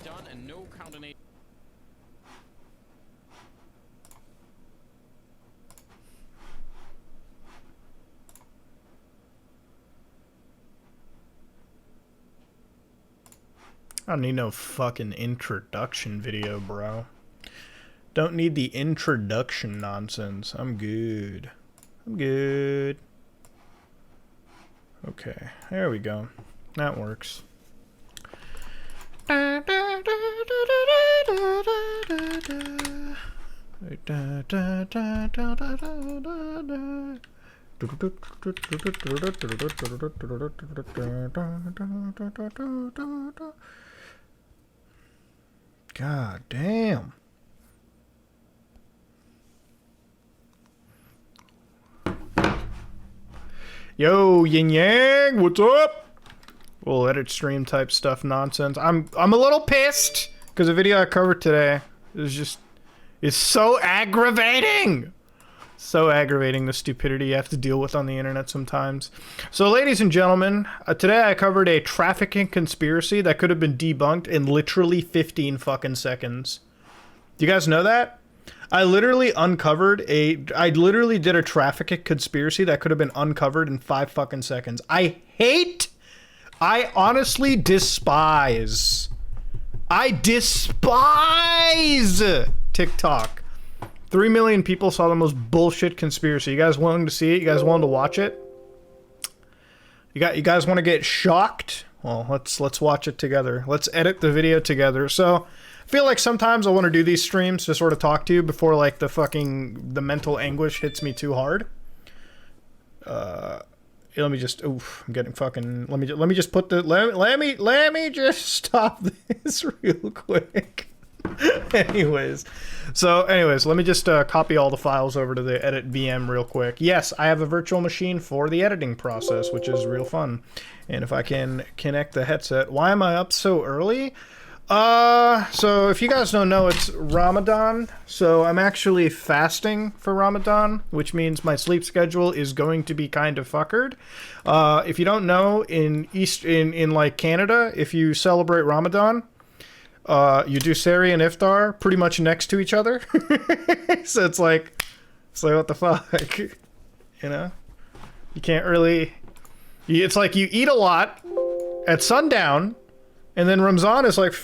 Done and no countenance. I don't need no fucking introduction video, bro. Don't need the introduction nonsense. I'm good. I'm good. Okay, there we go. That works. God damn. Yo, yin yang, what's up? We'll edit stream type stuff nonsense. I'm a little pissed because the video I covered today is just, it's so aggravating. So aggravating, the stupidity you have to deal with on the internet sometimes. So ladies and gentlemen, today I covered a trafficking conspiracy that could have been debunked in literally 15 fucking seconds. Do you guys know that? I literally did a trafficking conspiracy that could have been uncovered in 5 fucking seconds. I honestly despise TikTok. 3 million people saw the most bullshit conspiracy. You guys willing to see it? You guys willing to watch it? You guys want to get shocked? Well, let's watch it together. Let's edit the video together. So, I feel like sometimes I want to do these streams to sort of talk to you before like the mental anguish hits me too hard. Let me just, oof, I'm getting fucking, let me just put the, let me just stop this real quick. anyways, let me just copy all the files over to the edit VM real quick. Yes, I have a virtual machine for the editing process, which is real fun. And if I can connect the headset, why am I up so early? So if you guys don't know, it's Ramadan, so I'm actually fasting for Ramadan, which means my sleep schedule is going to be kind of fuckered. If you don't know, in like Canada, if you celebrate Ramadan, you do Sari and Iftar pretty much next to each other. So it's like what the fuck, you know? You can't really, it's like you eat a lot at sundown, and then Ramzan is like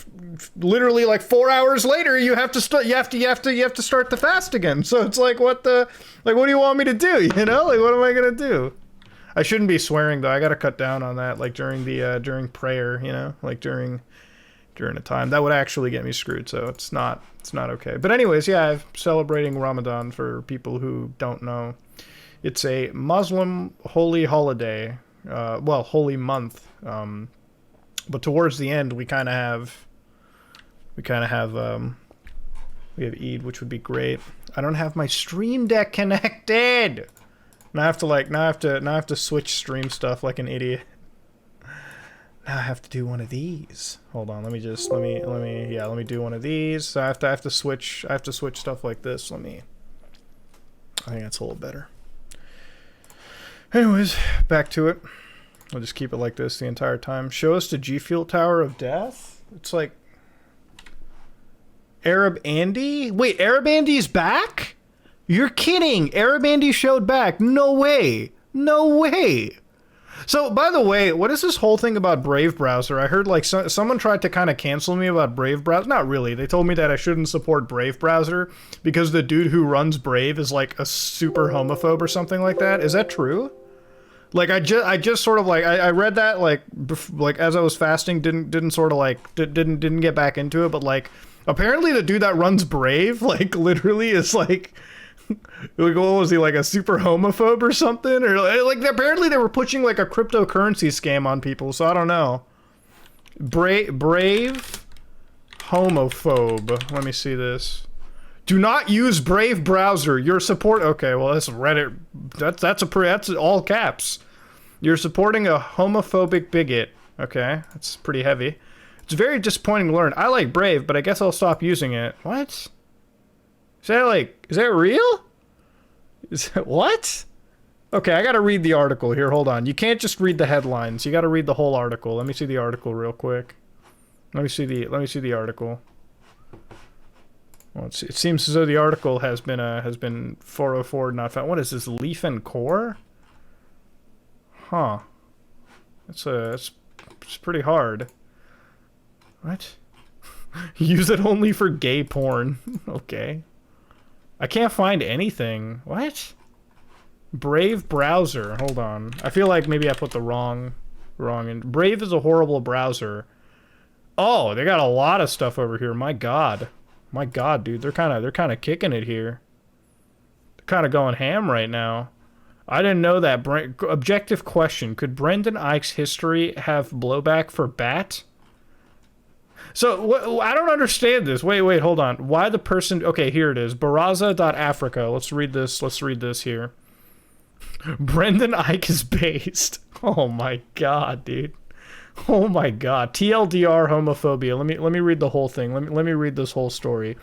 literally like 4 hours later. You have to start the fast again. So it's like, what do you want me to do? You know, like what am I gonna do? I shouldn't be swearing though. I gotta cut down on that. Like during prayer, you know, like during a time that would actually get me screwed. So it's not okay. But anyways, yeah, I'm celebrating Ramadan for people who don't know. It's a Muslim holy holiday. Well, holy month. But towards the end, we have Eid, which would be great. I don't have my Stream Deck connected. Now I have to switch stream stuff like an idiot. Now I have to do one of these. Hold on, let me do one of these. So I have to switch stuff like this. I think that's a little better. Anyways, back to it. I'll just keep it like this the entire time. Show us the G Fuel Tower of Death. It's like Arab Andy? Wait, Arab Andy's back? You're kidding. Arab Andy showed back. No way. No way. So, by the way, what is this whole thing about Brave Browser? I heard like someone tried to kind of cancel me about Brave Browser. Not really. They told me that I shouldn't support Brave Browser because the dude who runs Brave is like a super homophobe or something like that. Is that true? Like I just sort of like I read that like as I was fasting, didn't get back into it, but like apparently the dude that runs Brave like literally is like what was he, like a super homophobe or something, or like apparently they were pushing like a cryptocurrency scam on people, so I don't know. Brave homophobe. Let me see this. Do not use Brave Browser. Your support. Okay, well that's Reddit. That's all caps. You're supporting a homophobic bigot. Okay, that's pretty heavy. It's very disappointing to learn. I like Brave, but I guess I'll stop using it. What? Is that real? Is that what? Okay, I gotta read the article here. Hold on. You can't just read the headlines. You gotta read the whole article. Let me see the article real quick. Let me see the article. Well, it seems as though the article has been 404 not found. What is this? Leaf and core? Huh. It's pretty hard. What? Use it only for gay porn. Okay. I can't find anything. What? Brave browser. Hold on. I feel like maybe I put the wrong in. Brave is a horrible browser. Oh, they got a lot of stuff over here. My God. My God, dude. They're kind of kicking it here. They're kind of going ham right now. I didn't know that. Objective question. Could Brendan Eich's history have blowback for Bat? So, I don't understand this. Wait, hold on. Why the person... Okay, here it is. Baraza.Africa. Let's read this here. Brendan Eich is based. Oh my God, dude. Oh my God. TLDR homophobia. Let me read the whole thing. Let me read this whole story.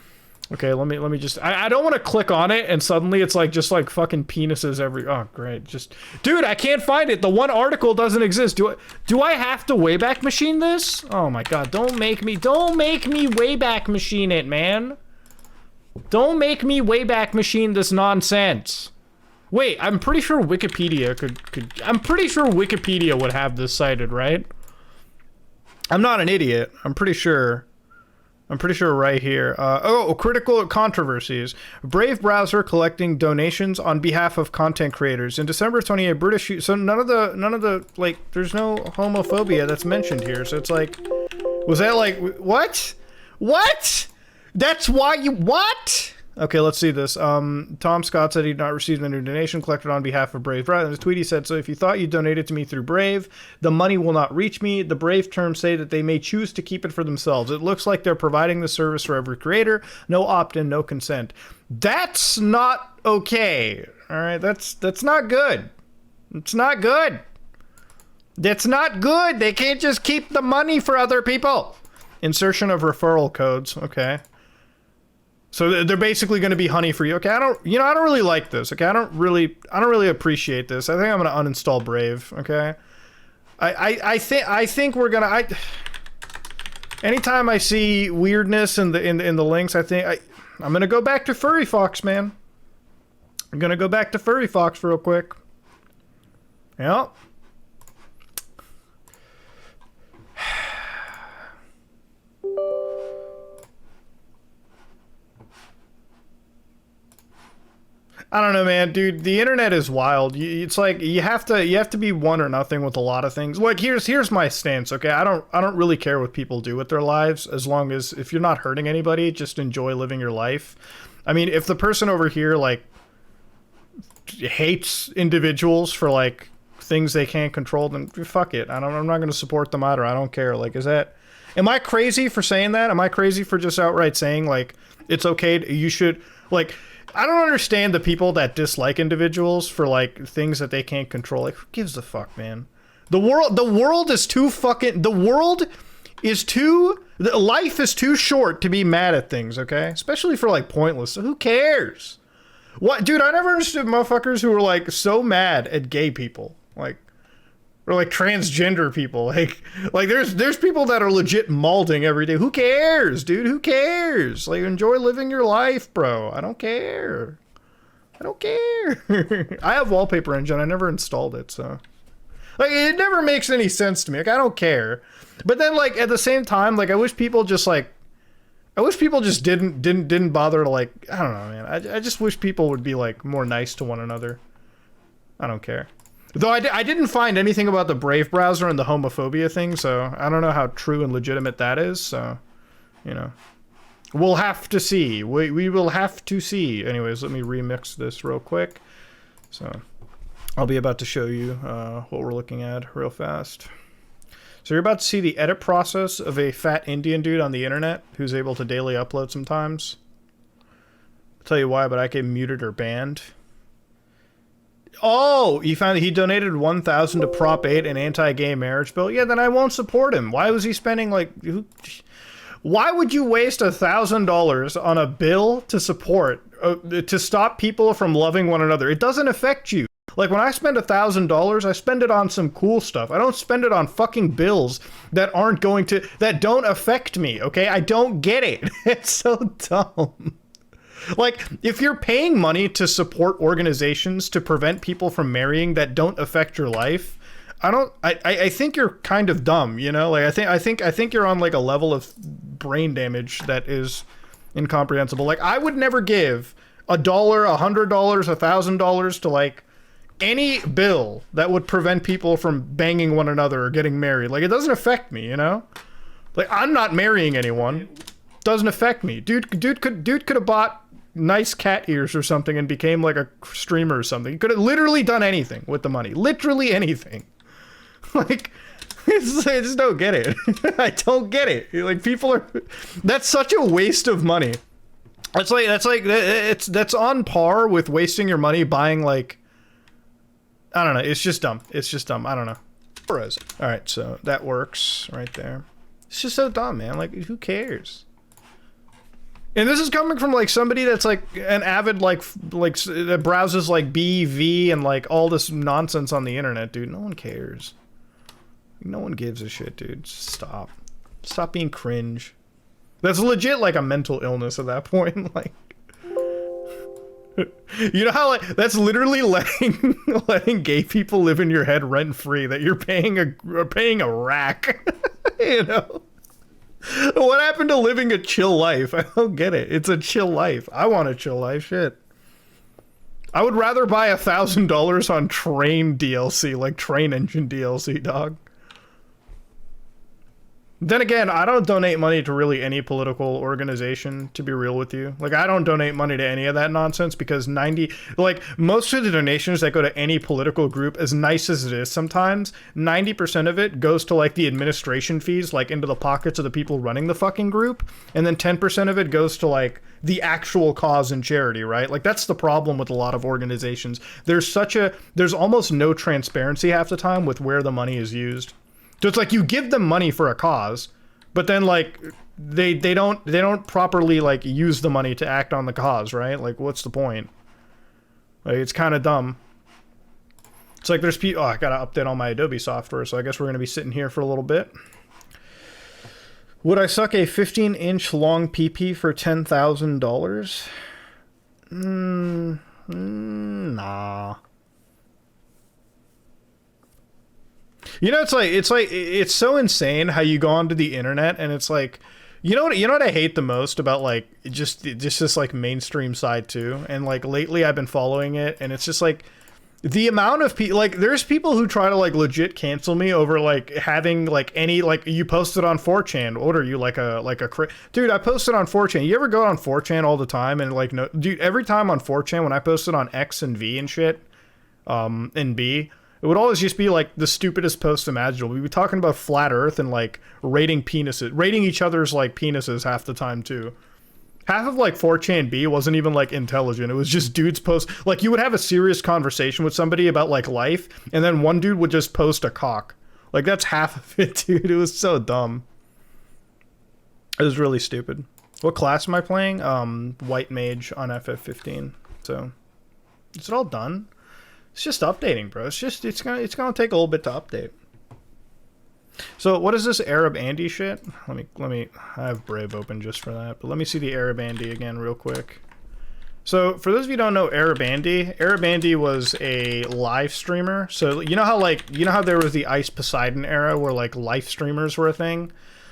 Okay, let me just... I don't want to click on it and suddenly it's like just like fucking penises every... Oh, great. Just... Dude, I can't find it. The one article doesn't exist. Do I have to Wayback Machine this? Oh my God. Don't make me Wayback Machine it, man. Don't make me Wayback Machine this nonsense. Wait, I'm pretty sure Wikipedia could... I'm pretty sure Wikipedia would have this cited, right? I'm not an idiot. I'm pretty sure right here. Critical controversies. Brave browser collecting donations on behalf of content creators. In December 28, British... So none of the, like, there's no homophobia that's mentioned here. So it's like... Was that like... What? What? That's why you... What? Okay, let's see this. Tom Scott said he'd not received any donation collected on behalf of Brave. Right, in his tweet he said, so if you thought you donated to me through Brave, the money will not reach me. The Brave terms say that they may choose to keep it for themselves. It looks like they're providing the service for every creator. No opt-in, no consent. That's not okay. All right, that's not good. It's not good. That's not good. They can't just keep the money for other people. Insertion of referral codes. Okay. So they're basically going to be honey for you. Okay, I don't really like this. Okay, I don't really appreciate this. I think I'm going to uninstall Brave. Okay, I think we're gonna. Anytime I see weirdness in the links, I'm going to go back to Furry Fox, man. I'm going to go back to Furry Fox real quick. Yep. I don't know, man, dude. The internet is wild. It's like you have to be one or nothing with a lot of things. Like here's my stance. Okay, I don't really care what people do with their lives as long as if you're not hurting anybody, just enjoy living your life. I mean, if the person over here like hates individuals for like things they can't control, then fuck it. I'm not going to support them either. I don't care. Like, am I crazy for saying that? Am I crazy for just outright saying like it's okay? You should like. I don't understand the people that dislike individuals for like things that they can't control. Like, who gives a fuck, man? Life is too short to be mad at things, okay? Especially for like pointless. So who cares? What, dude? I never understood motherfuckers who were like so mad at gay people, like, or like transgender people. Like there's people that are legit malding every day. Who cares, dude? Who cares? Like, enjoy living your life, bro. I don't care. I have Wallpaper Engine. I never installed it, so like it never makes any sense to me. Like, I don't care. But then like at the same time, like I wish people just didn't bother to like, I don't know, man. I just wish people would be like more nice to one another. I don't care. Though I didn't find anything about the Brave browser and the homophobia thing, so I don't know how true and legitimate that is, so, you know. We'll have to see. We will have to see. Anyways, let me remix this real quick. So, I'll be about to show you what we're looking at real fast. So you're about to see the edit process of a fat Indian dude on the internet who's able to daily upload sometimes. I'll tell you why, but I get muted or banned. Oh, you found that he donated $1,000 to Prop 8, an anti-gay marriage bill? Yeah, then I won't support him. Why was he spending, like... Why would you waste $1,000 on a bill to support, to stop people from loving one another? It doesn't affect you. Like, when I spend $1,000, I spend it on some cool stuff. I don't spend it on fucking bills that that don't affect me, okay? I don't get it. It's so dumb. Like, if you're paying money to support organizations to prevent people from marrying that don't affect your life, I think you're kind of dumb, you know? Like, I think you're on like a level of brain damage that is incomprehensible. Like, I would never give $1, $100, $1,000 to like any bill that would prevent people from banging one another or getting married. Like, it doesn't affect me, you know? Like, I'm not marrying anyone. Doesn't affect me. Dude could have bought nice cat ears or something and became like a streamer or something. He could have literally done anything with the money. Literally anything. Like, I just don't get it. I don't get it. Like, people are... That's such a waste of money. That's on par with wasting your money buying, like... I don't know. It's just dumb. It's just dumb. I don't know. Alright, so that works right there. It's just so dumb, man. Like, who cares? And this is coming from, like, somebody that's, like, an avid, like that browses, like, BV and, like, all this nonsense on the internet, dude. No one cares. No one gives a shit, dude. Just stop. Stop being cringe. That's legit, like, a mental illness at that point. Like... You know how, like, that's literally letting gay people live in your head rent free, that you're paying a rack. You know? What happened to living a chill life? I don't get it. It's a chill life. I want a chill life. Shit. I would rather buy $1,000 on train DLC, like train engine DLC, dog. Then again, I don't donate money to really any political organization, to be real with you. Like, I don't donate money to any of that nonsense because most of the donations that go to any political group, as nice as it is sometimes, 90% of it goes to, like, the administration fees, like, into the pockets of the people running the fucking group. And then 10% of it goes to, like, the actual cause and charity, right? Like, that's the problem with a lot of organizations. There's almost no transparency half the time with where the money is used. So it's like you give them money for a cause, but then like they don't properly like use the money to act on the cause, right? Like, what's the point? Like, it's kind of dumb. It's like there's people. Oh, I gotta update all my Adobe software, so I guess we're gonna be sitting here for a little bit. Would I suck a 15-inch long PP for $10,000? Nah. You know, it's so insane how you go onto the internet and it's like, you know what I hate the most about like just this like mainstream side too, and like lately I've been following it and it's just like the amount of people, like there's people who try to like legit cancel me over like having like any, like, you posted on 4chan, what are you, like a dude, I posted on 4chan. You ever go on 4chan all the time and like, no, dude, every time on 4chan when I posted on X and V and shit, and B, it would always just be like the stupidest post imaginable. We'd be talking about flat earth and like rating each other's like penises half the time too. Half of like 4chan B wasn't even like intelligent. It was just dudes post, like you would have a serious conversation with somebody about like life and then one dude would just post a cock. Like that's half of it, dude. It was so dumb. It was really stupid. What class am I playing? White mage on FF15. So is it all done? It's just updating, bro. It's gonna take a little bit to update. So what is this Arab Andy shit? Let me I have Brave open just for that, but let me see the Arab Andy again real quick. So for those of you who don't know Arab Andy was a live streamer. So you know how there was the Ice Poseidon era where like live streamers were a thing?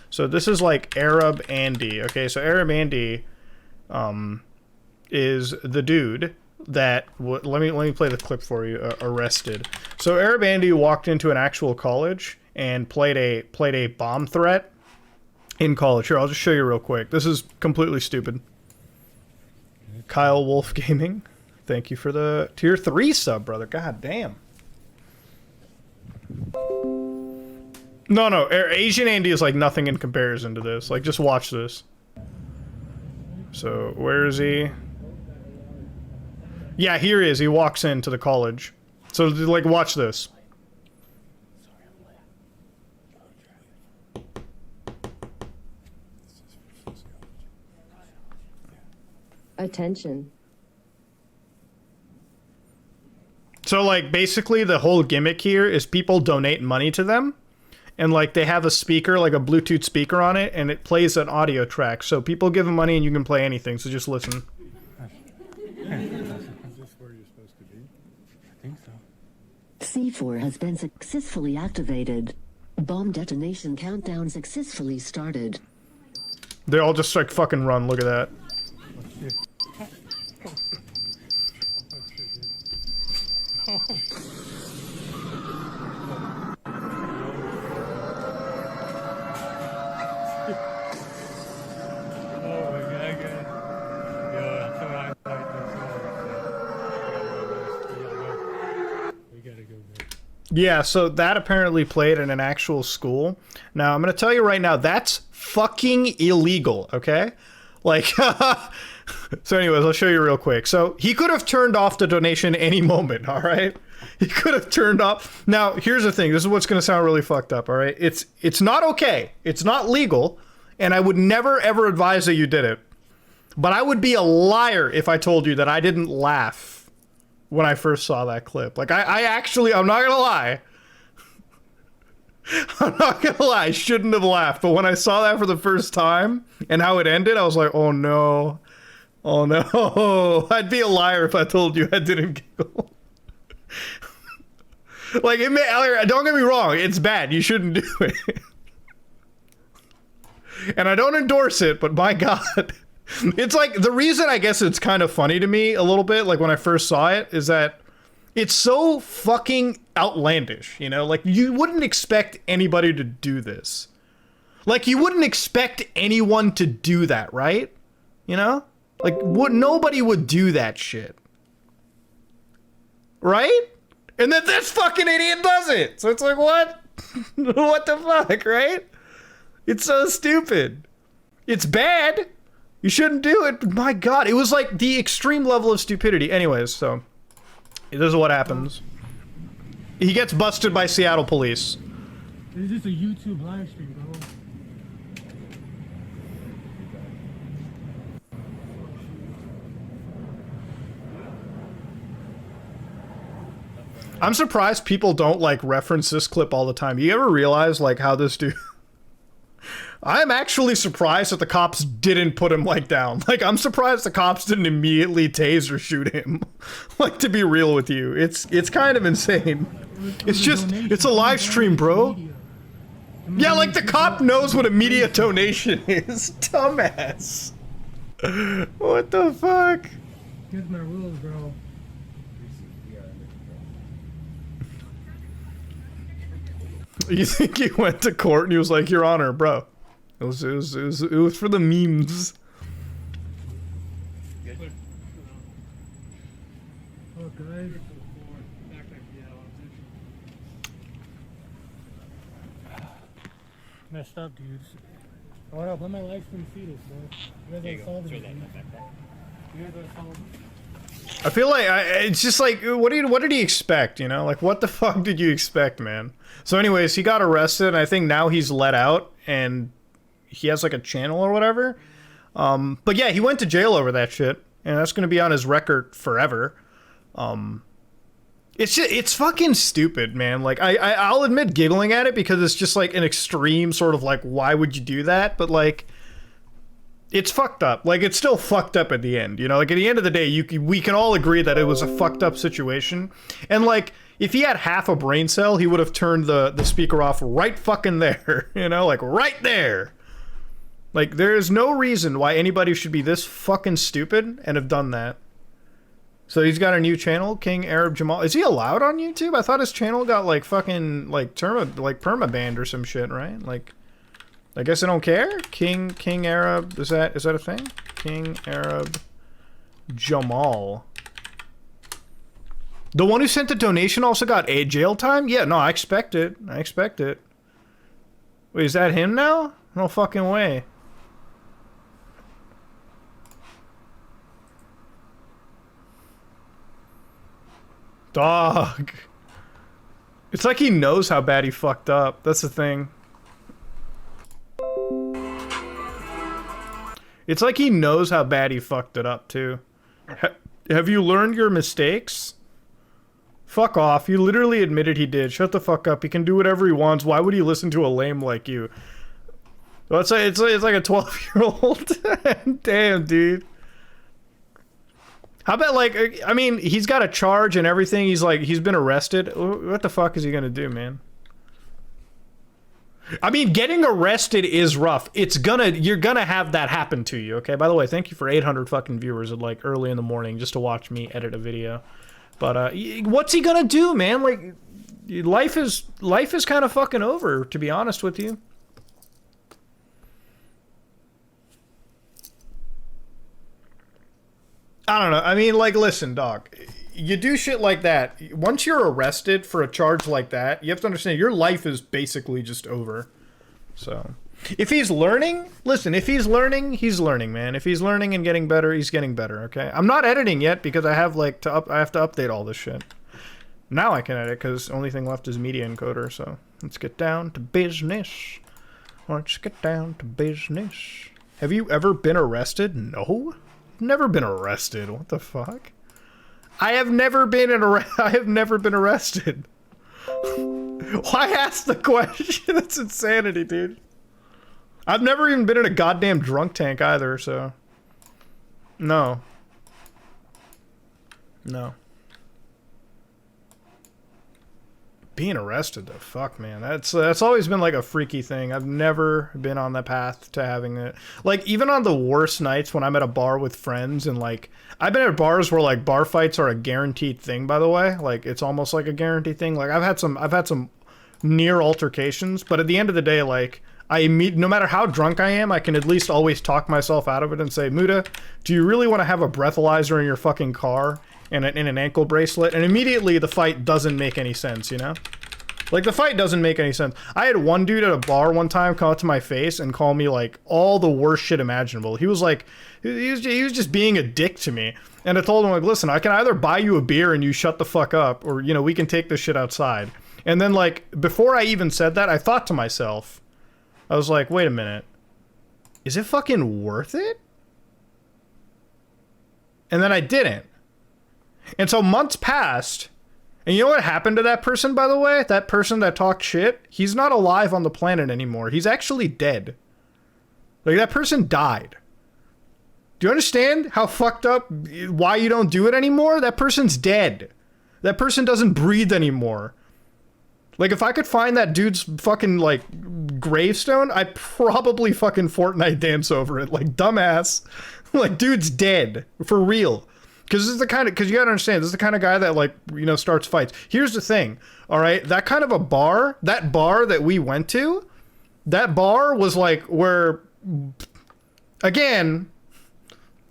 So this is like Arab Andy. Okay, so Arab Andy is the dude that let me play the clip for you. Arrested. So Arab Andy walked into an actual college and played a bomb threat in college. Here, I'll just show you real quick. This is completely stupid. Kyle Wolf Gaming, thank you for the tier 3 sub, brother. God damn. No, Asian Andy is like nothing in comparison to this. Like, just watch this. So where is he? Yeah, here he is. He walks into the college. So, like, watch this. Attention. So like basically the whole gimmick here is people donate money to them, and like they have a speaker, like a Bluetooth speaker on it, and it plays an audio track. So people give them money and you can play anything. So just listen. C4 has been successfully activated. Bomb detonation countdown successfully started. They all just like fucking run. Look at that. Yeah, so that apparently played in an actual school. Now, I'm going to tell you right now, that's fucking illegal, okay? Like, so anyways, I'll show you real quick. So he could have turned off the donation any moment, all right? He could have turned off. Now, here's the thing. This is what's going to sound really fucked up, all right? It's not okay. It's not legal, and I would never, ever advise that you did it. But I would be a liar if I told you that I didn't laugh when I first saw that clip. Like, I actually, I'm not gonna lie. I'm not gonna lie, I shouldn't have laughed. But when I saw that for the first time and how it ended, I was like, oh no. Oh no. I'd be a liar if I told you I didn't giggle. Like, it may, don't get me wrong, it's bad. You shouldn't do it. And I don't endorse it, but my God. It's like, the reason I guess it's kind of funny to me a little bit, like when I first saw it, is that it's so fucking outlandish, you know? Like, you wouldn't expect anybody to do this. Like, you wouldn't expect anyone to do that, right? You know? Like, nobody would do that shit. Right? And then this fucking idiot does it! So it's like, what? What the fuck, right? It's so stupid. It's bad. You shouldn't do it, but my God, it was like the extreme level of stupidity. Anyways, so this is what happens. He gets busted by Seattle police. This is just a YouTube live stream, bro. I'm surprised people don't like reference this clip all the time. You ever realize like how this dude... I'm actually surprised that the cops didn't put him like down. Like, I'm surprised the cops didn't immediately taser shoot him. Like, to be real with you, it's kind of insane. It's just, it's a live stream, bro. Yeah, like the cop knows what a media donation is. Dumbass. What the fuck? Here's my rules, bro. You think he went to court and he was like, Your Honor, bro. It was for the memes. Oh, guys. Messed up, dudes. Hold up, let my live stream see this, bro. You guys are solving it. You guys are solving it. I feel like it's just like, what did he expect, you know? Like, what the fuck did you expect, man? So anyways, he got arrested, and I think now he's let out, and he has like a channel or whatever. But yeah, he went to jail over that shit, and that's gonna be on his record forever. It's fucking stupid, man. Like, I'll admit giggling at it because it's just like an extreme sort of like, why would you do that? But like, it's fucked up. Like, it's still fucked up at the end, you know? Like, at the end of the day, we can all agree that it was a fucked up situation. And like, if he had half a brain cell, he would have turned the speaker off right fucking there, you know? Like, right there. Like, there is no reason why anybody should be this fucking stupid and have done that. So he's got a new channel, King Arab Jamal. Is he allowed on YouTube? I thought his channel got like fucking like perma-banned or some shit, right? Like, I guess I don't care. King Arab, is that a thing? King Arab Jamal. The one who sent the donation also got a jail time? Yeah, no, I expect it. I expect it. Wait, is that him now? No fucking way. Dog. It's like he knows how bad he fucked up. That's the thing. It's like he knows how bad he fucked it up, too. Have you learned your mistakes? Fuck off. You literally admitted he did. Shut the fuck up. He can do whatever he wants. Why would he listen to a lame like you? Well, it's like a 12-year-old. Damn, dude. How about, like, I mean, he's got a charge and everything. He's been arrested. What the fuck is he gonna do, man? I mean, getting arrested is rough. You're gonna have that happen to you, okay? By the way, thank you for 800 fucking viewers at, like, early in the morning just to watch me edit a video. But, what's he gonna do, man? Like, life is kind of fucking over, to be honest with you. I don't know. I mean, like, listen, dog. You do shit like that. Once you're arrested for a charge like that, you have to understand your life is basically just over. So, if he's learning, listen, if he's learning, he's learning, man. If he's learning and getting better, he's getting better, okay? I'm not editing yet because I have, like, I have to update all this shit. Now I can edit because the only thing left is Media Encoder, so let's get down to business. Let's get down to business. Have you ever been arrested? No. Never been arrested. What the fuck? I have never been arrested. Why ask the question? That's insanity, dude. I've never even been in a goddamn drunk tank either, so no. Being arrested, though, fuck, man. That's always been like a freaky thing. I've never been on the path to having it. Like, even on the worst nights when I'm at a bar with friends and, like, I've been at bars where, like, bar fights are a guaranteed thing, by the way. Like, it's almost like a guaranteed thing. Like, I've had some near altercations, but at the end of the day, like, no matter how drunk I am, I can at least always talk myself out of it and say, Muda, do you really want to have a breathalyzer in your fucking car? And an ankle bracelet, and immediately the fight doesn't make any sense, you know? Like, the fight doesn't make any sense. I had one dude at a bar one time come up to my face and call me, like, all the worst shit imaginable. He was like, he was just being a dick to me. And I told him, like, listen, I can either buy you a beer and you shut the fuck up, or, you know, we can take this shit outside. And then, like, before I even said that, I thought to myself, I was like, wait a minute. Is it fucking worth it? And then I didn't. And so months passed, and you know what happened to that person, by the way? That person that talked shit, he's not alive on the planet anymore. He's actually dead. Like, that person died. Do you understand how fucked up, why you don't do it anymore? That person's dead. That person doesn't breathe anymore. Like, if I could find that dude's fucking, like, gravestone, I'd probably fucking Fortnite dance over it. Like, dumbass. Like, dude's dead. For real. Because this is the kind of, because you gotta understand, this is the kind of guy that, like, you know, starts fights. Here's the thing, all right? That kind of a bar, that bar that we went to, that bar was like where, again,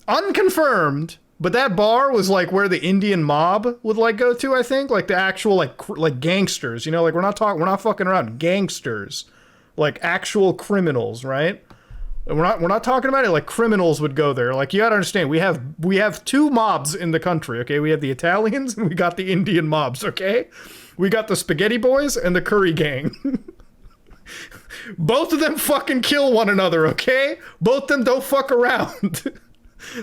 unconfirmed, but that bar was like where the Indian mob would like go to, I think, like the actual like gangsters, you know, like we're not fucking around, gangsters, like actual criminals, right? We're not talking about it like criminals would go there. Like, you gotta understand, we have two mobs in the country, okay? We have the Italians and we got the Indian mobs, okay? We got the Spaghetti Boys and the Curry Gang. Both of them fucking kill one another, okay? Both of them don't fuck around.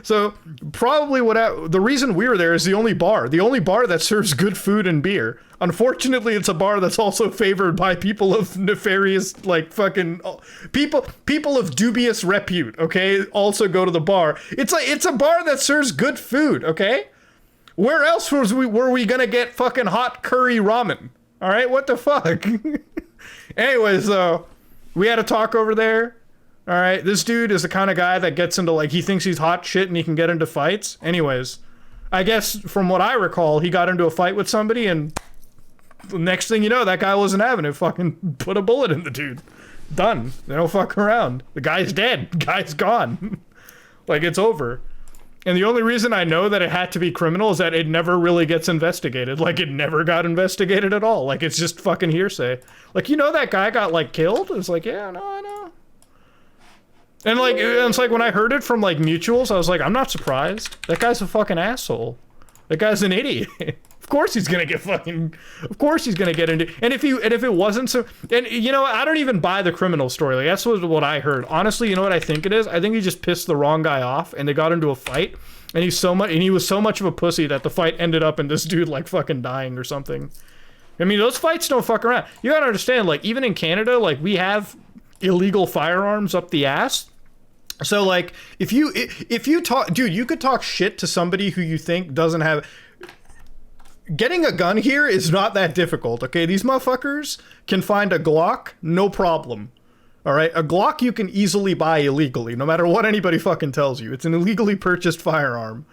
So probably the reason we were there is the only bar that serves good food and beer. Unfortunately, it's a bar that's also favored by people of nefarious, like, fucking people of dubious repute, okay? Also go to the bar. It's a bar that serves good food, okay? Where else were we gonna get fucking hot curry ramen? All right, what the fuck? Anyways, we had a talk over there. All right, this dude is the kind of guy that gets into, like, he thinks he's hot shit and he can get into fights. Anyways, I guess from what I recall, he got into a fight with somebody and the next thing you know, that guy wasn't having it. Fucking put a bullet in the dude. Done. They don't fuck around. The guy's dead. The guy's gone. Like, it's over. And the only reason I know that it had to be criminal is that it never really gets investigated. Like, it never got investigated at all. Like, it's just fucking hearsay. Like, you know that guy got, like, killed? It's like, yeah, no, I know. And, like, it's like when I heard it from, like, mutuals, I was like, I'm not surprised. That guy's a fucking asshole. That guy's an idiot. Of course he's gonna get fucking, of course he's gonna get into, and if it wasn't so, and you know, I don't even buy the criminal story. Like, that's what I heard. Honestly, you know what I think it is? I think he just pissed the wrong guy off and they got into a fight. And he was so much of a pussy that the fight ended up in this dude like fucking dying or something. I mean, those fights don't fuck around. You gotta understand, like, even in Canada, like, we have illegal firearms up the ass. So, like, if you talk, dude, you could talk shit to somebody who you think doesn't have. Getting a gun here is not that difficult, okay? These motherfuckers can find a Glock, no problem. All right, a Glock you can easily buy illegally, no matter what anybody fucking tells you. It's an illegally purchased firearm.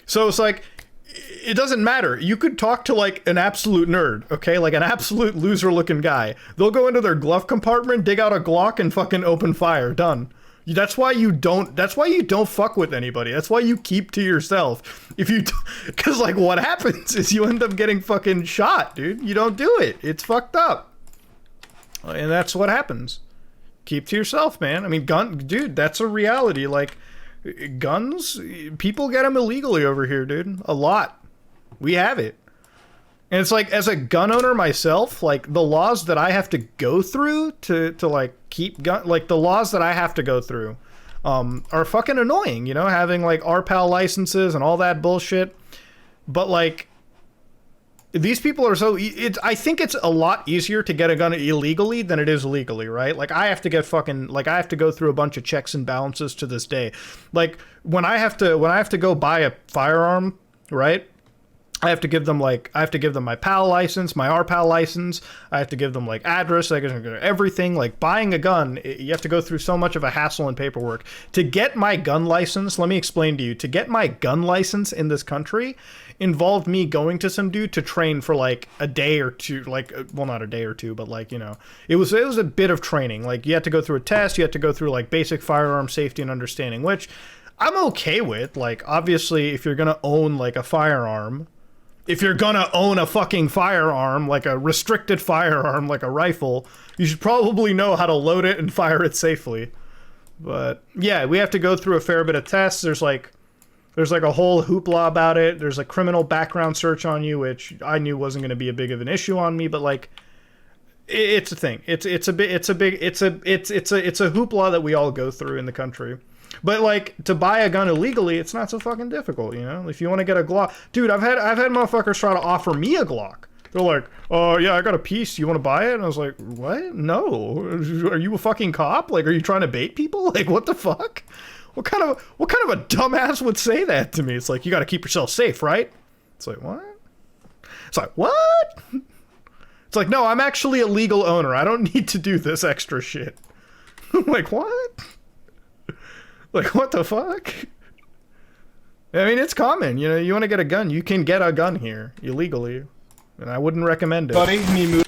So it's like, it doesn't matter. You could talk to like an absolute nerd, okay? Like an absolute loser looking guy. They'll go into their glove compartment, dig out a Glock and fucking open fire. Done. That's why you don't fuck with anybody. That's why you keep to yourself. Cause like what happens is you end up getting fucking shot, dude. You don't do it. It's fucked up. And that's what happens. Keep to yourself, man. I mean, dude, that's a reality. Like, guns, people get them illegally over here, dude. A lot. We have it. And it's like, as a gun owner myself, like, the laws that I have to go through to like, keep the laws that I have to go through, are fucking annoying, you know, having, like, RPAL licenses and all that bullshit. But, like, these people are so... I think it's a lot easier to get a gun illegally than it is legally, right? Like, I have to get fucking... Like, I have to go through a bunch of checks and balances to this day. Like, when I have to go buy a firearm, right? I have to give them, like... I have to give them my PAL license, my RPAL license. I have to give them, like, address, like, everything. Like, buying a gun, you have to go through so much of a hassle and paperwork. To get my gun license, let me explain to you. To get my gun license in this country... involved me going to some dude to train for like a day or two, like, well, not a day or two, but like, you know, it was a bit of training. Like, you had to go through a test, you had to go through like basic firearm safety and understanding, which I'm okay with. Like, obviously, if you're gonna own like a firearm, if you're gonna own a fucking firearm, like a restricted firearm, like a rifle, you should probably know how to load it and fire it safely. But yeah, we have to go through a fair bit of tests. There's like a whole hoopla about it. There's a criminal background search on you, which I knew wasn't going to be a big of an issue on me, but like, it's a thing. It's a hoopla that we all go through in the country. But like, to buy a gun illegally, it's not so fucking difficult, you know? If you want to get a Glock, dude, I've had motherfuckers try to offer me a Glock. They're like, oh yeah, I got a piece. You want to buy it? And I was like, what? No. Are you a fucking cop? Like, are you trying to bait people? Like, what the fuck? What kind of a dumbass would say that to me? It's like, you got to keep yourself safe, right? It's like, what? It's like, what? It's like, no, I'm actually a legal owner. I don't need to do this extra shit. Like, what? Like, what the fuck? I mean, it's common. You know, you want to get a gun, you can get a gun here illegally, and I wouldn't recommend it. Buddy, me move.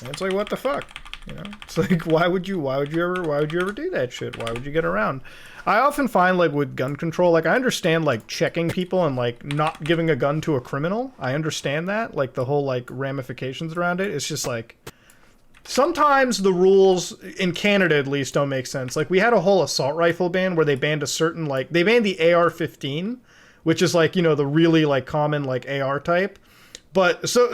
And it's like, what the fuck? You know, it's like, why would you ever do that shit? Why would you get around? I often find, like, with gun control, like, I understand, like, checking people and, like, not giving a gun to a criminal. I understand that, like, the whole, like, ramifications around it. It's just, like, sometimes the rules, in Canada at least, don't make sense. Like, we had a whole assault rifle ban where they banned a certain, like, they banned the AR-15, which is, like, you know, the really, like, common, like, AR type. But so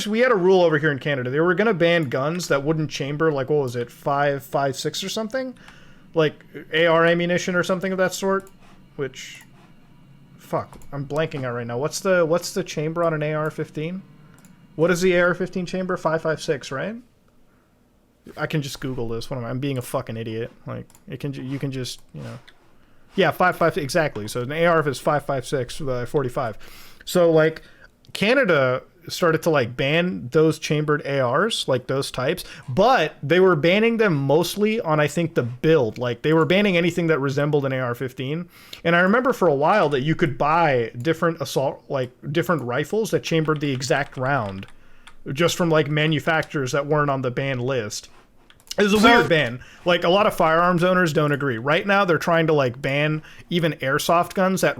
we had a rule over here in Canada. They were gonna ban guns that wouldn't chamber, like, what was it, 5.56 or something, like AR ammunition or something of that sort. Which, fuck, I'm blanking out right now. What's the chamber on an AR-15? What is the AR-15 chamber? 5.56, right? I can just Google this. What am I? I'm being a fucking idiot. Like, you can just, you know, yeah, 5.56 exactly. So an AR is 5.56, 45. So like, Canada started to like ban those chambered ARs, like those types, but they were banning them mostly on, I think, the build. Like, they were banning anything that resembled an AR-15. And I remember for a while that you could buy different different rifles that chambered the exact round just from like manufacturers that weren't on the ban list. It was a weird ban. Like, a lot of firearms owners don't agree. Right now, they're trying to, like, ban even airsoft guns that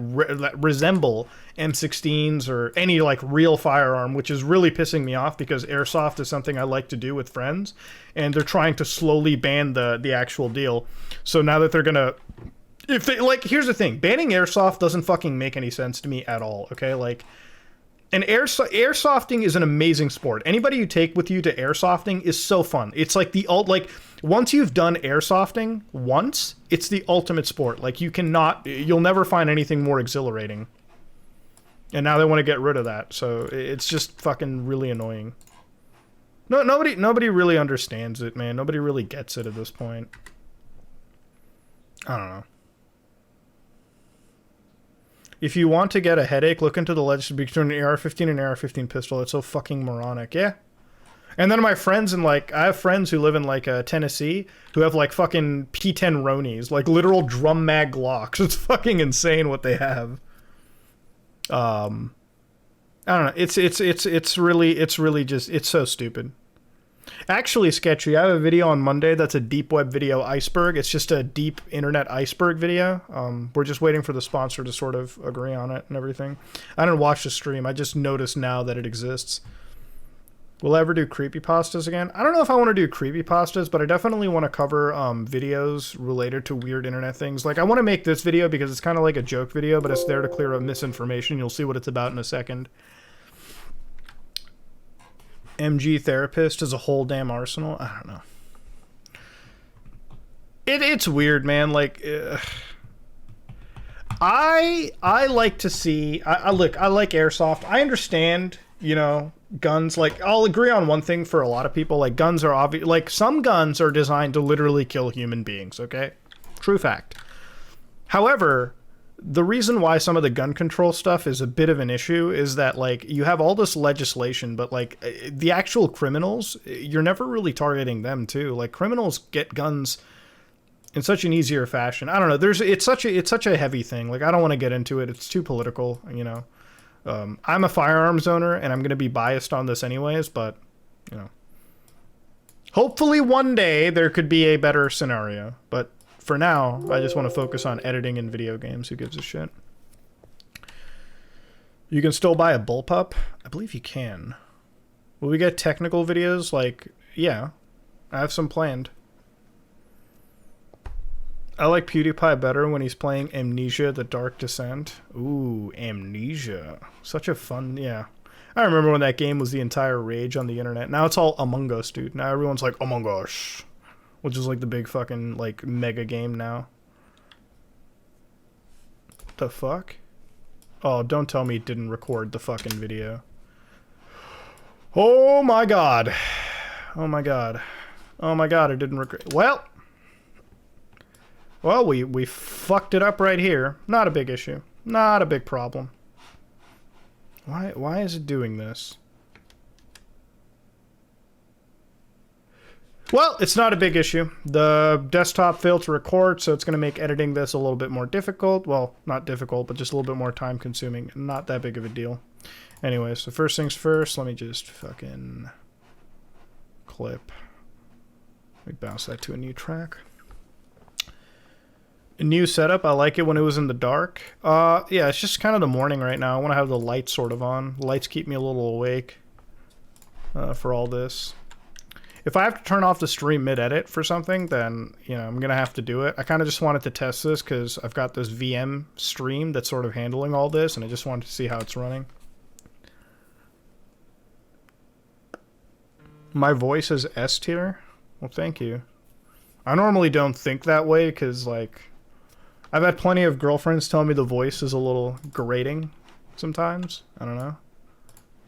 resemble M16s or any, like, real firearm, which is really pissing me off because airsoft is something I like to do with friends. And they're trying to slowly ban the actual deal. So now that they're gonna... If they, like, here's the thing. Banning airsoft doesn't fucking make any sense to me at all, okay? Like, And airsofting is an amazing sport. Anybody you take with you to airsofting is so fun. It's like once you've done airsofting once, it's the ultimate sport. Like you'll never find anything more exhilarating. And now they want to get rid of that, so it's just fucking really annoying. No, nobody really understands it, man. Nobody really gets it at this point. I don't know. If you want to get a headache, look into the legend between an AR-15 and AR-15 pistol. It's so fucking moronic. Yeah. And then my friends I have friends who live in Tennessee who have fucking P10 Ronies, literal drum mag Glocks. It's fucking insane what they have. I don't know. It's really just, it's so stupid. Actually, Sketchy, I have a video on Monday that's a deep web video iceberg. It's just a deep internet iceberg video. We're just waiting for the sponsor to sort of agree on it and everything. I didn't watch the stream. I just noticed now that it exists. Will I ever do creepypastas again? I don't know if I want to do creepypastas, but I definitely want to cover videos related to weird internet things. I want to make this video because it's kind of like a joke video, but it's there to clear up misinformation. You'll see what it's about in a second. MG therapist is a whole damn arsenal. I don't know. It's weird, man. I like to see. Look, I like airsoft. I understand, guns. I'll agree on one thing for a lot of people. Guns are obvious. Some guns are designed to literally kill human beings. Okay, true fact. However, the reason why some of the gun control stuff is a bit of an issue is that you have all this legislation, but the actual criminals, you're never really targeting them too. Criminals get guns in such an easier fashion. I don't know. It's such a heavy thing. I don't want to get into it. It's too political, I'm a firearms owner and I'm going to be biased on this anyways, but hopefully one day there could be a better scenario, but for now, I just want to focus on editing in video games. Who gives a shit? You can still buy a bullpup? I believe you can. Will we get technical videos? Yeah. I have some planned. I like PewDiePie better when he's playing Amnesia: The Dark Descent. Ooh, Amnesia. Such a fun, yeah. I remember when that game was the entire rage on the internet. Now it's all Among Us, dude. Now everyone's like, Among Us. Which is the big fucking mega game now. What the fuck? Oh, don't tell me it didn't record the fucking video. Oh my god. Oh my god. Oh my god, it didn't record. Well, we fucked it up right here. Not a big issue. Not a big problem. Why is it doing this? Well, it's not a big issue. The desktop failed to record, so it's going to make editing this a little bit more difficult. Well, not difficult, but just a little bit more time consuming. Not that big of a deal. Anyway, so first things first, let me just fucking clip. Let me bounce that to a new track. A new setup. I like it when it was in the dark. Yeah, it's just kind of the morning right now. I want to have the lights sort of on. The lights keep me a little awake for all this. If I have to turn off the stream mid-edit for something, then, I'm going to have to do it. I kind of just wanted to test this because I've got this VM stream that's sort of handling all this, and I just wanted to see how it's running. My voice is S tier? Well, thank you. I normally don't think that way because, I've had plenty of girlfriends tell me the voice is a little grating sometimes. I don't know.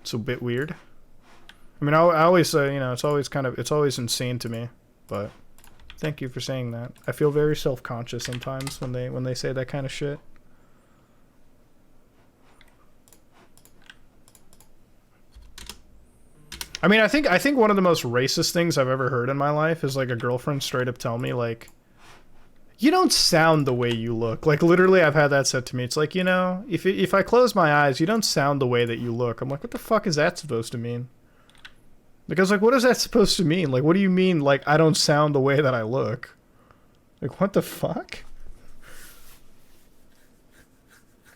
It's a bit weird. I mean, I always say, it's always insane to me, but thank you for saying that. I feel very self-conscious sometimes when they say that kind of shit. I mean, I think one of the most racist things I've ever heard in my life is a girlfriend straight up tell me you don't sound the way you look. Literally, I've had that said to me. It's if I close my eyes, you don't sound the way that you look. I'm like, what the fuck is that supposed to mean? Because, what is that supposed to mean? What do you mean, I don't sound the way that I look? What the fuck?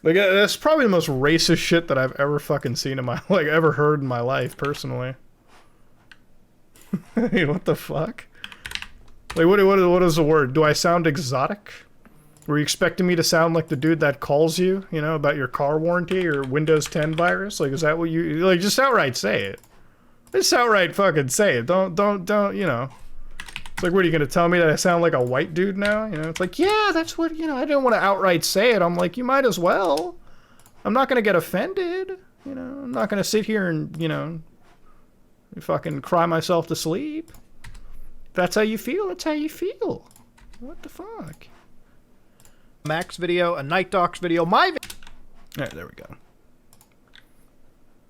That's probably the most racist shit that I've ever fucking seen in my, ever heard in my life, personally. What the fuck? What is the word? Do I sound exotic? Were you expecting me to sound like the dude that calls you, you know, about your car warranty or Windows 10 virus? Like, is that what you, like, just outright say it. Just outright fucking say it. Don't, you know. It's like, what, are you gonna tell me that I sound like a white dude now? You know, it's like, yeah, that's what, you know, I didn't want to outright say it. I'm like, you might as well. I'm not gonna get offended. You know, I'm not gonna sit here and, you know, fucking cry myself to sleep. If that's how you feel, that's how you feel. What the fuck? Max video, a Night Docs video, my Alright, there we go.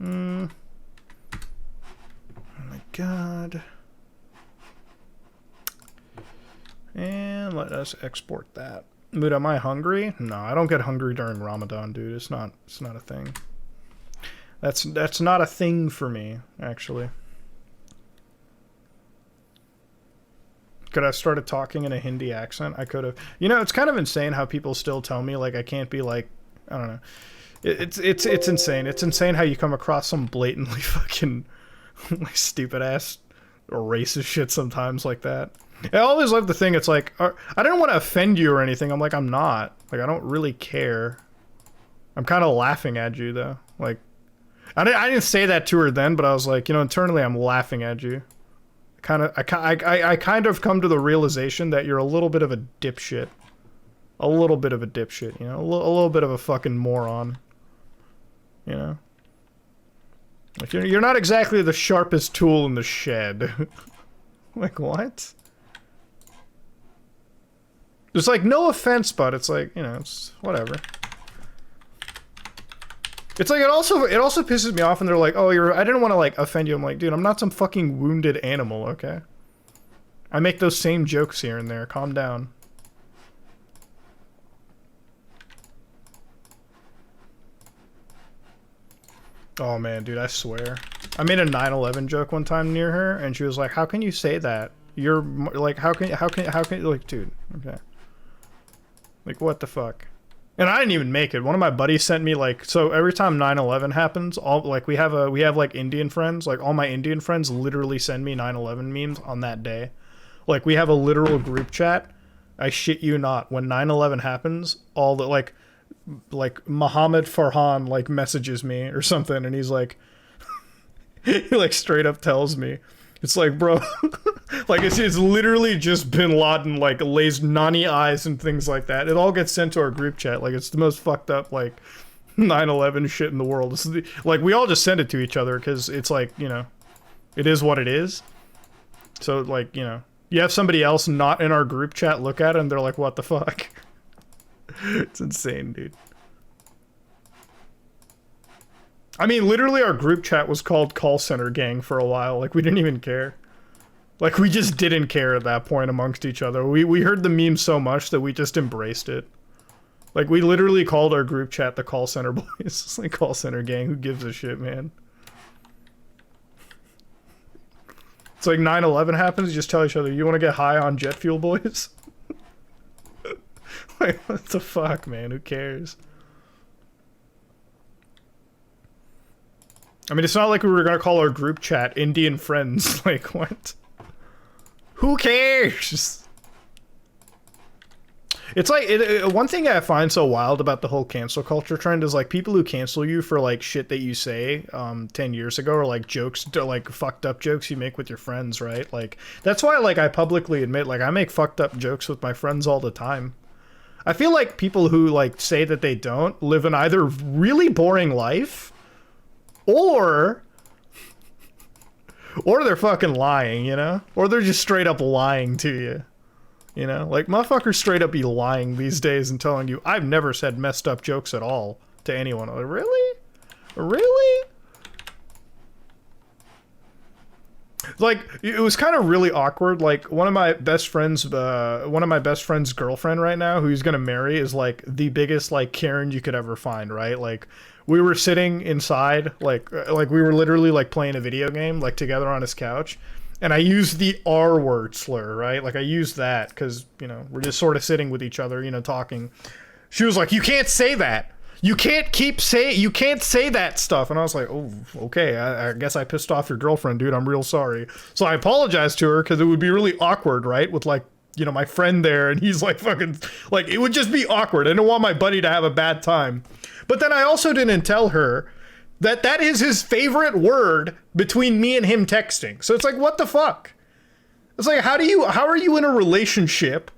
Oh my god. And let us export that. Mood, am I hungry? No, I don't get hungry during Ramadan, dude. It's not a thing. That's not a thing for me, actually. Could I have started talking in a Hindi accent? I could have. You know, it's kind of insane how people still tell me, like, I can't be like, I don't know. It's insane. It's insane how you come across some blatantly fucking like stupid ass or racist shit sometimes like that. I always love the thing. It's like, I didn't want to offend you or anything. I'm like, I'm not. Like, I don't really care. I'm kind of laughing at you though. Like, I didn't say that to her then, but I was like, you know, internally I'm laughing at you. I kind of come to the realization that you're a little bit of a dipshit. A little bit of a dipshit, you know? A little bit of a fucking moron. You know? Like, you're not exactly the sharpest tool in the shed. Like, what? It's like, no offense, but it's like, you know, it's whatever. It's like, it also pisses me off when they're like, oh, I didn't want to, like, offend you. I'm like, dude, I'm not some fucking wounded animal, okay? I make those same jokes here and there. Calm down. Oh, man, dude, I swear. I made a 9/11 joke one time near her, and she was like, how can you say that? You're, like, how can, like, dude, okay. Like, what the fuck? And I didn't even make it. One of my buddies sent me, like, so every time 9/11 happens, like, we have like Indian friends, like all my Indian friends literally send me 9/11 memes on that day. Like, we have a literal group chat. I shit you not. When 9/11 happens, all the, like Muhammad Farhan, like, messages me or something, and he's like, he, like, straight up tells me, it's like, bro, like, it's literally just Bin Laden, like, lays nanny eyes and things like that. It all gets sent to our group chat. Like, it's the most fucked up, like, 9/11 shit in the world. It's like, we all just send it to each other because it's like, you know, it is what it is. So, like, you know, you have somebody else not in our group chat look at it and they're like, what the fuck? It's insane, dude. I mean, literally our group chat was called Call Center Gang for a while. Like, we didn't even care. Like, we just didn't care at that point amongst each other. We heard the meme so much that we just embraced it. Like, we literally called our group chat the Call Center Boys. It's like, Call Center Gang, who gives a shit, man? It's like 9/11 happens, you just tell each other, you want to get high on jet fuel, boys? Like, what the fuck, man? Who cares? I mean, it's not like we were gonna call our group chat Indian Friends. Like, what? Who cares? It's like, one thing I find so wild about the whole cancel culture trend is, like, people who cancel you for, like, shit that you say 10 years ago, or, like, jokes, like, fucked up jokes you make with your friends, right? Like, that's why, like, I publicly admit, like, I make fucked up jokes with my friends all the time. I feel like people who, like, say that they don't live an either really boring life, or they're fucking lying, you know? Or they're just straight up lying to you. You know? Like, motherfuckers straight up be lying these days and telling you, I've never said messed up jokes at all to anyone. Like, really? Really? Like, it was kind of really awkward. Like, one of my best friend's girlfriend right now, who he's gonna marry, is, like, the biggest, like, Karen you could ever find, right? Like, we were sitting inside, like we were literally, like, playing a video game, like, together on his couch, and I used the R word slur, right? Like, I used that because, you know, we're just sort of sitting with each other, you know, talking. She was like, you can't say that. You can't say that stuff. And I was like, oh, okay, I guess I pissed off your girlfriend, dude. I'm real sorry. So I apologized to her because it would be really awkward, right? With, like, you know, my friend there, and he's like fucking, like, it would just be awkward. I didn't want my buddy to have a bad time. But then I also didn't tell her that that is his favorite word between me and him texting. So it's like, what the fuck? It's like, how are you in a relationship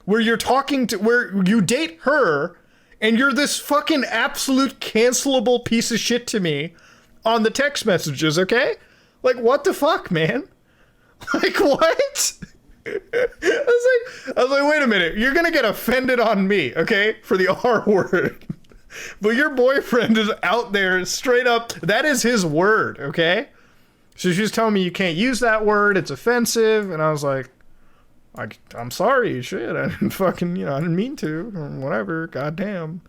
where you're talking to, where you date her and you're this fucking absolute cancelable piece of shit to me on the text messages, okay? Like, what the fuck, man? Like, what? I was like, wait a minute, you're gonna get offended on me, okay, for the R word. But your boyfriend is out there straight up, that is his word, okay? So she's telling me you can't use that word, it's offensive, and I was like, I'm sorry, shit, I didn't fucking, you know, I didn't mean to, or whatever, goddamn.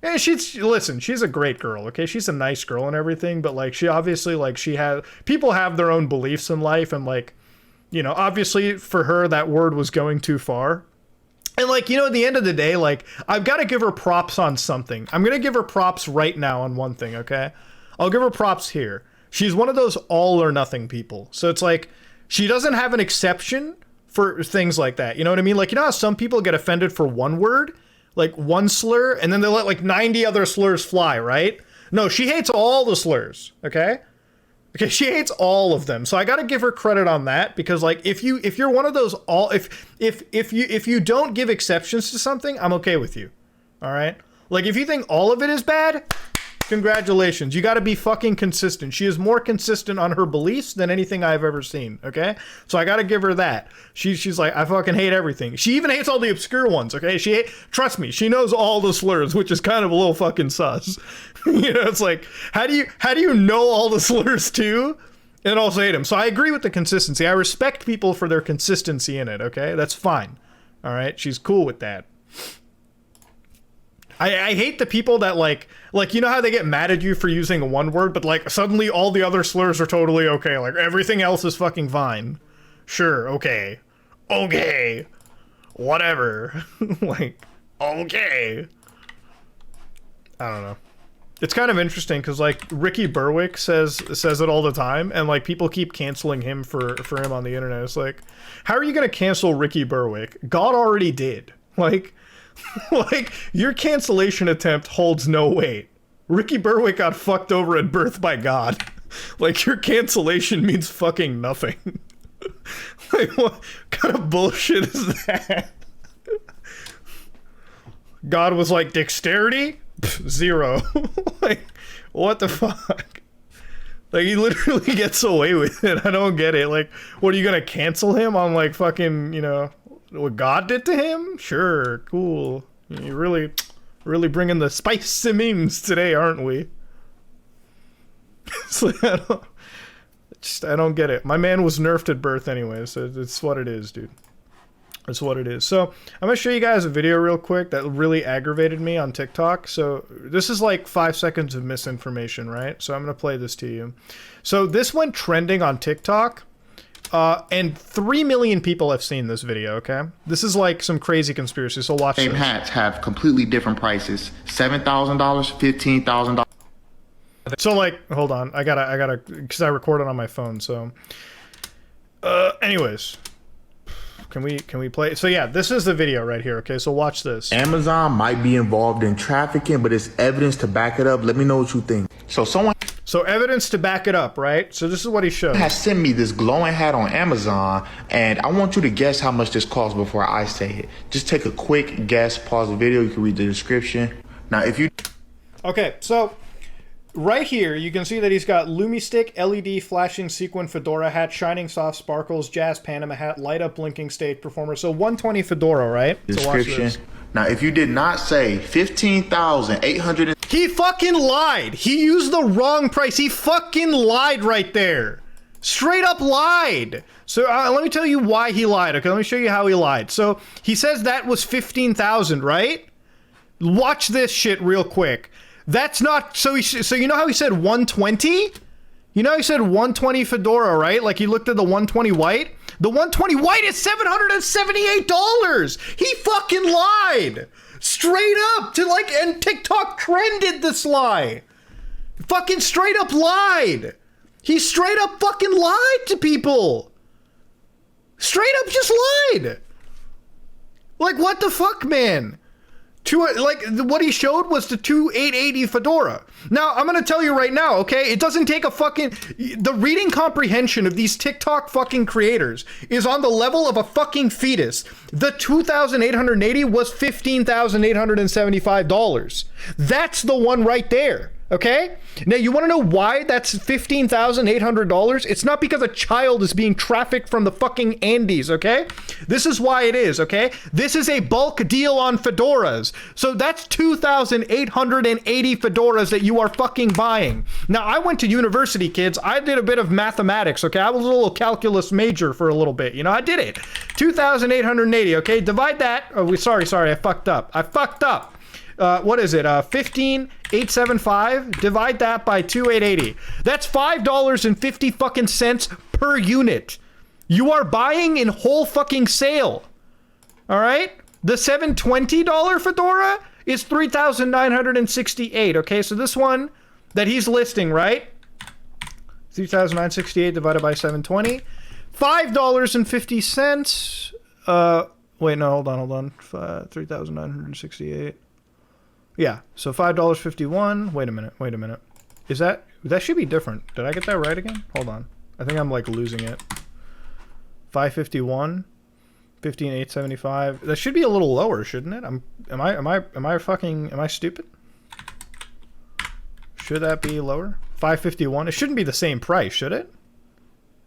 And listen, she's a great girl, okay? She's a nice girl and everything, but, like, she obviously, like, people have their own beliefs in life, and, like, you know, obviously for her, that word was going too far. And, like, you know, at the end of the day, like, I've got to give her props on something. I'm going to give her props right now on one thing, okay? I'll give her props here. She's one of those all or nothing people. So it's like, she doesn't have an exception for things like that. You know what I mean? Like, you know how some people get offended for one word? Like, one slur, and then they let, like, 90 other slurs fly, right? No, she hates all the slurs, okay? Okay, she hates all of them. So I gotta give her credit on that, because, like, if you're one of those if you don't give exceptions to something, I'm okay with you. All right? Like, if you think all of it is bad, congratulations. You gotta be fucking consistent. She is more consistent on her beliefs than anything I've ever seen, okay? So I gotta give her that. She's like, I fucking hate everything. She even hates all the obscure ones, okay? Trust me, she knows all the slurs, which is kind of a little fucking sus. You know, it's like, how do you know all the slurs too? And also hate them. So I agree with the consistency. I respect people for their consistency in it, okay? That's fine. All right? She's cool with that. I hate the people that, like, you know how they get mad at you for using one word, but, like, suddenly all the other slurs are totally okay. Like, everything else is fucking fine. Sure, okay. Okay. Whatever. Like, okay. I don't know. It's kind of interesting because, like, Ricky Berwick says it all the time, and, like, people keep canceling him for him on the internet. It's like, how are you gonna cancel Ricky Berwick? God already did. Like, like, your cancellation attempt holds no weight. Ricky Berwick got fucked over at birth by God. Like, your cancellation means fucking nothing. Like, what kind of bullshit is that? God was like, dexterity? Pff, 0. Like, what the fuck? Like, he literally gets away with it. I don't get it. Like, what, are you gonna cancel him on, like, fucking, you know, what God did to him? Sure, cool. You're really bringing the spice and memes today, aren't we? It's like, I don't get it. My man was nerfed at birth anyway, so it's what it is, dude. It's what it is. So I'm gonna show you guys a video real quick that really aggravated me on TikTok. So this is like 5 seconds of misinformation, right? So I'm gonna play this to you. So this went trending on TikTok. And 3 million people have seen this video, okay? This is like some crazy conspiracy, so watch this. Same hats have completely different prices. $7,000, $15,000. So, like, hold on. I gotta, because I record it on my phone, so. Anyways. Can we play? So yeah, this is the video right here, okay? So watch this. Amazon might be involved in trafficking, but it's evidence to back it up. Let me know what you think. So evidence to back it up, right? So this is what he showed. Has sent me this glowing hat on Amazon, and I want you to guess how much this costs before I say it. Just take a quick guess, pause the video, you can read the description. Now, if you... Okay, so right here, you can see that he's got Lumistick, LED flashing sequin fedora hat, shining soft sparkles, jazz Panama hat, light up blinking stage performer. So 120 fedora, right? Description. Now, if you did not say 15,800... He fucking lied. He used the wrong price. He fucking lied right there. Straight up lied. So let me tell you why he lied. Okay, let me show you how he lied. So he says that was 15,000, right? Watch this shit real quick. That's not, so you know how he said 120? You know he said 120 fedora, right? Like he looked at the 120 white. The 120 white is $778. He fucking lied. Straight up to like, and TikTok trended this lie. Fucking straight up lied. He straight up fucking lied to people. Straight up just lied. Like, what the fuck, man? Like, what he showed was the 2880 Fedora. Now, I'm gonna tell you right now, okay? It doesn't take a fucking... The reading comprehension of these TikTok fucking creators is on the level of a fucking fetus. The 2880 was $15,875. That's the one right there. Okay? Now, you want to know why that's $15,800? It's not because a child is being trafficked from the fucking Andes, okay? This is why it is, okay? This is a bulk deal on fedoras. So that's 2,880 fedoras that you are fucking buying. Now, I went to university, kids. I did a bit of mathematics, okay? I was a little calculus major for a little bit. You know, I did it. 2,880, okay? Divide that. Oh, sorry, I fucked up. What is it? 15,875. Divide that by 2,880. That's $5.50 fucking cents per unit. You are buying in whole fucking sale. All right. The $720 Fedora is 3,968. Okay, so this one that he's listing, right? 3,968 divided by 720. $5.50. Wait, no, hold on. 3,968. Yeah, so $5.51. Wait a minute. Is that should be different. Did I get that right again? Hold on. I think I'm like losing it. 551, 15,875. That should be a little lower, shouldn't it? Am I stupid? Should that be lower? 551. It shouldn't be the same price, should it?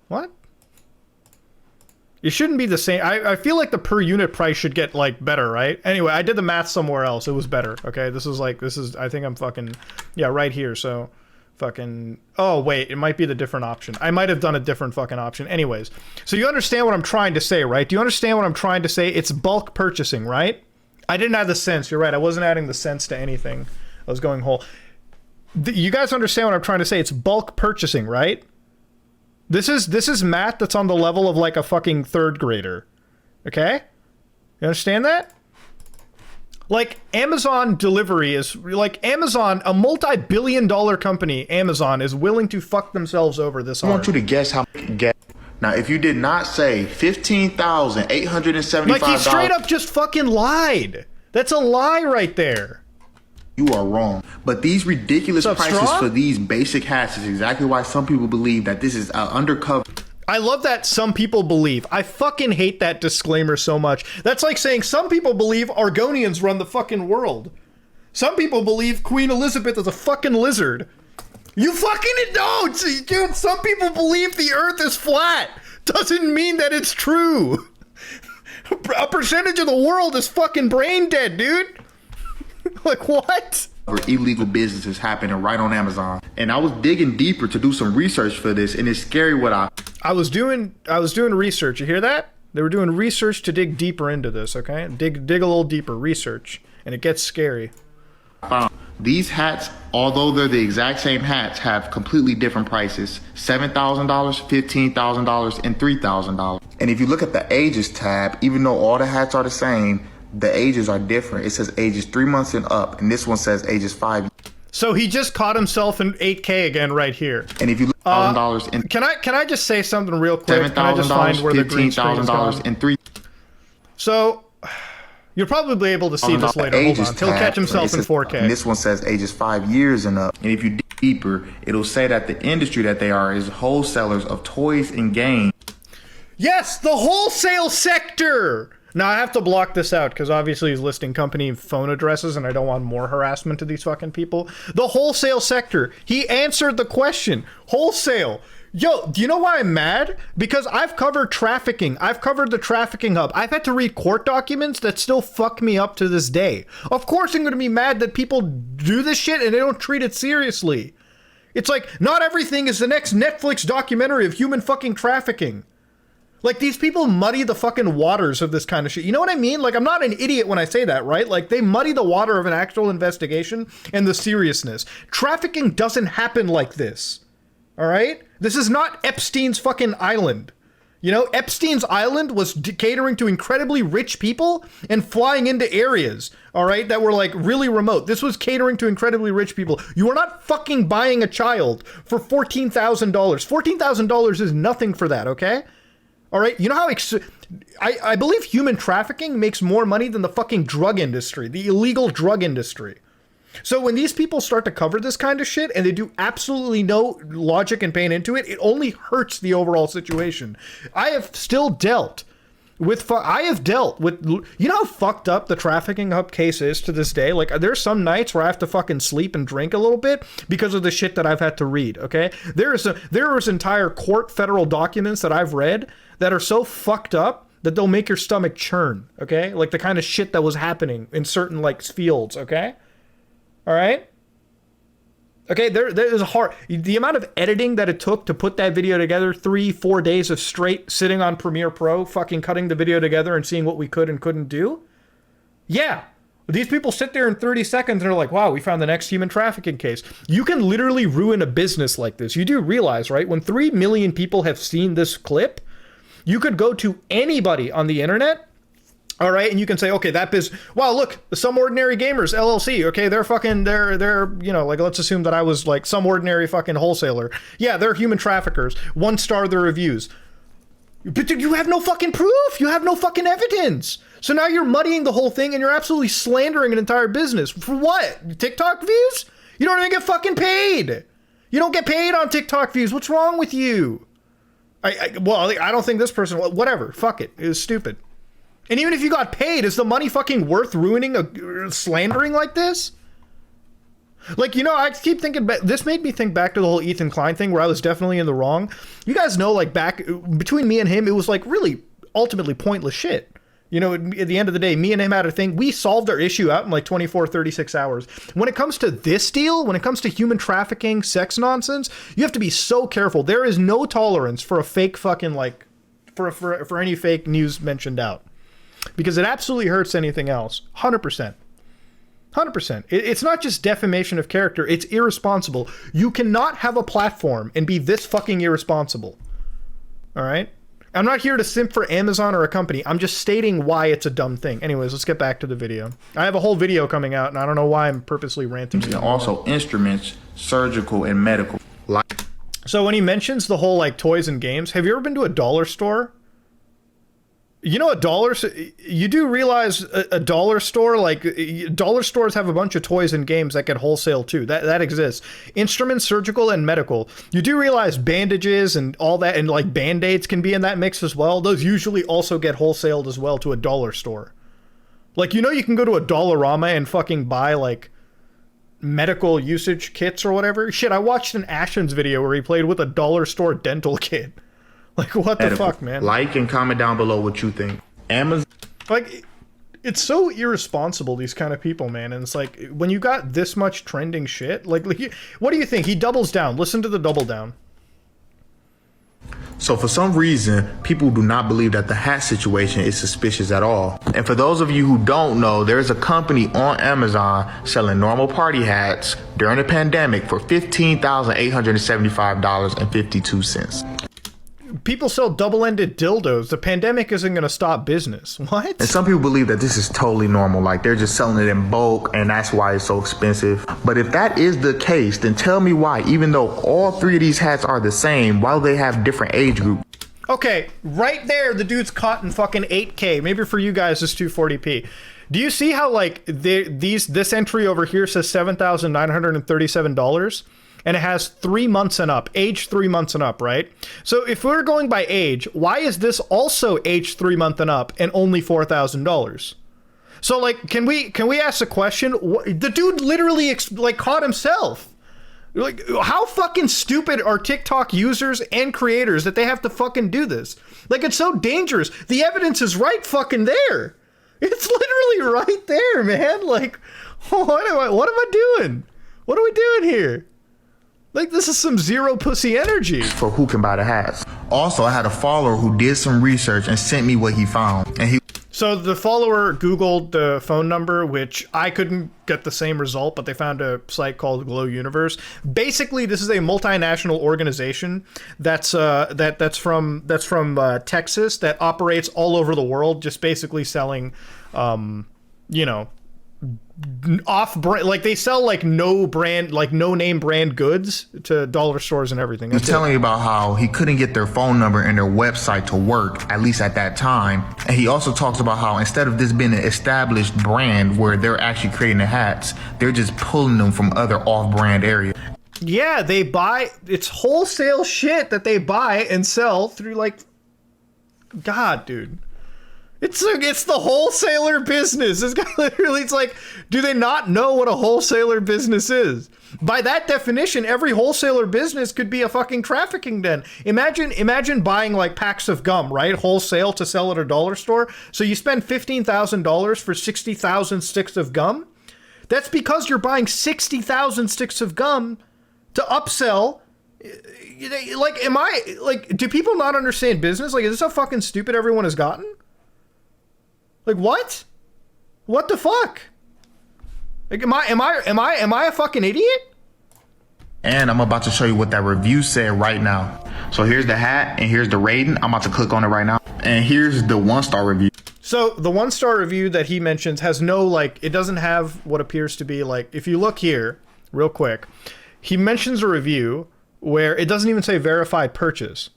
What? It shouldn't be the same. I feel like the per unit price should get like better, right? Anyway, I did the math somewhere else. It was better. Okay, I think I'm fucking, yeah, right here. So fucking, oh wait, it might be the different option. I might have done a different fucking option. Anyways, so you understand what I'm trying to say, right? Do you understand what I'm trying to say? It's bulk purchasing, right? I didn't add the cents. You're right. I wasn't adding the cents to anything. I was going whole. You guys understand what I'm trying to say? It's bulk purchasing, right? This is math that's on the level of like a fucking third grader. Okay? You understand that? Like Amazon delivery is like Amazon, a multi-billion-dollar company, Amazon is willing to fuck themselves over this hard. I want you to guess how get. Now, if you did not say $15,875, like he straight up just fucking lied. That's a lie right there. You are wrong. But these ridiculous prices Straw? for these basic hats is exactly why some people believe that this is undercover. I love that some people believe. I fucking hate that disclaimer so much. That's like saying some people believe Argonians run the fucking world. Some people believe Queen Elizabeth is a fucking lizard. You fucking don't! Dude, some people believe the earth is flat. Doesn't mean that it's true. A percentage of the world is fucking brain dead, dude. Like, what? Illegal businesses happening right on Amazon. And I was digging deeper to do some research for this, and it's scary what I was doing research. You hear that? They were doing research to dig deeper into this, okay? Dig a little deeper, research. And it gets scary. found. These hats, although they're the exact same hats, have completely different prices. $7,000, $15,000, and $3,000. And if you look at the ages tab, even though all the hats are the same, the ages are different. It says ages 3 months and up, and this one says ages 5. So he just caught himself in 8K again right here. And if you look at $1,000 and can I just say something real quick? Can I just $7,000, find where the green screen is gone? $15,000, and $3,000. So you'll probably be able to see this later. Hold on. He'll catch himself in 4K. And this one says ages 5 years and up. And if you dig deeper, it'll say that the industry that they are is wholesalers of toys and games. Yes, the wholesale sector. Now, I have to block this out because obviously he's listing company phone addresses and I don't want more harassment to these fucking people. The wholesale sector. He answered the question. Wholesale. Yo, do you know why I'm mad? Because I've covered trafficking. I've covered the trafficking hub. I've had to read court documents that still fuck me up to this day. Of course I'm going to be mad that people do this shit and they don't treat it seriously. It's like, not everything is the next Netflix documentary of human fucking trafficking. Like, these people muddy the fucking waters of this kind of shit. You know what I mean? Like, I'm not an idiot when I say that, right? Like, they muddy the water of an actual investigation and the seriousness. Trafficking doesn't happen like this. All right? This is not Epstein's fucking island. You know, Epstein's island was catering to incredibly rich people and flying into areas, all right, that were like really remote. This was catering to incredibly rich people. You are not fucking buying a child for $14,000. $14,000 is nothing for that, okay? All right, you know how I believe human trafficking makes more money than the fucking drug industry, the illegal drug industry. So when these people start to cover this kind of shit and they do absolutely no logic and pain into it, it only hurts the overall situation. I have dealt with, you know how fucked up the trafficking hub case is to this day? Like, there's some nights where I have to fucking sleep and drink a little bit because of the shit that I've had to read, okay? There is entire court federal documents that I've read that are so fucked up that they'll make your stomach churn, okay? Like the kind of shit that was happening in certain, like, fields, okay? All right? Okay, there's a hard... The amount of editing that it took to put that video together, 3-4 days of straight sitting on Premiere Pro, fucking cutting the video together and seeing what we could and couldn't do. Yeah. These people sit there in 30 seconds and are like, wow, we found the next human trafficking case. You can literally ruin a business like this. You do realize, right? When 3 million people have seen this clip, you could go to anybody on the internet, all right, and you can say, okay, wow, look, Some Ordinary Gamers LLC, okay, they're, you know, like, let's assume that I was like some ordinary fucking wholesaler. Yeah, they're human traffickers. 1 star their reviews. But you have no fucking proof. You have no fucking evidence. So now you're muddying the whole thing and you're absolutely slandering an entire business. For what? TikTok views? You don't even get fucking paid. You don't get paid on TikTok views. What's wrong with you? I don't think this person, whatever, fuck it. It was stupid. And even if you got paid, is the money fucking worth ruining slandering like this? Like, you know, I keep thinking, this made me think back to the whole Ethan Klein thing where I was definitely in the wrong. You guys know, like, back between me and him, it was like really ultimately pointless shit. You know, at the end of the day, me and him had a thing. We solved our issue out in like 24, 36 hours. When it comes to this deal, when it comes to human trafficking, sex nonsense, you have to be so careful. There is no tolerance for a fake fucking, like, for any fake news mentioned out. Because it absolutely hurts anything else. 100%. 100%. It's not just defamation of character. It's irresponsible. You cannot have a platform and be this fucking irresponsible. All right? I'm not here to simp for Amazon or a company. I'm just stating why it's a dumb thing. Anyways, let's get back to the video. I have a whole video coming out, and I don't know why I'm purposely ranting. And also instruments, surgical and medical. So when he mentions the whole, like, toys and games, have you ever been to a dollar store? You know, you do realize a dollar store, like, dollar stores have a bunch of toys and games that get wholesale too. That exists. Instruments, surgical, and medical. You do realize bandages and all that, and like Band-Aids can be in that mix as well. Those usually also get wholesaled as well to a dollar store. Like, you know, you can go to a Dollarama and fucking buy, like, medical usage kits or whatever. Shit, I watched an Ashens video where he played with a dollar store dental kit. Like, what the fuck, man? Like and comment down below what you think. Amazon. Like, it's so irresponsible, these kind of people, man. And it's like, when you got this much trending shit, like what do you think? He doubles down. Listen to the double down. So for some reason, people do not believe that the hat situation is suspicious at all. And for those of you who don't know, there's a company on Amazon selling normal party hats during the pandemic for $15,875.52. People sell double-ended dildos. The pandemic isn't going to stop business. What? And some people believe that this is totally normal, like they're just selling it in bulk and that's why it's so expensive. But if that is the case, then tell me why, even though all 3 of these hats are the same, why do they have different age groups? Okay, right there, the dude's caught in fucking 8K. Maybe for you guys it's 240p. Do you see how, like, this entry over here says $7,937? And it has 3 months and up, age 3 months and up, right? So if we're going by age, why is this also age 3 month and up and only $4,000? So, like, can we ask a question? The dude literally like caught himself. Like, how fucking stupid are TikTok users and creators that they have to fucking do this? Like, it's so dangerous. The evidence is right fucking there. It's literally right there, man. Like, what am I doing? What are we doing here? Like, this is some zero pussy energy. For who can buy the hats. Also, I had a follower who did some research and sent me what he found. And so the follower Googled the phone number, which I couldn't get the same result, but they found a site called Glow Universe. Basically, this is a multinational organization that's from Texas that operates all over the world, just basically selling, you know, off-brand, like they sell like no brand, like no name brand goods to dollar stores and everything. He's telling me about how he couldn't get their phone number and their website to work, at least at that time. And he also talks about how instead of this being an established brand where they're actually creating the hats, they're just pulling them from other off-brand areas. Yeah, they buy, it's wholesale shit that they buy and sell through like, God, dude. It's the wholesaler business. This guy literally, it's like, do they not know what a wholesaler business is? By that definition, every wholesaler business could be a fucking trafficking den. Imagine buying like packs of gum, right? Wholesale to sell at a dollar store. So you spend $15,000 for 60,000 sticks of gum. That's because you're buying 60,000 sticks of gum to upsell. Like, do people not understand business? Like, is this how fucking stupid everyone has gotten? Like, what? What the fuck? Like, am I a fucking idiot? And I'm about to show you what that review said right now. So here's the hat and here's the rating. I'm about to click on it right now. And here's the 1-star review. So the 1-star review that he mentions has no, like, it doesn't have what appears to be like, if you look here real quick, he mentions a review where it doesn't even say verified purchase.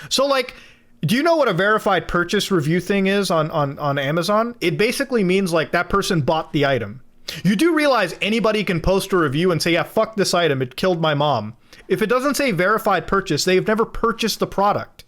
So like, do you know what a verified purchase review thing is on Amazon? It basically means like that person bought the item. You do realize anybody can post a review and say, yeah, fuck this item, it killed my mom. If it doesn't say verified purchase, they've never purchased the product.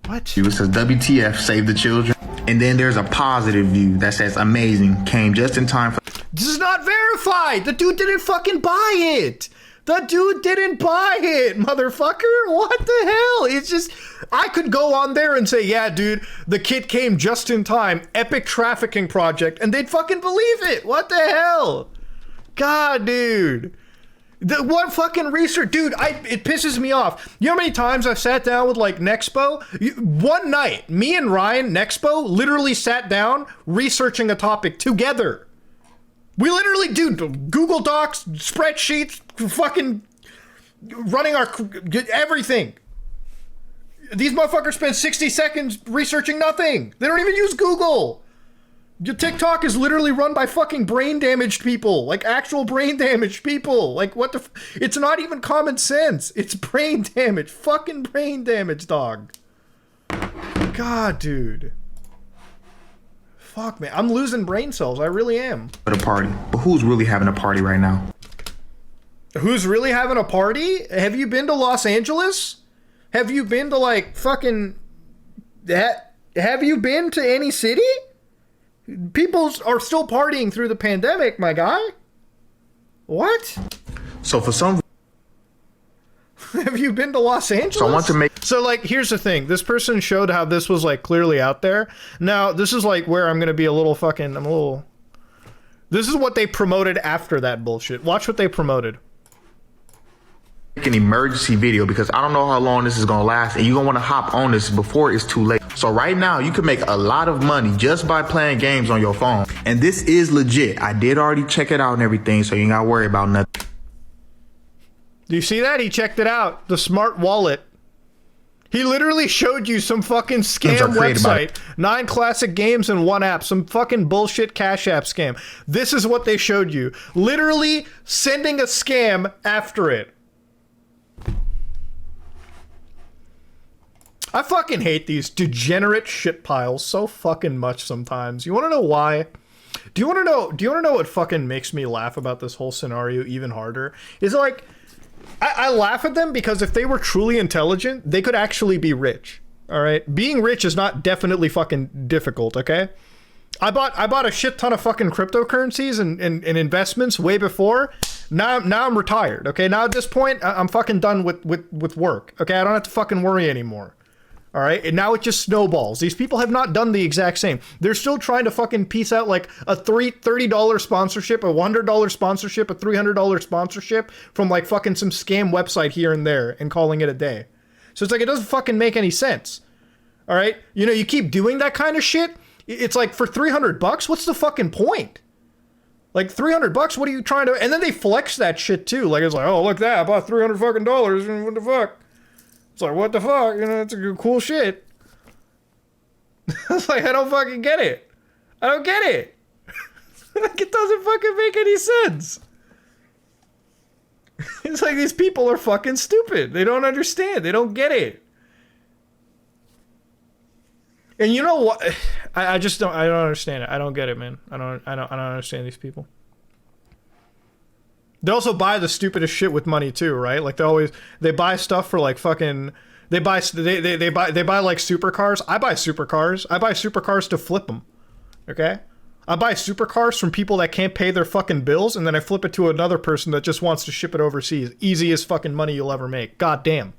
What? It says WTF, save the children. And then there's a positive view that says amazing, came just in time for... This is not verified! The dude didn't fucking buy it! The dude didn't buy it, motherfucker! What the hell? It's just... I could go on there and say, yeah, dude, the kit came just in time. Epic trafficking project. And they'd fucking believe it. What the hell? God, dude. What fucking research? Dude, it pisses me off. You know how many times I've sat down with, like, Nexpo? One night, me and Ryan, Nexpo, literally sat down researching a topic together. We literally do Google Docs, spreadsheets, fucking running our everything. These motherfuckers spend 60 seconds researching nothing. They don't even use Google. Your TikTok is literally run by fucking brain damaged people, like actual brain damaged people. Like what the? It's not even common sense. It's brain damage, fucking brain damage, dog. God, dude. Fuck, man. I'm losing brain cells. I really am. At a party. But who's really having a party right now? Who's really having a party? Have you been to Los Angeles? Have you been to, like, fucking... Have you been to any city? People are still partying through the pandemic, my guy. What? So for some... Have you been to Los Angeles? So I want to make... So, like, here's the thing. This person showed how this was, like, clearly out there. Now, this is, like, where I'm going to be a little fucking... This is what they promoted after that bullshit. Watch what they promoted. An emergency video because I don't know how long this is going to last and you're going to want to hop on this before it's too late. So right now, you can make a lot of money just by playing games on your phone. And this is legit. I did already check it out and everything, so you ain't got to worry about nothing. Do you see that? He checked it out. The smart wallet. He literally showed you some fucking scam website. 9 classic games in one app. Some fucking bullshit Cash App scam. This is what they showed you. Literally sending a scam after it. I fucking hate these degenerate shit piles so fucking much sometimes. You want to know why? Do you want to know what fucking makes me laugh about this whole scenario even harder? Is like... I laugh at them because if they were truly intelligent, they could actually be rich. All right, being rich is not definitely fucking difficult. Okay, I bought a shit ton of fucking cryptocurrencies and investments way before. Now I'm retired. Okay, now at this point I'm fucking done with work. Okay, I don't have to fucking worry anymore. All right, and now it just snowballs. These people have not done the exact same. They're still trying to fucking piece out like a $30 sponsorship, a $100 sponsorship, a $300 sponsorship from like fucking some scam website here and there and calling it a day. So it's like, it doesn't fucking make any sense. All right, you know, you keep doing that kind of shit. It's like for $300, what's the fucking point? Like $300, what are you trying to? And then they flex that shit too. Like it's like, oh look that, I bought $300 fucking dollars. What the fuck? It's like, what the fuck? You know, it's a cool shit. It's like, I don't fucking get it. I don't get it. Like, it doesn't fucking make any sense. It's like these people are fucking stupid. They don't understand. They don't get it. And you know what? I just don't. I don't understand it. I don't get it, man. I don't understand these people. They also buy the stupidest shit with money too, right? Like they buy stuff for like fucking. They buy like supercars. I buy supercars. I buy supercars to flip them. Okay. I buy supercars from people that can't pay their fucking bills, and then I flip it to another person that just wants to ship it overseas. Easiest fucking money you'll ever make. God damn.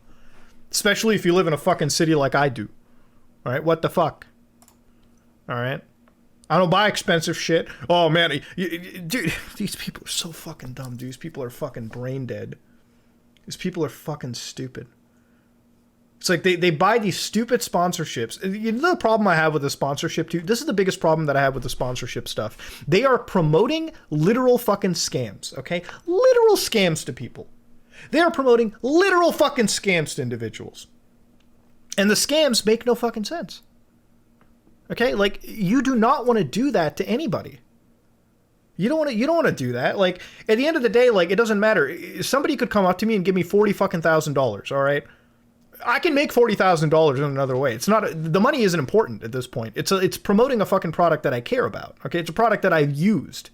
Especially if you live in a fucking city like I do. Alright, what the fuck? Alright? I don't buy expensive shit. Oh man, dude, these people are so fucking dumb, dude. These people are fucking brain dead. These people are fucking stupid. It's like they buy these stupid sponsorships. You know the problem I have with the sponsorship too? This is the biggest problem that I have with the sponsorship stuff. They are promoting literal fucking scams, okay? Literal scams to people. They are promoting literal fucking scams to individuals. And the scams make no fucking sense. Okay? Like, you do not want to do that to anybody. You don't want to do that. Like, at the end of the day, like, it doesn't matter. Somebody could come up to me and give me $40,000, all right? I can make $40,000 in another way. It's not the money isn't important at this point. It's promoting a fucking product that I care about. Okay, it's a product that I've used.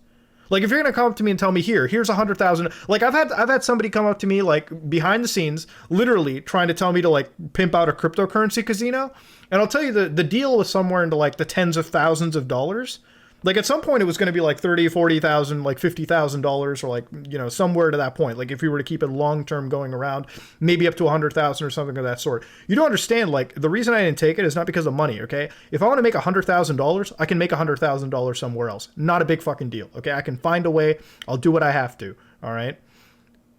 Like if you're gonna come up to me and tell me here's $100,000. Like I've had somebody come up to me like behind the scenes, literally trying to tell me to like pimp out a cryptocurrency casino. And I'll tell you the deal was somewhere into like the tens of thousands of dollars. Like at some point it was going to be like 30, 40,000, like $50,000 or like, you know, somewhere to that point. Like if we were to keep it long term going around, maybe up to 100,000 or something of that sort. You don't understand, like the reason I didn't take it is not because of money, okay? If I want to make $100,000, I can make $100,000 somewhere else. Not a big fucking deal, okay? I can find a way. I'll do what I have to, all right?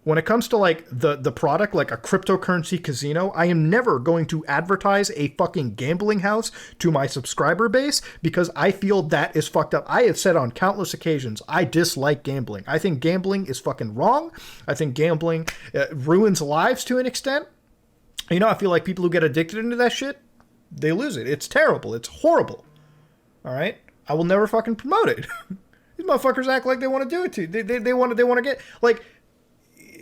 When it comes to like the product, like a cryptocurrency casino, I am never going to advertise a fucking gambling house to my subscriber base because I feel that is fucked up. I have said on countless occasions, I dislike gambling. I think gambling is fucking wrong. I think gambling ruins lives to an extent. You know, I feel like people who get addicted into that shit, they lose it. It's terrible. It's horrible. All right? I will never fucking promote it. These motherfuckers act like they want to do it to you. They want to get like.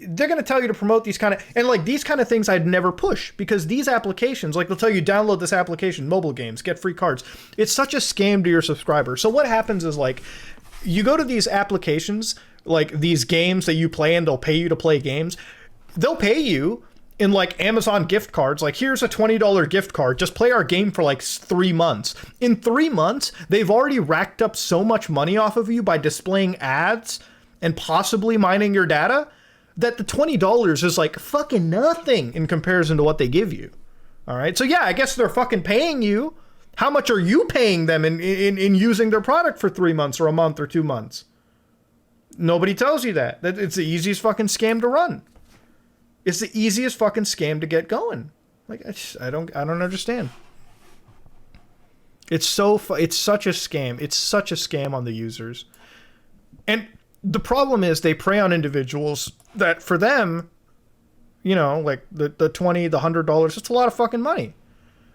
They're going to tell you to promote these kind of, and like these kind of things I'd never push because these applications, like they'll tell you download this application, mobile games, get free cards. It's such a scam to your subscribers. So what happens is like you go to these applications, like these games that you play and they'll pay you to play games. They'll pay you in like Amazon gift cards. Like here's a $20 gift card. Just play our game for like 3 months. In 3 months, they've already racked up so much money off of you by displaying ads and possibly mining your data that the $20 is like fucking nothing in comparison to what they give you. All right. So yeah, I guess they're fucking paying you. How much are you paying them in using their product for 3 months or a month or 2 months? Nobody tells you that. That it's the easiest fucking scam to run. It's the easiest fucking scam to get going. Like I don't understand. It's such a scam. It's such a scam on the users. And the problem is they prey on individuals that for them, you know, like the $20, the $100, it's a lot of fucking money.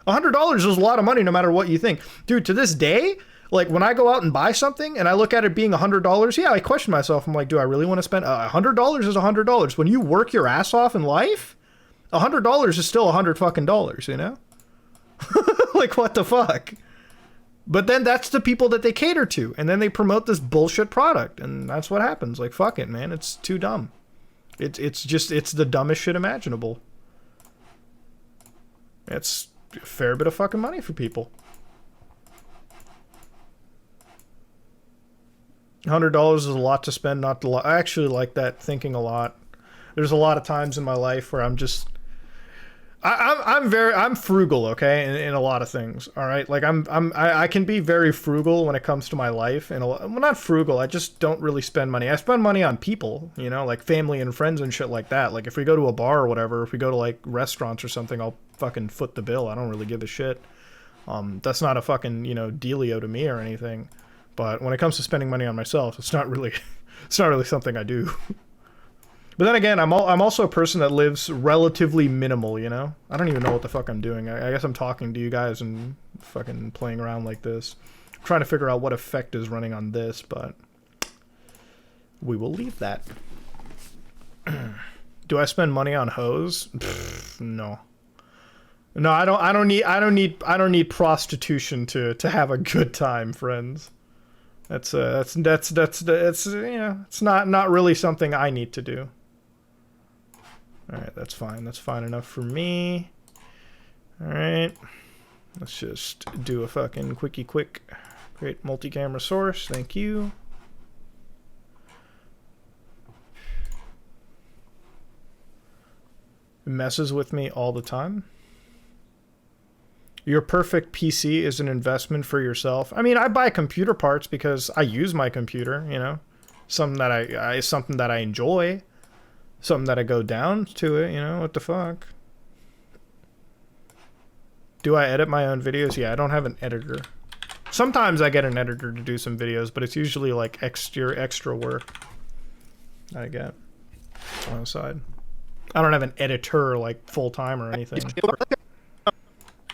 $100 is a lot of money no matter what you think. Dude, to this day, like when I go out and buy something and I look at it being $100, yeah, I question myself. I'm like, do I really want to spend $100 is $100. When you work your ass off in life, $100 is still $100 fucking dollars, you know? Like what the fuck? But then that's the people that they cater to. And then they promote this bullshit product. And that's what happens. Like, fuck it, man. It's too dumb. It's the dumbest shit imaginable. It's a fair bit of fucking money for people. $100 is a lot to spend, not a lot. I actually like that thinking a lot. There's a lot of times in my life where I'm just... I'm frugal, okay, in a lot of things. All right, like I can be very frugal when it comes to my life, and well, not frugal. I just don't really spend money. I spend money on people, you know, like family and friends and shit like that. Like if we go to a bar or whatever, if we go to like restaurants or something, I'll fucking foot the bill. I don't really give a shit. That's not a fucking, you know, dealio to me or anything. But when it comes to spending money on myself, it's not really something I do. But then again, I'm also a person that lives relatively minimal, you know? I don't even know what the fuck I'm doing. I guess I'm talking to you guys and fucking playing around like this. I'm trying to figure out what effect is running on this, but we will leave that. Do I spend money on hoes? Pfft, no. No, I don't need prostitution to have a good time, friends. That's you know, it's not really something I need to do. All right, that's fine. That's fine enough for me. All right. Let's just do a fucking quick create multi-camera source. Thank you. It messes with me all the time. Your perfect PC is an investment for yourself. I mean, I buy computer parts because I use my computer, you know. Something that I enjoy. Something that I go down to it, you know. What the fuck? Do I edit my own videos? Yeah, I don't have an editor. Sometimes I get an editor to do some videos, but it's usually like extra work that I get on the side. I don't have an editor like full time or anything.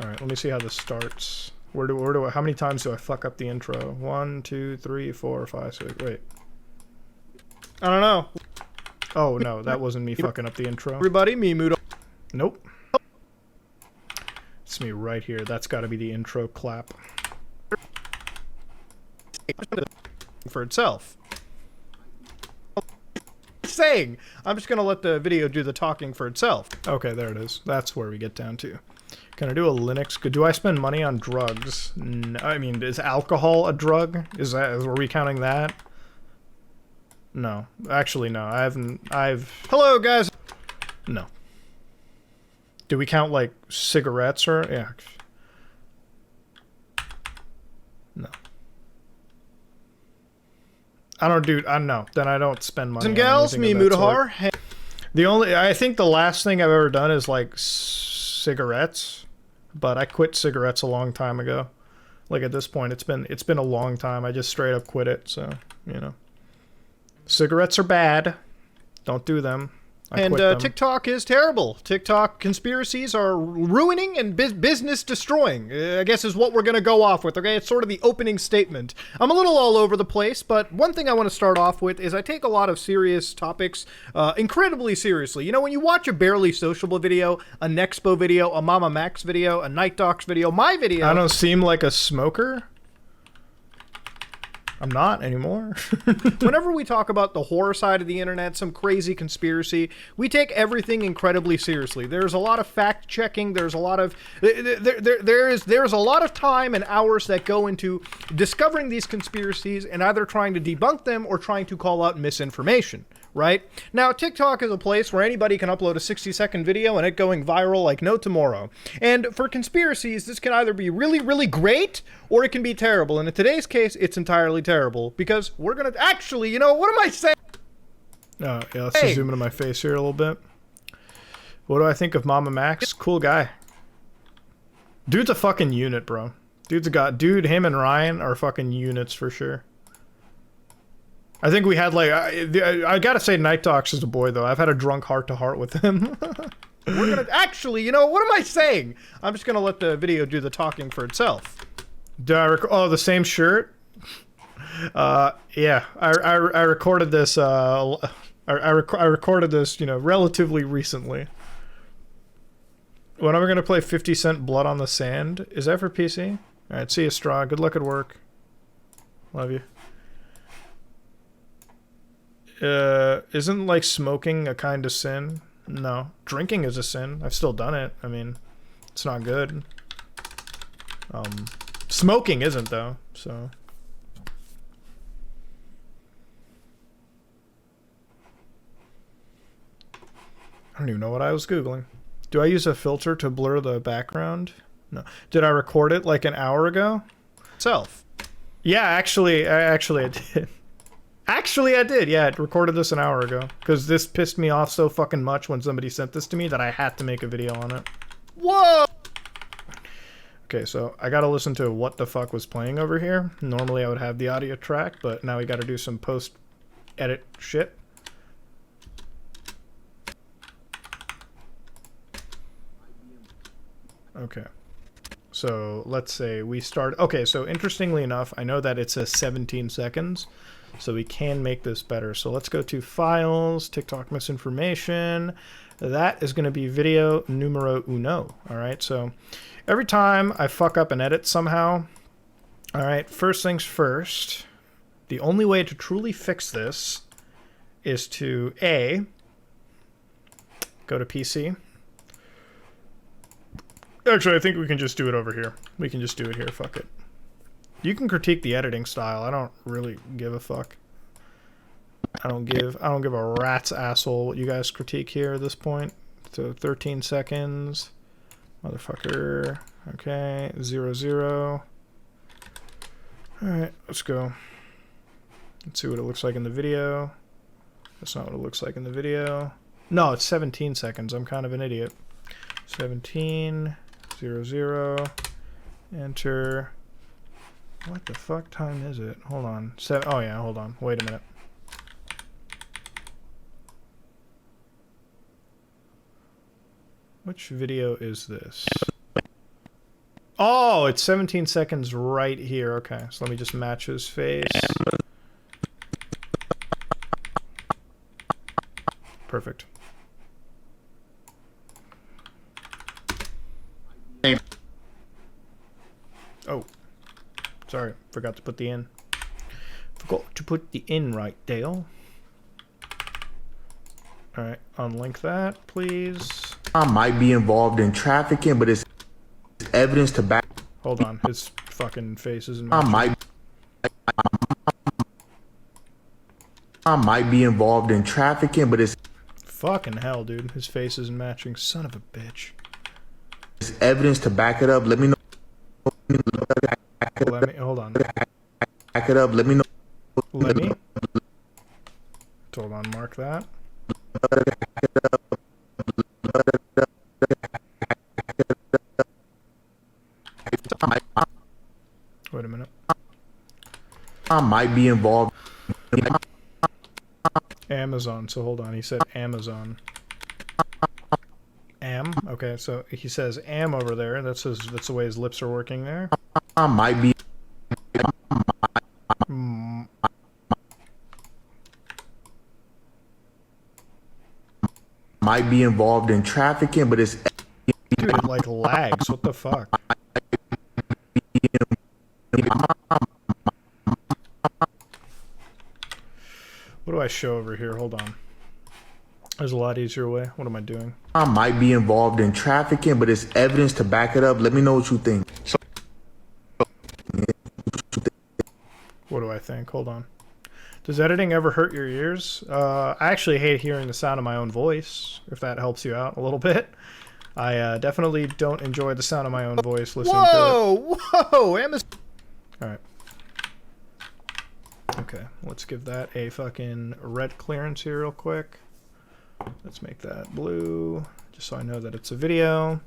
All right, let me see how this starts. How many times do I fuck up the intro? 1, 2, 3, 4, 5, 6. Wait. I don't know. Oh no, that wasn't me fucking up the intro. Everybody, me Mudo. Nope. It's me right here. That's got to be the intro clap. For itself. Saying, I'm just gonna let the video do the talking for itself. Okay, there it is. That's where we get down to. Can I do a Linux? Do I spend money on drugs? No, I mean, is alcohol a drug? Are we counting that? No, actually no. Hello guys. No. Do we count like cigarettes or yeah? No. I don't do. I know. Then I don't spend money. And gals, me Mudahar. I think the last thing I've ever done is like cigarettes, but I quit cigarettes a long time ago. Like at this point, it's been a long time. I just straight up quit it. So you know, cigarettes are bad. Don't do them. And TikTok is terrible. TikTok conspiracies are ruining and business destroying, I guess is what we're going to go off with, okay? It's sort of the opening statement. I'm a little all over the place, but one thing I want to start off with is I take a lot of serious topics incredibly seriously. You know, when you watch a Barely Sociable video, a Nexpo video, a Mama Max video, a Night Docs video, my video... I don't seem like a smoker? I'm not anymore. Whenever we talk about the horror side of the internet, some crazy conspiracy, we take everything incredibly seriously. There's a lot of fact checking. There's a lot of there's a lot of time and hours that go into discovering these conspiracies and either trying to debunk them or trying to call out misinformation. Right? Now, TikTok is a place where anybody can upload a 60-second video and it going viral like no tomorrow. And for conspiracies, this can either be really, really great or it can be terrible. And in today's case, it's entirely terrible because we're going to actually, you know, what am I saying? Yeah, let's just zoom into my face here a little bit. What do I think of Mama Max? Cool guy. Dude's a fucking unit, bro. Dude, him and Ryan are fucking units for sure. I think we had like, I gotta say Night Docs is a boy though. I've had a drunk heart-to-heart with him. We're gonna, actually, you know, what am I saying? I'm just gonna let the video do the talking for itself. Oh, the same shirt? Yeah, I recorded this, I recorded this, you know, relatively recently. When am I gonna play 50 Cent Blood on the Sand? Is that for PC? Alright, see you, Straw. Good luck at work. Love you. Isn't like smoking a kind of sin? No. Drinking is a sin. I've still done it. I mean, it's not good. Smoking isn't though, so. I don't even know what I was Googling. Do I use a filter to blur the background? No. Did I record it like an hour ago? Self. Yeah, actually I did. Actually, I did. Yeah, I recorded this an hour ago. Because this pissed me off so fucking much when somebody sent this to me that I had to make a video on it. Whoa! Okay, so I gotta listen to what the fuck was playing over here. Normally I would have the audio track, but now we gotta do some post-edit shit. Okay. So let's say we start. Okay, so interestingly enough, I know that it says 17 seconds, so we can make this better. So let's go to Files, TikTok Misinformation. That is going to be video numero uno. All right, so every time I fuck up an edit somehow, all right, first things first, the only way to truly fix this is to go to PC. Actually, I think we can just do it over here. We can just do it here. Fuck it. You can critique the editing style. I don't really give a fuck. I don't give a rat's asshole what you guys critique here at this point. So 13 seconds. Motherfucker. Okay. 0, 0. Alright, let's go. Let's see what it looks like in the video. That's not what it looks like in the video. No, it's 17 seconds. I'm kind of an idiot. 17, 0, 0. Enter. What the fuck time is it? Hold on. Oh yeah, hold on. Wait a minute. Which video is this? Oh, it's 17 seconds right here. Okay, so let me just match his face. Perfect. Oh, sorry, forgot to put the in. Forgot to put the in right, Dale. All right, unlink that, please. I might be involved in trafficking, but it's evidence to back. Hold on, his fucking face isn't. I might be involved in trafficking, but it's fucking hell, dude. His face isn't matching. Son of a bitch. It's evidence to back it up. Let me know. Hold on. Back it up. Let me know. Let me. Hold on. Mark that. Wait a minute. I might be involved. Amazon. So hold on. He said Amazon. Am. Okay. So he says am over there. That's the way his lips are working there. I might be. Might be involved in trafficking, but it's. Dude, it like lags. What the fuck? What do I show over here? Hold on. There's a lot easier way. What am I doing? I might be involved in trafficking, but it's evidence to back it up. Let me know what you think. What do I think? Hold on. Does editing ever hurt your ears? I actually hate hearing the sound of my own voice, if that helps you out a little bit. I definitely don't enjoy the sound of my own voice listening to it. Whoa! Amazon. Alright. Okay, let's give that a fucking red clearance here real quick. Let's make that blue, just so I know that it's a video.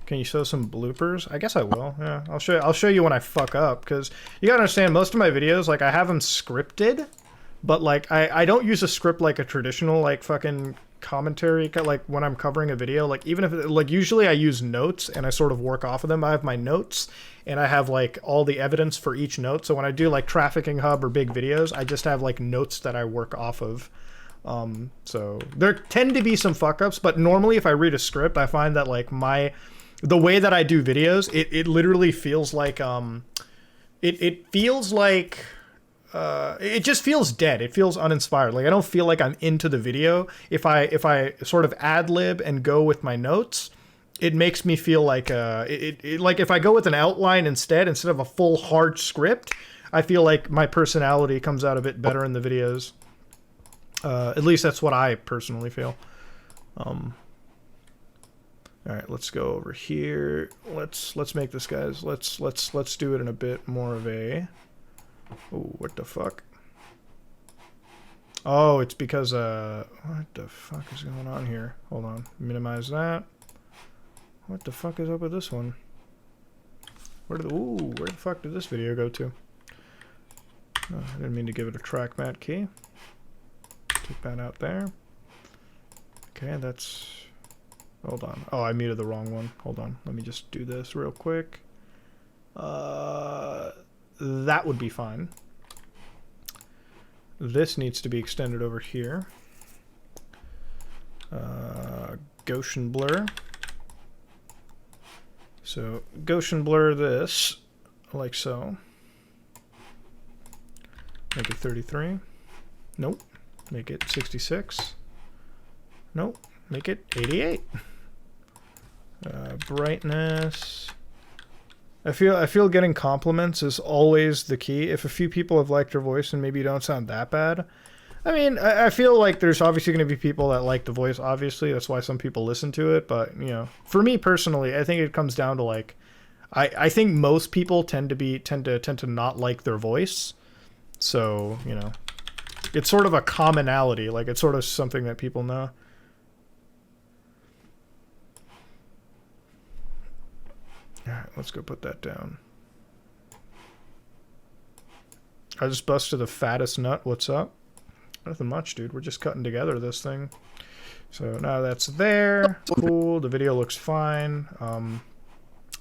Can you show some bloopers? I guess I will. Yeah, I'll show you when I fuck up, because you gotta understand, most of my videos, like, I have them scripted, but like I don't use a script like a traditional like fucking commentary, like when I'm covering a video. Like even if like usually I use notes and I sort of work off of them. I have my notes and I have like all the evidence for each note. So when I do like Trafficking Hub or big videos, I just have like notes that I work off of. So there tend to be some fuck ups, but normally if I read a script, I find that like the way that I do videos, it literally feels like it feels like it just feels dead. It feels uninspired. Like I don't feel like I'm into the video. If I sort of ad lib and go with my notes, it makes me feel like like if I go with an outline instead of a full hard script, I feel like my personality comes out a bit better in the videos. At least that's what I personally feel. All right, let's go over here. Let's make this, guys. Let's do it in a bit more of a. Oh, what the fuck? Oh, it's because what the fuck is going on here? Hold on, minimize that. What the fuck is up with this one? Where the fuck did this video go to? Oh, I didn't mean to give it a trackmat key. Take that out there. Okay, that's. Hold on. Oh, I muted the wrong one. Hold on. Let me just do this real quick. That would be fine. This needs to be extended over here. Gaussian blur. So Gaussian blur this like so. Make it 33. Nope. Make it 66. Nope. Make it 88. Brightness. I feel getting compliments is always the key. If a few people have liked your voice and maybe you don't sound that bad. I mean, I feel like there's obviously going to be people that like the voice, obviously. That's why some people listen to it. But, you know, for me personally, I think it comes down to like, I think most people tend to not like their voice. So, you know, it's sort of a commonality. Like, it's sort of something that people know. Alright, let's go put that down. I just busted the fattest nut. What's up? Nothing much, dude. We're just cutting together this thing. So now that's there. Cool. The video looks fine.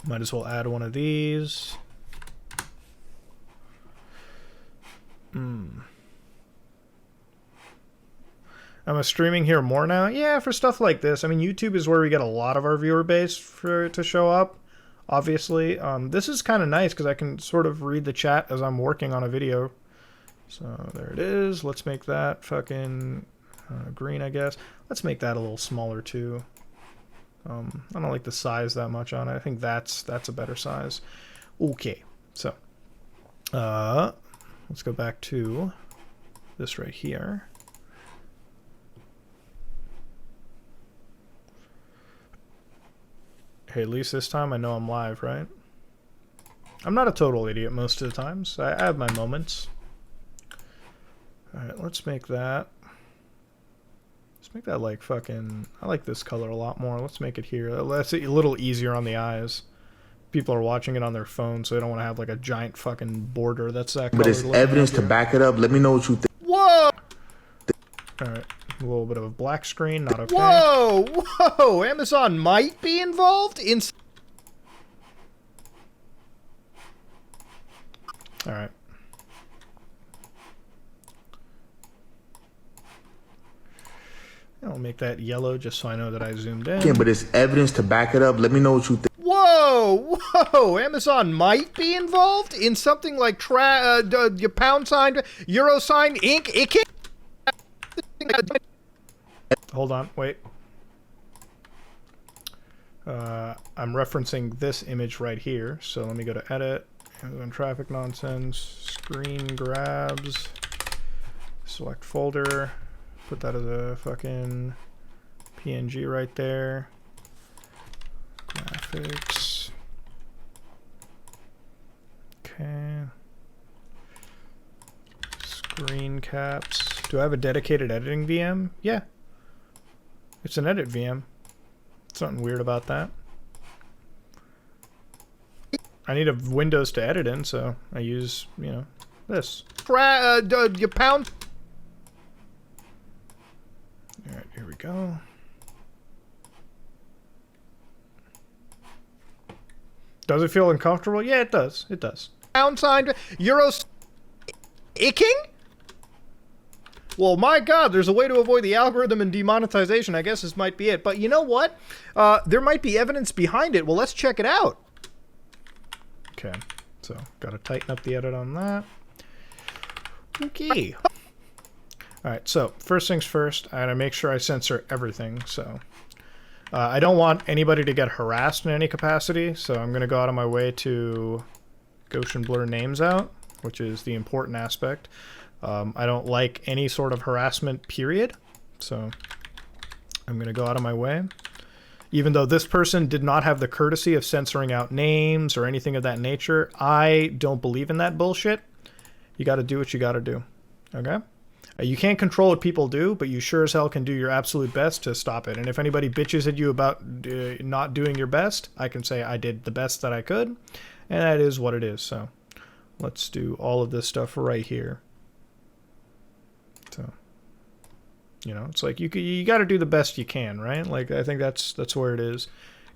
Might as well add one of these. Am I streaming here more now? Yeah, for stuff like this. I mean, YouTube is where we get a lot of our viewer base for it to show up. Obviously, this is kind of nice because I can sort of read the chat as I'm working on a video. So there it is. Let's make that fucking green, I guess. Let's make that a little smaller too. I don't like the size that much on it. I think that's a better size. Okay, so let's go back to this right here. Hey, at least this time I know I'm live, right? I'm not a total idiot most of the times. I have my moments. Alright, let's make that. Let's make that like fucking... I like this color a lot more. Let's make it here. That's a little easier on the eyes. People are watching it on their phone, so they don't want to have like a giant fucking border that's that color. But it's evidence to back it up. Let me know what you think. Whoa! Alright. A little bit of a black screen, not okay. Whoa! Whoa! Amazon might be involved in... Alright. I'll make that yellow just so I know that I zoomed in. Yeah, but it's evidence to back it up. Let me know what you think. Whoa! Whoa! Amazon might be involved in something like pound sign, euro sign, Inc. It can't... Hold on, wait. I'm referencing this image right here, so let me go to edit, Amazon traffic nonsense, screen grabs, select folder, put that as a fucking PNG right there, graphics, okay, screen caps. Do I have a dedicated editing VM? Yeah. It's an edit VM. Something weird about that. I need a Windows to edit in, so I use, you know, this. Your pound... Alright, here we go. Does it feel uncomfortable? Yeah, it does. It does. Pound sign, euro... Icking? Well, my God, there's a way to avoid the algorithm and demonetization. I guess this might be it. But you know what? There might be evidence behind it. Well, let's check it out. Okay, so got to tighten up the edit on that. Okay. All right, so first things first, I gotta make sure I censor everything. So I don't want anybody to get harassed in any capacity. So I'm gonna go out of my way to Gaussian blur names out, which is the important aspect. I don't like any sort of harassment, period. So I'm going to go out of my way. Even though this person did not have the courtesy of censoring out names or anything of that nature, I don't believe in that bullshit. You got to do what you got to do. Okay? You can't control what people do, but you sure as hell can do your absolute best to stop it. And if anybody bitches at you about not doing your best, I can say I did the best that I could. And that is what it is. So let's do all of this stuff right here. So, you know, it's like you got to do the best you can, right? Like I think that's where it is.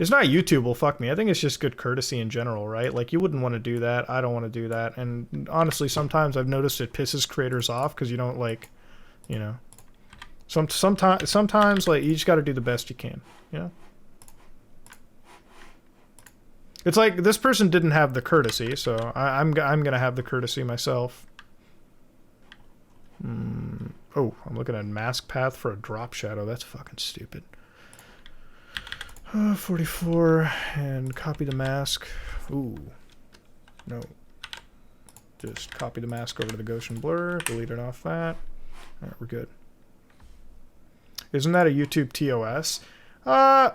It's not YouTube will fuck me. I think it's just good courtesy in general, right? Like, you wouldn't want to do that. I don't want to do that. And honestly, sometimes I've noticed it pisses creators off because you don't, like, you know. Sometimes, like, you just got to do the best you can, you know? It's like, this person didn't have the courtesy, so I'm going to have the courtesy myself. Oh, I'm looking at mask path for a drop shadow. That's fucking stupid. 44, and copy the mask. Ooh. No. Just copy the mask over to the Gaussian blur, delete it off that. Alright, we're good. Isn't that a YouTube TOS? I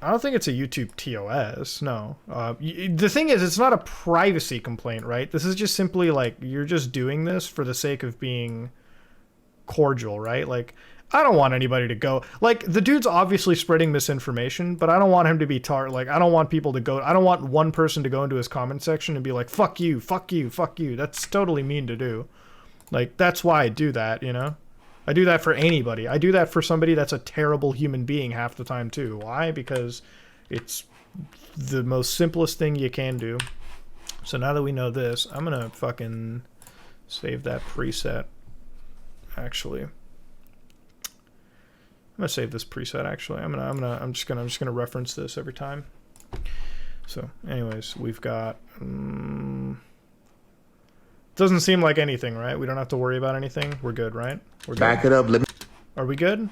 don't think it's a YouTube TOS, no. The thing is, it's not a privacy complaint, right? This is just simply like, you're just doing this for the sake of being cordial, right? Like, I don't want anybody to go, like, the dude's obviously spreading misinformation, but I don't want him to be like, I don't want people to go, I don't want one person to go into his comment section and be like, fuck you, fuck you, fuck you. That's totally mean to do. Like, that's why I do that, you know? I do that for anybody. I do that for somebody that's a terrible human being half the time too. Why? Because it's the most simplest thing you can do. So now that we know this, I'm gonna fucking save that preset. Actually, I'm gonna save this preset. Actually, I'm just gonna reference this every time. So, anyways, we've got. Doesn't seem like anything, right? We don't have to worry about anything. We're good, right? We're good. Back it up. Let me. Are we good?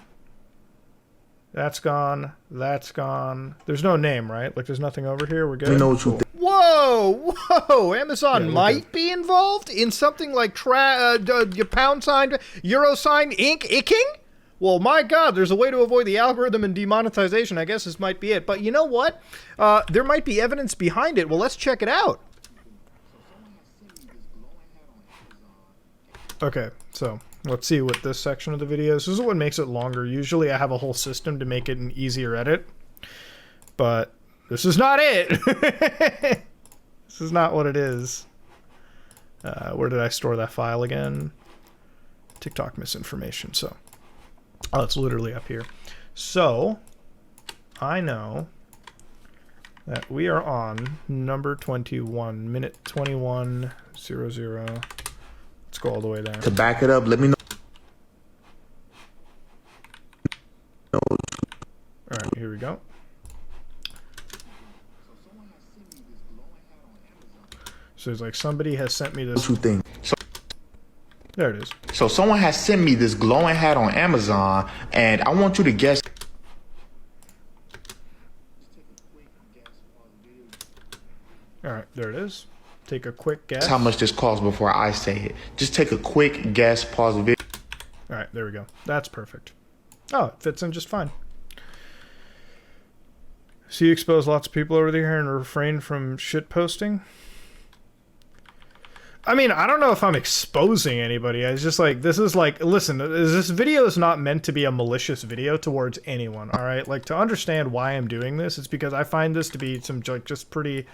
That's gone. That's gone. There's no name, right? Like, there's nothing over here. We're good. Let me know what you think. Whoa! Whoa! Amazon might be involved in something like pound sign, euro sign, icking? Well, my God, there's a way to avoid the algorithm and demonetization. I guess this might be it. But you know what? There might be evidence behind it. Well, let's check it out. Okay, so let's see what this section of the video is. This is what makes it longer. Usually I have a whole system to make it an easier edit, but this is not it. This is not what it is. Where did I store that file again? TikTok misinformation. So, oh, it's literally up here. So, I know that we are on number 21, minute 21:00. Let's go all the way there. To back it up, let me know. Alright, here we go. So it's like somebody has sent me this. What you think? There it is. So someone has sent me this glowing hat on Amazon, and I want you to guess. Alright, there it is. Take a quick guess. How much this costs before I say it. Just take a quick guess, pause the video. Alright, there we go. That's perfect. Oh, it fits in just fine. So you expose lots of people over there and refrain from shit posting? I mean, I don't know if I'm exposing anybody. It's just like, this is like, listen, this video is not meant to be a malicious video towards anyone, alright? Like, to understand why I'm doing this, it's because I find this to be some, like, just pretty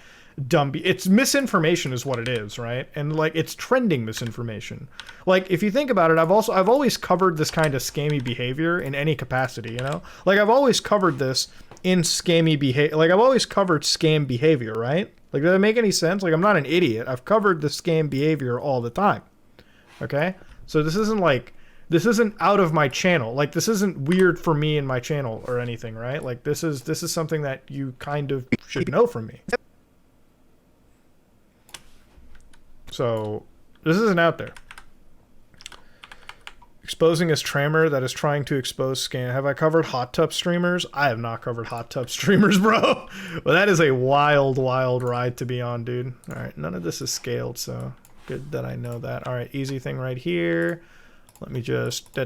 dumb. It's misinformation is what it is, right? And, like, it's trending misinformation. Like, if you think about it, I've always covered this kind of scammy behavior in any capacity, you know? Like, I've always covered this in scammy behavior. Like, I've always covered scam behavior, right? Like, does that make any sense? Like, I'm not an idiot. I've covered the scam behavior all the time. Okay? So this isn't like, this isn't out of my channel. Like, this isn't weird for me in my channel or anything, right? Like, this is something that you kind of should know from me. So, this isn't out there. Exposing a streamer that is trying to expose scam. Have I covered hot tub streamers? I have not covered hot tub streamers, bro. Well, that is a wild, wild ride to be on, dude. All right, none of this is scaled, so good that I know that. All right, easy thing right here. Let me just... We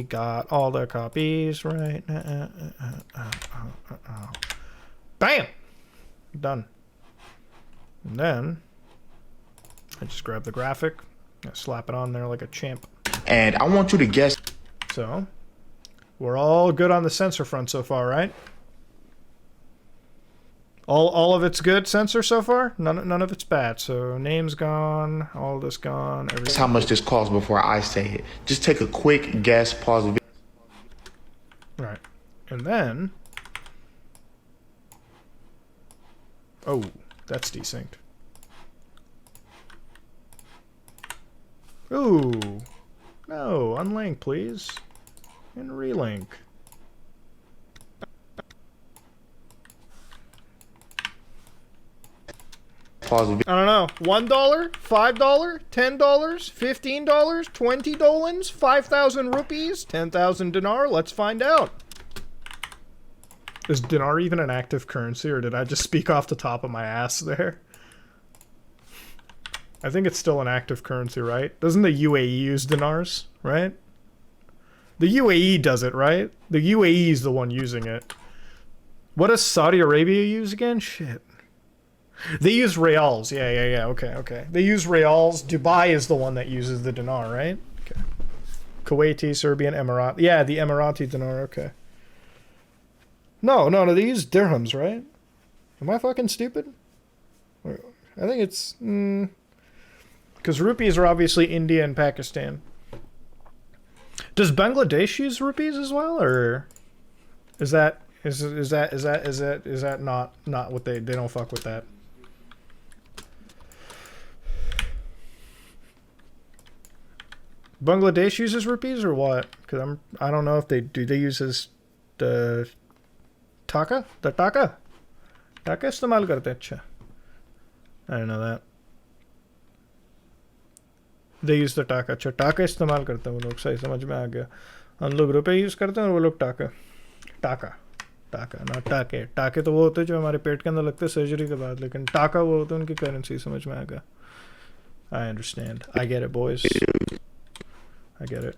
got all the copies right now. Bam! Done. And then... I just grab the graphic, I slap it on there like a champ. And I want you to guess. So, we're all good on the censor front so far, right? All of it's good censor so far? None of it's bad. So, name's gone, all this gone. Guess how much this costs before I say it. Just take a quick guess, pause the video. And then... Oh, that's desynced. Ooh. No, unlink, please. And relink. Pause the I don't know. $1, $5, $10, $15, 20 dolans, 5,000 rupees, 10,000 dinar. Let's find out. Is dinar even an active currency, or did I just speak off the top of my ass there? I think it's still an active currency, right? Doesn't the UAE use dinars, right? The UAE does it, right? The UAE is the one using it. What does Saudi Arabia use again? Shit. They use reals. Yeah. Okay. They use reals. Dubai is the one that uses the dinar, right? Okay. Kuwaiti, Serbian, Emirati. Yeah, the Emirati dinar. Okay. No. They use dirhams, right? Am I fucking stupid? I think it's... Because rupees are obviously India and Pakistan. Does Bangladesh use rupees as well, or is that not what they don't fuck with that? Bangladesh uses rupees or what? Because I don't know if they do. They use the taka? The taka? Taka इस्तेमाल करते हैं अच्छा. I didn't know that. They use the taka. अच्छा टाका इस्तेमाल करते हैं वो लोग. सही समझ में आ गया. हम लोग रुपए यूज करते हैं और वो लोग टाका ना टाके. टाके तो वो होते हैं जो हमारे पेट के अंदर लगते हैं सर्जरी के बाद, लेकिन टाका वो होते हैं उनकी करेंसी. समझ में आ गया. I understand. I get it, boys. I get it.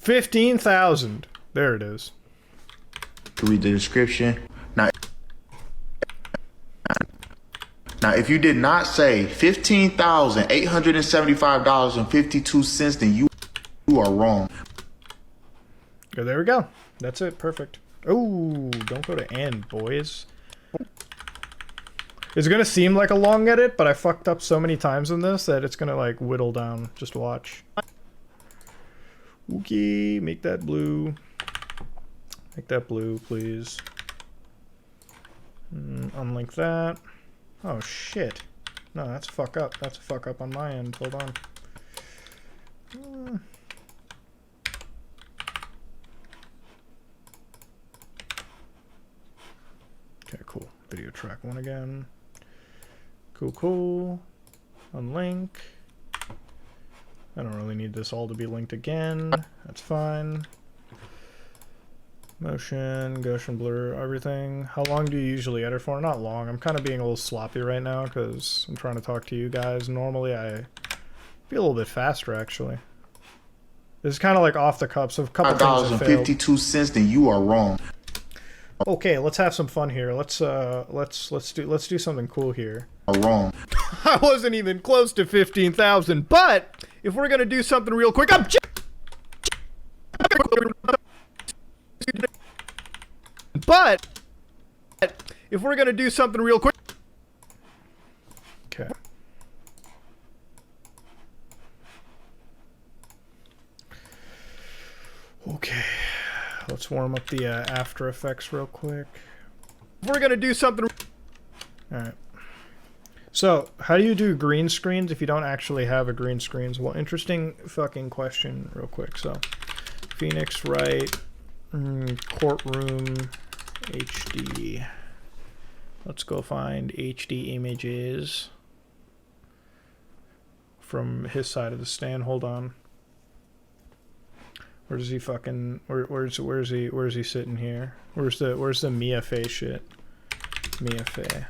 $15,000. There it is. read the description. Now, if you did not say $15,875.52, then you are wrong. Oh, there we go. That's it. Perfect. Oh, don't go to end, boys. It's gonna seem like a long edit, but I fucked up so many times in this that it's gonna like whittle down. Just watch. Okay, make that blue. Make that blue, please. Unlink that. Oh shit. No, that's a fuck up. That's a fuck up on my end. Hold on. Okay, cool. Video track 1 again. Cool. Unlink. I don't really need this all to be linked again. That's fine. Motion, Gaussian blur, everything. How long do you usually edit for? Not long. I'm kind of being a little sloppy right now because I'm trying to talk to you guys. Normally I be a little bit faster actually. This is kind of like off the cuff. So a couple things have failed. $5.52, then you are wrong. Okay, let's have some fun here. Let's do something cool here. Wrong. I wasn't even close to 15,000, but if we're gonna do something real quick, But if we're gonna do something real quick, okay. Okay, let's warm up the After Effects real quick. If we're gonna do something, all right. So, how do you do green screens if you don't actually have a green screen? Well, interesting fucking question real quick. So, Phoenix Wright, Courtroom, HD. Let's go find HD images from his side of the stand. Hold on. Where's he fucking, where's he sitting here? Where's the Mia Fey shit? Mia Fey.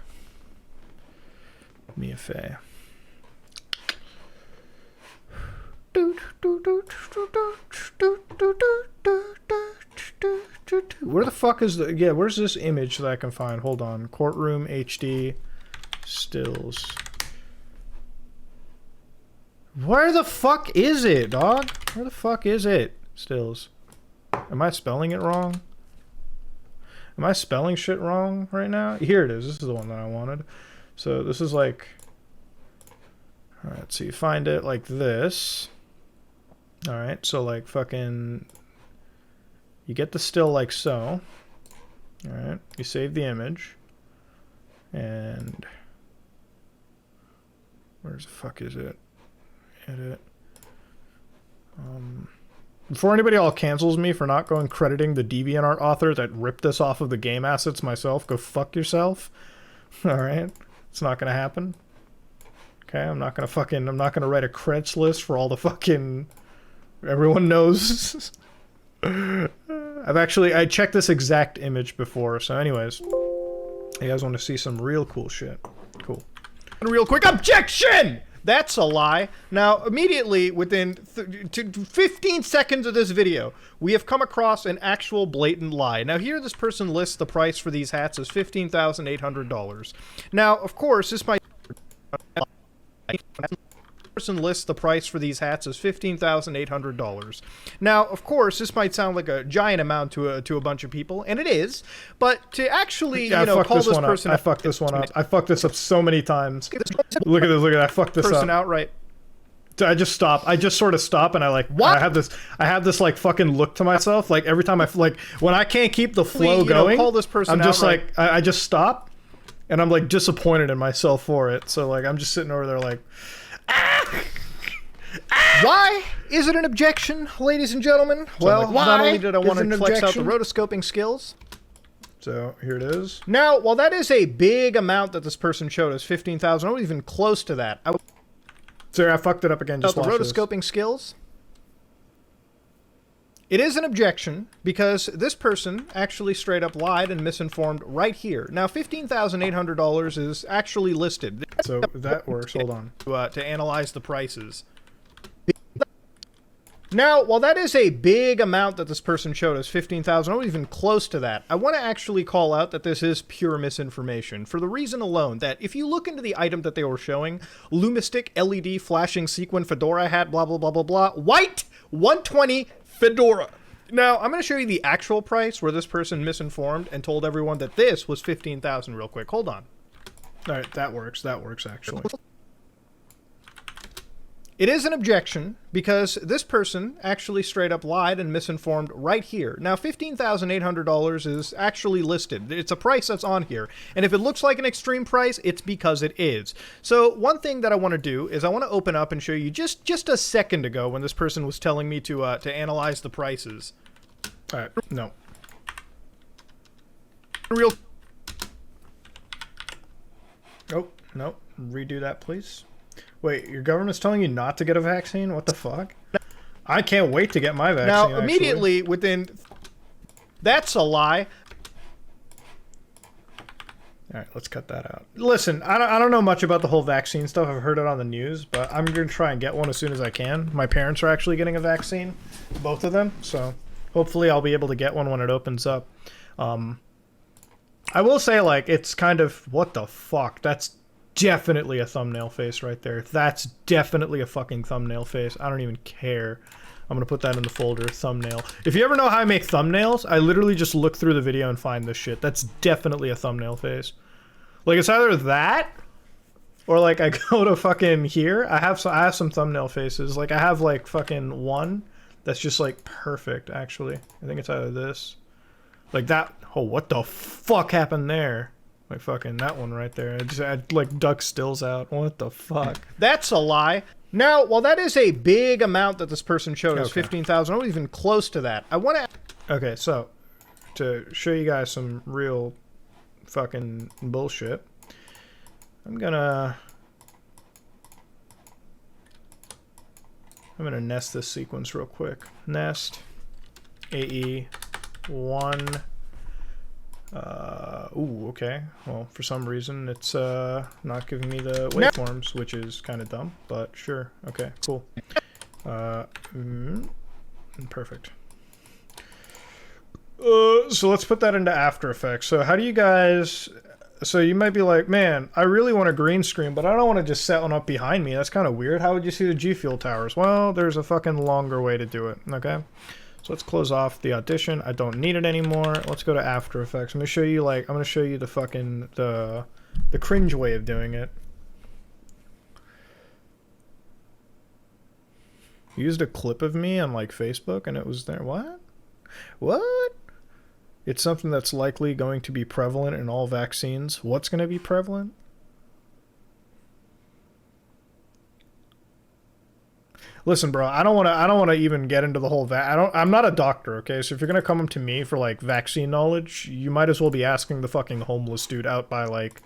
Where the fuck is the, yeah, where's this image that I can find? Hold on. Courtroom HD stills. Where the fuck is it, dog? Where the fuck is it? Stills. Am I spelling it wrong? Am I spelling shit wrong right now? Here it is. This is the one that I wanted. So this is like Alright, so you find it like this. Alright, so like fucking... You get the still like so. Alright, you save the image. And... Where's the fuck is it? Edit. Before anybody all cancels me for not going crediting the DeviantArt author that ripped this off of the game assets myself, go fuck yourself. Alright? It's not gonna happen. Okay, I'm not gonna write a credits list for all the fucking... Everyone knows. I checked this exact image before, so anyways. You guys want to see some real cool shit. Cool. And real quick, objection! That's a lie. Now, immediately, within 15 seconds of this video, we have come across an actual blatant lie. Now, here this person lists the price for these hats as $15,800. Now, of course, this might... person lists the price for these hats as $15,800. Now, of course, this might sound like a giant amount to a bunch of people, and it is. But to actually, yeah, call this person, I fucked this one up. I fucked this up so many times. Look at this. Look at that. I fucked this person up. Outright. I just stop. I just sort of stop, and I like. What? I have this like fucking look to myself. Like every time when I can't keep the flow going, call this person I'm just outright. like I just stop, and I'm like disappointed in myself for it. So like I'm just sitting over there like. Why is it an objection, ladies and gentlemen? Well, not only did I want to flex out the rotoscoping skills. So here it is. Now, while that is a big amount that this person showed us, 15,000, not even close to that. Sorry, I fucked it up again. Just the rotoscoping skills. It is an objection because this person actually straight up lied and misinformed right here. Now, $15,800 is actually listed. So that works. Hold on. To analyze the prices. Now, while that is a big amount that this person showed us, 15,000, not even close to that, I want to actually call out that this is pure misinformation for the reason alone that if you look into the item that they were showing, Lumistic LED flashing sequin fedora hat, blah, blah, blah, blah, blah, white 120 fedora. Now, I'm going to show you the actual price where this person misinformed and told everyone that this was 15,000 real quick. Hold on. All right, that works. That works, actually. It is an objection because this person actually straight up lied and misinformed right here. Now, $15,800 is actually listed. It's a price that's on here. And if it looks like an extreme price, it's because it is. So one thing that I want to do is I want to open up and show you just a second ago when this person was telling me to analyze the prices. All right, no. Real. Oh, no. Redo that, please. Wait, your government's telling you not to get a vaccine? What the fuck? I can't wait to get my vaccine. Now, immediately within... That's a lie. Alright, let's cut that out. Listen, I don't know much about the whole vaccine stuff. I've heard it on the news, but I'm going to try and get one as soon as I can. My parents are actually getting a vaccine. Both of them. So, hopefully I'll be able to get one when it opens up. I will say, like, it's kind of... What the fuck? That's... definitely a thumbnail face right there. That's definitely a fucking thumbnail face. I don't even care. I'm gonna put that in the folder, thumbnail. If you ever know how I make thumbnails, I literally just look through the video and find this shit. That's definitely a thumbnail face. Like, it's either that, or like I go to fucking here. I have some thumbnail faces. Like, I have like fucking one that's just like perfect, actually. I think it's either this. Like that. Oh, what the fuck happened there? Like fucking that one right there. I like duck stills out. What the fuck? That's a lie. Now, while that is a big amount that this person showed us, 15,000, not even close to that. I want to... Okay, so to show you guys some real fucking bullshit, I'm gonna nest this sequence real quick. Nest AE 1. Ooh, okay. Well, for some reason, it's not giving me the waveforms, which is kind of dumb, but sure. Okay, cool. Perfect. So let's put that into After Effects. So how do you guys... So you might be like, man, I really want a green screen, but I don't want to just set one up behind me. That's kind of weird. How would you see the G Fuel towers? Well, there's a fucking longer way to do it, okay? So let's close off the Audition. I don't need it anymore. Let's go to After Effects. I'm gonna show you the fucking the cringe way of doing it. You used a clip of me on like Facebook and it was there. What? What? It's something that's likely going to be prevalent in all vaccines. What's going to be prevalent? Listen, bro, I don't want to even get into the whole I'm not a doctor, okay? So if you're going to come up to me for like vaccine knowledge, you might as well be asking the fucking homeless dude out by like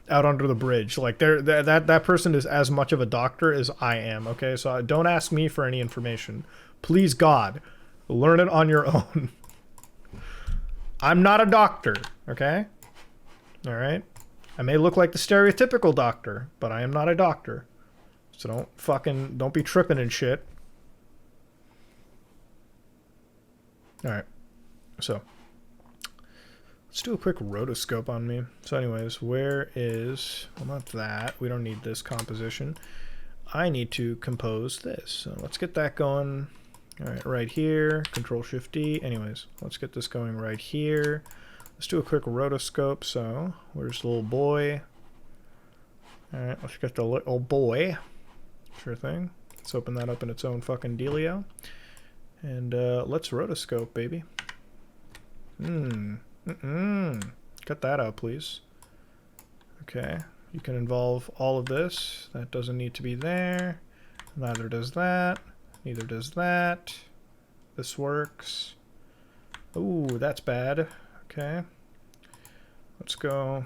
out under the bridge. Like that person is as much of a doctor as I am, okay? So don't ask me for any information. Please God, learn it on your own. I'm not a doctor, okay? All right? I may look like the stereotypical doctor, but I am not a doctor. So don't be tripping and shit. All right. So let's do a quick rotoscope on me. So anyways, where is, well, not that. We don't need this composition. I need to compose this. So let's get that going. All right, right here, Control-Shift-D. Anyways, let's get this going right here. Let's do a quick rotoscope. So where's the little boy? All right, let's get the little boy. Sure thing. Let's open that up in its own fucking dealio. And let's rotoscope, baby. Cut that out, please. Okay. You can involve all of this. That doesn't need to be there. Neither does that. Neither does that. This works. Ooh, that's bad. Okay. Let's go.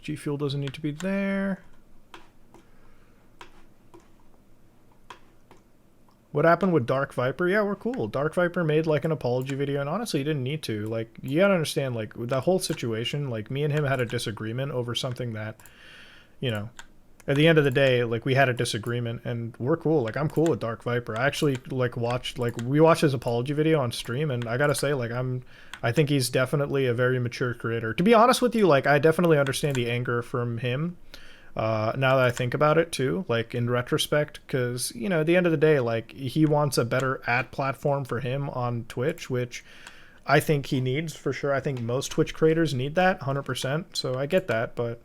G fuel doesn't need to be there. What happened with Dark Viper? Yeah, we're cool. Dark Viper made like an apology video, and honestly, he didn't need to. Like, you gotta understand, like, with that whole situation, like, me and him had a disagreement over something that, you know, at the end of the day, like, we had a disagreement, and we're cool. Like, I'm cool with Dark Viper. I actually, like, we watched his apology video on stream, and I gotta say, like, I think he's definitely a very mature creator. To be honest with you, like, I definitely understand the anger from him. Now that I think about it too, like in retrospect, because, you know, at the end of the day, like, he wants a better ad platform for him on Twitch, which I think he needs for sure. I think most Twitch creators need that 100%. So I get that, but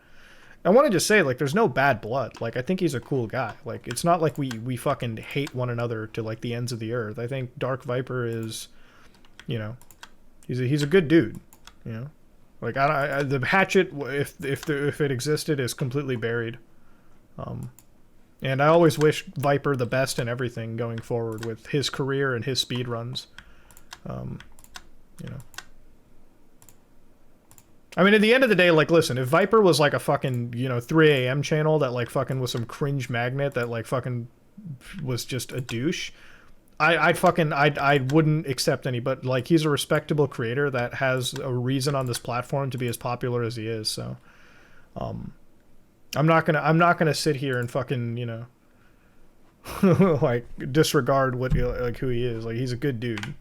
I want to just say, like, there's no bad blood. Like, I think he's a cool guy. Like, it's not like we fucking hate one another to like the ends of the earth. I think Dark Viper is, you know, he's a good dude, you know. Like, the hatchet, if it existed, is completely buried. And I always wish Viper the best in everything going forward with his career and his speed runs. You know. I mean, at the end of the day, like, listen, if Viper was like a fucking, you know, 3 a.m. channel that like fucking was some cringe magnet that like fucking was just a douche, I wouldn't accept any, but like, he's a respectable creator that has a reason on this platform to be as popular as he is. So, I'm not gonna sit here and fucking, you know, like, disregard what, like, who he is. Like, he's a good dude.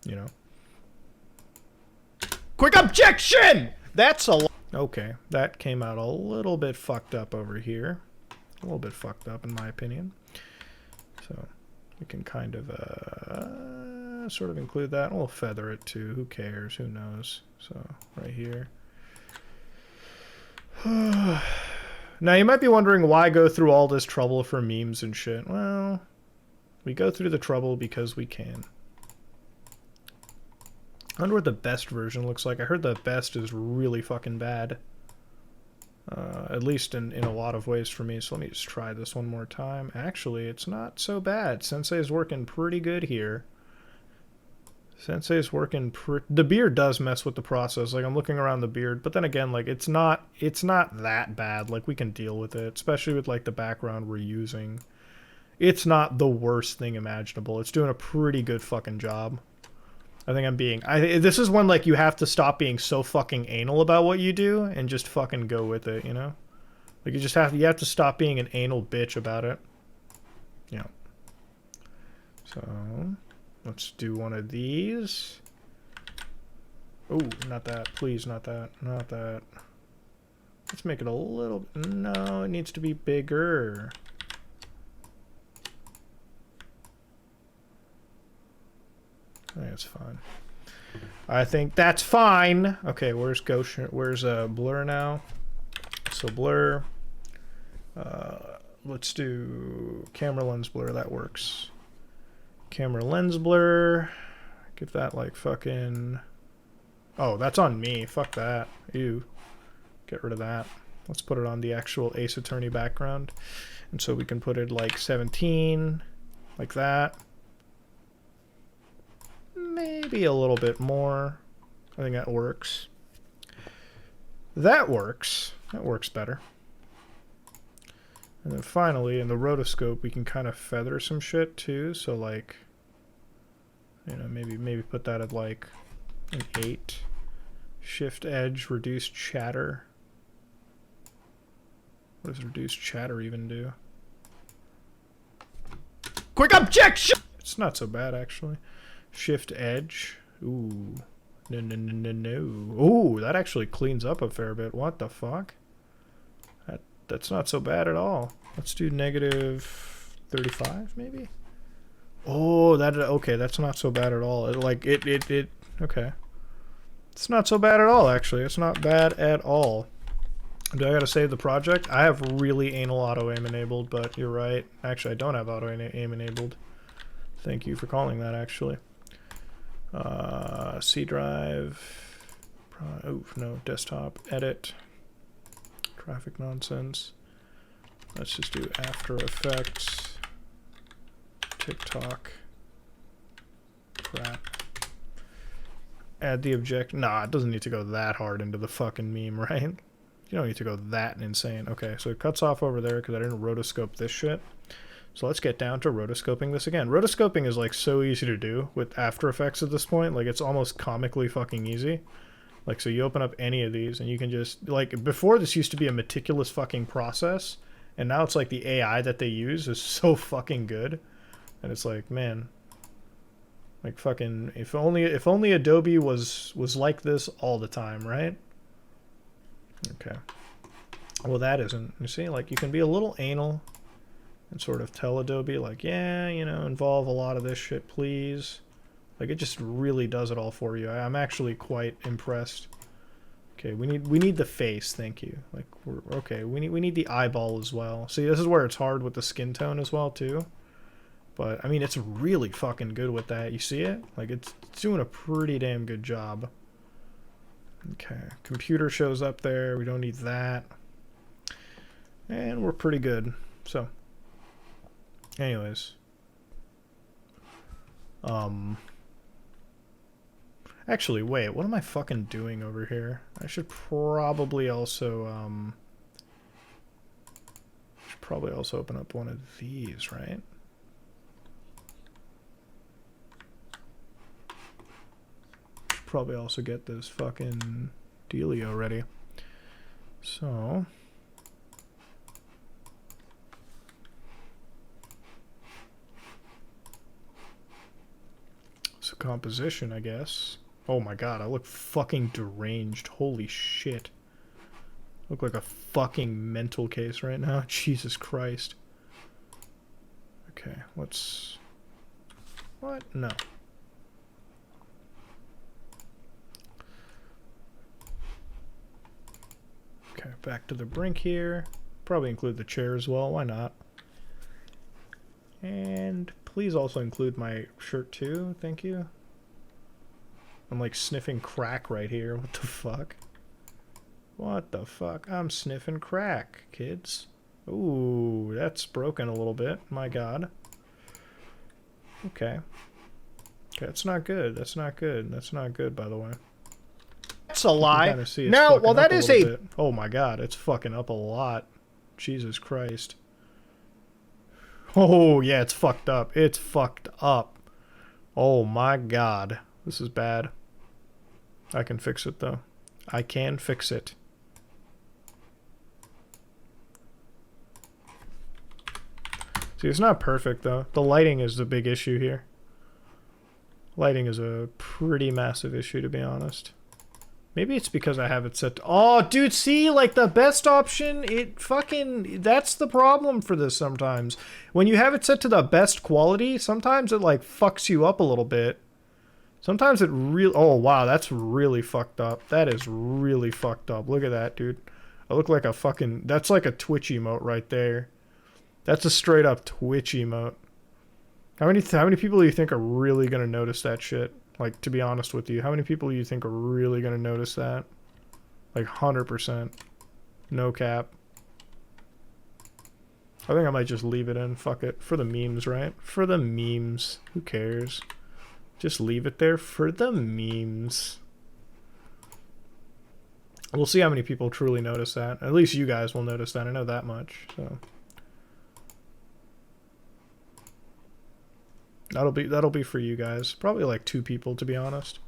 You know. Quick objection! That's a okay. That came out a little bit fucked up over here. A little bit fucked up in my opinion. So we can kind of sort of include that. We'll feather it too. Who cares? Who knows? So right here. Now you might be wondering why go through all this trouble for memes and shit. Well, we go through the trouble because we can. I wonder what the best version looks like. I heard the best is really fucking bad. At least in a lot of ways for me. So let me just try this one more time. Actually, it's not so bad. Sensei's working pretty good here. Sensei's working the beard does mess with the process. Like, I'm looking around the beard, but then again, like, it's not that bad. Like, we can deal with it, especially with like the background we're using. It's not the worst thing imaginable. It's doing a pretty good fucking job. I think this is when, like, you have to stop being so fucking anal about what you do and just fucking go with it, you know? Like, you have to stop being an anal bitch about it. Yeah. So, let's do one of these. Oh, not that. Please, not that. Not that. Let's make it a little... No, it needs to be bigger. I think it's fine. I think that's fine. Okay, where's Goshen? Where's blur now? So blur. let's do camera lens blur. That works. Camera lens blur. Give that like fucking... Oh, that's on me. Fuck that. Ew. Get rid of that. Let's put it on the actual Ace Attorney background. And so we can put it like 17, like that. Maybe a little bit more. I think that works. That works. That works better. And then finally, in the rotoscope, we can kind of feather some shit too. So like, you know, maybe put that at like an 8. Shift edge, reduce chatter. What does reduce chatter even do? Quick objection! It's not so bad actually. Shift edge. Ooh. No. Ooh, that actually cleans up a fair bit. What the fuck? That's not so bad at all. Let's do negative 35 maybe? Oh, okay, that's not so bad at all. Okay. It's not so bad at all, actually. It's not bad at all. Do I gotta save the project? I have really anal auto-aim enabled, but you're right. Actually, I don't have auto-aim enabled. Thank you for calling that, actually. C drive. Oh, no, desktop. Edit. Graphic nonsense. Let's just do After Effects. TikTok. Crap. Add the object. Nah, it doesn't need to go that hard into the fucking meme, right? You don't need to go that insane. Okay, so it cuts off over there because I didn't rotoscope this shit. So let's get down to rotoscoping this again. Rotoscoping is like so easy to do with After Effects at this point. Like it's almost comically fucking easy. Like so you open up any of these and you can just like before this used to be a meticulous fucking process and now it's like the AI that they use is so fucking good. And it's like, man, like fucking if only Adobe was like this all the time, right? Okay. Well, that isn't. You see, like you can be a little anal and sort of tell Adobe like, yeah, you know, involve a lot of this shit, please. Like it just really does it all for you. I'm actually quite impressed. Okay, we need the face, thank you. Like we're okay, we need the eyeball as well. See, this is where it's hard with the skin tone as well too. But I mean it's really fucking good with that. You see it? Like it's doing a pretty damn good job. Okay, computer shows up there. We don't need that. And we're pretty good. So anyways. Actually, wait, what am I fucking doing over here? I should probably also open up one of these, right? Probably also get this fucking dealio ready. So composition, I guess. Oh my god, I look fucking deranged. Holy shit. I look like a fucking mental case right now. Jesus Christ. Okay, let's... What? No. Okay, back to the brink here. Probably include the chair as well. Why not? And please also include my shirt too. Thank you. I'm like sniffing crack right here. What the fuck? What the fuck? I'm sniffing crack, kids. Ooh, that's broken a little bit. My god. Okay. Okay, that's not good. That's not good. That's not good, by the way. That's a lie. No, well, that is a... Oh my god, it's fucking up a lot. Jesus Christ. Oh, yeah, it's fucked up. It's fucked up. Oh my god. This is bad. I can fix it, though. I can fix it. See, it's not perfect, though. The lighting is the big issue here. Lighting is a pretty massive issue, to be honest. Maybe it's because I have it set to... Oh, dude, see? Like, the best option, it fucking... That's the problem for this sometimes. When you have it set to the best quality, sometimes it, like, fucks you up a little bit. Sometimes it really... Oh, wow, that's really fucked up. That is really fucked up. Look at that, dude. I look like a fucking... That's like a Twitch emote right there. That's a straight up Twitch emote. How many people do you think are really gonna notice that shit? Like, to be honest with you, how many people do you think are really gonna notice that? Like 100%. No cap. I think I might just leave it in. Fuck it. For the memes, right? For the memes. Who cares? Just leave it there for the memes. We'll see how many people truly notice that. At least you guys will notice that. I know that much. So that'll be for you guys. Probably like 2 people, to be honest.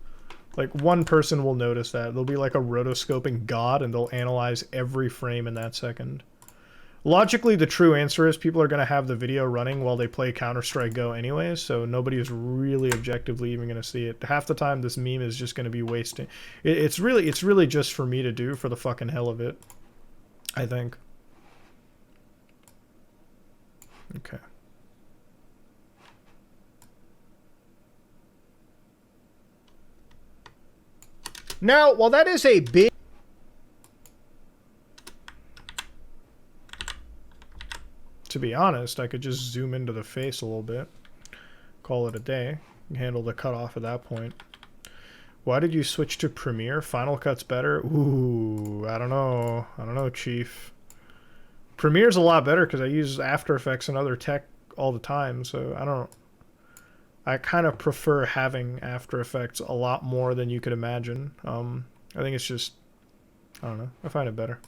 Like 1 person will notice that. They'll be like a rotoscoping god and they'll analyze every frame in that second. Logically, the true answer is people are going to have the video running while they play Counter-Strike Go anyways, so nobody is really objectively even going to see it. Half the time, this meme is just going to be wasting. It's really just for me to do for the fucking hell of it, I think. Okay. Now, while that is a big... To be honest, I could just zoom into the face a little bit. Call it a day. Handle the cutoff at that point. Why did you switch to Premiere? Final Cut's better? Ooh, I don't know. I don't know, Chief. Premiere's a lot better because I use After Effects and other tech all the time, so I don't... I kind of prefer having After Effects a lot more than you could imagine. I think it's just... I don't know. I find it better.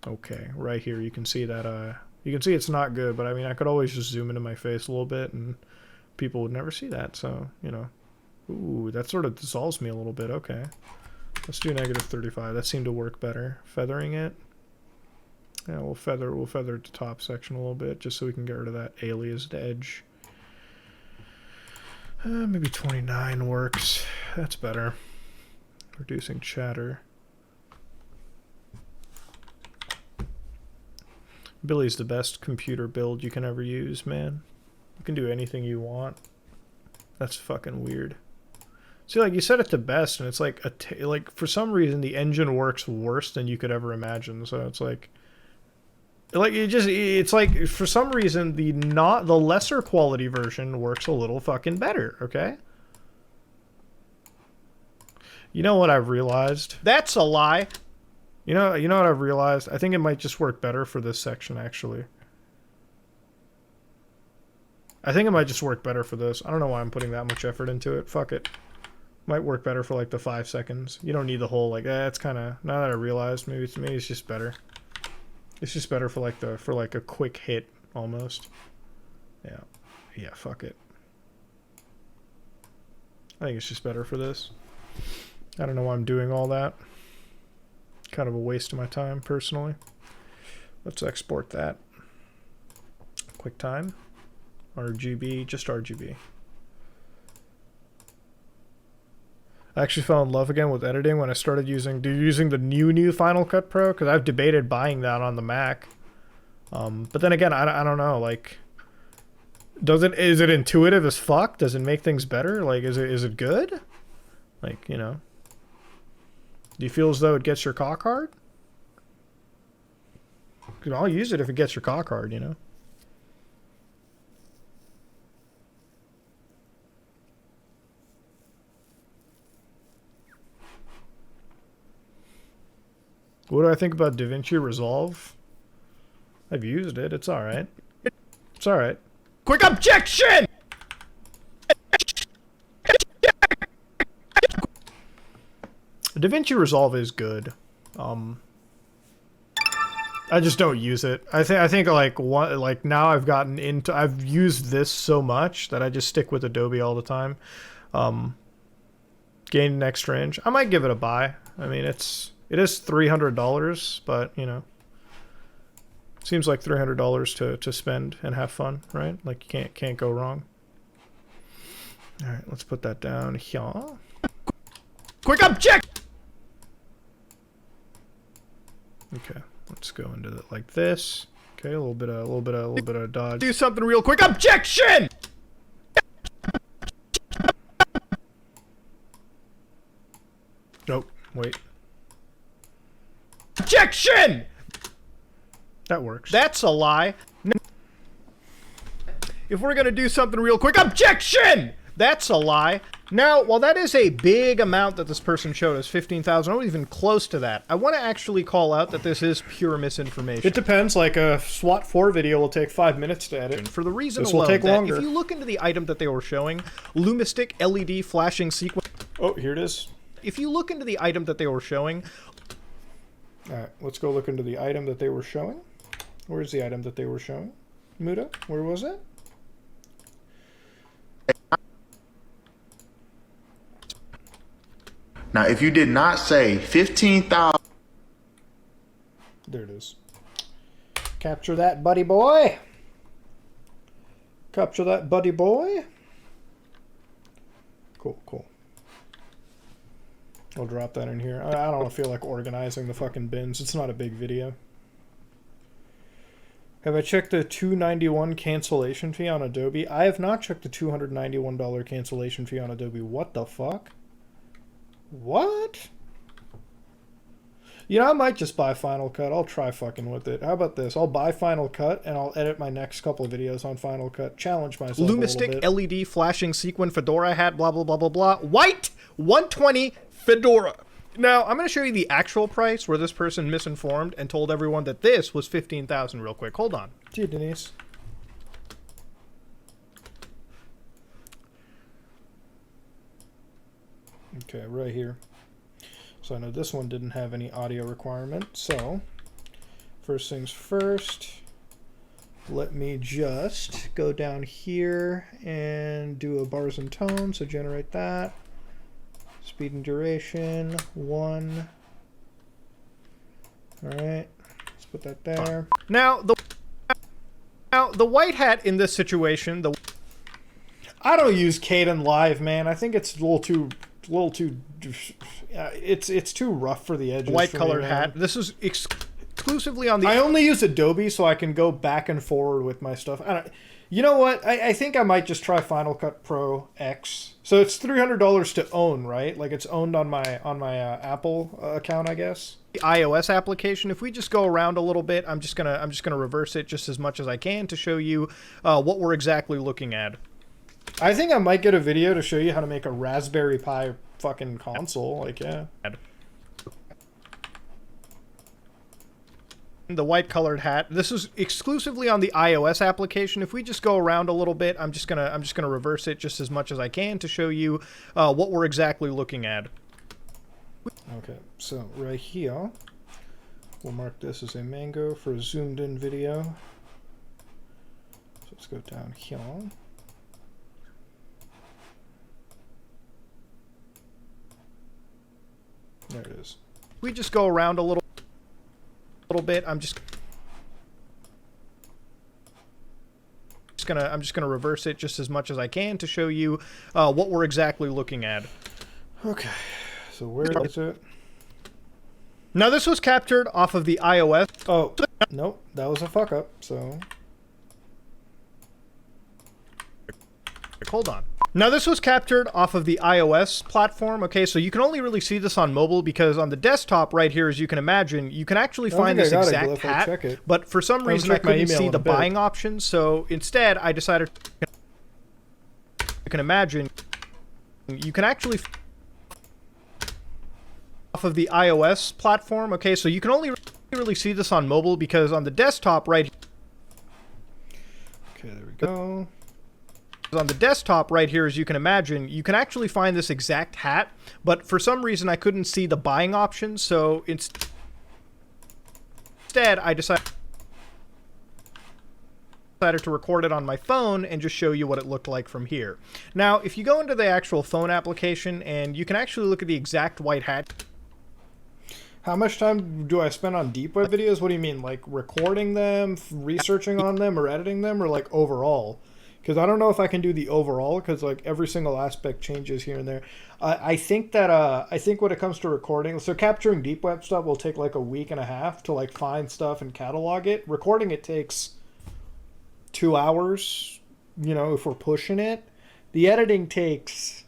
Okay, right here you can see that... You can see it's not good, but I mean, I could always just zoom into my face a little bit and people would never see that, so, you know. Ooh, that sort of dissolves me a little bit, okay. Let's do -35, that seemed to work better. Feathering it. Yeah, we'll feather the top section a little bit, just so we can get rid of that aliased edge. Maybe 29 works, that's better. Reducing chatter. Billy's the best computer build you can ever use, man. You can do anything you want. That's fucking weird. See, like, you set it to best, and it's like like for some reason the engine works worse than you could ever imagine. So it's like it's like for some reason the lesser quality version works a little fucking better. Okay. You know what I've realized? That's a lie. You know what I've realized? I think it might just work better for this section, actually. I think it might just work better for this. I don't know why I'm putting that much effort into it. Fuck it. Might work better for, like, the 5 seconds. You don't need the whole, like, it's kind of... Now that I realized, maybe it's just better. It's just better for, like, a quick hit, almost. Yeah. Yeah, fuck it. I think it's just better for this. I don't know why I'm doing all that. Kind of a waste of my time, personally. Let's export that. QuickTime. RGB, just RGB. I actually fell in love again with editing when I started using the new Final Cut Pro, because I've debated buying that on the Mac. But then again, I don't know, like, is it intuitive as fuck? Does it make things better? Like, is it good? Like, you know. Do you feel as though it gets your cock hard? Because I'll use it if it gets your cock hard, you know? What do I think about DaVinci Resolve? I've used it. It's alright. It's alright. Quick objection! DaVinci Resolve is good. I just don't use it. I think like now I've used this so much that I just stick with Adobe all the time. Gain an extra inch. I might give it a buy. I mean, it is $300, but you know, seems like $300 to spend and have fun, right? Like you can't go wrong. All right, let's put that down here. Quick object. Okay, let's go into it like this. Okay, a little bit of dodge. Do something real quick. Objection! Nope. Wait. Objection! That works. That's a lie. Now if we're gonna do something real quick, objection! That's a lie. Now, while that is a big amount that this person showed us, 15,000, I'm not even close to that. I want to actually call out that this is pure misinformation. It depends, like a SWAT 4 video will take 5 minutes to edit. For the reason This alone will take that longer. if you look into the item that they were showing, Lumistic LED flashing sequence. Oh, here it is. If you look into the item that they were showing, Alright, let's go look into the item that they were showing. Where's the item that they were showing? Muda, where was it? Now, if you did not say 15,000, There it is. Capture that, buddy boy. Capture that, buddy boy. Cool, cool. I'll drop that in here. I don't feel like organizing the fucking bins. It's not a big video. Have I checked the $291 cancellation fee on Adobe? I have not checked the $291 cancellation fee on Adobe. What the fuck? What? You know, I might just buy Final Cut. I'll try fucking with it. How about this? I'll buy Final Cut and I'll edit my next couple of videos on Final Cut. Challenge myself a little Lumistic bit. LED flashing sequin fedora hat, blah, blah, blah, blah, blah. White 120 fedora. Now, I'm going to show you the actual price where this person misinformed and told everyone that this was 15,000 real quick. Hold on. Gee, Denise. Okay, right here. So I know this one didn't have any audio requirement. So, first things first, let me just go down here and do a bars and tones. So generate that. Speed and duration, 1. Alright, let's put that there. Now, the white hat in this situation, I don't use Kden Live, man. I think it's a little too it's too rough for the edges. white for colored me, man. hat, this is exclusively on the... I only use Adobe so I can go back and forward with my stuff. You know what? I think I might just try Final Cut Pro X. So it's $300 to own, right? Like it's owned on my Apple account, I guess. The iOS application. If we just go around a little bit, I'm just gonna reverse it just as much as I can to show you what we're exactly looking at. I think I might get a video to show you how to make a Raspberry Pi fucking console. Like, yeah. The white colored hat. This is exclusively on the iOS application. If we just go around a little bit, I'm just gonna reverse it just as much as I can to show you what we're exactly looking at. Okay, so right here, we'll mark this as a mango for a zoomed in video. So let's go down here. There it is. We just go around a little bit. I'm just gonna reverse it just as much as I can to show you what we're exactly looking at. Okay, so where is it? Now this was captured off of the iOS. Oh, nope, that was a fuck up, so... Hold on. Now this was captured off of the iOS platform. Okay, so you can only really see this on mobile because on the desktop right here, as you can imagine, you can actually find this exact hat. But for some reason I couldn't see the buying options, so instead I decided... You can imagine, you can actually... Off of the iOS platform. Okay, so you can only really see this on mobile because on the desktop right... Okay, there we go. On the desktop right here, as you can imagine, you can actually find this exact hat, but for some reason I couldn't see the buying options, so instead I decided to record it on my phone and just show you what it looked like from here. Now, if you go into the actual phone application and you can actually look at the exact white hat. How much time do I spend on deep web videos? What do you mean, like recording them, researching on them, or editing them, or like overall? Because I don't know if I can do the overall, because like every single aspect changes here and there. I think that I think when it comes to recording, so capturing deep web stuff will take like a week and a half to like find stuff and catalog it. Recording it takes 2 hours, you know, if we're pushing it. The editing takes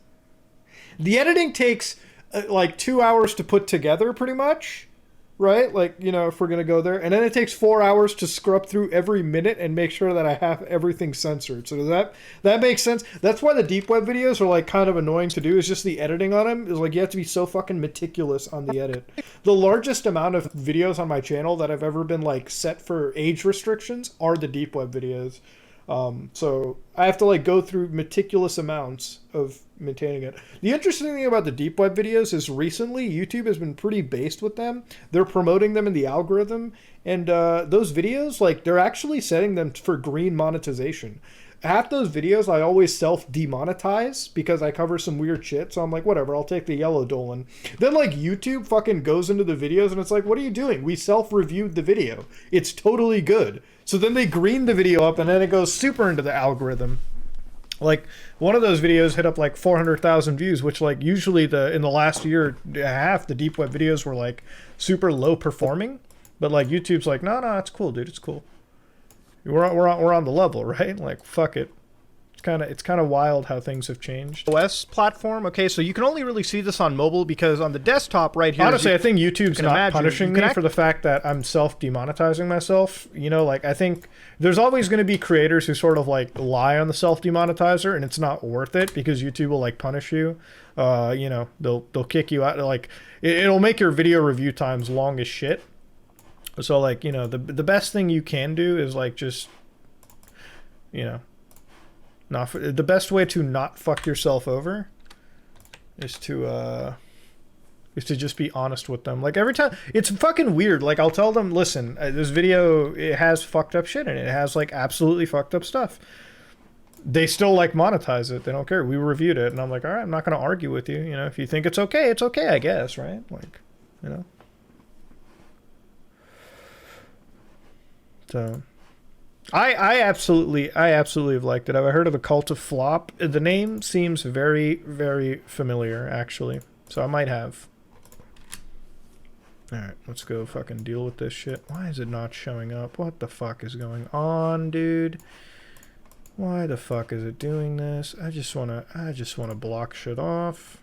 like 2 hours to put together, pretty much. right? Like, you know, if we're going to go there. And then it takes 4 hours to scrub through every minute and make sure that I have everything censored. So that makes sense. That's why the deep web videos are like kind of annoying to do, is just the editing on them. Is like you have to be so fucking meticulous on the edit. The largest amount of videos on my channel that I've ever been like set for age restrictions are the deep web videos. So I have to like go through meticulous amounts of maintaining it. The interesting thing about the deep web videos is recently YouTube has been pretty based with them. They're promoting them in the algorithm, and those videos, like, they're actually setting them for green monetization. Half those videos I always self-demonetize because I cover some weird shit, so I'm like, whatever, I'll take the yellow Dolan. Then, like, YouTube fucking goes into the videos and it's like, what are you doing? We self-reviewed the video. It's totally good. So then they green the video up and then it goes super into the algorithm. Like, one of those videos hit up like 400,000 views, which, like, usually in the last year and a half, the deep web videos were like super low performing. But like YouTube's like, no, it's cool, dude, it's cool. We're on the level, right? Like, fuck it. It's kind of wild how things have changed. OS platform. Okay, so you can only really see this on mobile because on the desktop right here. Honestly, I think YouTube's not punishing me for the fact that I'm self-demonetizing myself. You know, like, I think there's always going to be creators who sort of like lie on the self-demonetizer, and it's not worth it because YouTube will like punish you. You know, they'll kick you out. Like, it'll make your video review times long as shit. So, like, you know, the best thing you can do is like just, you know, the best way to not fuck yourself over is to just be honest with them. Like, every time, it's fucking weird. Like, I'll tell them, listen, this video, it has fucked up shit in it. It has like absolutely fucked up stuff. They still like monetize it. They don't care. We reviewed it, and I'm like, all right, I'm not going to argue with you. You know, if you think it's okay, I guess, right? Like, you know. So, I absolutely have liked it. Have I heard of the Cult of Flop? The name seems very, very familiar, actually. So I might have. Alright, let's go fucking deal with this shit. Why is it not showing up? What the fuck is going on, dude? Why the fuck is it doing this? I just wanna block shit off.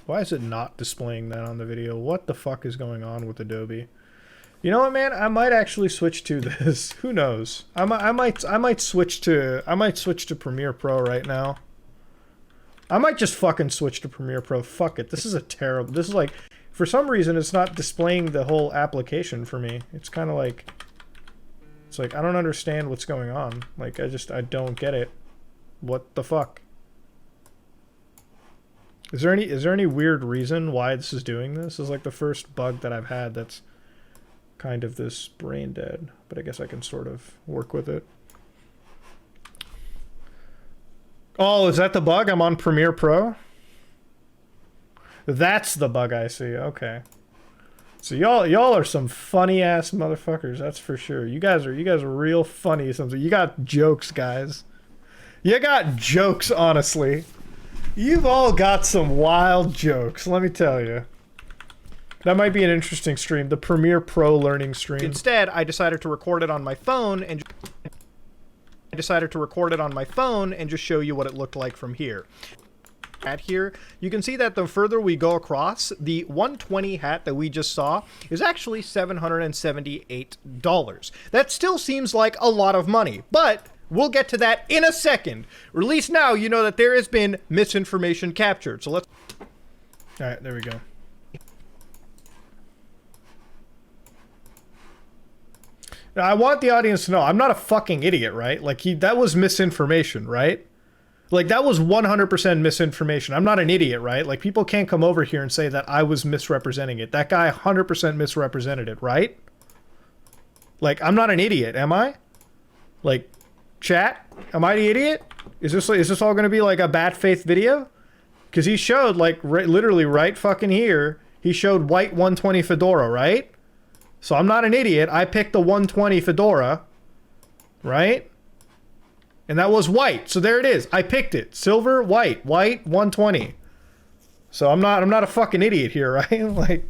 Why is it not displaying that on the video? What the fuck is going on with Adobe? You know what, man? I might actually switch to this. Who knows? I might switch to Premiere Pro right now. I might just fucking switch to Premiere Pro. Fuck it. This is like, for some reason it's not displaying the whole application for me. It's kind of like, it's like I don't understand what's going on. Like, I don't get it. What the fuck? Is there any weird reason why this is doing this? This is like the first bug that I've had that's kind of this brain dead, but I guess I can sort of work with it. Oh, is that the bug? I'm on Premiere Pro? That's the bug I see. Okay. So y'all are some funny ass motherfuckers, that's for sure. You guys are real funny. You got jokes, guys. You got jokes, honestly. You've all got some wild jokes, let me tell you. That might be an interesting stream, the Premiere Pro learning stream. Instead, I decided to record it on my phone and just show you what it looked like from here. At here, you can see that the further we go across, the 120 hat that we just saw is actually $778. That still seems like a lot of money, but we'll get to that in a second. Or at least now you know that there has been misinformation captured. So let's... Alright, there we go. Now, I want the audience to know, I'm not a fucking idiot, right? Like, that was misinformation, right? Like, that was 100% misinformation. I'm not an idiot, right? Like, people can't come over here and say that I was misrepresenting it. That guy 100% misrepresented it, right? Like, I'm not an idiot, am I? Like... Chat, am I the idiot? Is this all gonna be like a bad faith video? Because he showed, like, literally right fucking here, he showed white 120 fedora, right? So I'm not an idiot. I picked the 120 fedora, right? And that was white. So there it is. I picked it. Silver, white 120. So I'm not a fucking idiot here, right? Like,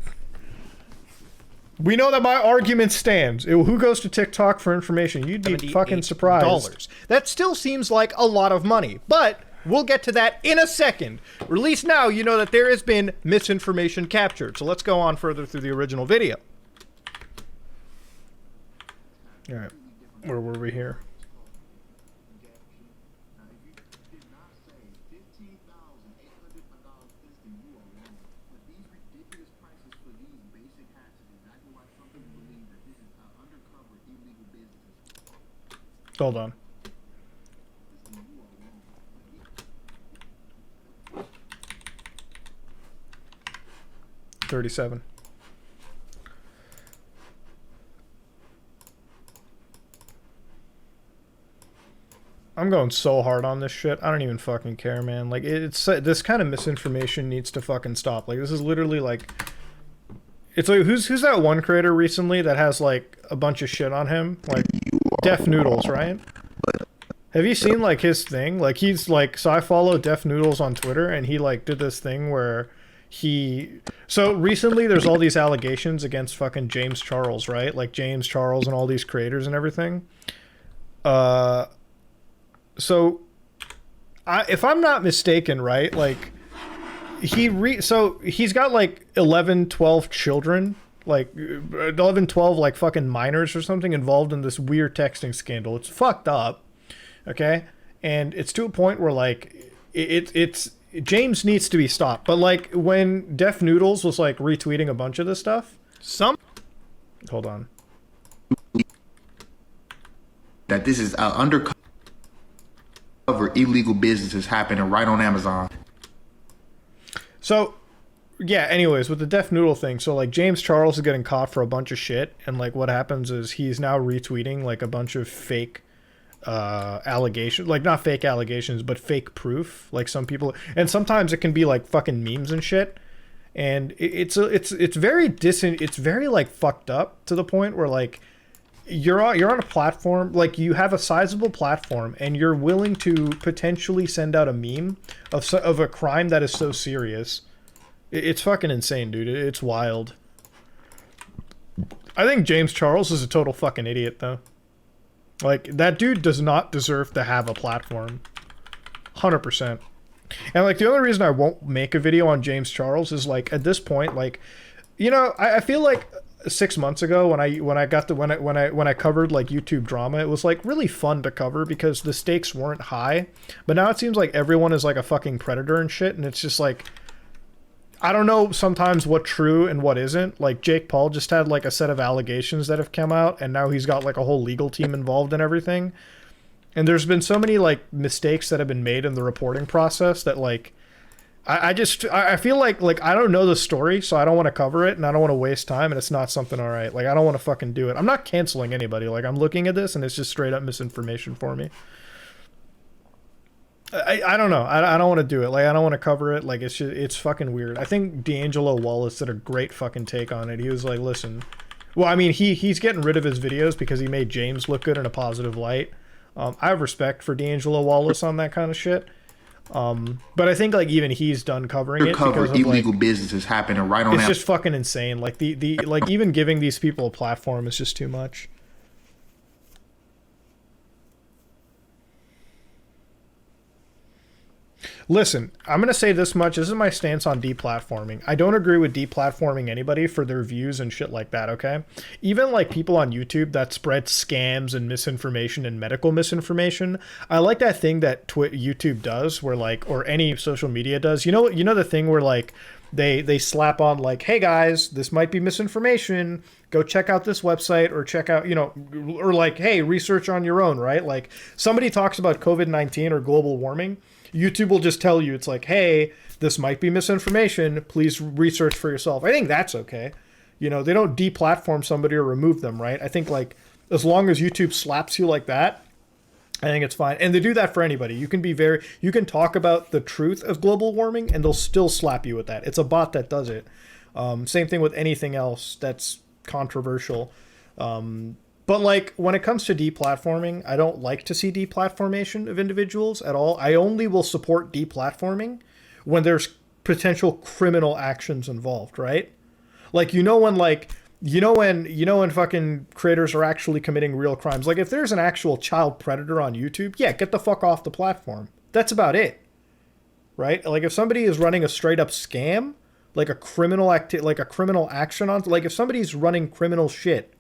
we know that my argument stands. Who goes to TikTok for information? You'd be fucking surprised. That still seems like a lot of money, but We'll get to that in a second. Or at least now you know that there has been misinformation captured. So let's go on further through the original video. All right, where were we here? Hold on. $37. I'm going so hard on this shit. I don't even fucking care, man. Like, it's this kind of misinformation needs to fucking stop. Like, this is literally like, it's like who's that one creator recently that has like a bunch of shit on him, like Def Noodles, right? Have you seen like his thing? Like, he's like, so I follow Def Noodles on Twitter, and he like did this thing where so recently there's all these allegations against fucking James Charles, right? Like James Charles and all these creators and everything. So if I'm not mistaken, right, like so he's got like 11, 12 children, like 11, 12 like fucking minors or something involved in this weird texting scandal. It's fucked up. Okay? And it's to a point where like it's James needs to be stopped. But like when Def Noodles was like retweeting a bunch of this stuff, hold on. That this is undercover illegal businesses happening right on Amazon. So, yeah, anyways, with the Def Noodle thing, so like James Charles is getting caught for a bunch of shit, and like what happens is he's now retweeting like a bunch of fake allegations, like not fake allegations, but fake proof. Like some people, and sometimes it can be like fucking memes and shit. And it's very it's very like fucked up to the point where like you're on a platform, like you have a sizable platform, and you're willing to potentially send out a meme of a crime that is so serious. It's fucking insane, dude. It's wild. I think James Charles is a total fucking idiot, though. Like, that dude does not deserve to have a platform. 100%. And like the only reason I won't make a video on James Charles is like at this point, like, you know, I feel like 6 months ago when I covered like YouTube drama, it was like really fun to cover because the stakes weren't high. But now it seems like everyone is like a fucking predator and shit, and it's just like, I don't know sometimes what's true and what isn't. Like Jake Paul just had like a set of allegations that have come out, and now he's got like a whole legal team involved in everything. And there's been so many like mistakes that have been made in the reporting process that like I feel like I don't know the story, so I don't want to cover it, and I don't want to waste time, and it's not something all right. Like I don't want to fucking do it. I'm not canceling anybody. Like I'm looking at this and it's just straight up misinformation for me. I don't know. I don't want to do it. Like I don't want to cover it. Like it's fucking weird. I think D'Angelo Wallace did a great fucking take on it. He was like, listen, well, I mean, he's getting rid of his videos because he made James look good in a positive light. I have respect for D'Angelo Wallace on that kind of shit. But I think like even he's done covering it because of illegal like, businesses happening right on. It's just fucking insane. Like the like even giving these people a platform is just too much. Listen, I'm going to say this much. This is my stance on deplatforming. I don't agree with deplatforming anybody for their views and shit like that, okay? Even like people on YouTube that spread scams and misinformation and medical misinformation. I like that thing that YouTube does where like, or any social media does. You know the thing where like they slap on like, hey guys, this might be misinformation. Go check out this website or check out, you know, or like, hey, research on your own, right? Like somebody talks about COVID-19 or global warming. YouTube will just tell you, it's like, hey, this might be misinformation. Please research for yourself. I think that's okay. You know, they don't deplatform somebody or remove them, right? I think, like, as long as YouTube slaps you like that, I think it's fine. And they do that for anybody. You can talk about the truth of global warming, and they'll still slap you with that. It's a bot that does it. Same thing with anything else that's controversial. But like when it comes to deplatforming, I don't like to see deplatformation of individuals at all. I only will support deplatforming when there's potential criminal actions involved, right? Like when fucking creators are actually committing real crimes. Like if there's an actual child predator on YouTube, yeah, get the fuck off the platform. That's about it. right? Like if somebody is running a straight up scam, like a criminal action on, like if somebody's running criminal shit,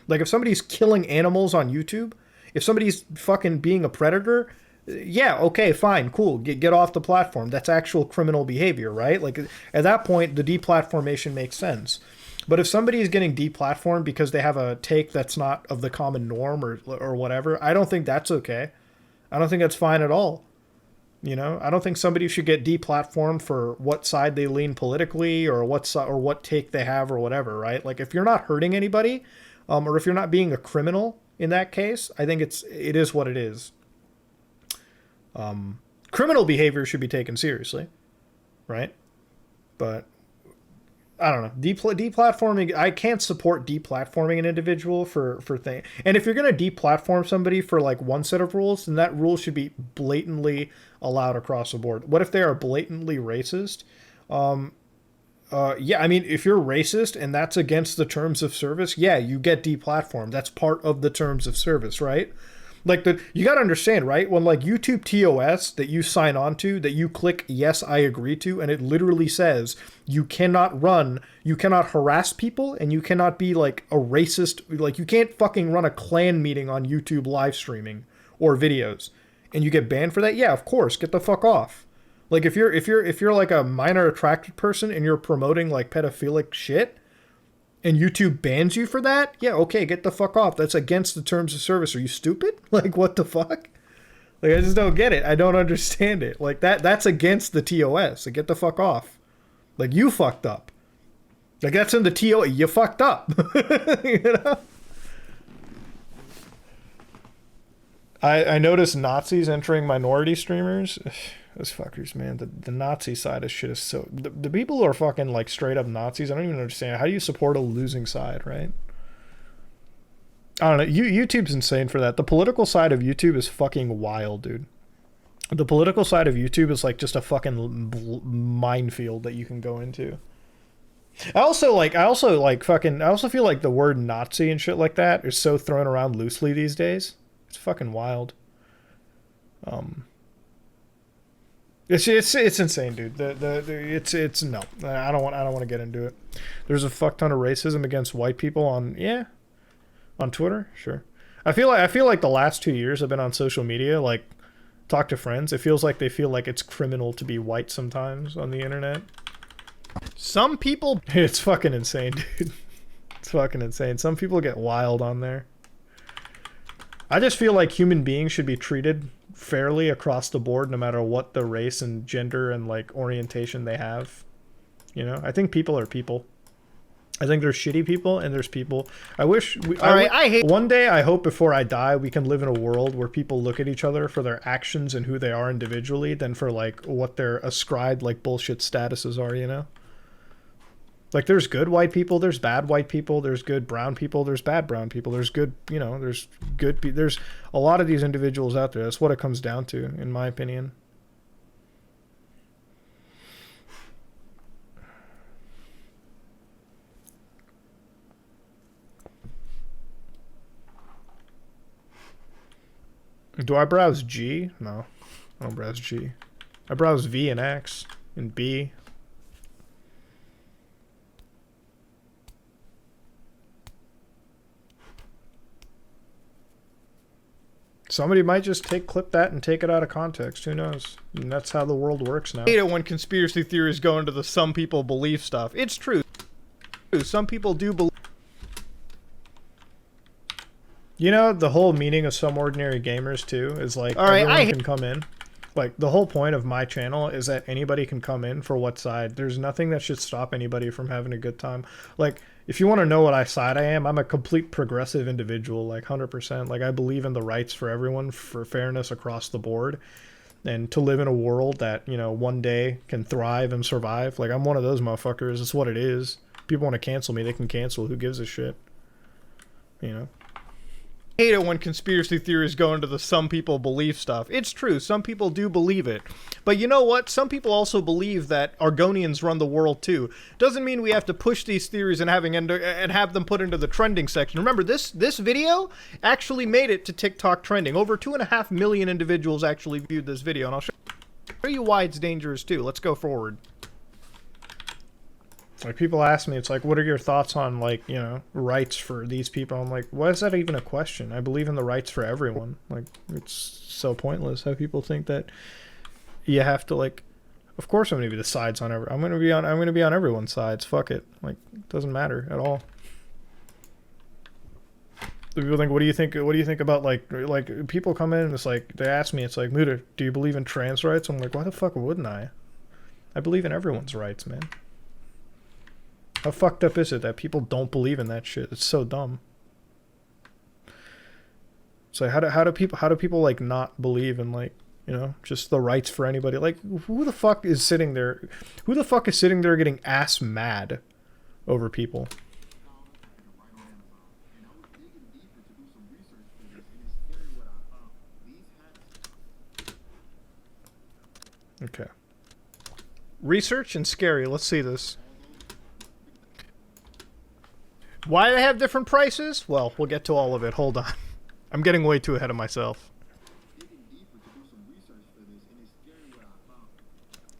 like if somebody's killing animals on YouTube, if somebody's fucking being a predator, yeah, okay, fine, cool, get off the platform. That's actual criminal behavior, right? Like at that point, the deplatformation makes sense. But if somebody is getting deplatformed because they have a take that's not of the common norm or whatever, I don't think that's okay. I don't think that's fine at all. You know, I don't think somebody should get deplatformed for what side they lean politically or what take they have or whatever, right? Like if you're not hurting anybody, or if you're not being a criminal in that case, I think it is what it is. Criminal behavior should be taken seriously, right? But I don't know. Deplatforming, I can't support deplatforming an individual for things. And if you're going to deplatform somebody for like one set of rules, then that rule should be blatantly allowed across the board. What if they are blatantly racist? Yeah, I mean, if you're racist and that's against the terms of service, yeah, you get deplatformed. That's part of the terms of service, right? Like you got to understand, right? When like YouTube TOS that you sign on to, that you click yes, I agree to, and it literally says you cannot harass people, and you cannot be like a racist, like you can't fucking run a Klan meeting on YouTube live streaming or videos, and you get banned for that. Yeah, of course, get the fuck off. Like if you're like a minor attracted person and you're promoting like pedophilic shit, and YouTube bans you for that, yeah, okay, get the fuck off. That's against the terms of service. Are you stupid? Like, what the fuck? Like, I just don't get it. I don't understand it. Like, that's against the TOS. Like, get the fuck off. Like, you fucked up. Like, that's in the TOS. You fucked up. You know? I noticed Nazis entering minority streamers. Those fuckers, man. The Nazi side of shit is so... The people who are fucking, like, straight up Nazis, I don't even understand. How do you support a losing side, right? I don't know. YouTube's insane for that. The political side of YouTube is fucking wild, dude. The political side of YouTube is, like, just a fucking minefield that you can go into. I also feel like the word Nazi and shit like that is so thrown around loosely these days. It's fucking wild. It's insane, dude. It's no. I don't want to get into it. There's a fuck ton of racism against white people on Twitter. Sure. I feel like the last 2 years I've been on social media, like talk to friends. It feels like they feel like it's criminal to be white sometimes on the internet. Some people, it's fucking insane, dude. It's fucking insane. Some people get wild on there. I just feel like human beings should be treated fairly across the board, no matter what the race and gender and like orientation they have. You know, I think people are people. I think there's shitty people and there's people. One day I hope before I die we can live in a world where people look at each other for their actions and who they are individually than for like what their ascribed like bullshit statuses are, you know? Like there's good white people, there's bad white people, there's good brown people, there's bad brown people, there's good, you know, there's a lot of these individuals out there. That's what it comes down to, in my opinion. Do I browse G? No, I don't browse G. I browse V and X and B. Somebody might just clip that and take it out of context. Who knows? And that's how the world works now. I hate it when conspiracy theories go into the some people believe stuff. It's true. Some people do believe. You know, the whole meaning of Some Ordinary Gamers, too, is like, everyone can come in. Like, the whole point of my channel is that anybody can come in for what side. There's nothing that should stop anybody from having a good time. Like, if you want to know what side I am, I'm a complete progressive individual, like 100%. Like, I believe in the rights for everyone, for fairness across the board, and to live in a world that, you know, one day can thrive and survive. Like, I'm one of those motherfuckers. It's what it is. People want to cancel me, they can cancel. Who gives a shit? You know? I hate it when conspiracy theories go into the some people believe stuff. It's true, some people do believe it. But you know what? Some people also believe that Argonians run the world too. Doesn't mean we have to push these theories and have them put into the trending section. Remember, this video actually made it to TikTok trending. Over 2.5 million individuals actually viewed this video, and I'll show you. you why it's dangerous too. Let's go forward. Like, people ask me, it's like, what are your thoughts on, like, you know, rights for these people? I'm like, why is that even a question? I believe in the rights for everyone. Like, it's so pointless how people think that you have to, like, of course I'm gonna be the sides on I'm gonna be on everyone's sides. Fuck it. Like, it doesn't matter at all. People think, what do you think about, like people come in and it's like, they ask me, it's like, Muda, do you believe in trans rights? I'm like, why the fuck wouldn't I? I believe in everyone's rights, man. How fucked up is it that people don't believe in that shit? It's so dumb. So how do people like not believe in, like, you know, just the rights for anybody? Like, who the fuck is sitting there getting ass mad over people? Okay. Research and scary. Let's see this. Why do they have different prices? Well, we'll get to all of it. Hold on. I'm getting way too ahead of myself.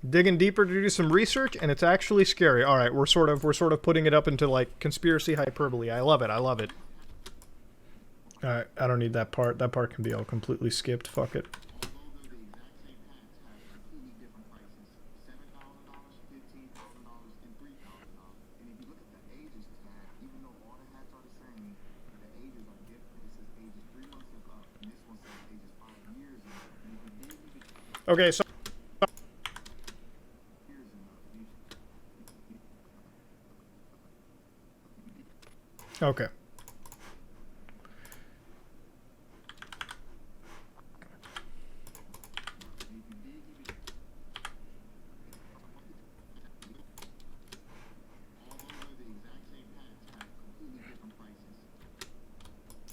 Digging deeper to do some research, and it's actually scary. All right, we're sort of putting it up into, like, conspiracy hyperbole. I love it. I love it. All right, I don't need that part. That part can be all completely skipped. Fuck it. Okay, so okay.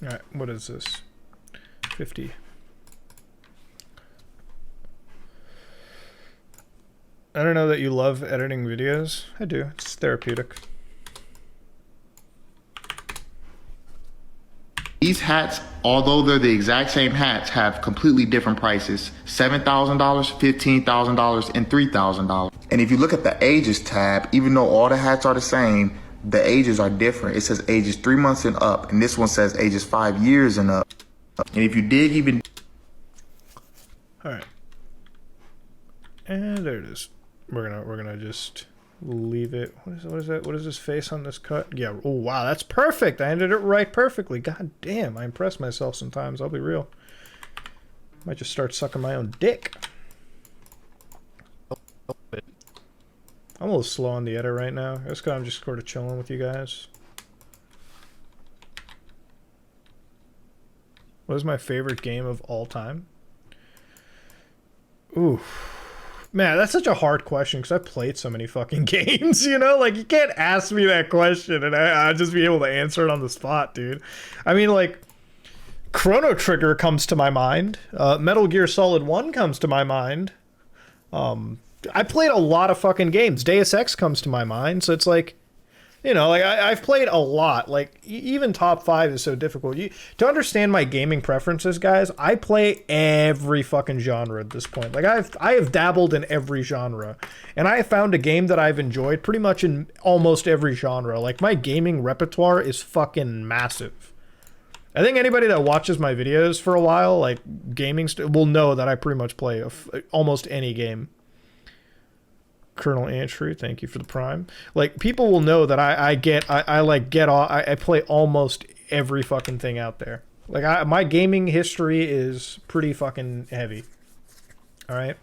All right, what is this? 50. I don't know that you love editing videos. I do. It's therapeutic. These hats, although they're the exact same hats, have completely different prices. $7,000, $15,000, and $3,000. And if you look at the ages tab, even though all the hats are the same, the ages are different. It says ages 3 months and up, and this one says ages 5 years and up. And if you dig even... All right. And there it is. We're gonna just leave it. What is that? What is this face on this cut? Yeah. Oh wow, that's perfect. I ended it right perfectly. God damn, I impress myself sometimes. I'll be real. Might just start sucking my own dick. I'm a little slow on the edit right now. That's because I'm just sort of chilling with you guys. What is my favorite game of all time? Ooh. Man, that's such a hard question because I've played so many fucking games, you know? Like, you can't ask me that question and I'd just be able to answer it on the spot, dude. I mean, like, Chrono Trigger comes to my mind. Metal Gear Solid 1 comes to my mind. I played a lot of fucking games. Deus Ex comes to my mind, so it's like, you know, like, I've played a lot. Like, even top 5 is so difficult. To understand my gaming preferences, guys, I play every fucking genre at this point. Like, I have dabbled in every genre. And I have found a game that I've enjoyed pretty much in almost every genre. Like, my gaming repertoire is fucking massive. I think anybody that watches my videos for a while, like, gaming will know that I pretty much play almost any game. Colonel Antry, thank you for the prime. Like, people will know that I play almost every fucking thing out there. Like, my gaming history is pretty fucking heavy. All right.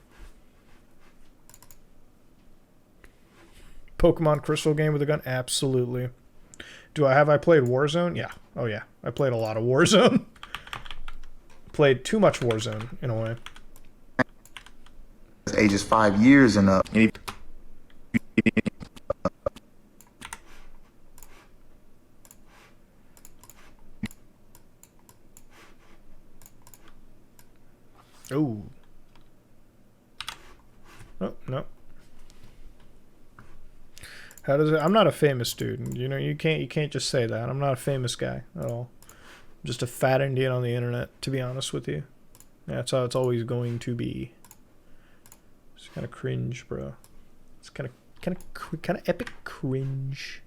Pokemon Crystal game with a gun, absolutely. I played Warzone? Yeah. Oh yeah, I played a lot of Warzone. Played too much Warzone in a way. Ages 5 years and up. Oh. Oh, no. How does it? I'm not a famous dude. You know, you can't just say that. I'm not a famous guy at all. I'm just a fat Indian on the internet, to be honest with you. That's how it's always going to be. It's kind of cringe, bro. It's kind of epic cringe.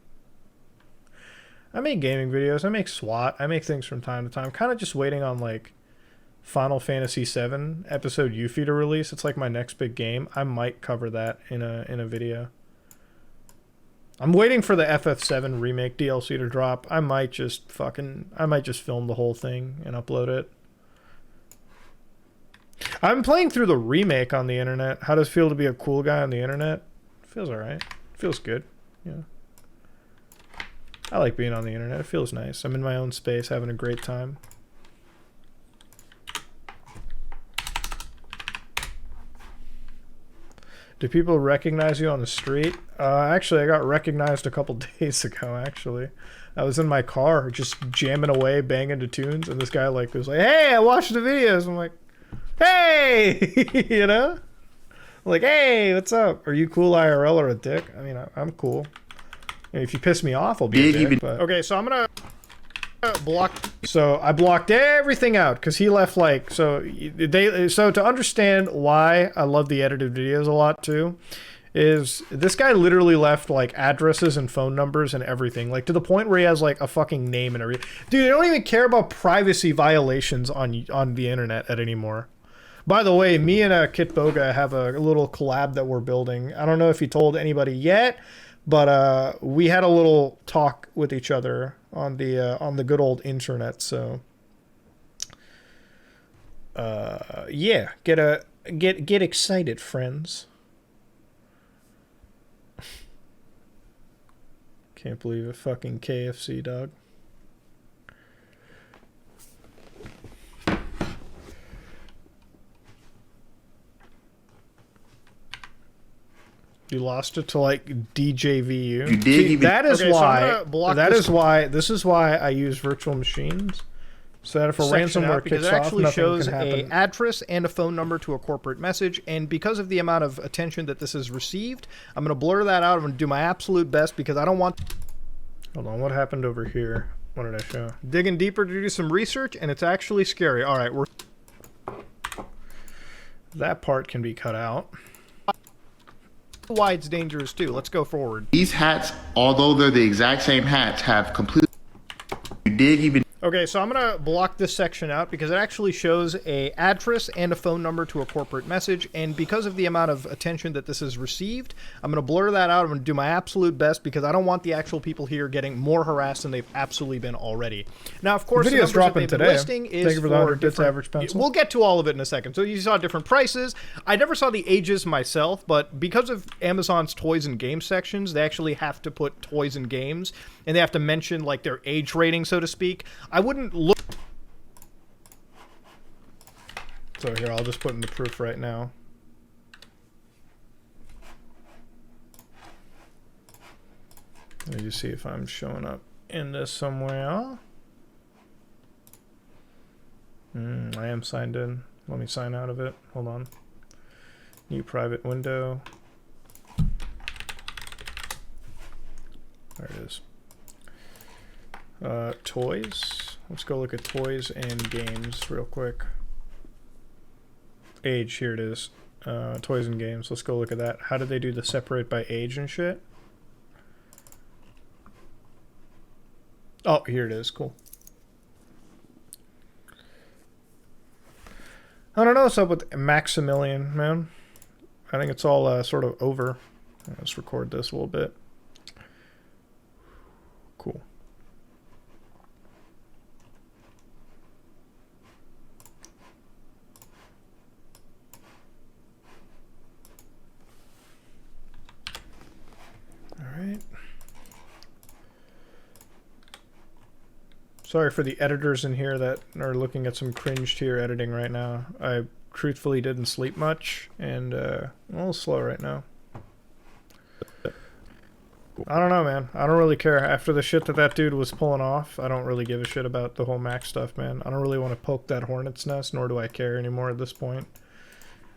I make gaming videos. I make SWAT. I make things from time to time. Kind of just waiting on like Final Fantasy VII episode Yuffie to release. It's like my next big game. I might cover that in a video. I'm waiting for the FF7 remake DLC to drop. I might just film the whole thing and upload it. I'm playing through the remake on the internet. How does it feel to be a cool guy on the internet? Feels alright. Feels good. Yeah. I like being on the internet. It feels nice. I'm in my own space, having a great time. Do people recognize you on the street? Actually, I got recognized a couple days ago, actually. I was in my car just jamming away, banging to tunes, and this guy like was like, "Hey, I watched the videos." I'm like, "Hey!" You know? I'm like, "Hey, what's up? Are you cool IRL or a dick?" I mean, I'm cool. And if you piss me off, I'll be a dick, but... Okay, so I'm gonna block... So I blocked everything out, because he left, like... So to understand why I love the edited videos a lot, too, is this guy literally left, like, addresses and phone numbers and everything. Like, to the point where he has, like, a fucking name and everything. Dude, I don't even care about privacy violations on the internet anymore. By the way, me and Kit Boga have a little collab that we're building. I don't know if he told anybody yet, but we had a little talk with each other on the good old internet. So yeah, get excited, friends. Can't believe it, fucking KFC, dog. You lost it to like DJVU. You did. See, that is Okay, why. so This is why I use virtual machines, so that if a ransomware kicks off, actually nothing shows can a happen. address and a phone number to a corporate message, and because of the amount of attention that this has received, I'm going to blur that out. I'm going to do my absolute best because I don't want... Hold on, what happened over here? What did I show? Digging deeper to do some research, and it's actually scary. All right, that part can be cut out. Why it's dangerous too. Let's go forward. These hats, although they're the exact same hats, have completely... You did even... Okay, so I'm going to block this section out because it actually shows a address and a phone number to a corporate message, and because of the amount of attention that this has received, I'm going to blur that out. I'm going to do my absolute best because I don't want the actual people here getting more harassed than they've absolutely been already. Now, of course, The video's dropping that they've been today. listing is Thank you for the 100 bits different- average pencil. We'll get to all of it in a second. So you saw different prices. I never saw the ages myself, but because of Amazon's toys and games sections, they actually have to put toys and games, and they have to mention like their age rating, so to speak. I wouldn't look... So here, I'll just put in the proof right now. Let me just see if I'm showing up in this somewhere. I am signed in. Let me sign out of it. Hold on. New private window. There it is. Toys. Let's go look at toys and games real quick. Age, here it is. Toys and games. Let's go look at that. How did they do the separate by age and shit? Oh, here it is. Cool. I don't know what's up with Maximilian, man. I think it's all sort of over. Let's record this a little bit. Cool. Alright. Sorry for the editors in here that are looking at some cringe tier editing right now. I truthfully didn't sleep much and a little slow right now. I don't know, man. I don't really care. After the shit that dude was pulling off, I don't really give a shit about the whole Mac stuff, man. I don't really want to poke that hornet's nest, nor do I care anymore at this point.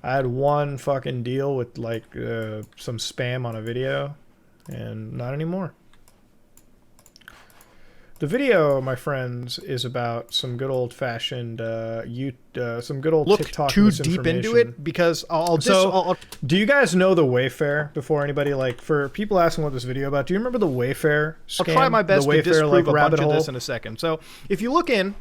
I had one fucking deal with like some spam on a video, and not anymore. The video, my friends, is about some good old-fashioned, some good old Look TikTok too deep into misinformation. it because Do you guys know the Wayfair? Before anybody, like, for people asking what this video about, do you remember the Wayfair scam? I'll try my best the to disprove a bunch rabbit of hole? this in a second. So if you look in,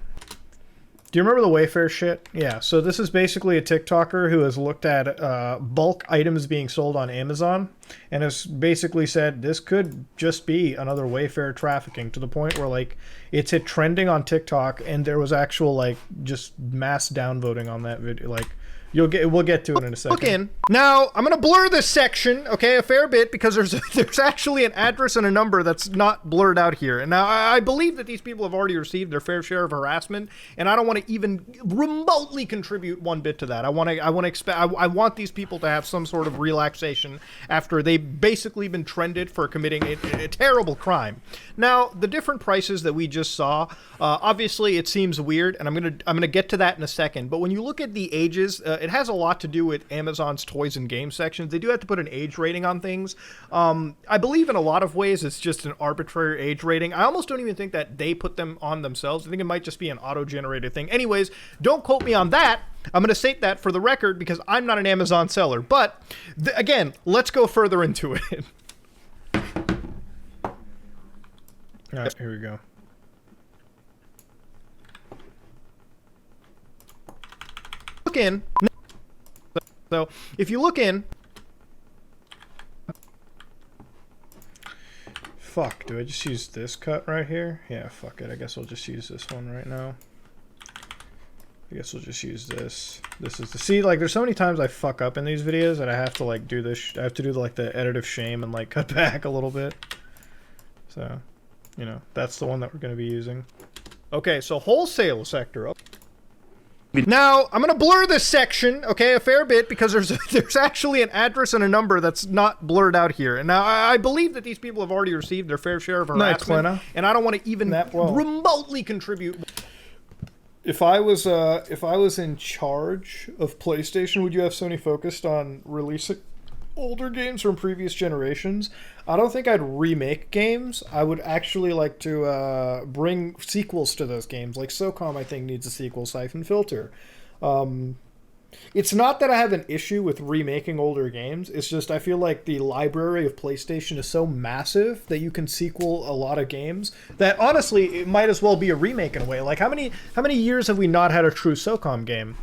Do you remember the Wayfair shit? Yeah, so this is basically a TikToker who has looked at bulk items being sold on Amazon and has basically said this could just be another Wayfair trafficking, to the point where, like, it's hit trending on TikTok and there was actual, like, just mass downvoting on that video. Like, we'll get to it in a second. look in. Now, I'm going to blur this section, okay, a fair bit, because there's actually an address and a number that's not blurred out here. And now, I believe that these people have already received their fair share of harassment, and I don't want to even remotely contribute one bit to that. I want these people to have some sort of relaxation after they've basically been trended for committing a terrible crime. Now, the different prices that we just saw, obviously it seems weird, and I'm gonna get to that in a second. But when you look at the ages, it has a lot to do with Amazon's toys and game sections. They do have to put an age rating on things. I believe in a lot of ways it's just an arbitrary age rating. I almost don't even think that they put them on themselves. I think it might just be an auto-generated thing. Anyways, don't quote me on that. I'm going to state that for the record because I'm not an Amazon seller. But, again, let's go further into it. All right, here we go. Look in. So, if you look in... Fuck, do I just use this cut right here? Yeah, fuck it. I guess I'll just use this one right now. I guess we'll just use this. This is the... See, like, there's so many times I fuck up in these videos that I have to, like, do this... I have to do, like, the edit of shame and, like, cut back a little bit. So, you know, that's the one that we're going to be using. Okay, so wholesale sector. Now, I'm going to blur this section, okay, a fair bit, because there's actually an address and a number that's not blurred out here. And now, I believe that these people have already received their fair share of harassment, Clina. and I don't want to even remotely contribute. If I was in charge of PlayStation, would you have Sony focused on releasing older games from previous generations? I don't think I'd remake games. I would actually like to bring sequels to those games. Like SOCOM, I think, needs a sequel, Siphon Filter. It's not that I have an issue with remaking older games. It's just I feel like the library of PlayStation is so massive that you can sequel a lot of games that, honestly, it might as well be a remake in a way. Like, how many years have we not had a true SOCOM game?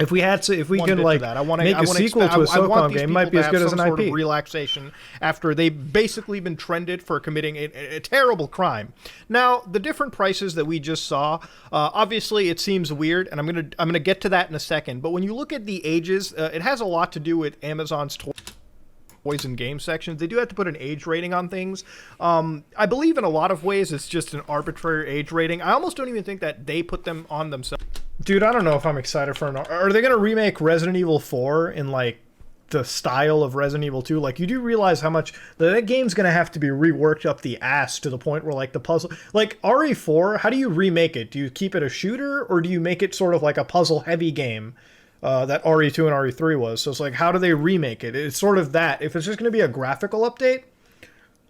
If we had to, if we can, like, make a sequel to a SOCOM game, it might be as good as an IP. Relaxation after they've basically been trended for committing a terrible crime. Now, the different prices that we just saw, obviously it seems weird, and I'm gonna get to that in a second. But when you look at the ages, it has a lot to do with Amazon's toys and game sections. They do have to put an age rating on things. I believe in a lot of ways it's just an arbitrary age rating. I almost don't even think that they put them on themselves. Dude, I don't know if I'm excited for Are they going to remake Resident Evil 4 in, like, the style of Resident Evil 2? Like, you do realize how much... That game's going to have to be reworked up the ass to the point where, like, the puzzle... Like, RE4, how do you remake it? Do you keep it a shooter, or do you make it sort of like a puzzle-heavy game that RE2 and RE3 was? So it's like, how do they remake it? It's sort of that. If it's just going to be a graphical update...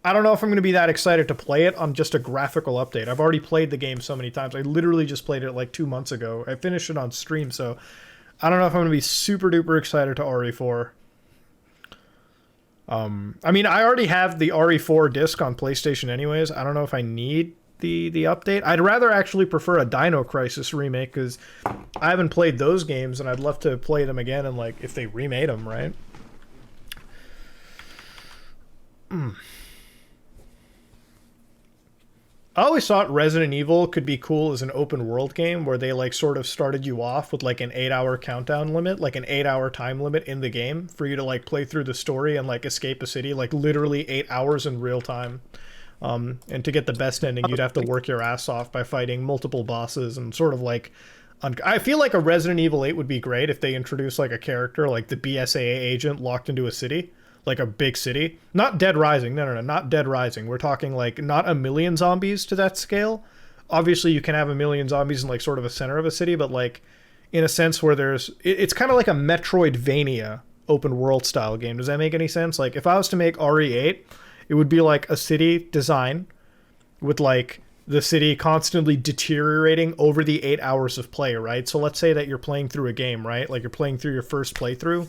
I don't know if I'm going to be that excited to play it on just a graphical update. I've already played the game so many times. I literally just played it like 2 months ago. I finished it on stream, so I don't know if I'm going to be super duper excited to RE4. I mean, I already have the RE4 disc on PlayStation anyways. I don't know if I need the update. I'd rather actually prefer a Dino Crisis remake because I haven't played those games and I'd love to play them again and, like, if they remade them, right? I always thought Resident Evil could be cool as an open world game where they, like, sort of started you off with, like, an 8-hour countdown limit, like an 8-hour time limit in the game for you to, like, play through the story and, like, escape a city, like, literally 8 hours in real time. And to get the best ending, you'd have to work your ass off by fighting multiple bosses and sort of, like... I feel like a Resident Evil 8 would be great if they introduced, like, a character, like the BSAA agent locked into a city. Like a big city. Not Dead Rising. No, not Dead Rising. We're talking, like, not a million zombies to that scale. Obviously, you can have a million zombies in, like, sort of a center of a city, but, like, in a sense where there's... It's kind of like a Metroidvania open world style game. Does that make any sense? Like, if I was to make RE8, it would be, like, a city design with, like, the city constantly deteriorating over the 8 hours of play, right? So let's say that you're playing through a game, right? Like you're playing through your first playthrough.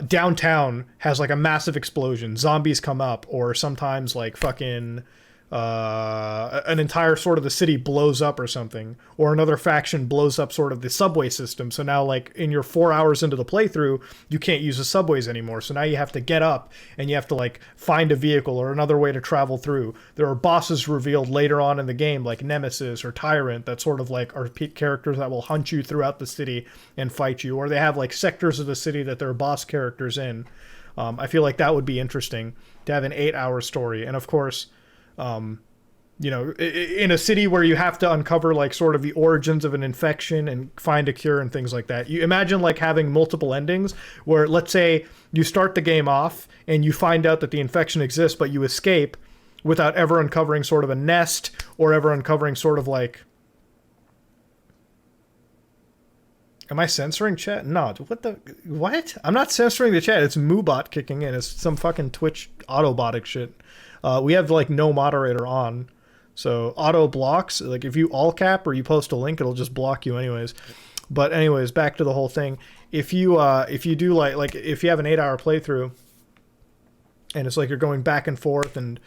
Downtown has like a massive explosion. Zombies come up, or sometimes like fucking an entire sort of the city blows up or something, or another faction blows up sort of the subway system. So now like in your 4 hours into the playthrough, you can't use the subways anymore. So now you have to get up and you have to like find a vehicle or another way to travel through. There are bosses revealed later on in the game like Nemesis or Tyrant that sort of like are characters that will hunt you throughout the city and fight you, or they have like sectors of the city that there are boss characters in. I feel like that would be interesting to have an 8-hour story. And of course, you know, in a city where you have to uncover like sort of the origins of an infection and find a cure and things like that. You imagine like having multiple endings where, let's say you start the game off and you find out that the infection exists, but you escape without ever uncovering sort of a nest or ever uncovering sort of like... Am I censoring chat? No, what? I'm not censoring the chat. It's Moobot kicking in. It's some fucking Twitch autobotic shit. We have like no moderator on, so auto blocks. Like if you all cap or you post a link, it'll just block you anyways. But anyways, back to the whole thing. If you do like if you have an 8-hour playthrough, and it's like you're going back and forth, and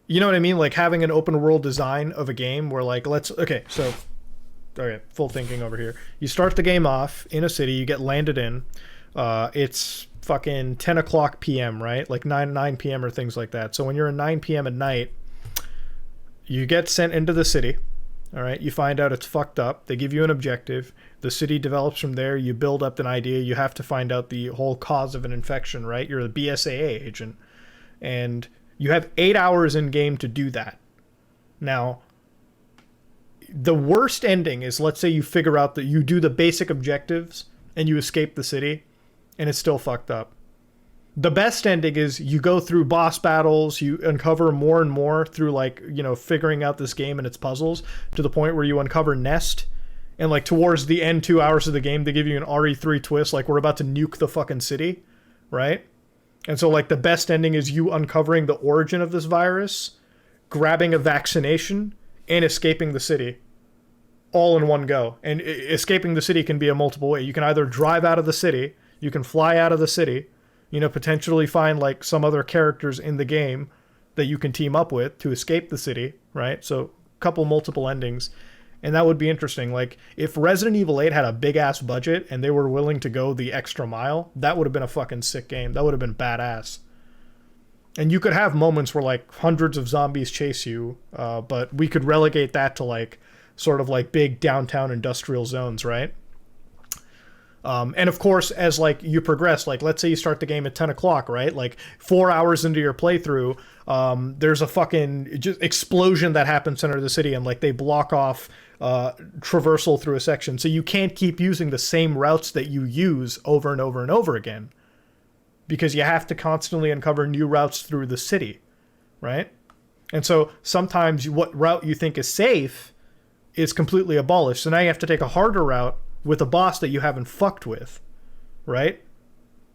you know what I mean, like having an open world design of a game where like okay, full thinking over here. You start the game off in a city, you get landed in. It's fucking 10 o'clock p.m., right? Like 9 p.m. or things like that. So when you're at 9 p.m. at night, you get sent into the city, all right? You find out it's fucked up. They give you an objective. The city develops from there. You build up an idea. You have to find out the whole cause of an infection, right? You're a BSAA agent. And you have 8 hours in game to do that. Now, the worst ending is, let's say you figure out that you do the basic objectives and you escape the city, and it's still fucked up. The best ending is you go through boss battles, you uncover more and more through like, you know, figuring out this game and its puzzles to the point where you uncover Nest, and like towards the end 2 hours of the game, they give you an RE3 twist, like we're about to nuke the fucking city, right? And so like the best ending is you uncovering the origin of this virus, grabbing a vaccination, and escaping the city all in one go. And escaping the city can be a multiple way. You can either drive out of the city, you can fly out of the city, you know, potentially find like some other characters in the game that you can team up with to escape the city, right? So multiple endings. And that would be interesting. Like if Resident Evil 8 had a big ass budget and they were willing to go the extra mile, that would have been a fucking sick game. That would have been badass. And you could have moments where like hundreds of zombies chase you, but we could relegate that to like sort of like big downtown industrial zones, right? And of course, as like you progress, like let's say you start the game at 10 o'clock, right? Like 4 hours into your playthrough, there's a fucking just explosion that happens center of the city, and like they block off traversal through a section. So you can't keep using the same routes that you use over and over and over again, because you have to constantly uncover new routes through the city, right? And so sometimes what route you think is safe is completely abolished. So now you have to take a harder route with a boss that you haven't fucked with, right?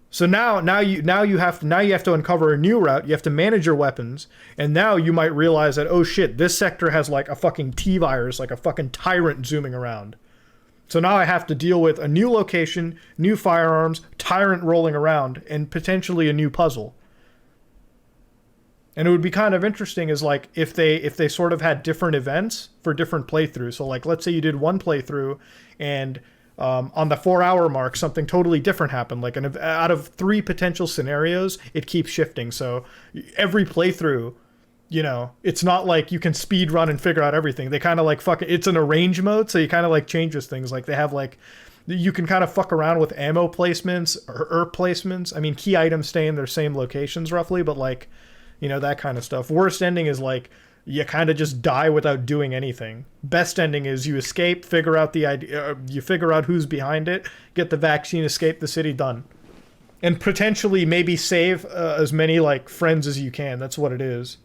So now you have to uncover a new route. You have to manage your weapons, and now you might realize that, oh shit, this sector has like a fucking T-virus, like a fucking tyrant zooming around. So now I have to deal with a new location, new firearms, tyrant rolling around, and potentially a new puzzle. And it would be kind of interesting is like if they sort of had different events for different playthroughs. So like let's say you did one playthrough and on the 4 hour mark, something totally different happened. Like out of 3 potential scenarios, it keeps shifting. So every playthrough, you know, it's not like you can speed run and figure out everything. They kind of like it's an arrange mode. So you kind of like changes things. Like they have like, you can kind of fuck around with ammo placements or herb placements. I mean, key items stay in their same locations roughly, but like, you know, that kind of stuff. Worst ending is like, you kind of just die without doing anything. Best ending is you escape, figure out the idea, you figure out who's behind it, get the vaccine, escape the city, done. And potentially maybe save as many like friends as you can. That's what it is.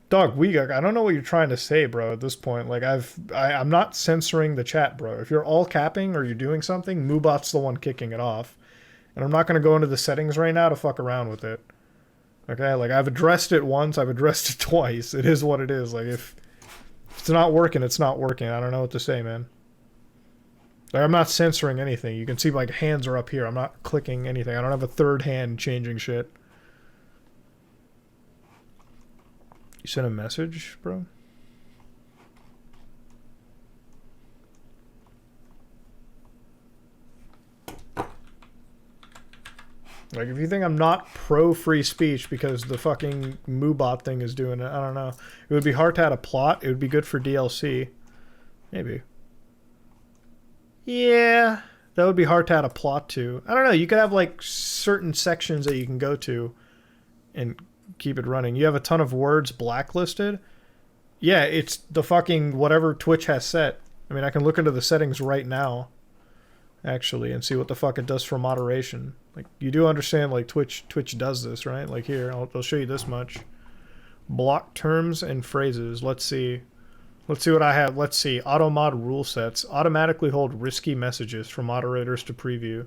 Dog, I don't know what you're trying to say, bro, at this point. Like I'm not censoring the chat, bro. If you're all capping or you're doing something, Moobot's the one kicking it off. And I'm not going to go into the settings right now to fuck around with it. Okay, like I've addressed it once, I've addressed it twice. It is what it is. Like if it's not working, it's not working. I don't know what to say, man. Like I'm not censoring anything. You can see like hands are up here. I'm not clicking anything. I don't have a third hand changing shit. You sent a message, bro? Like, if you think I'm not pro-free speech because the fucking Moobot thing is doing it, I don't know. It would be hard to add a plot. It would be good for DLC. Maybe. Yeah, that would be hard to add a plot to. I don't know. You could have, like, certain sections that you can go to and keep it running. You have a ton of words blacklisted. Yeah, it's the fucking whatever Twitch has set. I mean, I can look into the settings right now, actually, and see what the fuck it does for moderation. Like, you do understand, like, Twitch does this, right? Like, here, I'll show you this much. Block terms and phrases. Let's see. Let's see what I have. Let's see. Automod rule sets. Automatically hold risky messages for moderators to preview.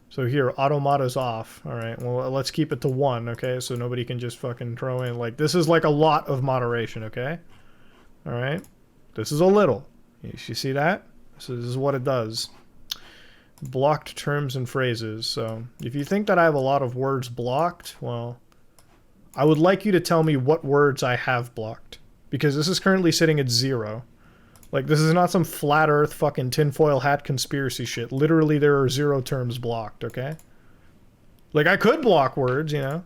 So here, automod is off. Alright, well, let's keep it to 1, okay? So nobody can just fucking throw in, like, this is like a lot of moderation, okay? Alright? This is a little. You see that? So this is what it does. Blocked terms and phrases. So if you think that I have a lot of words blocked, well, I would like you to tell me what words I have blocked, because this is currently sitting at 0. Like, this is not some flat earth fucking tinfoil hat conspiracy shit. Literally, there are 0 terms blocked, okay? Like, I could block words, you know?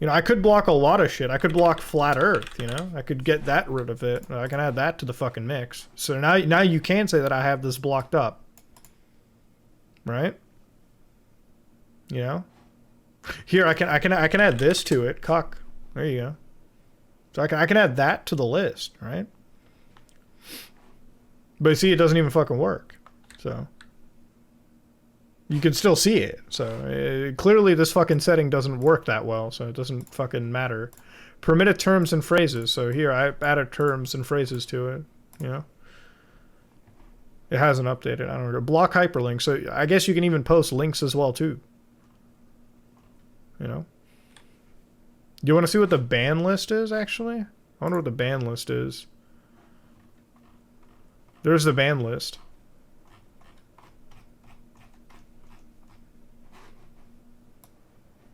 I could block a lot of shit. I could block flat earth, you know? I could get that rid of it. I can add that to the fucking mix. So now you can say that I have this blocked up. Right? You know? Here, I can add this to it. Cuck. There you go. So I can add that to the list, right? But see, it doesn't even fucking work. So you can still see it. So clearly this fucking setting doesn't work that well, so it doesn't fucking matter. Permitted terms and phrases. So here, I added terms and phrases to it, you know? It hasn't updated. I don't know. Block hyperlinks. So I guess you can even post links as well, too. You know? Do you want to see what the ban list is, actually? I wonder what the ban list is. There's the ban list.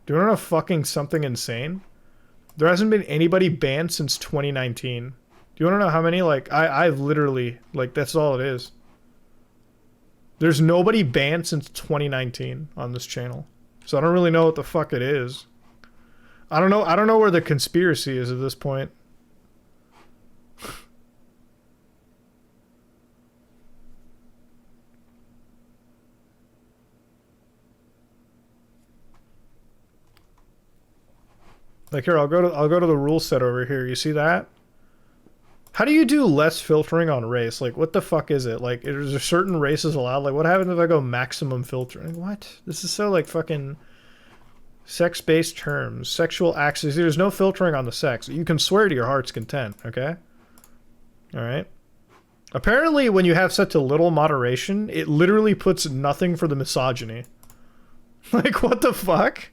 Do you want to know fucking something insane? There hasn't been anybody banned since 2019. Do you want to know how many? Like, I've literally, like, that's all it is. There's nobody banned since 2019 on this channel. So I don't really know what the fuck it is. I don't know where the conspiracy is at this point. Like here, I'll go to the rule set over here. You see that? How do you do less filtering on race? Like, what the fuck is it? Like, is there certain races allowed? Like, what happens if I go maximum filtering? What? This is so, like, fucking sex-based terms. Sexual acts. There's no filtering on the sex. You can swear to your heart's content, okay? Alright? Apparently, when you have set to little moderation, it literally puts nothing for the misogyny. Like, what the fuck?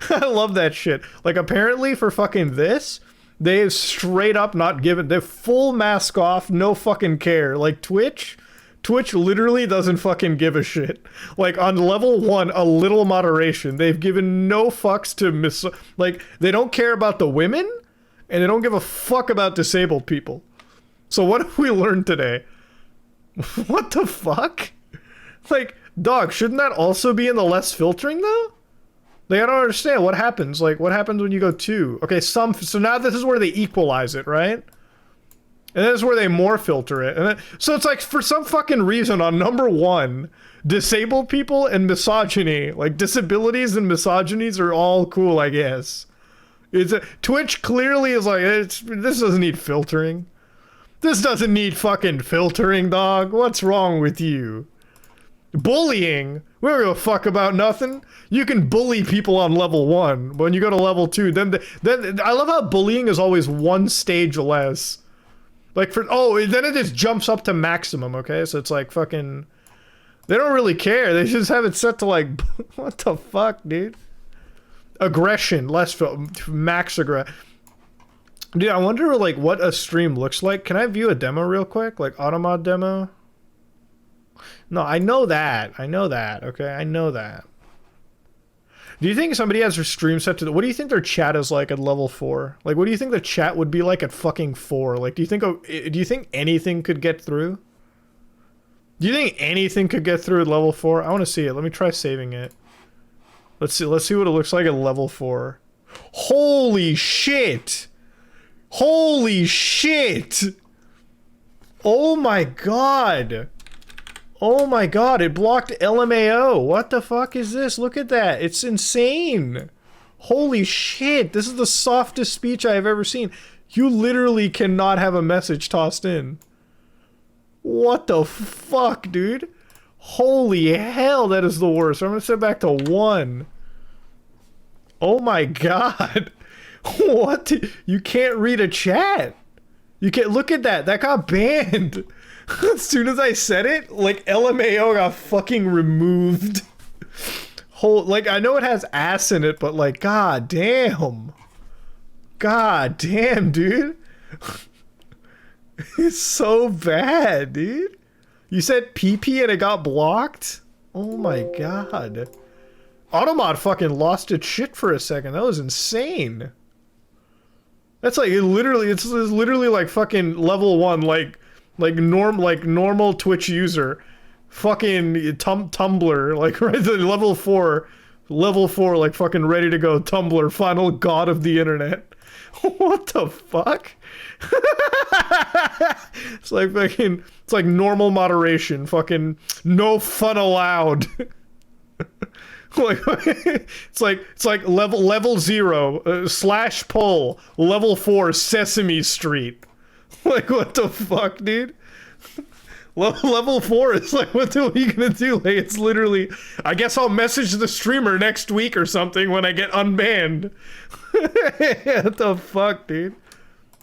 I love that shit. Like, apparently, for fucking this, they've straight up not given... They're full mask off, no fucking care. Like, Twitch literally doesn't fucking give a shit. Like, on level 1, a little moderation. They've given no fucks to like, they don't care about the women, and they don't give a fuck about disabled people. So what have we learned today? What the fuck? Like, dog, shouldn't that also be in the less filtering, though? Like, I don't understand. What happens? Like, what happens when you go 2? Okay, so now this is where they equalize it, right? And this is where they more filter it. And then, so it's like, for some fucking reason, on number 1, disabled people and misogyny, like, disabilities and misogynies are all cool, I guess. Twitch clearly is like, this doesn't need filtering. This doesn't need fucking filtering, dog. What's wrong with you? Bullying? We don't give a fuck about nothing. You can bully people on level 1. When you go to level 2, then I love how bullying is always 1 stage less. Like then it just jumps up to maximum, okay? So it's like fucking They don't really care. They just have it set to like, what the fuck, dude? Aggression, max aggression. Dude, I wonder like what a stream looks like. Can I view a demo real quick? Like Automod demo? No, I know that. I know that. Okay, I know that. Do you think somebody has their stream set to what do you think their chat is like at level 4? Like what do you think the chat would be like at fucking 4? Like do you think anything could get through? Do you think anything could get through at level 4? I want to see it. Let me try saving it. Let's see what it looks like at level 4. Holy shit! Holy shit! Oh my god! Oh my god, it blocked LMAO. What the fuck is this? Look at that. It's insane. Holy shit. This is the softest speech I have ever seen. You literally cannot have a message tossed in. What the fuck, dude? Holy hell, that is the worst. I'm gonna set it back to 1. Oh my god. What? You can't read a chat. You can't look at that. That got banned. As soon as I said it, like LMAO got fucking removed. Like I know it has ass in it, but like god damn. God damn, dude. It's so bad, dude. You said PP and it got blocked? Oh my god. Automod fucking lost its shit for a second. That was insane. That's like it's literally like fucking level 1 like normal Twitch user, fucking Tumblr, like right to level 4 like fucking ready to go Tumblr, final god of the internet. What the fuck? It's like fucking, it's like normal moderation, fucking no fun allowed. Like it's like level 0 slash pull level 4 Sesame Street. Like what the fuck, dude? Level 4 is like, what are you gonna do? Like it's literally, I guess I'll message the streamer next week or something when I get unbanned. What the fuck, dude?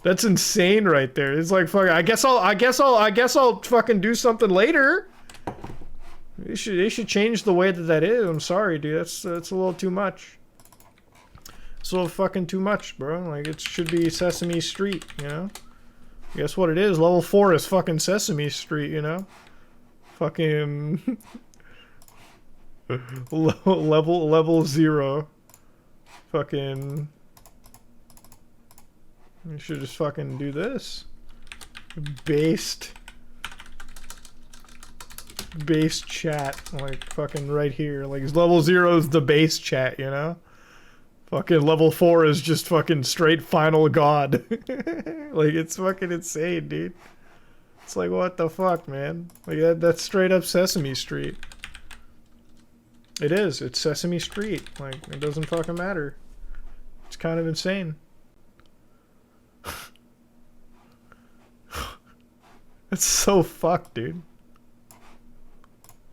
That's insane right there. It's like fuck. I guess I'll fucking do something later. They should change the way that is. I'm sorry, dude. That's a little too much. It's a little fucking too much, bro. Like it should be Sesame Street, you know? Guess what it is? Level 4 is fucking Sesame Street, you know? Fucking level 0. Fucking you should just fucking do this. Based chat, like fucking right here. Like level 0 is the base chat, you know? Fucking level 4 is just fucking straight final god. Like it's fucking insane, dude. It's like what the fuck, man? Like that's straight up Sesame Street. It is. It's Sesame Street. Like it doesn't fucking matter. It's kind of insane. It's so fucked, dude.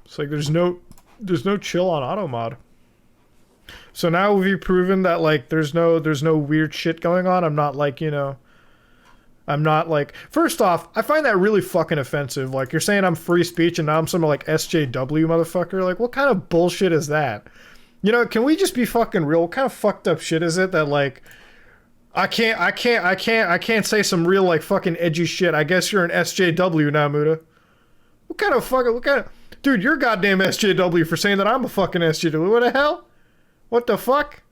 It's like there's no chill on Automod. So now we've proven that like there's no weird shit going on. I'm not like, you know, I'm not like, first off, I find that really fucking offensive. Like you're saying I'm free speech and now I'm some like SJW motherfucker. Like what kind of bullshit is that? You know, can we just be fucking real? What kind of fucked up shit is it that like I can't say some real like fucking edgy shit. I guess you're an SJW now, Muda. What kind of dude, you're goddamn SJW for saying that I'm a fucking SJW. What the hell? What the fuck?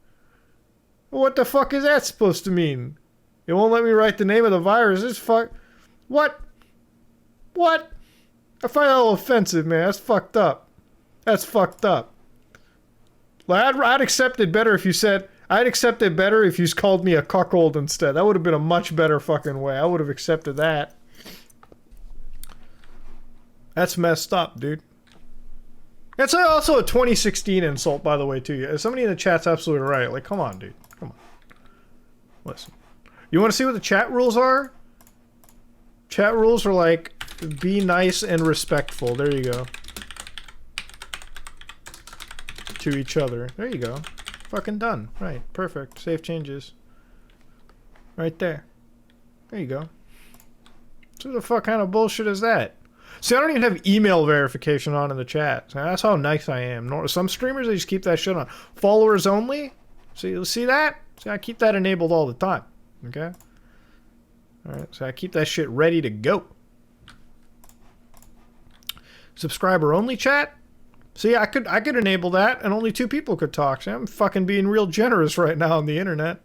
What the fuck is that supposed to mean? It won't let me write the name of the virus. It's fuck. What? What? I find that a little offensive, man. That's fucked up. That's fucked up. Like, I'd accept it better if you said, I'd accept it better if you called me a cuckold instead. That would have been a much better fucking way. I would have accepted that. That's messed up, dude. That's also a 2016 insult, by the way, to you. Somebody in the chat's absolutely right. Like, come on, dude. Come on. Listen. You want to see what the chat rules are? Chat rules are like, be nice and respectful. There you go. To each other. There you go. Fucking done. Right. Perfect. Save changes. Right there. There you go. So what the fuck kind of bullshit is that? See, I don't even have email verification on in the chat. That's how nice I am. Some streamers, they just keep that shit on. Followers only? See that? See, I keep that enabled all the time. Okay? Alright, so I keep that shit ready to go. Subscriber only chat? See, I could enable that and only 2 people could talk. See, I'm fucking being real generous right now on the internet.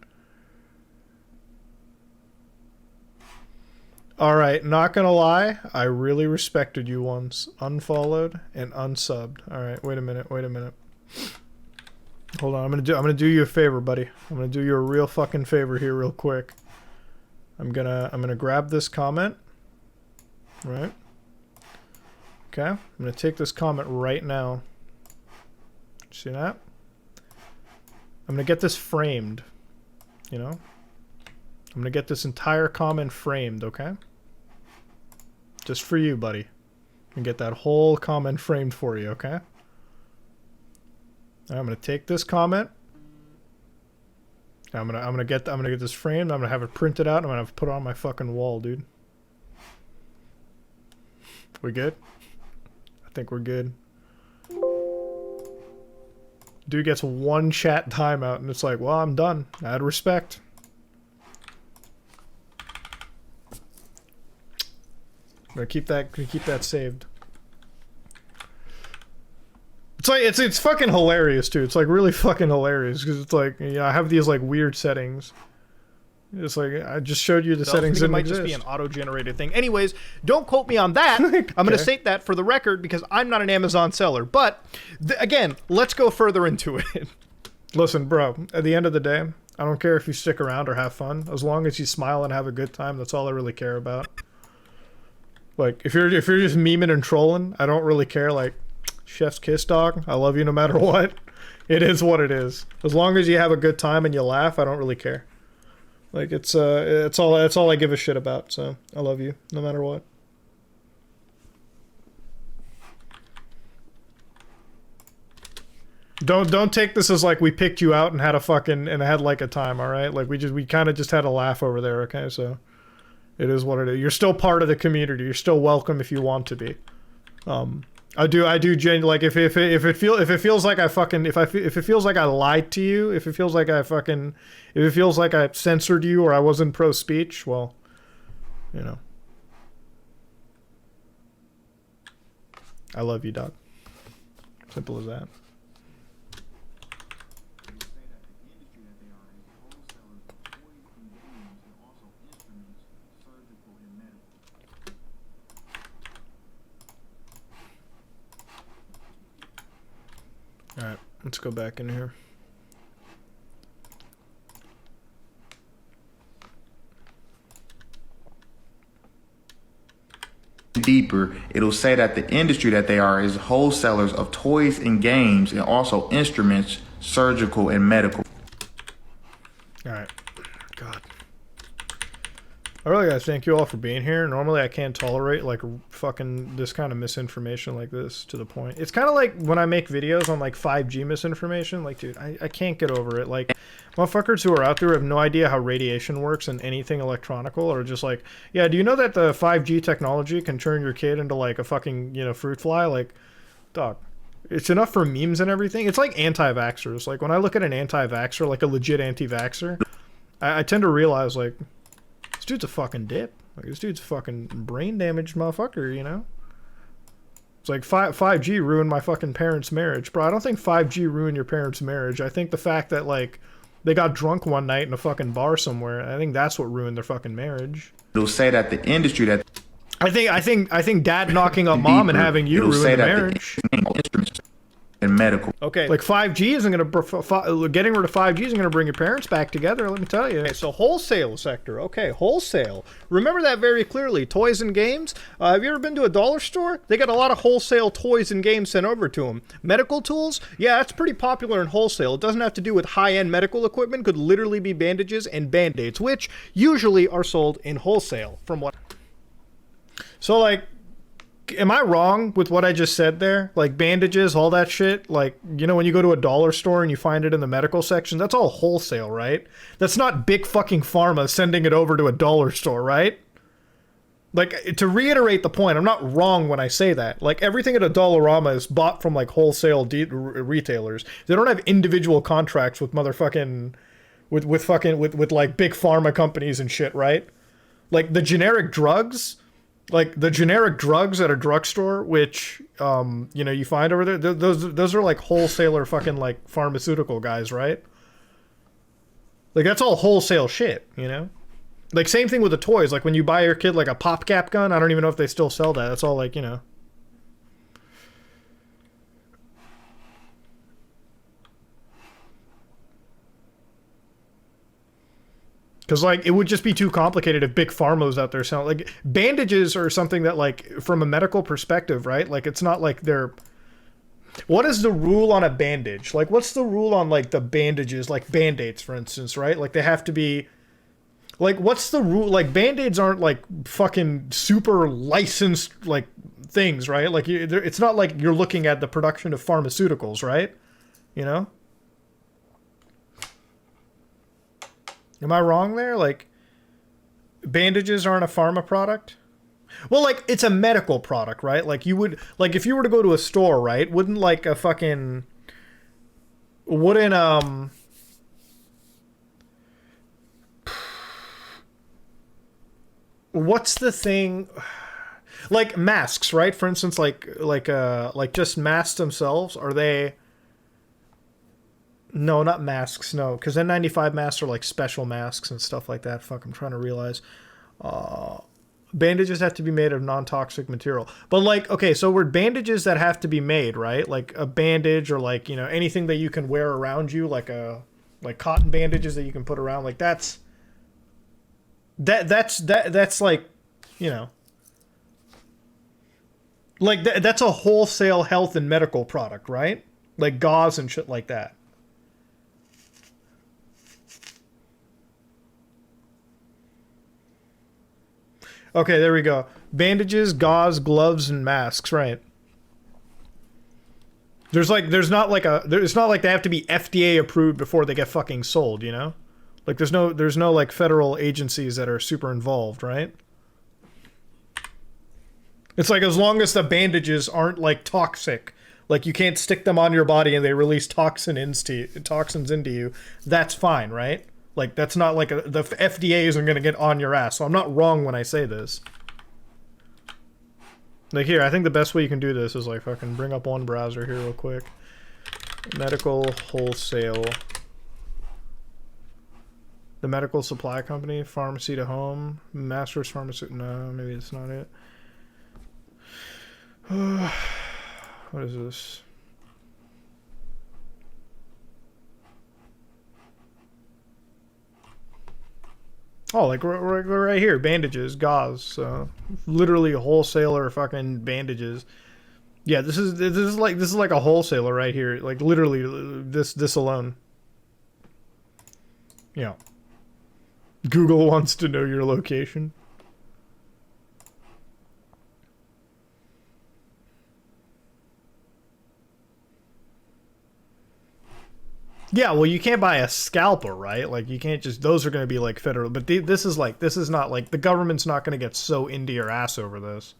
Alright, not gonna lie, I really respected you once. Unfollowed and unsubbed. Alright, wait a minute. Hold on, I'm gonna do you a favor, buddy. I'm gonna do you a real fucking favor here real quick. I'm gonna grab this comment. Right? Okay, I'm gonna take this comment right now. See that? I'm gonna get this framed. You know? I'm gonna get this entire comment framed, okay? Just for you, buddy. And get that whole comment framed for you, okay? I'm gonna take this comment. I'm gonna get this framed. I'm gonna have it printed out. I'm gonna have it put on my fucking wall, dude. We good? I think we're good. Dude gets 1 chat timeout, and it's like, well, I'm done. I had respect. Gonna keep that saved. It's like it's fucking hilarious too. It's like really fucking hilarious because it's like, you know, I have these like weird settings. It's like I just showed you the settings. It might just be an auto-generated thing. Anyways, don't quote me on that. Okay. I'm gonna state that for the record because I'm not an Amazon seller. But again, let's go further into it. Listen, bro. At the end of the day, I don't care if you stick around or have fun. As long as you smile and have a good time, that's all I really care about. Like, if you're just memeing and trolling, I don't really care. Like, chef's kiss, dog. I love you no matter what. It is what it is. As long as you have a good time and you laugh, I don't really care. Like, it's all I give a shit about. So I love you no matter what. Don't take this as like we picked you out and had like a time. All right, like we kind of just had a laugh over there. Okay, so. It is what it is. You're still part of the community. You're still welcome if you want to be. I do genuinely, like if it feels like I fucking if it feels like I lied to you, if it feels like I censored you or I wasn't pro speech, well, you know. I love you, dog. Simple as that. Alright, let's go back in here. Deeper, it'll say that the industry that they are is wholesalers of toys and games and also instruments, surgical and medical. Alright. God. I really gotta thank you all for being here. Normally I can't tolerate like fucking this kind of misinformation like this to the point. It's kind of like when I make videos on like 5G misinformation. Like, dude, I can't get over it. Like, motherfuckers who are out there have no idea how radiation works and anything electronical are just like, yeah, do you know that the 5G technology can turn your kid into like a fucking, you know, fruit fly? Like, dog. It's enough for memes and everything. It's like anti-vaxxers. Like, when I look at an anti-vaxxer, like a legit anti-vaxxer, I tend to realize, like, this dude's a fucking dip. Like, this dude's a fucking brain damaged motherfucker, you know? It's like 5G ruined my fucking parents' marriage. Bro, I don't think 5G ruined your parents' marriage. I think the fact that, like, they got drunk one night in a fucking bar somewhere, I think that's what ruined their fucking marriage. It'll say that the industry that... I think dad knocking up mom and having you ruin the marriage. And medical. Okay, like 5G isn't gonna getting rid of 5G isn't gonna bring your parents back together. Let me tell you. Okay, so wholesale sector. Okay, wholesale. Remember that very clearly. Toys and games. Have you ever been to a dollar store? They got a lot of wholesale toys and games sent over to them. Medical tools. Yeah, that's pretty popular in wholesale. It doesn't have to do with high-end medical equipment. Could literally be bandages and band-aids, which usually are sold in wholesale. From what. So like. Am I wrong with what I just said there? Like bandages, all that shit? Like, you know, when you go to a dollar store and you find it in the medical section, that's all wholesale, right? That's not big fucking pharma sending it over to a dollar store, right? Like, to reiterate the point, I'm not wrong when I say that. Like, everything at a Dollarama is bought from, like, wholesale retailers. They don't have individual contracts with motherfucking... With like, big pharma companies and shit, right? Like, the generic drugs... Like, the generic drugs at a drugstore, which, you know, you find over there, those are, like, wholesaler fucking, like, pharmaceutical guys, right? Like, that's all wholesale shit, you know? Like, same thing with the toys. Like, when you buy your kid, like, a PopCap gun, I don't even know if they still sell that. That's all, like, you know. Because, like, it would just be too complicated if Big Pharma was out there selling... Like, bandages are something that, like, from a medical perspective, right? Like, it's not like they're... What is the rule on a bandage? Like, what's the rule on, like, the bandages? Like, Band-Aids, for instance, right? Like, they have to be... Like, what's the rule? Like, Band-Aids aren't, like, fucking super licensed, like, things, right? Like, it's not like you're looking at the production of pharmaceuticals, right? You know? Am I wrong there? Like, bandages aren't a pharma product? Well, like, it's a medical product, right? Like, you would... Like, if you were to go to a store, right? Wouldn't, like, a fucking... Wouldn't, what's the thing, like masks, right? For instance, like just masks themselves, are they? No, not masks, no, because N95 masks are like special masks and stuff like that. Fuck, I'm trying to realize. Bandages have to be made of non-toxic material, but like, okay, so we're bandages that have to be made, right? Like a bandage, or like, you know, anything that you can wear around you, like cotton bandages that you can put around, like that's like, you know, like that's a wholesale health and medical product, right? Like gauze and shit like that. Okay, there we go. Bandages, gauze, gloves, and masks, right? It's not like they have to be FDA approved before they get fucking sold, you know? Like, there's no like federal agencies that are super involved, right? It's like, as long as the bandages aren't like toxic, like you can't stick them on your body and they release toxins into you, that's fine, right? Like, that's not like the FDA isn't gonna get on your ass. So I'm not wrong when I say this. Like, here, I think the best way you can do this is like fucking bring up one browser here real quick. Medical wholesale. The medical supply company, pharmacy to home, master's pharmacy. No, maybe it's not it. What is this? Oh, like right here, bandages, gauze. Literally wholesaler fucking bandages. Yeah, this is like a wholesaler right here. Like literally this alone. Yeah. Google wants to know your location. Yeah, well, you can't buy a scalpel, right? Like, you can't just... Those are going to be, like, federal... But this is not, like... The government's not going to get so into your ass over this.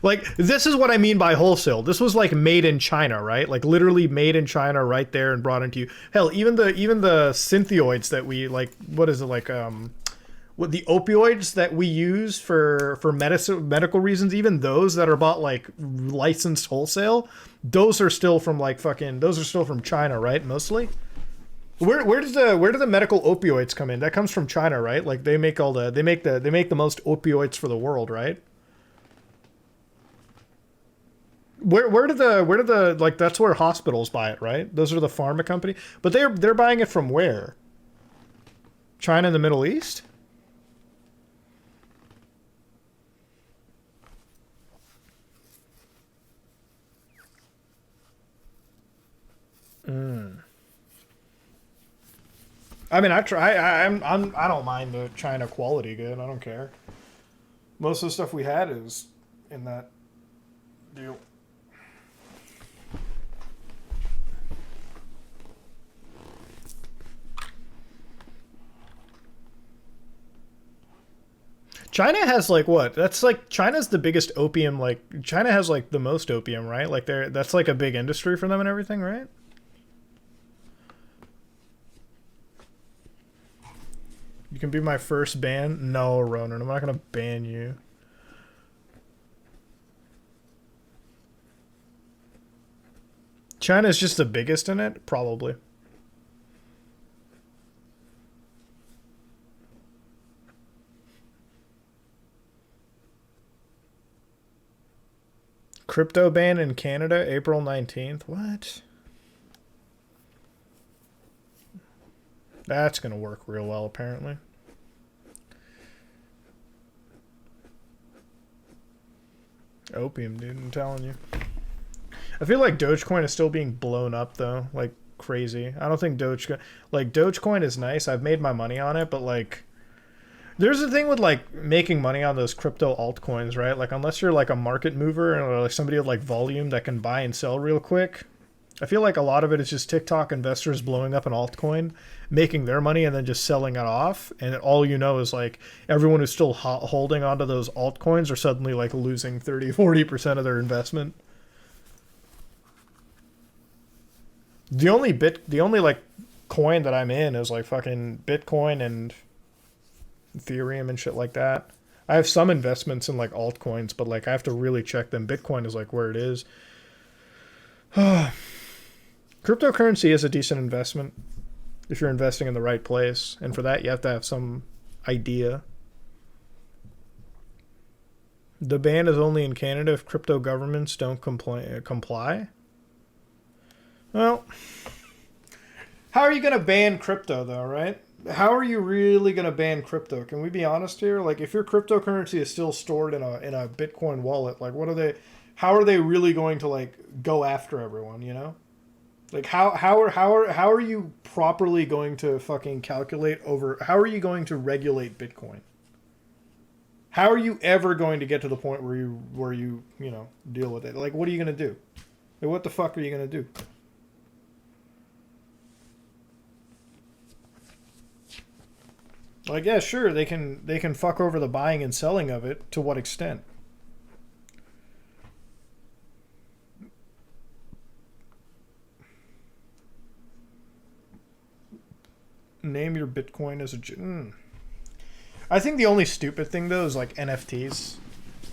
Like, this is what I mean by wholesale. This was, like, made in China, right? Like, literally made in China right there and brought into you. Hell, even the synthioids that we, like... What is it, like, what the opioids that we use for medical reasons, even those that are bought like licensed wholesale, those are still from like fucking, those are still from China, right? Mostly. Where do the medical opioids come in? That comes from China, right? Like they make they make the most opioids for the world, right? Where do the like, that's where hospitals buy it, right? Those are the pharma company, but they're buying it from where? China and the Middle East? I mean, I don't mind the China quality good. I don't care. Most of the stuff we had is in that deal. China has like what? That's like China's the biggest opium. Like China has like the most opium, right? Like that's like a big industry for them and everything, right? You can be my first ban. No, Ronan, I'm not gonna ban you. China's just the biggest in it, probably. Crypto ban in Canada, April 19th. What? That's going to work real well, apparently. Opium, dude, I'm telling you. I feel like Dogecoin is still being blown up, though. Like, crazy. I don't think Dogecoin... Like, Dogecoin is nice. I've made my money on it, but, like... There's a thing with, like, making money on those crypto altcoins, right? Like, unless you're, like, a market mover or, like, somebody with, like, volume that can buy and sell real quick, I feel like a lot of it is just TikTok investors blowing up an altcoin, making their money, and then just selling it off. And all you know is, like, everyone who's still holding onto those altcoins are suddenly, like, losing 30-40% of their investment. The only, like, coin that I'm in is, like, fucking Bitcoin and Ethereum and shit like that. I have some investments in like altcoins, but like I have to really check them. Bitcoin is like where it is. Cryptocurrency is a decent investment if you're investing in the right place, and for that you have to have some idea. The ban is only in Canada if crypto governments don't comply. Well, how are you going to ban crypto though, right? How are you really going to ban crypto? Can we be honest here? Like, if your cryptocurrency is still stored in a Bitcoin wallet, like, how are they really going to, like, go after everyone, you know? Like, how are you properly going to fucking calculate over, how are you going to regulate Bitcoin? How are you ever going to get to the point where you know, deal with it? Like, what are you going to do? Like, what the fuck are you going to do? Like, yeah, sure, they can fuck over the buying and selling of it. To what extent? Name your Bitcoin as a... I think the only stupid thing, though, is, like, NFTs.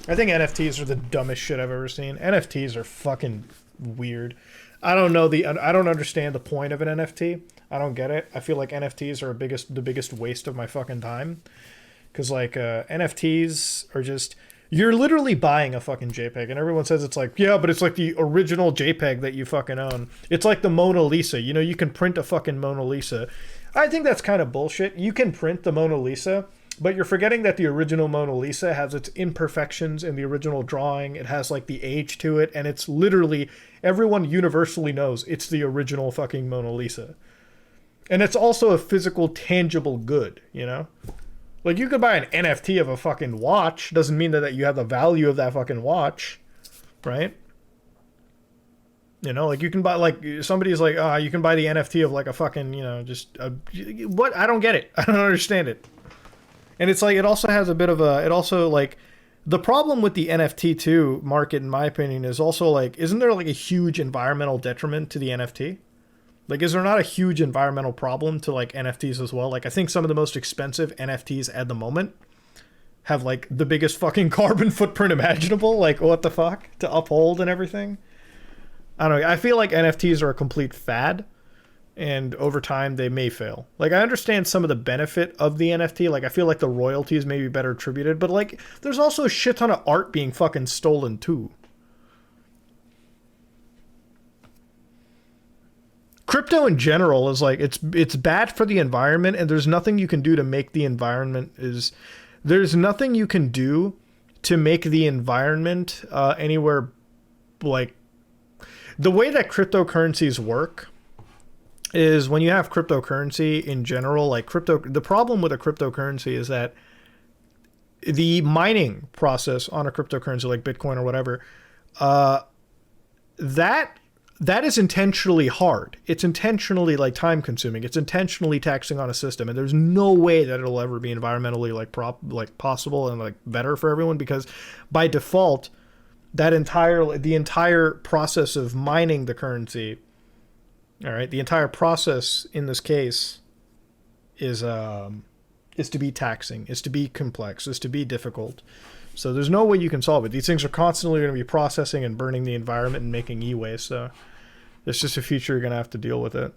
I think NFTs are the dumbest shit I've ever seen. NFTs are fucking weird. I don't understand the point of an NFT. I don't get it. I feel like NFTs are the biggest waste of my fucking time. Because, like, NFTs are just... You're literally buying a fucking JPEG. And everyone says it's like, yeah, but it's like the original JPEG that you fucking own. It's like the Mona Lisa. You know, you can print a fucking Mona Lisa. I think that's kind of bullshit. You can print the Mona Lisa, but you're forgetting that the original Mona Lisa has its imperfections in the original drawing. It has, like, the age to it. And it's literally... Everyone universally knows it's the original fucking Mona Lisa. And it's also a physical, tangible good, you know? Like, you could buy an NFT of a fucking watch. Doesn't mean that you have the value of that fucking watch, right? You know, like, you can buy, like, somebody's like, you can buy the NFT of, like, a fucking, you know, just... what? I don't get it. I don't understand it. And it's like, it also has a bit of a... It also, like... The problem with the NFT, too, market, in my opinion, is also, like... Isn't there, like, a huge environmental detriment to the NFT? Like, is there not a huge environmental problem to, like, NFTs as well? Like, I think some of the most expensive NFTs at the moment have, like, the biggest fucking carbon footprint imaginable. Like, what the fuck? To uphold and everything. I don't know. I feel like NFTs are a complete fad, and over time they may fail. Like, I understand some of the benefit of the NFT. Like, I feel like the royalties may be better attributed, but, like, there's also a shit ton of art being fucking stolen, too. Crypto in general is like, it's bad for the environment, and there's nothing you can do to make the environment there's nothing you can do to make the environment anywhere, like, the way that cryptocurrencies work is when you have cryptocurrency in general, like the problem with a cryptocurrency is that the mining process on a cryptocurrency like Bitcoin or whatever, that is intentionally hard. It's intentionally like time consuming. It's intentionally taxing on a system, and there's no way that it'll ever be environmentally like possible and like better for everyone, because by default, the entire process of mining the currency, all right, the entire process in this case is to be taxing, is to be complex, is to be difficult. So there's no way you can solve it. These things are constantly going to be processing and burning the environment and making e-waste. So it's just a future you're going to have to deal with it.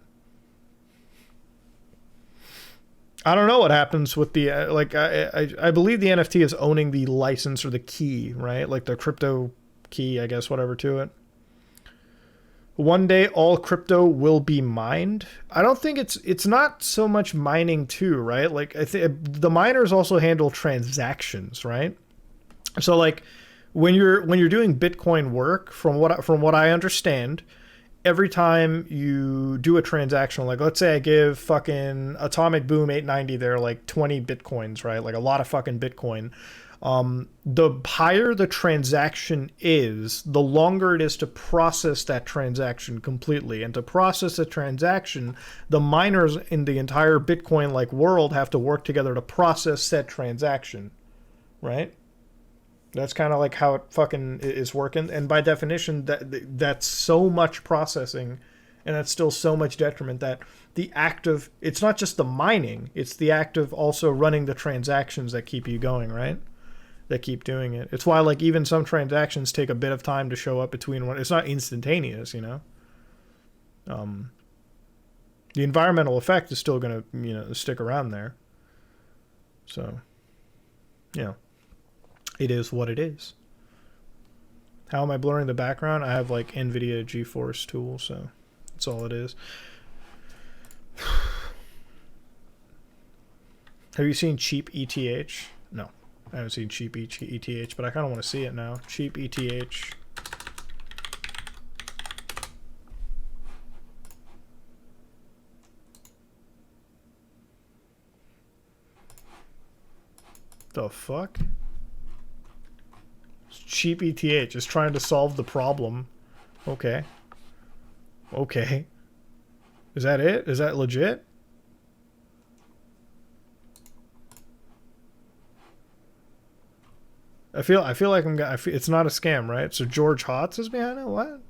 I don't know what happens with the I believe the NFT is owning the license or the key, right? Like the crypto key, I guess, whatever to it. One day all crypto will be mined. I don't think it's not so much mining too, right? Like the miners also handle transactions, right? So like when you're doing Bitcoin work, from what I understand, every time you do a transaction, like let's say I give fucking Atomic Boom 890 there like 20 Bitcoins, right? Like a lot of fucking Bitcoin. The higher the transaction is, the longer it is to process that transaction completely. And to process a transaction, the miners in the entire Bitcoin like world have to work together to process said transaction, right? That's kind of like how it fucking is working. And by definition, that's so much processing, and that's still so much detriment, that the act of, it's not just the mining, it's the act of also running the transactions that keep you going, right? That keep doing it. It's why like even some transactions take a bit of time to show up between one. It's not instantaneous, you know? The environmental effect is still going to, you know, stick around there. So, you know. It is what it is. How am I blurring the background? I have like NVIDIA GeForce tool, so that's all it is. Have you seen Cheap ETH? No, I haven't seen Cheap ETH, but I kind of want to see it now. Cheap ETH. The fuck? Cheap ETH is trying to solve the problem. Okay. Okay. Is that it? Is that legit? I feel like it's not a scam, right? So George Hotz is behind it? What?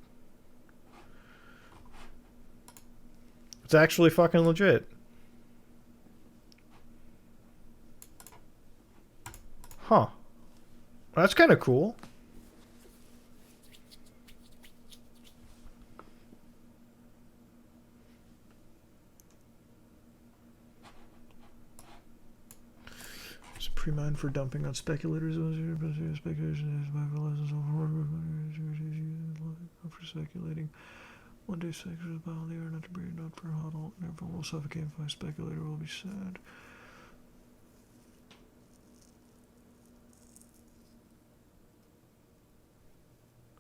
It's actually fucking legit. Huh. That's kind of cool. It's pre-mined for dumping on speculators. Speculation for speculating. One day sectors about the air not to breathe, not for huddle. Everyone will suffocate if my speculator will be sad.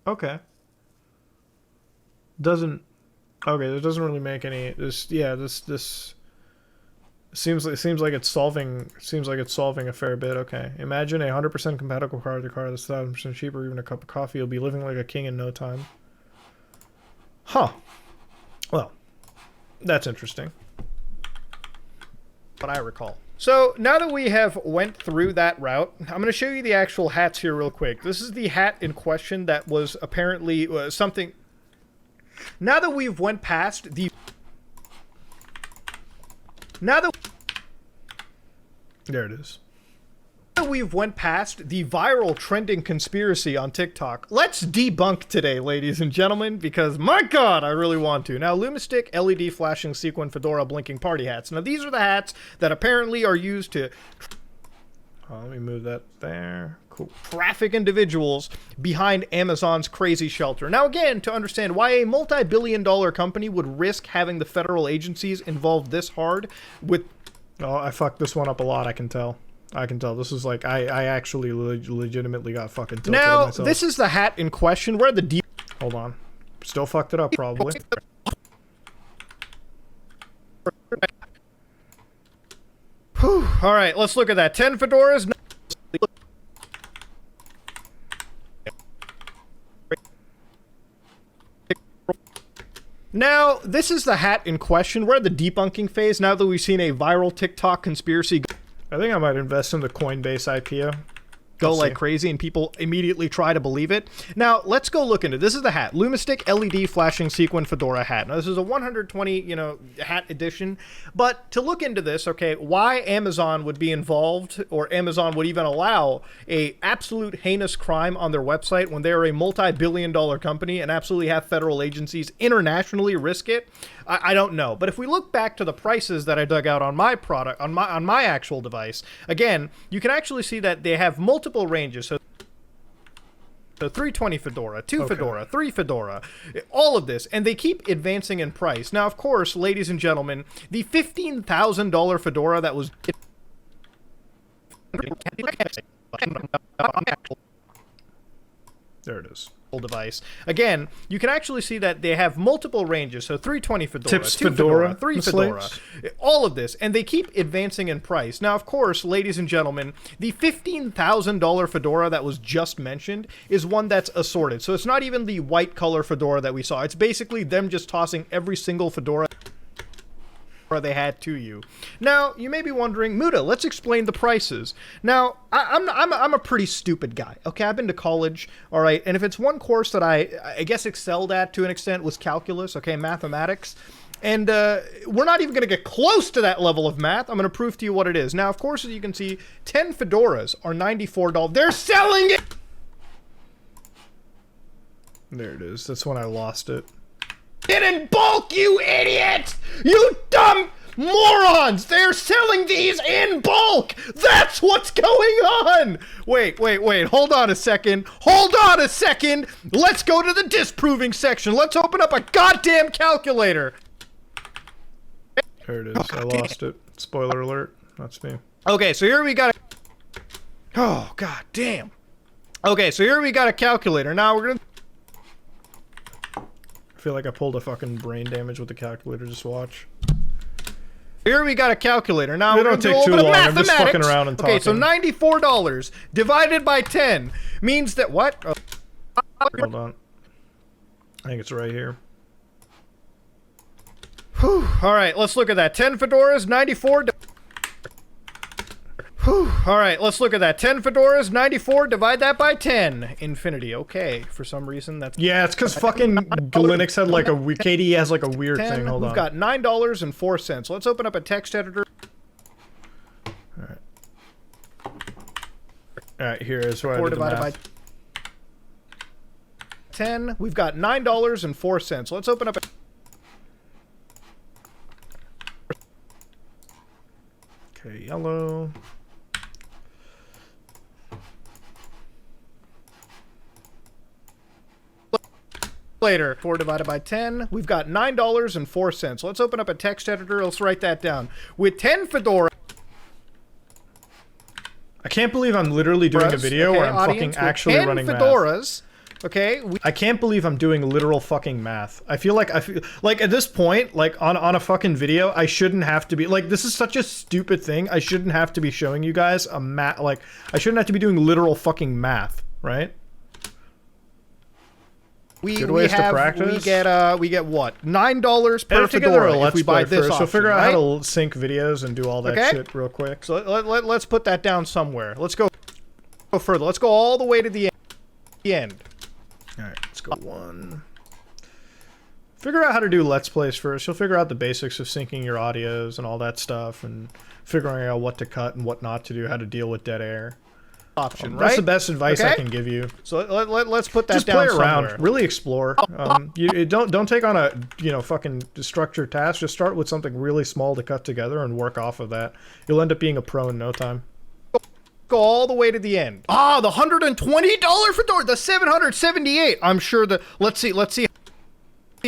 Okay. Doesn't. Okay, this doesn't really make any. This seems like it's solving. Seems like it's solving a fair bit. Okay. Imagine a 100% compatible car with a car that's 1,000% cheaper. Even a cup of coffee, you'll be living like a king in no time. Huh. Well, that's interesting. But I recall. So now that we have went through that route, I'm going to show you the actual hats here real quick. This is the hat in question that was apparently something. Now that we've went past the. There it is. Now that we've went past the viral trending conspiracy on TikTok, let's debunk today, ladies and gentlemen, because my God, I really want to. Now, Lumistick LED flashing sequin fedora blinking party hats. Now, these are the hats that apparently are used to. Oh, let me move that there. Cool. Traffic individuals behind Amazon's crazy shelter. Now, again, to understand why a multi-billion-dollar company would risk having the federal agencies involved this hard with. Oh, I fucked this one up a lot, I can tell. This is like, I actually legitimately got fucking tilted now, myself. This is the hat in question. Where the Hold on. Still fucked it up, probably. Whew. All right, let's look at that. 10 fedoras. Now, this is the hat in question. We're at the debunking phase now that we've seen a viral TikTok conspiracy. I think I might invest in the Coinbase IPO. Go like crazy and people immediately try to believe it. Now, let's go look into it. This is the hat. Lumistic LED flashing sequin fedora hat. Now, this is a 120, hat edition. But to look into this, okay, why Amazon would be involved or Amazon would even allow a absolute heinous crime on their website when they are a multi-billion-dollar company and absolutely have federal agencies internationally risk it, I don't know. But if we look back to the prices that I dug out on my product, on my actual device, again, you can actually see that they have multiple ranges. So 320 Fedora, 2 Fedora, 3 Fedora, all of this, and they keep advancing in price. Now, of course, ladies and gentlemen, the $15,000 Fedora that was there it is. Device. Again, you can actually see that they have multiple ranges. So 320 Fedora, Tips 2 Fedora, 3 Fedora, all of this, and they keep advancing in price. Now, of course, ladies and gentlemen, the $15,000 Fedora that was just mentioned is one that's assorted. So it's not even the white color Fedora that we saw. It's basically them just tossing every single Fedora they had to you. Now, you may be wondering, Muda, let's explain the prices. Now, I'm a pretty stupid guy, okay? I've been to college, all right? And if it's one course that I guess excelled at to an extent was calculus, okay, mathematics. And we're not even going to get close to that level of math. I'm going to prove to you what it is. Now, of course, as you can see, 10 fedoras are $94. They're selling it! There it is. That's when I lost it. Get in bulk, you idiot! You dumb morons! They're selling these in bulk! That's what's going on! Wait. Hold on a second. Let's go to the disproving section. Let's open up a goddamn calculator. There it is. I lost it. Spoiler alert. That's me. Okay, so here we got a... Oh, god damn. Okay, so here we got a calculator. Now we're gonna... I feel like I pulled a fucking brain damage with the calculator. Just watch. Here we got a calculator. Now we're gonna do a little bit of mathematics. I'm just fucking around and talking. Okay, so $94 divided by 10 means that what? Oh. Hold on. I think it's right here. Whew. All right, let's look at that. 10 fedoras, 94. Whew. All right, let's look at that. 10 fedoras, 94, divide that by 10. Infinity, okay. For some reason, that's... Yeah, it's because fucking Linux had like a... KDE has like a weird 10, thing. Hold on. We've got $9.04. Let's open up a text editor. All right, here is where I did the math. By 10, we've got $9.04. Let's open up a... Okay, yellow... Later, 4 divided by 10, we've got $9.04. Let's open up a text editor. Let's write that down. With 10 Fedora... I can't believe I'm literally doing a video where I'm fucking actually running math. 10 fedoras, okay? I can't believe I'm doing literal fucking math. I feel like at this point, like on a fucking video, I shouldn't have to be like, this is such a stupid thing. I shouldn't have to be showing you guys a math, like I shouldn't have to be doing literal fucking math, right? We get what? $9 per fedora if we buy this option, so figure out how to sync videos and do all that shit real quick. So let's put that down somewhere. Let's go further. Let's go all the way to the end. All right, let's go 1. Figure out how to do Let's Plays first. You'll figure out the basics of syncing your audios and all that stuff, and figuring out what to cut and what not to do, how to deal with dead air. Option, right? That's the best advice I can give you. So let's put that just down play around, somewhere. really explore. You don't take on a fucking structured task. Just start with something really small to cut together and work off of that. You'll end up being a pro in no time. Go all the way to the end. Ah, the $120 Fedora, the 778. I'm sure that. Let's see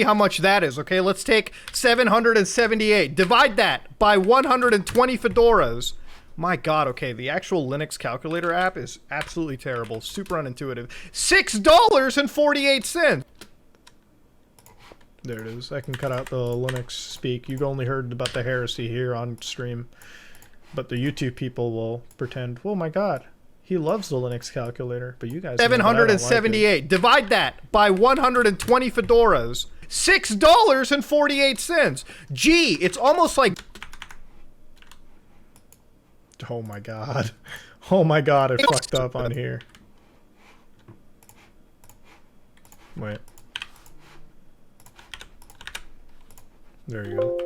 how much that is. Okay, let's take 778. Divide that by 120 fedoras. My god, okay, the actual Linux calculator app is absolutely terrible. Super unintuitive. $6.48. There it is. I can cut out the Linux speak. You've only heard about the heresy here on stream. But the YouTube people will pretend, oh my god, he loves the Linux calculator. But you guys 778. Divide that by 120 fedoras. $6.48. Gee, it's almost like... Oh my god. Oh my god, I fucked up on here. Wait. There you go.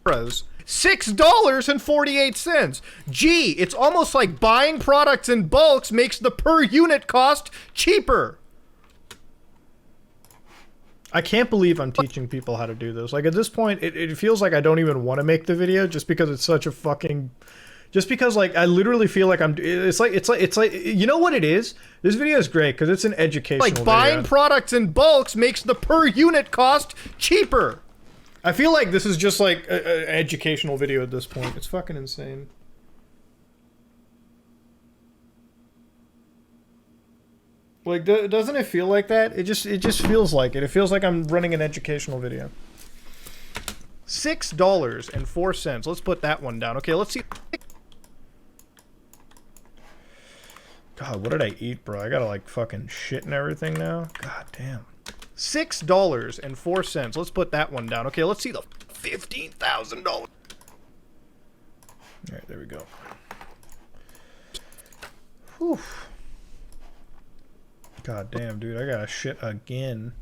$6.48. Gee, it's almost like buying products in bulks makes the per unit cost cheaper. I can't believe I'm teaching people how to do this. Like, at this point, it feels like I don't even want to make the video just because it's such a fucking... Just because, like, I literally feel like I'm... It's like... You know what it is? This video is great because it's an educational video. Like, buying products in bulks makes the per unit cost cheaper. I feel like this is just, like, an educational video at this point. It's fucking insane. Like, doesn't it feel like that? It just feels like it. It feels like I'm running an educational video. $6.04. Let's put that one down. Okay, let's see. God, what did I eat, bro? I gotta, like, fucking shit and everything now. God damn. $6.04. Let's put that one down. Okay, let's see the $15,000. All right, there we go. Whew. God damn, dude, I gotta shit again.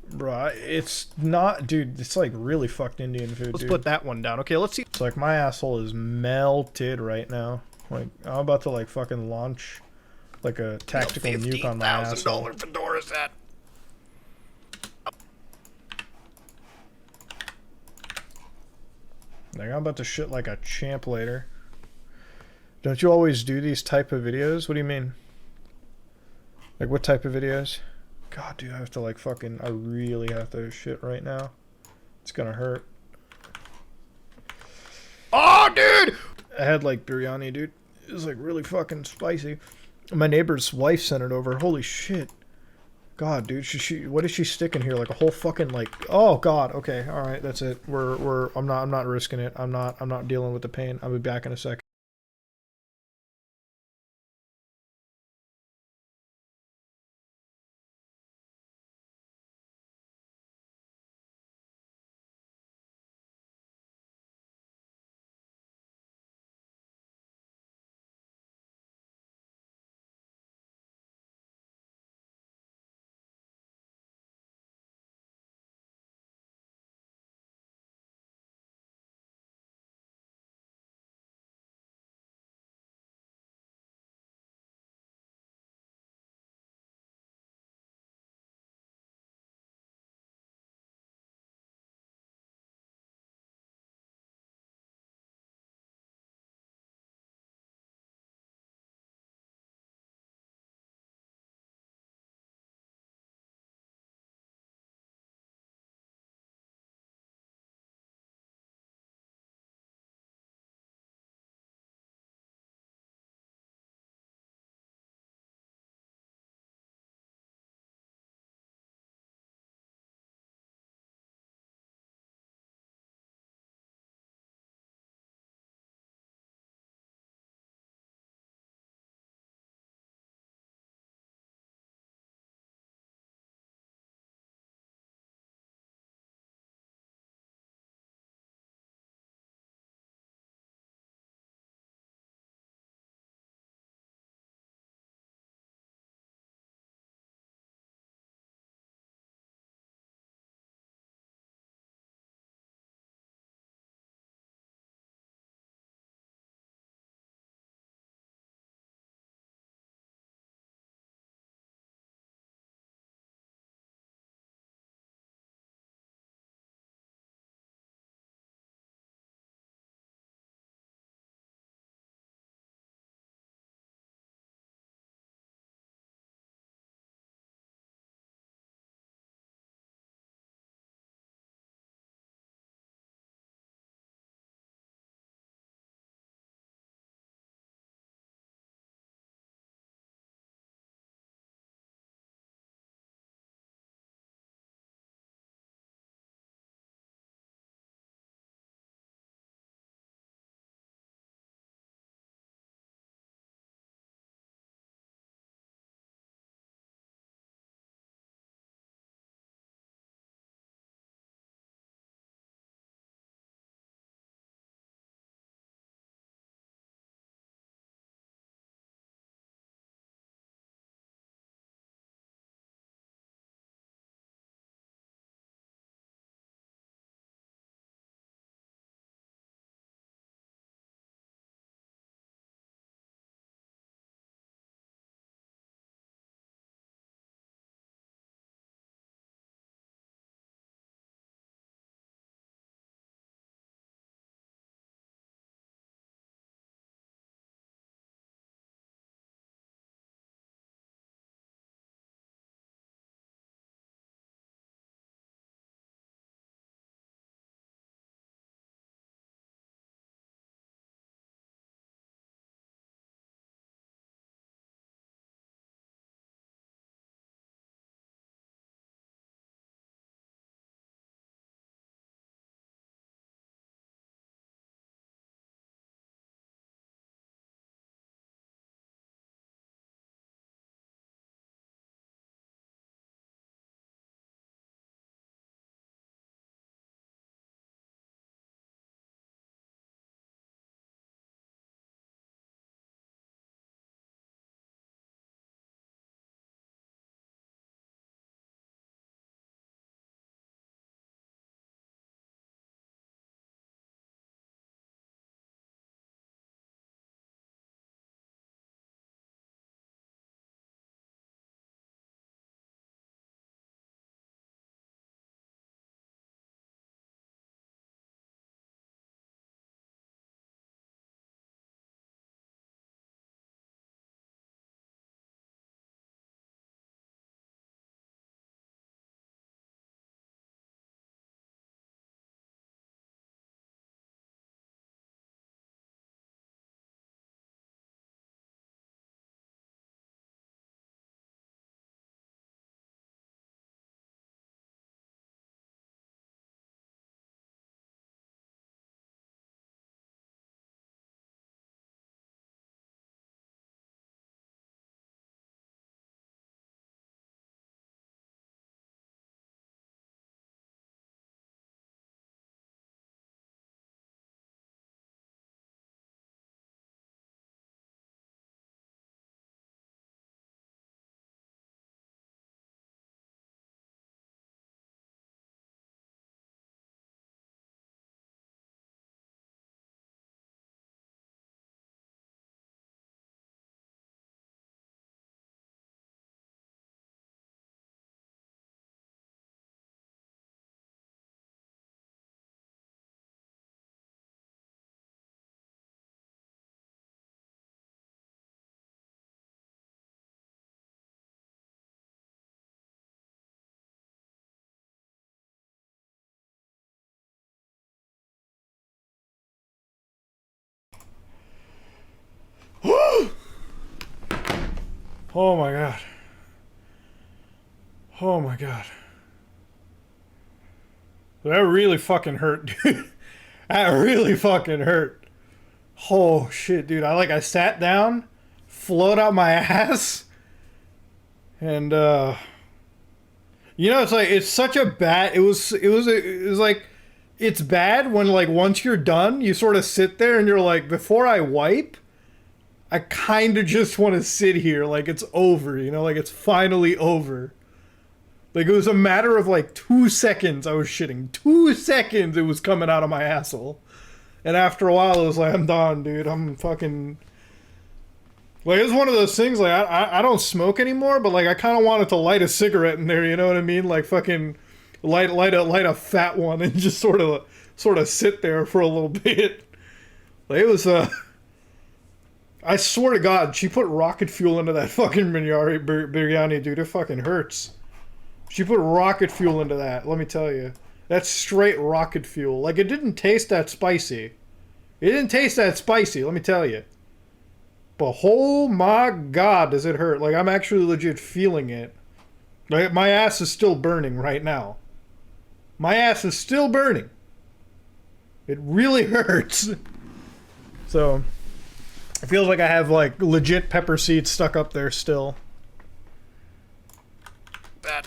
Bro, it's not, dude, it's like really fucked Indian food, Let's put that one down. Okay, let's see. It's like my asshole is melted right now. Like, I'm about to like fucking launch like a tactical nuke on my asshole. $15,000 fedora set. Like, I'm about to shit like a champ later. Don't you always do these type of videos? What do you mean? Like, what type of videos? God, dude, I have to, like, fucking... I really have to shit right now. It's gonna hurt. Oh, dude! I had, like, biryani, dude. It was, like, really fucking spicy. My neighbor's wife sent it over. Holy shit. God, dude, what is she sticking here? Like, a whole fucking, like... Oh, God, okay, alright, that's it. I'm not risking it. I'm not dealing with the pain. I'll be back in a second. Oh my god. Oh my god. That really fucking hurt, dude. That really fucking hurt. Oh shit, dude. I sat down, flowed out my ass, and you know, it's such a bad. It was like, it's bad when like once you're done, you sort of sit there and you're like, before I wipe, I kind of just want to sit here like it's over, you know, like it's finally over. Like, it was a matter of, like, 2 seconds I was shitting. 2 seconds it was coming out of my asshole. And after a while, it was like, I'm done, dude. I'm fucking... Like, it was one of those things, like, I don't smoke anymore, but, like, I kind of wanted to light a cigarette in there, you know what I mean? Like, fucking light a fat one and just sort of sit there for a little bit. Like, it was, I swear to God, she put rocket fuel into that fucking biryani, dude. It fucking hurts. She put rocket fuel into that, let me tell you. That's straight rocket fuel. Like, it didn't taste that spicy. It didn't taste that spicy, let me tell you. But oh my god, does it hurt. Like, I'm actually legit feeling it. Like, my ass is still burning right now. My ass is still burning. It really hurts. So, it feels like I have, like, legit pepper seeds stuck up there still.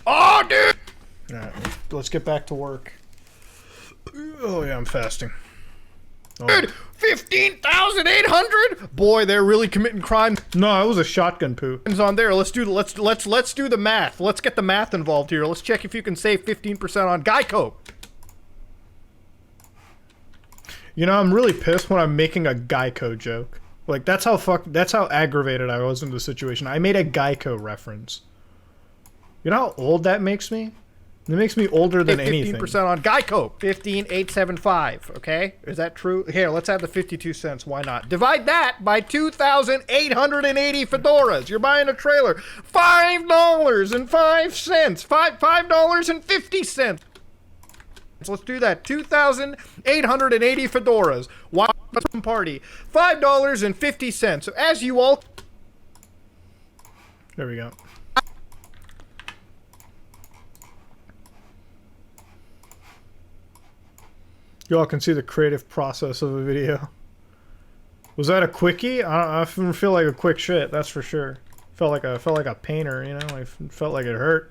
Oh, dude! Alright, let's get back to work. Oh, yeah, I'm fasting. Oh. Dude, 15,800? Boy, they're really committing crime. No, it was a shotgun poo. It's on there. Let's do the math. Let's get the math involved here. Let's check if you can save 15% on Geico. You know, I'm really pissed when I'm making a Geico joke. Like, that's how aggravated I was in the situation. I made a Geico reference. You know how old that makes me? It makes me older than anything. 15% on Geico. 15,875, okay? Is that true? Here, let's add the 52 cents. Why not? Divide that by 2,880 fedoras. You're buying a trailer. $5.05. $5.50. Let's do that. 2,880 fedoras. Why party? $5.50. So as you all... There we go. You all can see the creative process of the video. Was that a quickie? I feel like a quick shit, that's for sure. Felt like a painter, you know? I felt like it hurt.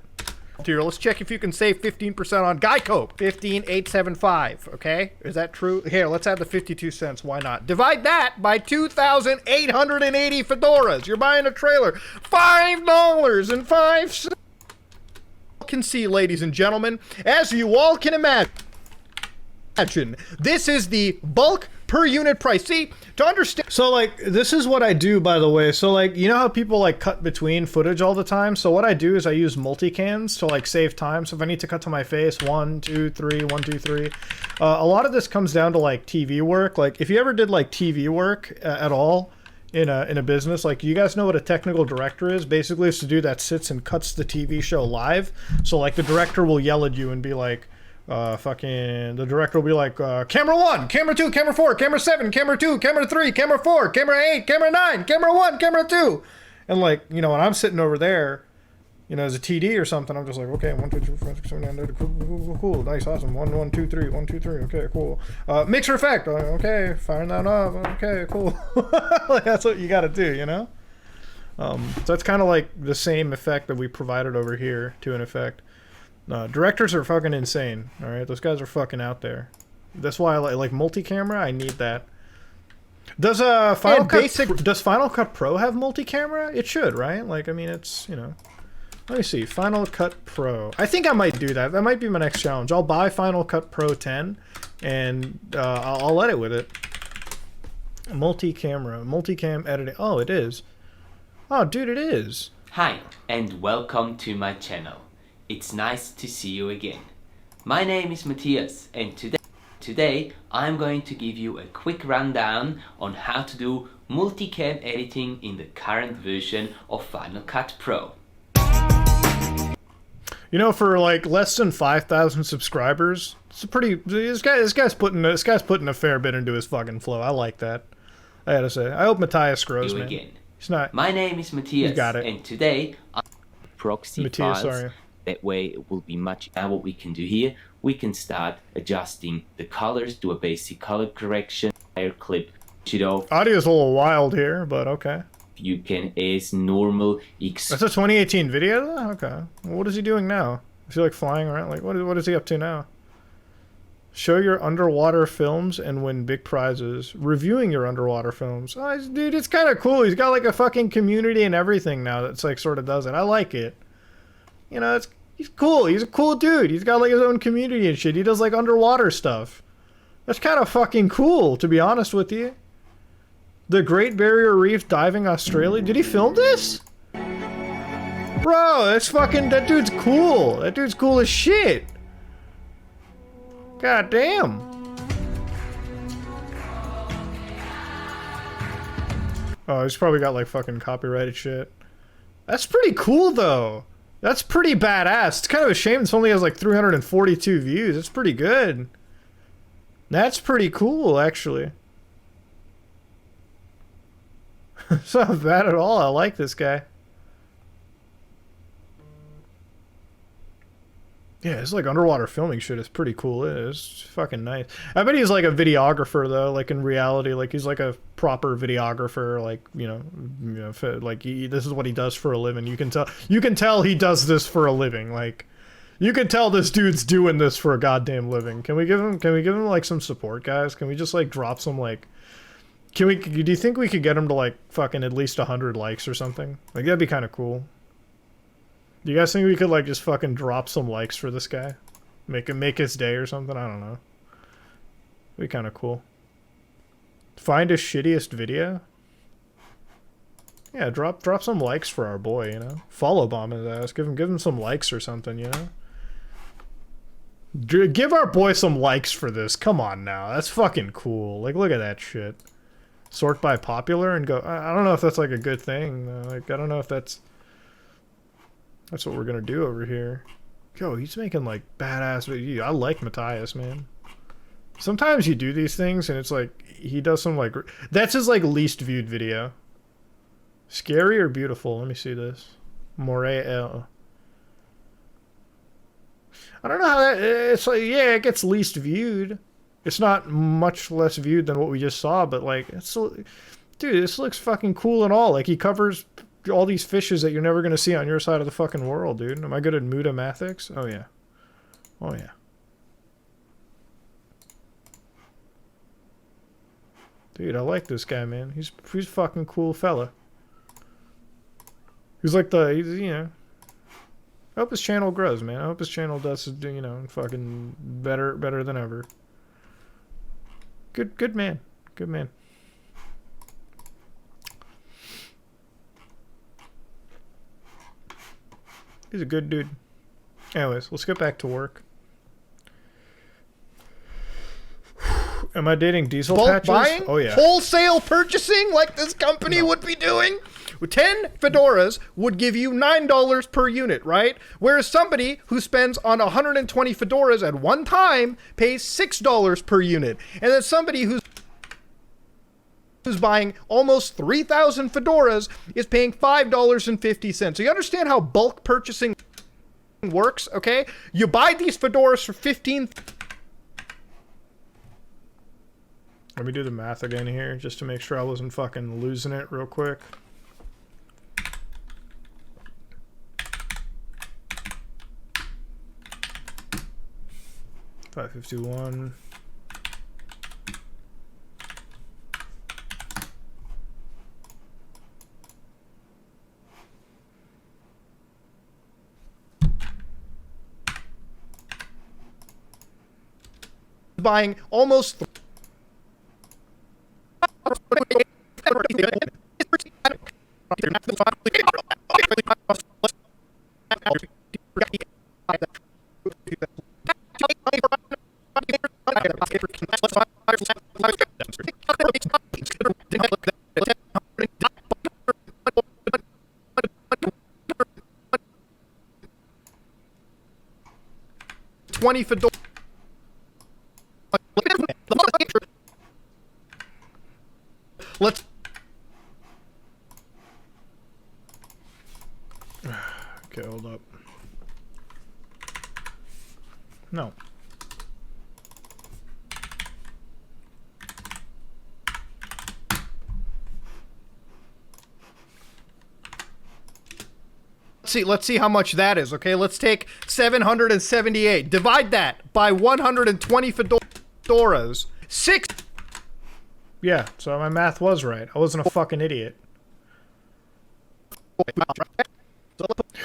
Here, let's check if you can save 15% on Geico. 15,875, okay? Is that true? Here, let's add the 52 cents. Why not? Divide that by 2,880 fedoras. You're buying a trailer. $5.05. You can see, ladies and gentlemen, as you all can imagine, this is the bulk per unit price. See, to understand. So, like, this is what I do, by the way. So, like, you know how people, like, cut between footage all the time? So what I do is I use multicams to, like, save time. So if I need to cut to my face, 1, 2, 3, 1, 2, 3. A lot of this comes down to, like, TV work. Like, if you ever did, like, TV work at all in a business, like, you guys know what a technical director is? Basically, it's the dude that sits and cuts the TV show live. So, like, the director will yell at you and be like, the director will be like, camera 1, camera 2, camera 4, camera 7, camera 2, camera 3, camera 4, camera 8, camera 9, camera 1, camera 2. And, like, you know, when I'm sitting over there, you know, as a TD or something, I'm just like, okay, 1, 2, 3, 4, 5, 6, 7, 8, 9, 10, cool, nice, awesome, 1, 1, 2, 3, 1, 2, 3, okay, cool. Mixer effect, okay, firing that up, okay, cool. Like, that's what you gotta do, you know? So that's kind of like the same effect that we provided over here to an effect. Directors are fucking insane, alright? Those guys are fucking out there. That's why I like multi-camera, I need that. Does Final Cut Pro have multi-camera? It should, right? Like, I mean, it's, you know... Let me see, Final Cut Pro. I think I might do that. That might be my next challenge. I'll buy Final Cut Pro 10, and I'll edit with it. Multi-camera, multicam editing. Oh, it is. Oh, dude, it is. Hi, and welcome to my channel. It's nice to see you again. My name is Matthias, and today I'm going to give you a quick rundown on how to do multicam editing in the current version of Final Cut Pro. You know, for like less than 5,000 subscribers, it's a pretty. This guy's putting a fair bit into his fucking flow. I like that. I gotta say, I hope Matthias grows, man. He's It's not. My name is Matthias, You got it. and today I'm proxy Matthias, files. sorry. That way it will be much. Now what we can do here, we can start adjusting the colors, do a basic color correction, layer clip, it off. Audio's a little wild here, but okay. You can, as normal, That's a 2018 video, though? Okay. Well, what is he doing now? Is he like flying around? Like, what is he up to now? Show your underwater films and win big prizes. Reviewing your underwater films. Oh, dude, it's kind of cool. He's got like a fucking community and everything now that's like sort of does it. I like it. You know, he's cool. He's a cool dude. He's got like his own community and shit. He does like underwater stuff. That's kind of fucking cool, to be honest with you. The Great Barrier Reef Diving Australia. Did he film this? Bro, that dude's cool. That dude's cool as shit. God damn. Oh, he's probably got like fucking copyrighted shit. That's pretty cool though. That's pretty badass. It's kind of a shame this only has like 342 views. It's pretty good. That's pretty cool, actually. It's not bad at all. I like this guy. Yeah, it's like underwater filming shit is pretty cool. It is. It's fucking nice. I bet he's like a videographer though, like in reality, like he's like a proper videographer, like, like this is what he does for a living. You can tell he does this for a living. Like you can tell this dude's doing this for a goddamn living. Can we give him like some support, guys? Can we just like drop some like do you think we could get him to like fucking at least 100 likes or something? Like that'd be kind of cool. Do you guys think we could like just fucking drop some likes for this guy? Make his day or something? I don't know. Be kind of cool. Find his shittiest video? Yeah, drop some likes for our boy, you know? Follow bomb his ass. Give him some likes or something, you know? Give our boy some likes for this. Come on now. That's fucking cool. Like, look at that shit. Sort by popular and go... I don't know if that's like a good thing. Like, I don't know if that's what we're gonna do over here. Yo, he's making like badass videos. I like Matthias, man. Sometimes you do these things and it's like he does some like that's his like least viewed video. Scary or beautiful? Let me see this. Morel. I don't know how that. It's like yeah, it gets least viewed. It's not much less viewed than what we just saw, but like it's dude, this looks fucking cool and all. Like he covers all these fishes that you're never going to see on your side of the fucking world, dude. Am I good at Mudamathics? Oh, yeah. Oh, yeah. Dude, I like this guy, man. He's a fucking cool fella. He's like you know. I hope his channel grows, man. I hope his channel does, you know, fucking better than ever. Good man. Good man. He's a good dude. Anyways, let's get back to work. Am I dating diesel patches? Buying? Oh yeah. Wholesale purchasing like this company would be doing? 10 fedoras would give you $9 per unit, right? Whereas somebody who spends on 120 fedoras at one time pays $6 per unit. And then somebody who's buying almost 3,000 fedoras is paying $5.50. So you understand how bulk purchasing works, okay? You buy these fedoras for 15. Let me do the math again here, just to make sure I wasn't fucking losing it real quick. $551. Buying almost 20 fedora. Okay, hold up. No. Let's see how much that is, okay? Let's take 778. Divide that by 120 fedoras. 6. Yeah, so my math was right. I wasn't a fucking idiot.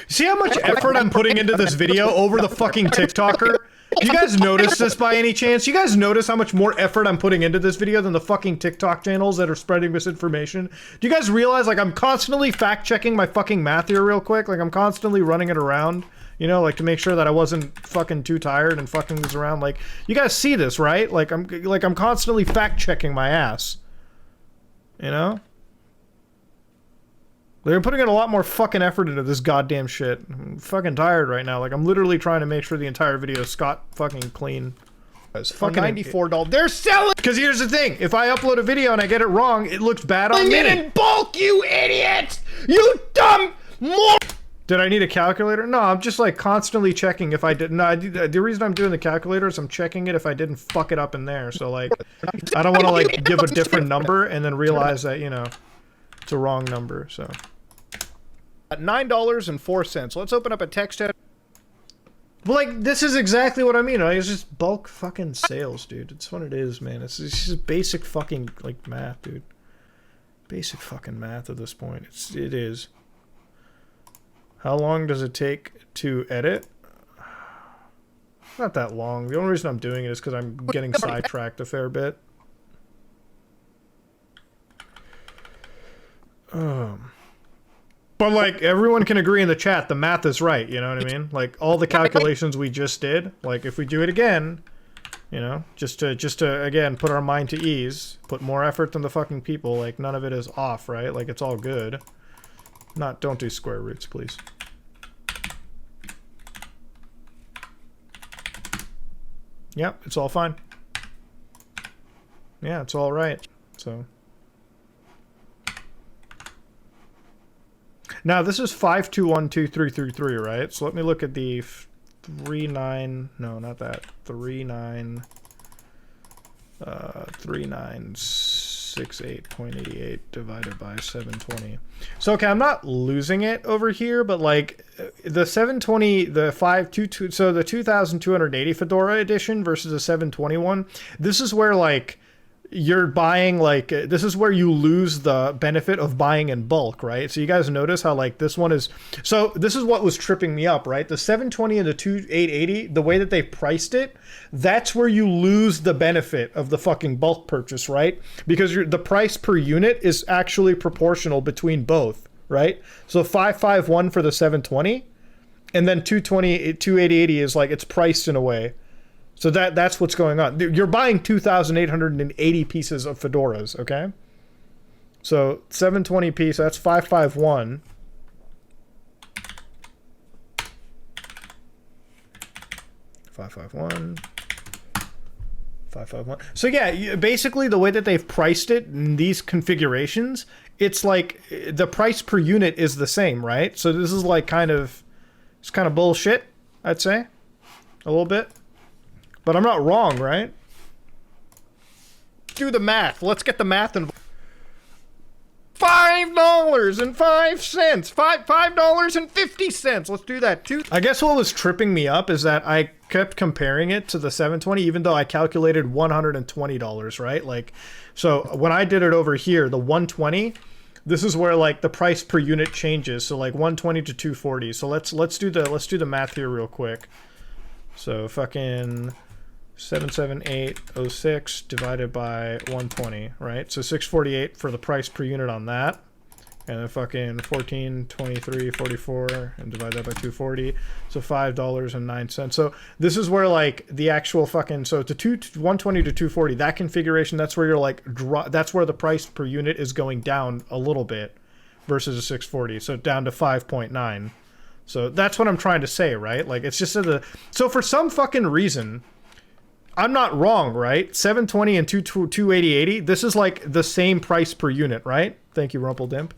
See how much effort I'm putting into this video over the fucking TikToker? Do you guys notice this by any chance? You guys notice how much more effort I'm putting into this video than the fucking TikTok channels that are spreading misinformation? Do you guys realize, like, I'm constantly fact-checking my fucking math here real quick? Like, I'm constantly running it around, you know, like, to make sure that I wasn't fucking too tired and fucking this around. Like, you guys see this, right? Like, I'm constantly fact-checking my ass. You know? They're putting in a lot more fucking effort into this goddamn shit. I'm fucking tired right now. Like, I'm literally trying to make sure the entire video is scot fucking clean. It's fucking $94. They're selling! Because here's the thing. If I upload a video and I get it wrong, it looks bad on me. In bulk, you idiot! You dumb mor- Did I need a calculator? No, I'm just, like, constantly checking if I did. No, the reason I'm doing the calculator is I'm checking it if I didn't fuck it up in there. So, like, I don't want to, like, give a different number and then realize that, you know, it's a wrong number, so. $9.04. Let's open up a text edit. Well, like, this is exactly what I mean. Like, it's just bulk fucking sales, dude. It's what it is, man. It's just basic fucking, like, math, dude. Basic fucking math at this point. It is. How long does it take to edit? Not that long. The only reason I'm doing it is because I'm getting sidetracked a fair bit. But, like, everyone can agree in the chat, the math is right, you know what I mean? Like, all the calculations we just did, like, if we do it again, you know, just to again, put our mind to ease, put more effort than the fucking people, like, none of it is off, right? Like, it's all good. Don't do square roots, please. Yep, it's all fine. Yeah, it's all right, so... Now, this is 5212333, right? So let me look at the 3968.88 divided by 720. So, okay, I'm not losing it over here, but, like, the 720, the 522, so the 2280 Fedora edition versus the 721, this is where, like, you're buying, like, this is where you lose the benefit of buying in bulk, right? So you guys notice how, like, this one is, so this is what was tripping me up, right? The 720 and the 2880, the way that they priced it, that's where you lose the benefit of the fucking bulk purchase, right? Because the price per unit is actually proportional between both, right? So 551 for the 720, and then 2880 is, like, it's priced in a way. So that's what's going on. You're buying 2,880 pieces of fedoras, okay? So 720 piece, that's 551. 551. 551. So yeah, basically the way that they've priced it in these configurations, it's like the price per unit is the same, right? So this is like it's kind of bullshit, I'd say. A little bit. But I'm not wrong, right? Do the math. Let's get the math involved. $5.05. $5.50. Let's do that too. I guess what was tripping me up is that I kept comparing it to the 720, even though I calculated $120, right? Like, so when I did it over here, the 120, this is where, like, the price per unit changes. So like 120 to 240. So let's do the math here real quick. So fucking 77806 divided by 120, right? So 648 for the price per unit on that. And then fucking 1423.44 and divide that by 240. So $5.09. So this is where, like, the actual fucking, so to 120 to 240, that configuration, that's where you're like, that's where the price per unit is going down a little bit versus a 640. So down to 5.9. So that's what I'm trying to say, right? Like, it's just so for some fucking reason, I'm not wrong, right? 720 and 28080, this is like the same price per unit, right? Thank you, Rumple Dimp.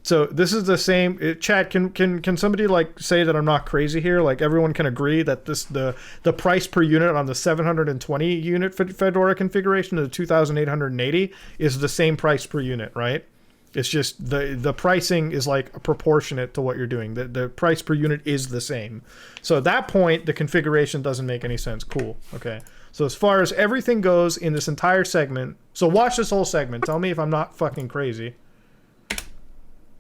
So this is the same. Chat, can somebody like say that I'm not crazy here? Like everyone can agree that the price per unit on the 720 unit Fedora configuration to the 2,880 is the same price per unit, right? It's just the pricing is like proportionate to what you're doing. The price per unit is the same. So at that point, the configuration doesn't make any sense. Cool. Okay. So as far as everything goes in this entire segment, so watch this whole segment. Tell me if I'm not fucking crazy.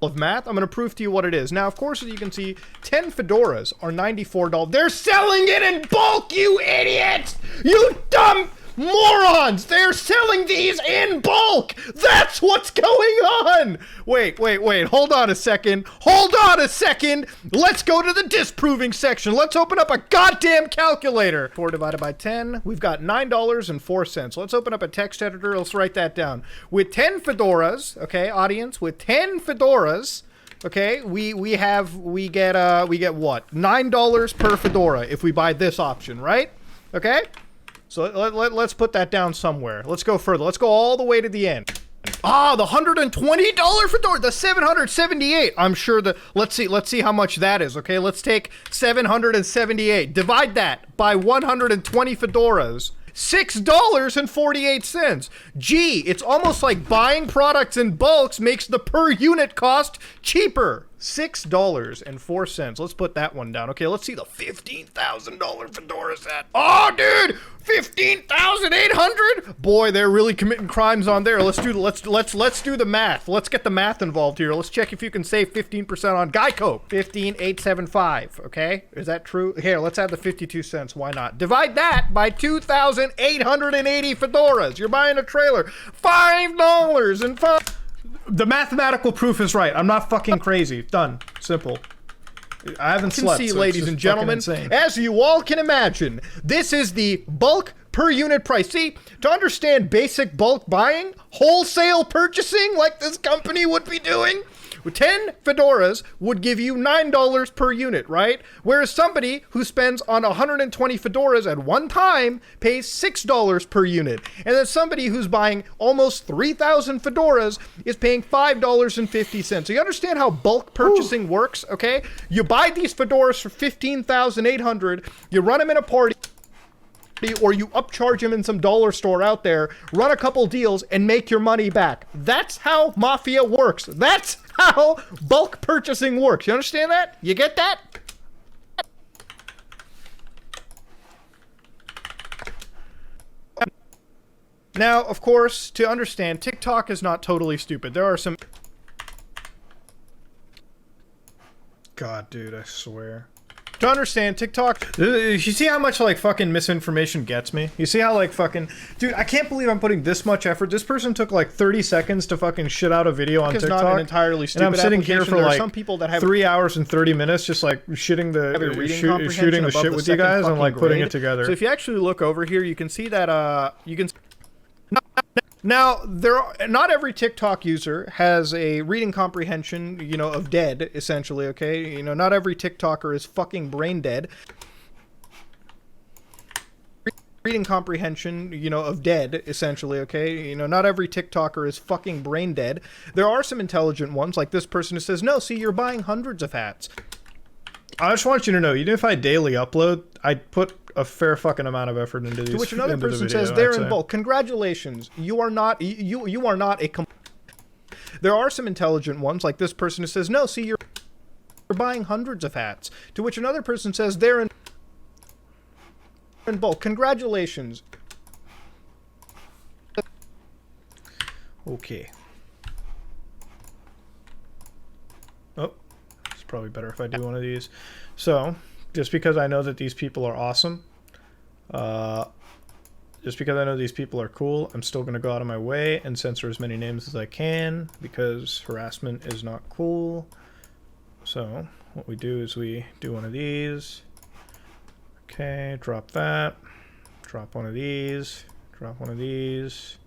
Of math, I'm going to prove to you what it is. Now, of course, as you can see, 10 fedoras are $94. They're selling it in bulk, you idiots! You dumb morons! They're selling these in bulk! That's what's going on! Wait. Hold on a second. Let's go to the disproving section. Let's open up a goddamn calculator. 4 divided by 10, we've got $9.04. Let's open up a text editor. Let's write that down. With 10 fedoras, okay, audience, with 10 fedoras, okay, we get what? $9 per fedora if we buy this option, right? Okay? So let's put that down somewhere. Let's go further. Let's go all the way to the end. Ah, the $120 fedora, the 778. I'm sure let's see how much that is, okay? Let's take 778. Divide that by 120 fedoras. $6.48. Gee, it's almost like buying products in bulks makes the per unit cost cheaper. $6.04. Let's put that one down. Okay, let's see the $15,000 Fedora set. Oh, dude, $15,800. Boy, they're really committing crimes on there. Let's do the math. Let's get the math involved here. Let's check if you can save 15% on Geico. 15,875. Okay, is that true? Here, let's add the 52 cents. Why not? Divide that by 2,880 fedoras. You're buying a trailer. $5.05. The mathematical proof is right. I'm not fucking crazy. Done. Simple. I haven't slept. See, so ladies and gentlemen, as you all can imagine, this is the bulk per unit price. See, to understand basic bulk buying, wholesale purchasing like this company would be doing, 10 fedoras would give you $9 per unit, right? Whereas somebody who spends on 120 fedoras at one time pays $6 per unit. And then somebody who's buying almost 3,000 fedoras is paying $5.50. So you understand how bulk purchasing works, okay? You buy these fedoras for $15,800, you run them in a party, or you upcharge them in some dollar store out there, run a couple deals, and make your money back. That's how Mafia works. That's how bulk purchasing works. You understand that? You get that? Now, of course, to understand, TikTok is not totally stupid. There are some... God, dude, I swear. To understand, TikTok... You see how much, like, fucking misinformation gets me? You see how, like, fucking... Dude, I can't believe I'm putting this much effort. This person took, like, 30 seconds to fucking shit out a video on TikTok. It's not an entirely stupid and I'm sitting here for, there like, are some people that have 3 hours and 30 minutes just, like, shooting the... shooting the shit with you guys and, like, putting it together. So if you actually look over here, you can see that, Now, not every TikTok user has a reading comprehension, you know, of dead, essentially, okay? You know, not every TikToker is fucking brain dead. Reading comprehension, you know, of dead, essentially, okay? You know, not every TikToker is fucking brain dead. There are some intelligent ones, like this person who says, no, see, you're buying hundreds of hats. I just want you to know, even if I daily upload, I put a fair fucking amount of effort into these. To which another person says, they're in bulk. Congratulations, you are not a... There are some intelligent ones, like this person who says, no, see, you're buying hundreds of hats. To which another person says, they're in bulk. Congratulations. Okay. Oh, it's probably better if I do one of these. So, just because I know that these people are awesome, just because I know these people are cool, I'm still going to go out of my way and censor as many names as I can, because harassment is not cool. So, what we do is we do one of these. Okay, drop that. Drop one of these. Drop one of these.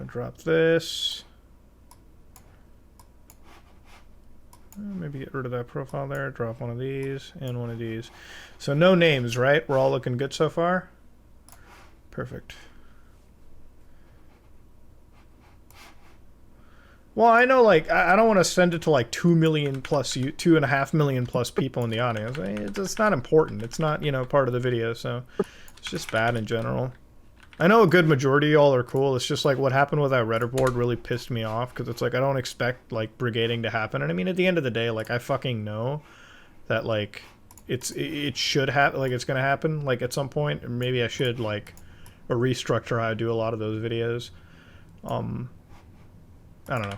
Drop this. Maybe get rid of that profile there. Drop one of these and one of these. So no names, right? We're all looking good so far? Perfect. Well, I know, like, I don't want to send it to, like, 2 million plus, 2.5 million plus people in the audience. It's not important. It's not, you know, part of the video, so it's just bad in general. I know a good majority of y'all are cool. It's just, like, what happened with that Reddit board really pissed me off, because it's, like, I don't expect, like, brigading to happen. And, I mean, at the end of the day, like, I fucking know that, like, it should happen, like, it's gonna happen, like, at some point. Or maybe I should, like, restructure how I do a lot of those videos. I don't know.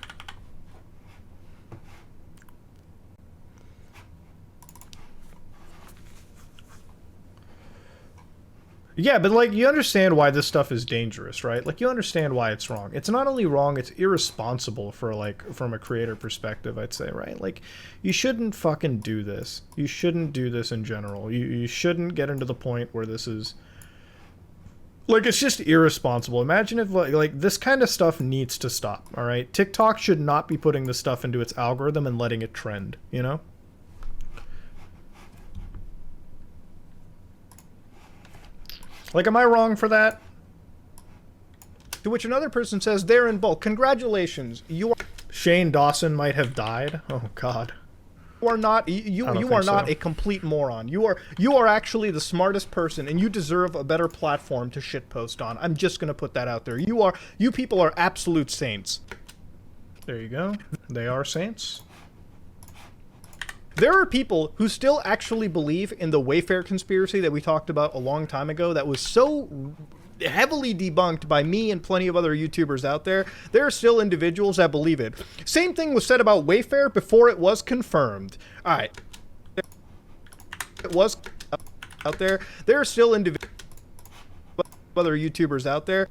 Yeah, but like you understand why this stuff is dangerous, right? Like you understand why it's wrong. It's not only wrong, it's irresponsible for like from a creator perspective, I'd say, right? Like you shouldn't fucking do this. You shouldn't do this in general. You shouldn't get into the point where this is like, it's just irresponsible. Imagine if, like, this kind of stuff needs to stop, all right? TikTok should not be putting this stuff into its algorithm and letting it trend, you know? Like, am I wrong for that? To which another person says, they're in bulk. Congratulations, you are... Shane Dawson might have died. Oh, God. You are not a complete moron. You are actually the smartest person, and you deserve a better platform to shitpost on. I'm just gonna put that out there. You people are absolute saints. There you go. They are saints. There are people who still actually believe in the Wayfair conspiracy that we talked about a long time ago that was so heavily debunked by me and plenty of other YouTubers out there. There are still individuals that believe it. Same thing was said about Wayfair before it was confirmed. All right. It was out there. There are still individuals, other YouTubers out there.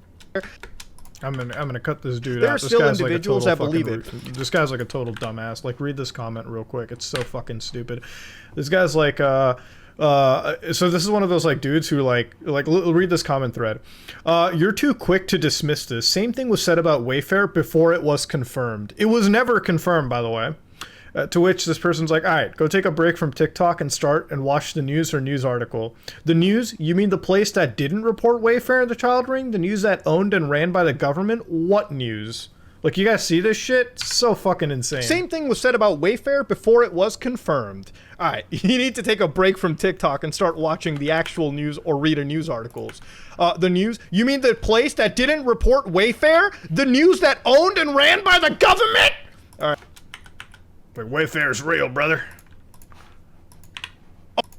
I'm gonna cut this dude out. There are This still guy's individuals like a that total believe fucking This guy's like a total dumbass. Like, read this comment real quick. It's so fucking stupid. This guy's like, so this is one of those like dudes who read this comment thread. You're too quick to dismiss this. Same thing was said about Wayfair before it was confirmed. It was never confirmed, by the way. To which this person's like, all right, go take a break from TikTok and start and watch the news or news article. The news? You mean the place that didn't report Wayfair and the child ring? The news that owned and ran by the government? What news? Like, you guys see this shit? It's so fucking insane. Same thing was said about Wayfair before it was confirmed. All right, you need to take a break from TikTok and start watching the actual news or read a news articles. The news? You mean the place that didn't report Wayfair? The news that owned and ran by the government? All right. Like, Wayfair's real, brother.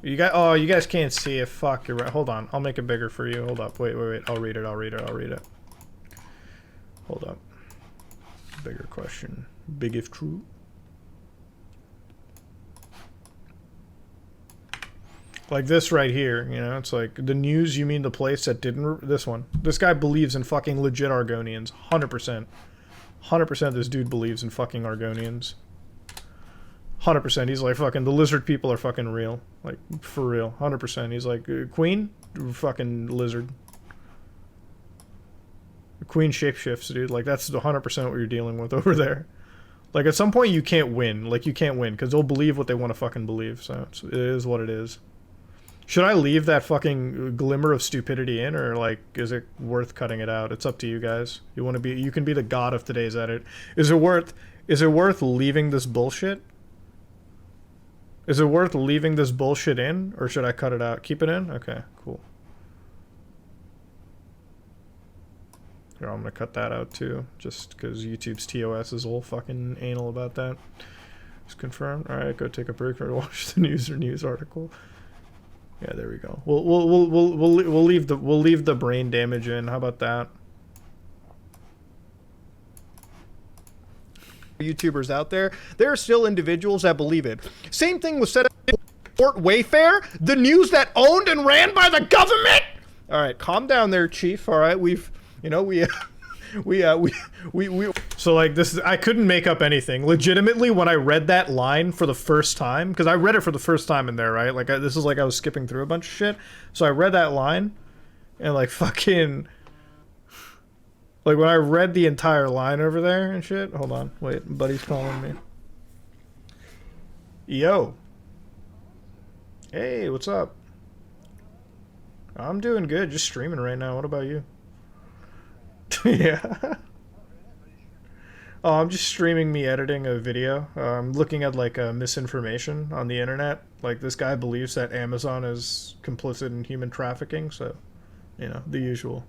You guys can't see it. Fuck, you're right. Hold on, I'll make it bigger for you. Hold up. Wait. I'll read it. Hold up. Bigger question. Big if true. Like this right here, you know, it's like the news, you mean the place that didn't, this one. This guy believes in fucking legit Argonians. 100%. 100% this dude believes in fucking Argonians. 100%. He's like, fucking, the lizard people are fucking real. Like, for real. 100%. He's like, Queen? Fucking lizard. Queen shapeshifts, dude. Like, that's 100% what you're dealing with over there. Like, at some point, you can't win. Like, you can't win, because they'll believe what they want to fucking believe. So, it is what it is. Should I leave that fucking glimmer of stupidity in, or, like, is it worth cutting it out? It's up to you guys. You can be the god of today's edit. Is it worth leaving this bullshit? Is it worth leaving this bullshit in, or should I cut it out? Keep it in? Okay, cool. Here, I'm gonna cut that out too, just because YouTube's TOS is all fucking anal about that. It's confirmed. All right, go take a break or watch the news or news article. Yeah, there we go. We'll leave the brain damage in. How about that? YouTubers out there, there are still individuals that believe it. Same thing was said at Fort Wayfair, the news that owned and ran by the government. All right, calm down there, Chief. All right, so like this is, I couldn't make up anything. Legitimately, when I read that line for the first time, because I read it for the first time in there, right? Like this is like I was skipping through a bunch of shit. So I read that line, and like fucking. Like, when I read the entire line over there and shit... Hold on. Wait, buddy's calling me. Yo. Hey, what's up? I'm doing good. Just streaming right now. What about you? Yeah. Oh, I'm just streaming me editing a video. I'm looking at like misinformation on the internet. Like this guy believes that Amazon is complicit in human trafficking, so you know, the usual.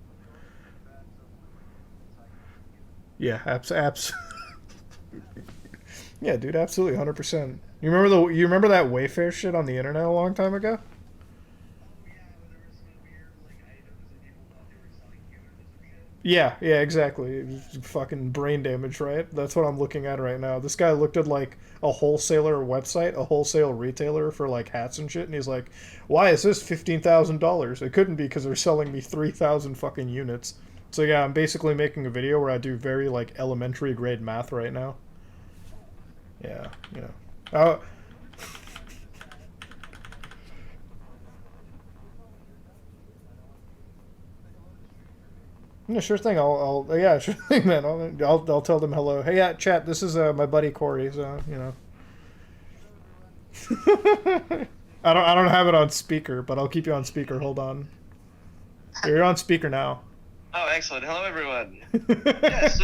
Yeah, apps. Yeah, dude, absolutely, 100%. You remember that Wayfair shit on the internet a long time ago? Yeah, exactly. It was fucking brain damage, right? That's what I'm looking at right now. This guy looked at like a wholesaler website, a wholesale retailer for like hats and shit, and he's like, "Why is this $15,000? It couldn't be because they're selling me 3,000 fucking units." So yeah, I'm basically making a video where I do very like elementary grade math right now. Yeah, you know. Yeah, sure thing. Yeah, sure thing, man. I'll tell them hello. Hey, yeah, chat. This is my buddy Corey. So you know, I don't have it on speaker, but I'll keep you on speaker. Hold on. You're on speaker now. Oh, excellent. Hello, everyone. Yes,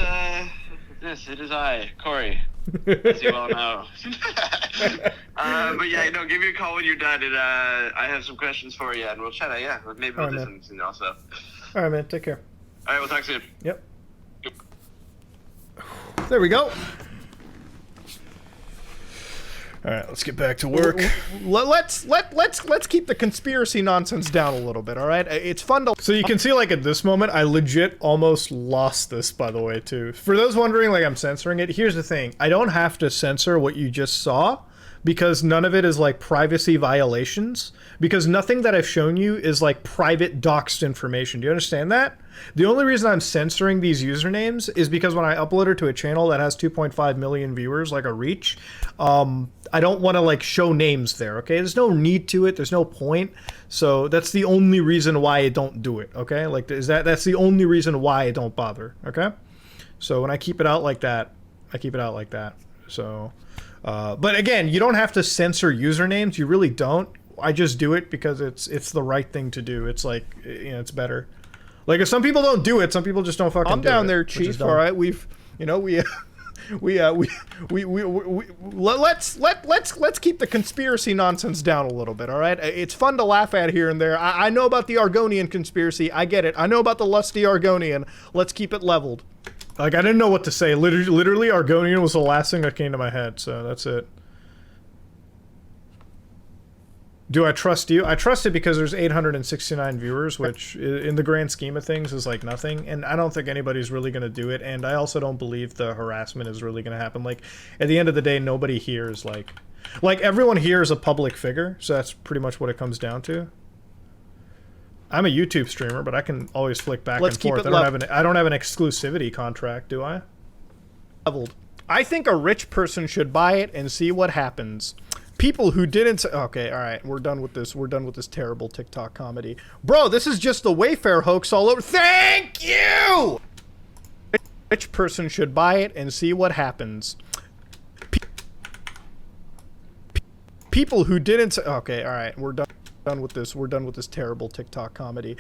yes, it is I, Corey. As you all know. But yeah, no, give me a call when you're done, and I have some questions for you, and we'll chat. Yeah, maybe we'll do something also. All right, man. Take care. All right, we'll talk soon. Yep. There we go. All right, let's get back to work. Let's keep the conspiracy nonsense down a little bit. All right, it's fun to. So you can see, like at this moment, I legit almost lost this. By the way, too. For those wondering, like I'm censoring it. Here's the thing: I don't have to censor what you just saw, because none of it is like privacy violations. Because nothing that I've shown you is like private doxed information. Do you understand that? The only reason I'm censoring these usernames is because when I upload it to a channel that has 2.5 million viewers, like a reach, I don't want to like show names there, okay? There's no need to it. There's no point. So that's the only reason why I don't do it, okay? Like, that's the only reason why I don't bother, okay? So when I keep it out like that, I keep it out like that. So, but again, you don't have to censor usernames. You really don't. I just do it because it's the right thing to do. It's like, you know, it's better. Like if some people don't do it, some people just don't fucking do it. I'm down there, Chief. All right, let's keep the conspiracy nonsense down a little bit. All right, it's fun to laugh at here and there. I know about the Argonian conspiracy. I get it. I know about the lusty Argonian. Let's keep it leveled. Like I didn't know what to say. Literally, Argonian was the last thing that came to my head. So that's it. Do I trust you? I trust it because there's 869 viewers, which in the grand scheme of things is like nothing. And I don't think anybody's really going to do it. And I also don't believe the harassment is really going to happen. Like, at the end of the day, nobody here is like everyone here is a public figure. So that's pretty much what it comes down to. I'm a YouTube streamer, but I can always flick back and forth. I don't have an exclusivity contract, do I? Leveled. I think a rich person should buy it and see what happens. People who didn't. Okay, all right, we're done with this. We're done with this terrible TikTok comedy, bro. This is just the Wayfair hoax all over. Thank you. Rich person should buy it and see what happens. People who didn't. Okay, all right, we're done with this. We're done with this terrible TikTok comedy.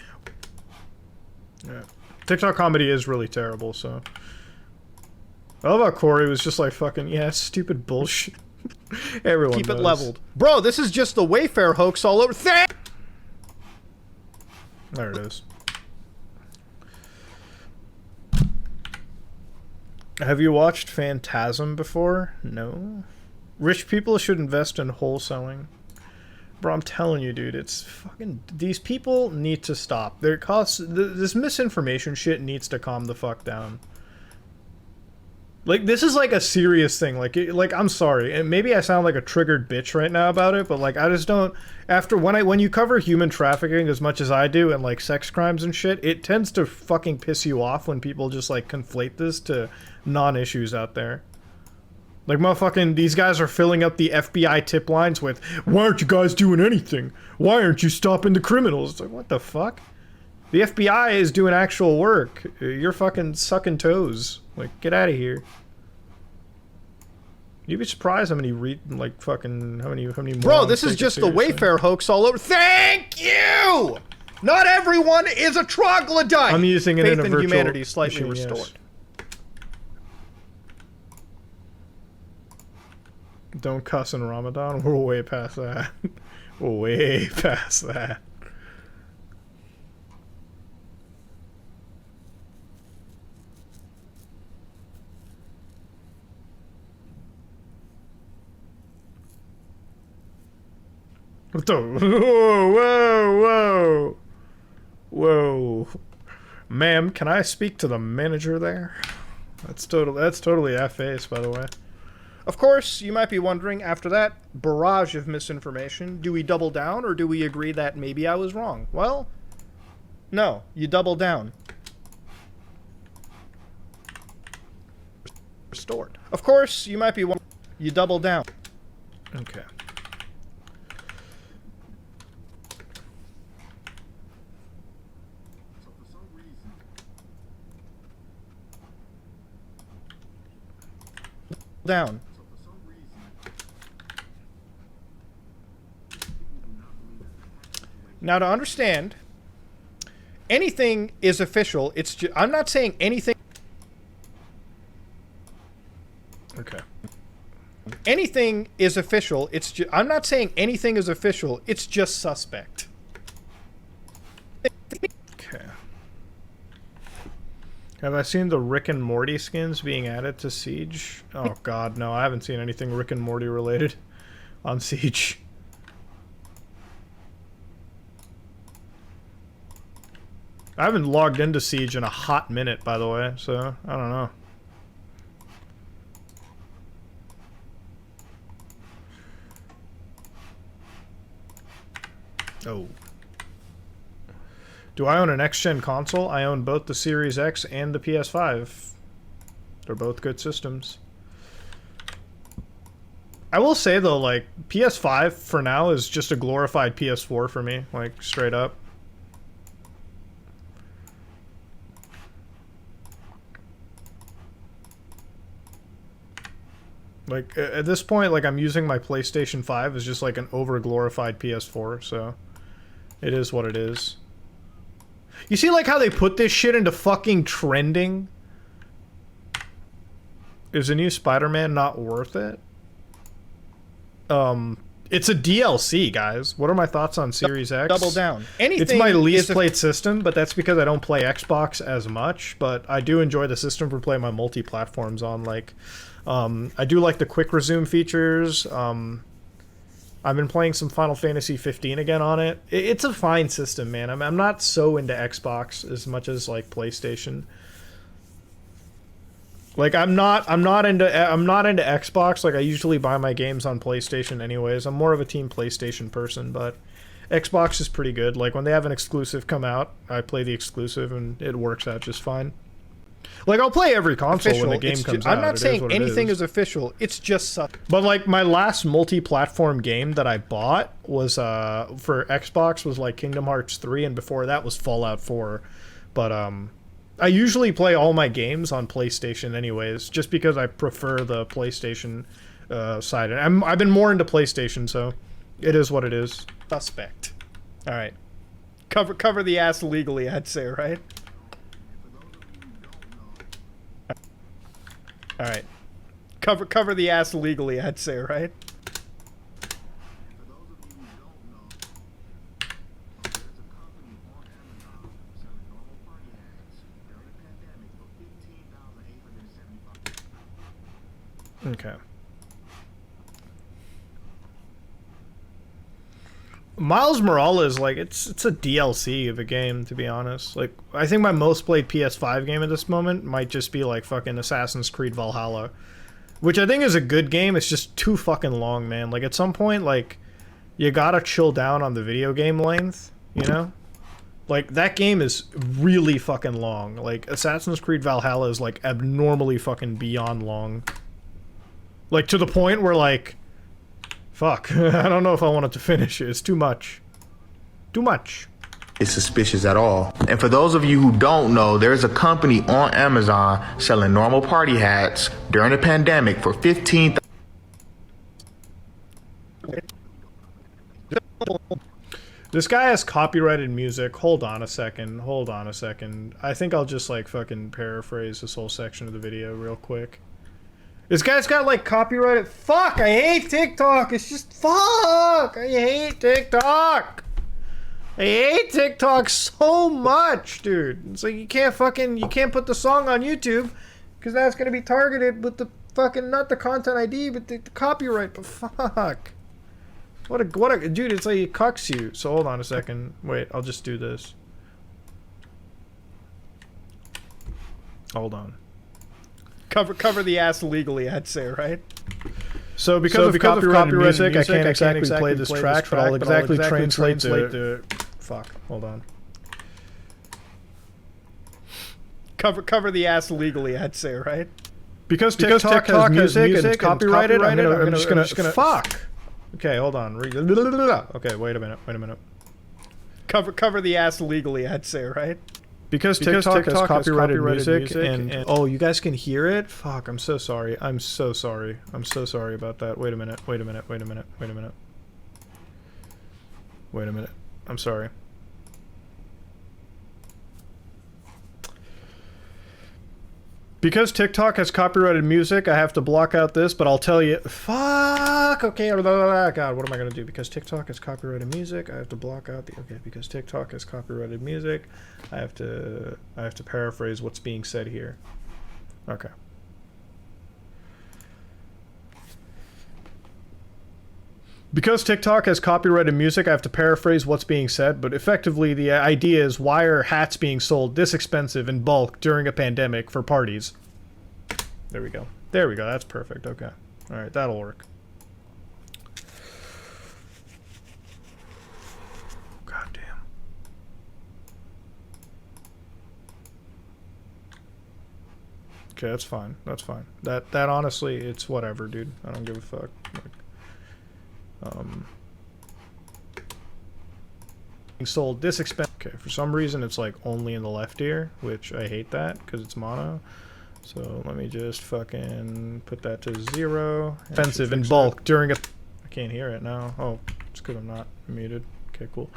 Yeah, TikTok comedy is really terrible. So, I love how Corey was just like fucking stupid bullshit. Everyone keep it leveled, bro. This is just the Wayfair hoax all over. There it is. Have you watched Phantasm before? No. Rich people should invest in wholesaling. Bro, I'm telling you, dude, it's fucking. These people need to stop. This misinformation shit needs to calm the fuck down. Like, this is like a serious thing. Like I'm sorry, and maybe I sound like a triggered bitch right now about it, but like I just don't. When you cover human trafficking as much as I do and like sex crimes and shit, it tends to fucking piss you off when people just like conflate this to non-issues out there. Like, motherfucking, these guys are filling up the FBI tip lines with, "Why aren't you guys doing anything? Why aren't you stopping the criminals?" It's like, what the fuck? The FBI is doing actual work. You're fucking sucking toes. Like, get out of here. You'd be surprised how many how many Bro, this is just the Wayfair hoax all over. Thank you! Not everyone is a troglodyte! I'm using it in a virtual humanity slightly restored. Don't cuss in Ramadan. We're way past that. We're way past that. What the? Whoa, whoa, whoa, whoa. Ma'am, can I speak to the manager there? That's totally F-face, by the way. Of course, you might be wondering, after that barrage of misinformation, do we double down or do we agree that maybe I was wrong? Well, no, you double down. Restored. Of course, you might be wondering, you double down. Okay. Down. Now to understand, anything is official. I'm not saying anything. Okay. Anything is official. I'm not saying anything is official. It's just suspect. Okay. Have I seen the Rick and Morty skins being added to Siege? Oh god, no, I haven't seen anything Rick and Morty related on Siege. I haven't logged into Siege in a hot minute, by the way, so I don't know. Oh. Do I own an next-gen console? I own both the Series X and the PS5. They're both good systems. I will say, though, like, PS5 for now is just a glorified PS4 for me, like, straight up. Like, at this point, like, I'm using my PlayStation 5 as just, like, an over-glorified PS4, so it is what it is. You see, like, how they put this shit into fucking trending? Is a new Spider-Man not worth it? It's a DLC, guys. What are my thoughts on Series X? Double down. Anything. It's my least played system, but that's because I don't play Xbox as much. But I do enjoy the system for playing my multi-platforms on. Like, I do like the quick resume features. I've been playing some Final Fantasy 15 again on it. It's a fine system, man. I'm not so into Xbox as much as like PlayStation. Like I'm not into Xbox. Like I usually buy my games on PlayStation anyways. I'm more of a team PlayStation person, but Xbox is pretty good. Like when they have an exclusive come out, I play the exclusive and it works out just fine. Like I'll play every console when the game comes out. I'm not saying anything is official. It's just suck. But like my last multi-platform game that I bought was for Xbox was like Kingdom Hearts 3, and before that was Fallout 4. But I usually play all my games on PlayStation anyways, just because I prefer the PlayStation side. And I've been more into PlayStation, so it is what it is. Suspect. All right. Cover the ass legally, I'd say, right? All right. Cover the ass legally, I'd say, right? Okay. Miles Morales, like, it's a DLC of a game, to be honest. Like, I think my most played PS5 game at this moment might just be, like, fucking Assassin's Creed Valhalla. Which I think is a good game, it's just too fucking long, man. Like, at some point, like, you gotta chill down on the video game length, you know? Like, that game is really fucking long. Like, Assassin's Creed Valhalla is, like, abnormally fucking beyond long. Like, to the point where, like... Fuck. I don't know if I wanted to finish it. It's too much. Too much. It's suspicious at all. And for those of you who don't know, there's a company on Amazon selling normal party hats during the pandemic for $15,000. This guy has copyrighted music. Hold on a second. Hold on a second. I think I'll just, like, fucking paraphrase this whole section of the video real quick. This guy's got like copyrighted. Fuck, I hate TikTok. It's just fuck. I hate TikTok. I hate TikTok so much, dude. It's like you can't put the song on YouTube because that's gonna be targeted with the fucking, not the content ID, but the copyright. But fuck. What a dude. It's like it cucks you. So hold on a second. Wait, I'll just do this. Hold on. Cover the ass legally, I'd say, right? So because of copyrighted music, I can't exactly play this track, but I'll exactly translate the... Fuck, hold on. Cover the ass legally, I'd say, right? Because TikTok has music and it's copyrighted, I'm just gonna... Fuck! Okay, hold on. Okay, wait a minute. Cover the ass legally, I'd say, right? Because TikTok has copyrighted music and oh, you guys can hear it? Fuck, I'm so sorry. I'm so sorry about that. Wait a minute. I'm sorry. Because TikTok has copyrighted music, I have to block out this, but I'll tell you... Fuck! Okay, God, what am I gonna do? Because TikTok has copyrighted music, I have to block out the... Okay, because TikTok has copyrighted music, I have to paraphrase what's being said here. Okay. Because TikTok has copyrighted music, I have to paraphrase what's being said, but effectively the idea is, why are hats being sold this expensive in bulk during a pandemic for parties? There we go. That's perfect. Okay. Alright, that'll work. God damn. Okay, that's fine. That honestly, it's whatever, dude. I don't give a fuck. Like, sold this expensive. Okay, for some reason it's like only in the left ear, which I hate that because it's mono. So let me just fucking put that to 0. Expensive in bulk during a... I can't hear it now. Oh, it's because I'm not muted. Okay, cool.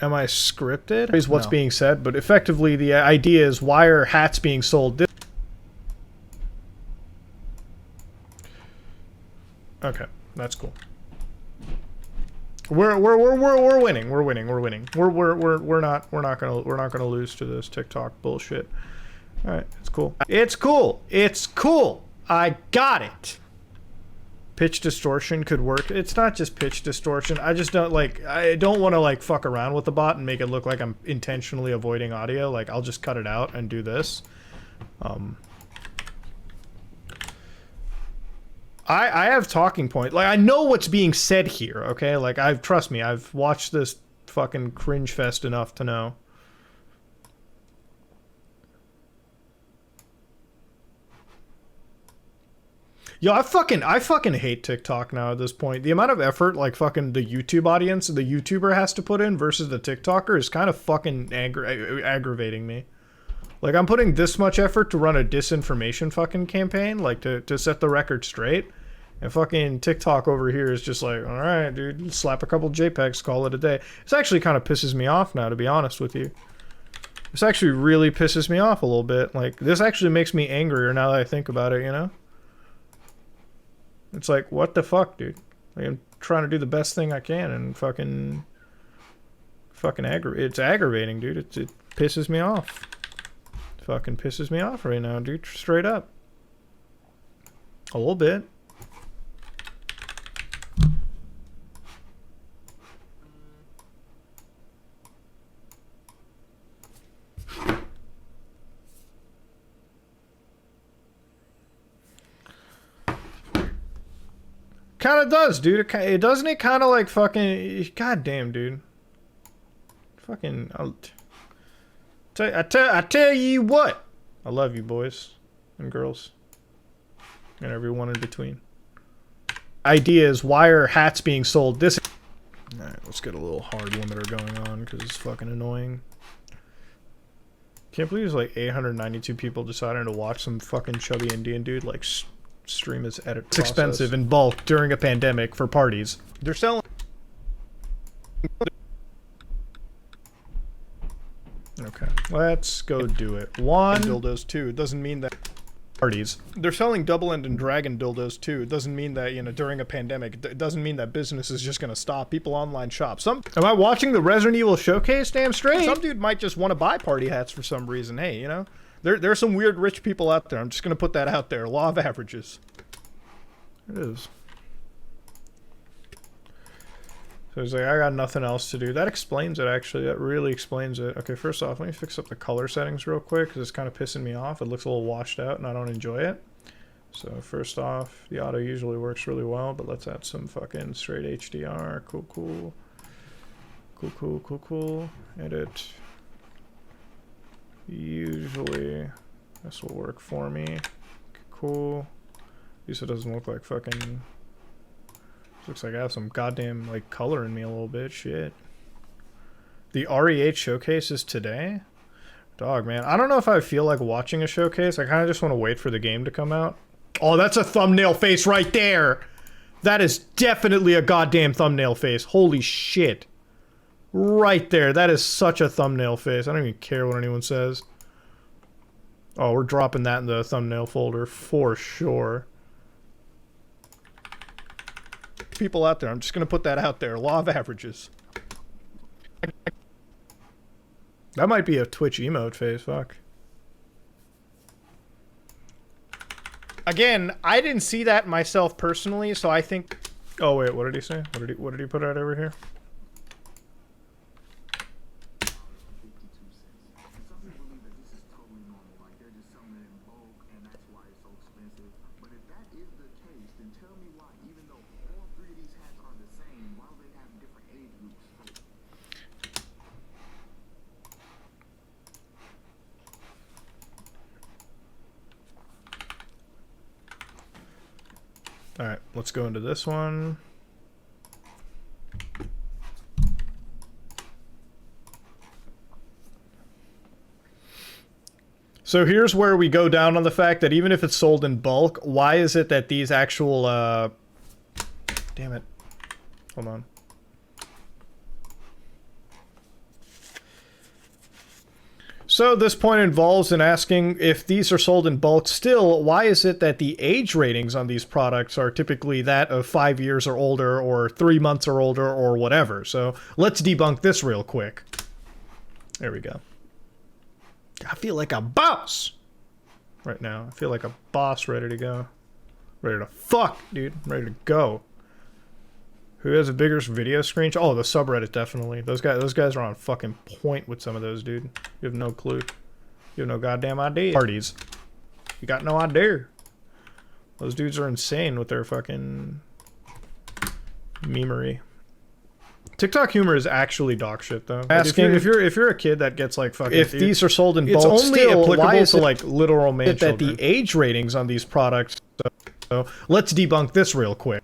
Am I scripted? Is what's being said, but effectively the idea is, why are hats being sold this... Okay, that's cool. We're winning. We're not gonna lose to this TikTok bullshit. All right, it's cool. I got it. Pitch distortion could work. It's not just pitch distortion. I just don't I don't want to like fuck around with the bot and make it look like I'm intentionally avoiding audio. Like, I'll just cut it out and do this. I have talking point. Like, I know what's being said here, okay? Like, trust me, I've watched this fucking cringe fest enough to know. Yo, I fucking hate TikTok now at this point. The amount of effort, like, fucking the YouTube audience, the YouTuber has to put in versus the TikToker is kind of fucking aggravating me. Like, I'm putting this much effort to run a disinformation fucking campaign, like, to set the record straight. And fucking TikTok over here is just like, alright, dude, slap a couple JPEGs, call it a day. This actually kind of pisses me off now, to be honest with you. This actually really pisses me off a little bit. Like, this actually makes me angrier now that I think about it, you know? It's like, what the fuck, dude? Like, I'm trying to do the best thing I can and fucking it's aggravating, dude. It pisses me off. It fucking pisses me off right now, dude. Straight up. A little bit. Kind of does, dude. It doesn't it kind of like fucking... God damn, dude. Fucking... I tell you what. I love you, boys and girls. And everyone in between. Idea is, why are hats being sold this... Alright, let's get a little hard limiter going on because it's fucking annoying. Can't believe there's like 892 people deciding to watch some fucking chubby Indian dude like... stream his edit process. It's expensive in bulk during a pandemic for parties. They're selling... Okay, let's go do it. One dildos too. It doesn't mean that... parties. They're selling double-end and dragon dildos too. It doesn't mean that, you know, during a pandemic, it doesn't mean that business is just gonna stop. People online shop. Am I watching the Resident Evil showcase? Damn straight. Some dude might just want to buy party hats for some reason. Hey, you know, there's some weird rich people out there. I'm just gonna put that out there. Law of averages. It is. So he's like, I got nothing else to do. That explains it, actually. That really explains it. Okay, first off, let me fix up the color settings real quick, because it's kind of pissing me off. It looks a little washed out, and I don't enjoy it. So first off, the auto usually works really well, but let's add some fucking straight HDR. Cool, cool. Cool, cool, cool, cool. Edit. Usually, this will work for me. Okay, cool. At least it doesn't look like fucking... Looks like I have some goddamn, like, color in me a little bit. Shit. The RE8 showcase is today? Dog, man. I don't know if I feel like watching a showcase. I kind of just want to wait for the game to come out. Oh, that's a thumbnail face right there! That is definitely a goddamn thumbnail face. Holy shit. Right there. That is such a thumbnail face. I don't even care what anyone says. Oh, we're dropping that in the thumbnail folder for sure. People out there. I'm just gonna put that out there. Law of averages. That might be a Twitch emote face. Fuck. Again, I didn't see that myself personally, so I think. Oh wait, what did he say? What did he put out over here? Alright, let's go into this one. So here's where we go down on the fact that even if it's sold in bulk, why is it that these actual, damn it. Hold on. So this point involves in asking if these are sold in bulk still, why is it that the age ratings on these products are typically that of 5 years or older or 3 months or older or whatever? So let's debunk this real quick. There we go. I feel like a boss right now. I feel like a boss ready to go. Ready to fuck, dude. I'm ready to go. Who has a bigger video screen? Oh, the subreddit, definitely. Those guys are on fucking point with some of those, dude. You have no clue. You have no goddamn idea. Parties. You got no idea. Those dudes are insane with their fucking memery. TikTok humor is actually dog shit, though. Asking if you're a kid that gets like fucking, if these are sold in bulk, it's only still, applicable to like literal man children. That the age ratings on these products. So let's debunk this real quick.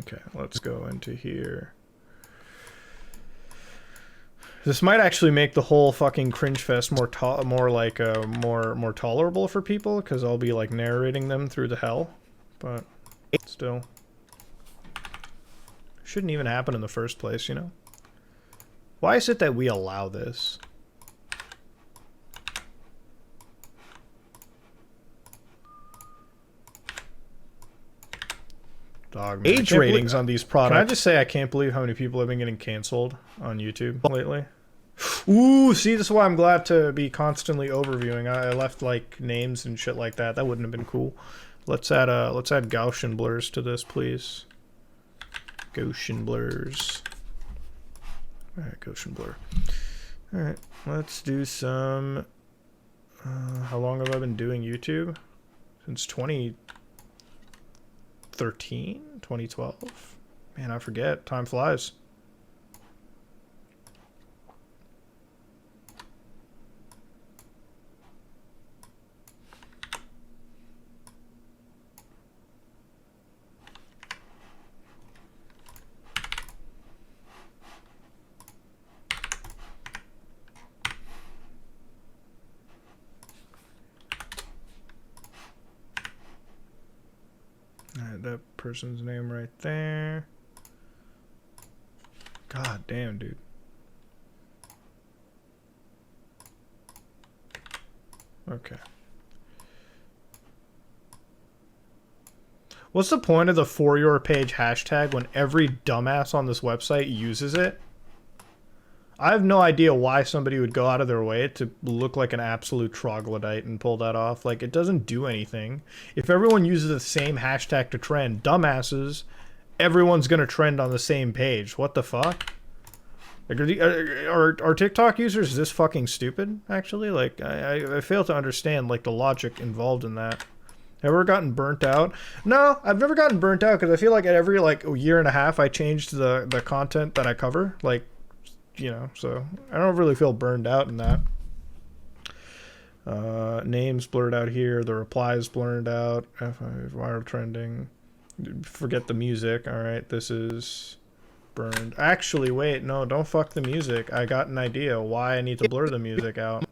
Okay, let's go into here. This might actually make the whole fucking cringe fest more tolerable for people, because I'll be like narrating them through the hell. But still, shouldn't even happen in the first place, you know? Why is it that we allow this? Dog, man. Age ratings on these products. Can I just say I can't believe how many people have been getting canceled on YouTube lately? Ooh, see, this is why I'm glad to be constantly overviewing. I left like names and shit like that. That wouldn't have been cool. Let's add Gaussian blurs to this, please. Gaussian blurs. All right, Gaussian blur. All right, let's do some. How long have I been doing YouTube? Since 2013, 2012. Man, I forget. Time flies. Alright, that person's name right there. God damn, dude. Okay. What's the point of the For Your Page hashtag when every dumbass on this website uses it? I have no idea why somebody would go out of their way to look like an absolute troglodyte and pull that off. Like, it doesn't do anything. If everyone uses the same hashtag to trend, dumbasses, everyone's gonna trend on the same page. What the fuck? Like, are TikTok users this fucking stupid, actually? Like, I fail to understand, like, the logic involved in that. Ever gotten burnt out? No, I've never gotten burnt out because I feel like at every, like, year and a half I changed the content that I cover. Like, you know, so I don't really feel burned out in that. Names blurred out here. The replies blurred out. F5 viral trending. Forget the music. All right, this is burned. Actually, wait, no, don't fuck the music. I got an idea why I need to blur the music out.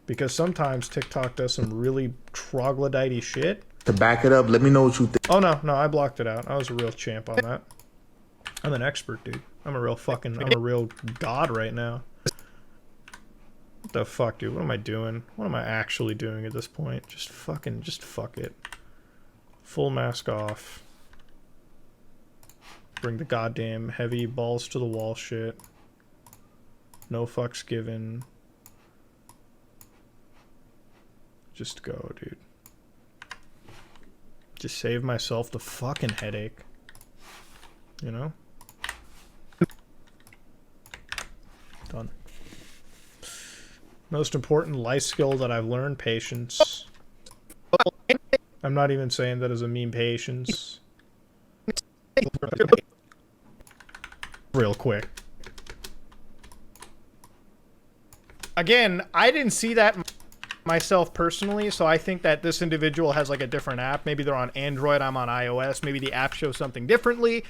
Because sometimes TikTok does some really troglodyte-y shit. To back it up, let me know what you think. Oh, no, I blocked it out. I was a real champ on that. I'm an expert, dude. I'm a real god right now. What the fuck, dude? What am I doing? What am I actually doing at this point? Just fuck it. Full mask off. Bring the goddamn heavy balls to the wall shit. No fucks given. Just go, dude. Just save myself the fucking headache. You know? Done. Most important life skill that I've learned, patience. I'm not even saying that as a meme, patience. Real quick. Again, I didn't see that myself personally, so I think that this individual has like a different app. Maybe they're on Android, I'm on iOS. Maybe the app shows something differently.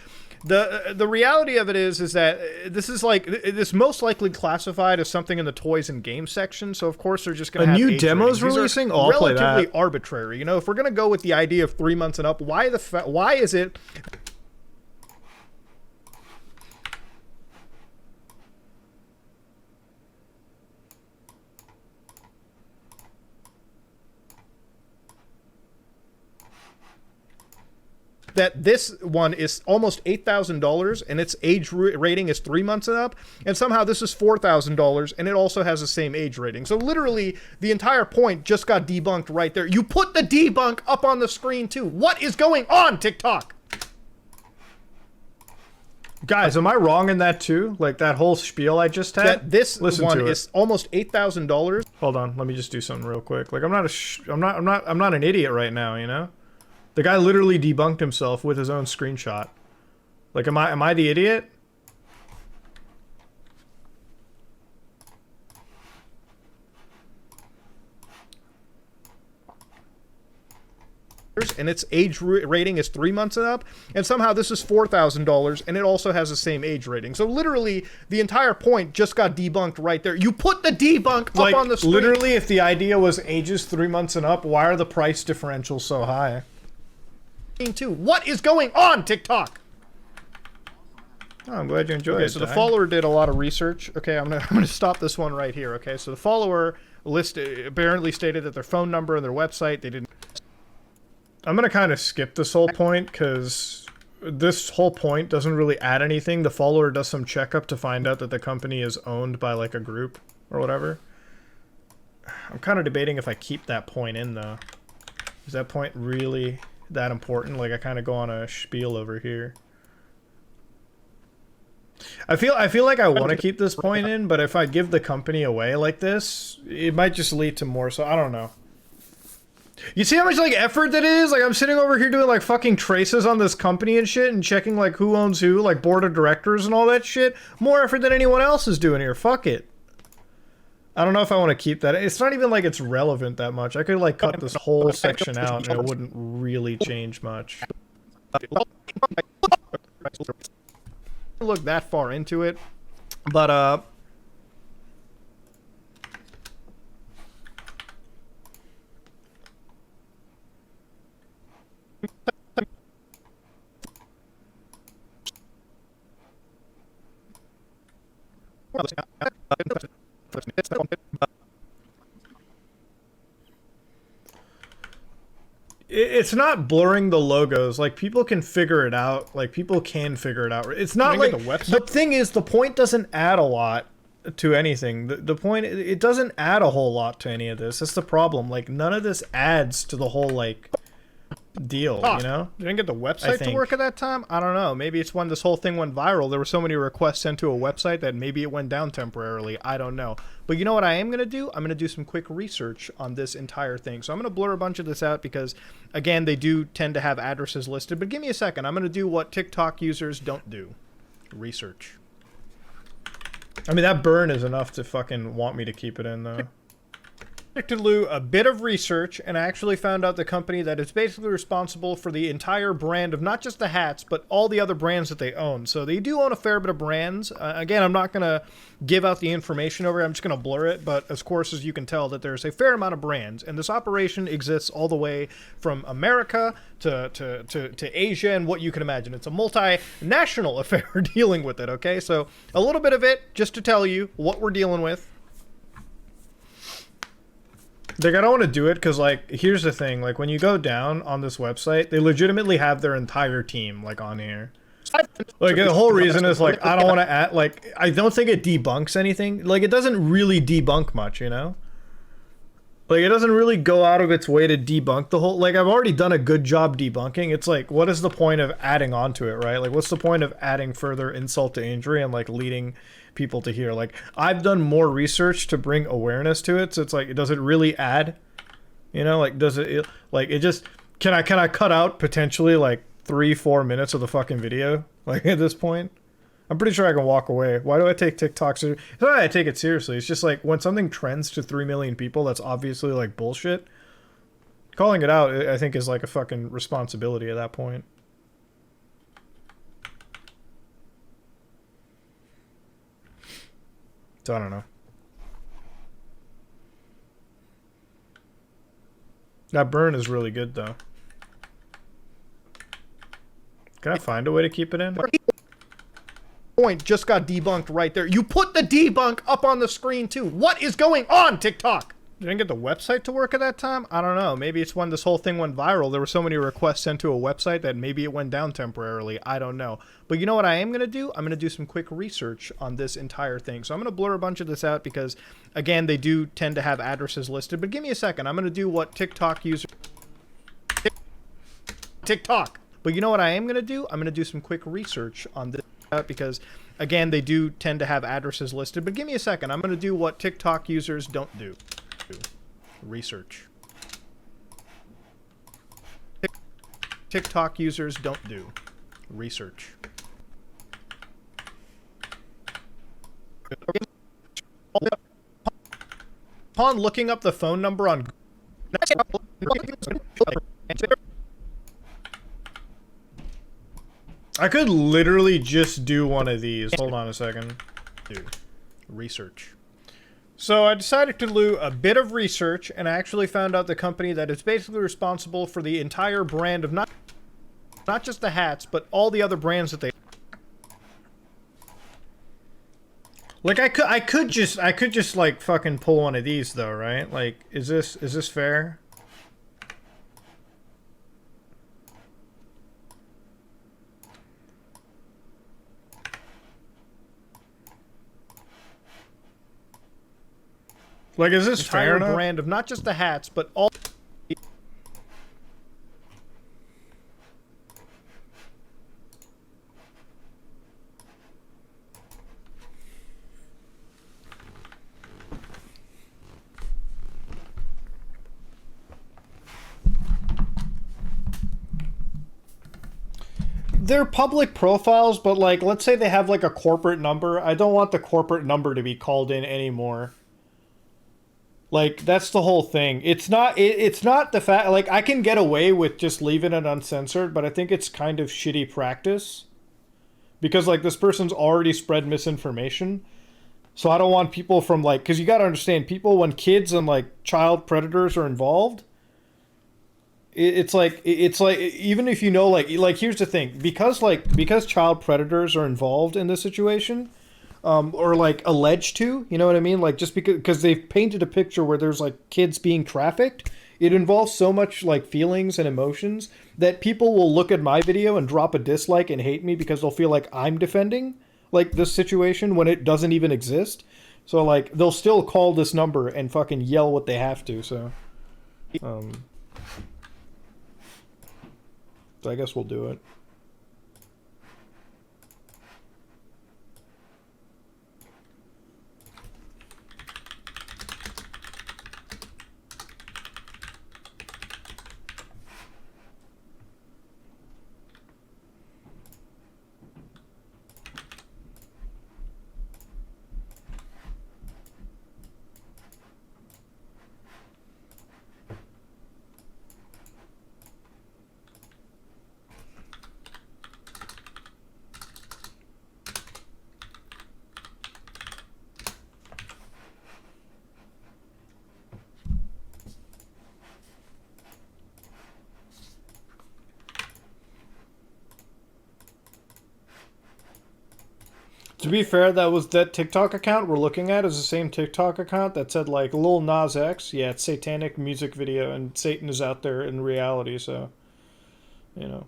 The reality of it is that this is like, this most likely classified as something in the toys and games section. So of course they're just going to have new age demos ratings. releasing. These are I'll play relatively that. arbitrary. You know, if we're going to go with the idea of 3 months and up, why is it that this one is almost $8,000 and its age rating is 3 months and up, and somehow this is $4,000 and it also has the same age rating. So literally the entire point just got debunked right there. You put the debunk up on the screen too. What is going on, TikTok? Guys, am I wrong in that too? Like that whole spiel I just had? That this Listen one to it. is almost $8,000. Hold on, let me just do something real quick. Like I'm not an idiot right now, you know? The guy literally debunked himself with his own screenshot. Like am I the idiot? And its age rating is 3 months and up, and somehow this is $4,000 and it also has the same age rating. So literally the entire point just got debunked right there. You put the debunk up on the screen. Literally, if the idea was ages 3 months and up, why are the price differentials so high? Too. What is going on, TikTok? Oh, I'm glad you enjoyed Okay, it. so the Ty. follower did a lot of research. Okay, I'm gonna stop this one right here. Okay, so the follower apparently stated that their phone number and their website, they didn't. I'm gonna kind of skip this whole point because this whole point doesn't really add anything. The follower does some checkup to find out that the company is owned by like a group or whatever. I'm kind of debating if I keep that point in though. Is that point really that important? Like I kind of go on a spiel over here. I feel like I want to keep this point in, but if I give the company away like this, it might just lead to more. So I don't know. You see how much like effort that is? Like I'm sitting over here doing like fucking traces on this company and shit and checking like who owns who, like board of directors and all that shit. More effort than anyone else is doing here. Fuck it. I don't know if I want to keep that. It's not even like it's relevant that much. I could like cut this whole section out and it wouldn't really change much. Look that far into it, but it's not blurring the logos. Like, people can figure it out. Like, people can figure it out. It's not like the thing is, the point doesn't add a lot to anything. The point, it doesn't add a whole lot to any of this. That's the problem. Like, none of this adds to the whole, like, deal, you know? You didn't get the website to work at that time? I don't know. Maybe it's when this whole thing went viral. There were so many requests sent to a website that maybe it went down temporarily. I don't know. But you know what I am going to do? I'm going to do some quick research on this entire thing. So I'm going to blur a bunch of this out because, again, they do tend to have addresses listed. But give me a second. I'm going to do what TikTok users don't do. Research. I mean, that burn is enough to fucking want me to keep it in, though. To do a bit of research, and I actually found out the company that is basically responsible for the entire brand of not just the hats, but all the other brands that they own. So they do own a fair bit of brands. Again, I'm not going to give out the information over it. I'm just going to blur it. But of course, as you can tell, that there's a fair amount of brands. And this operation exists all the way from America to Asia and what you can imagine. It's a multinational affair dealing with it, okay? So a little bit of it, just to tell you what we're dealing with. Like, I don't want to do it because, like, here's the thing. Like, when you go down on this website, they legitimately have their entire team, like, on here. Like, the whole reason is, like, I don't want to add, like, I don't think it debunks anything. Like, it doesn't really debunk much, you know? Like, it doesn't really go out of its way to debunk the whole... Like, I've already done a good job debunking. It's like, what is the point of adding on to it, right? Like, what's the point of adding further insult to injury and, like, leading people to here? Like, I've done more research to bring awareness to it, so it's like, does it really add? You know, like, does it like, it just... Can I cut out, potentially, like, 3-4 minutes of the fucking video? Like, at this point? I'm pretty sure I can walk away. Why do I take TikTok seriously? It's not that I take it seriously. It's just like when something trends to 3 million people, that's obviously like bullshit. Calling it out, I think, is like a fucking responsibility at that point. So I don't know. That burn is really good though. Can I find a way to keep it in? Point just got debunked right there. You put the debunk up on the screen too. What is going on, TikTok? You didn't get the website to work at that time? I don't know. Maybe it's when this whole thing went viral. There were so many requests sent to a website that maybe it went down temporarily. I don't know. But you know what I am going to do? I'm going to do some quick research on this entire thing. So I'm going to blur a bunch of this out because, again, they do tend to have addresses listed. But give me a second. I'm going to do what TikTok users... TikTok. But you know what I am going to do? I'm going to do some quick research on this because, again, they do tend to have addresses listed. But give me a second. I'm going to do what TikTok users don't do. Research. TikTok users don't do. Research. Upon looking up the phone number on... I could literally just do one of these. Hold on a second. Do research. So I decided to do a bit of research, and I actually found out the company that is basically responsible for the entire brand of not just the hats, but all the other brands that they... Like, I could just like fucking pull one of these though, right? Like, is this fair? Like, is this fair enough? Brand of not just the hats, but all... They're public profiles, but, like, let's say they have, like, a corporate number. I don't want the corporate number to be called in anymore. Like, that's the whole thing. It's not the fact, like, I can get away with just leaving it uncensored, but I think it's kind of shitty practice. Because, like, this person's already spread misinformation. So I don't want people from, like, because you gotta understand, people, when kids and, like, child predators are involved, it's like, even if you know, like, here's the thing. Because child predators are involved in this situation... or like alleged to, you know what I mean? Like, just because they've painted a picture where there's like kids being trafficked, it involves so much like feelings and emotions that people will look at my video and drop a dislike and hate me because they'll feel like I'm defending like this situation when it doesn't even exist. So like they'll still call this number and fucking yell what they have to. So I guess we'll do it. To be fair, that TikTok account we're looking at is the same TikTok account that said like Lil Nas X. Yeah, it's satanic music video, and Satan is out there in reality. So, you know.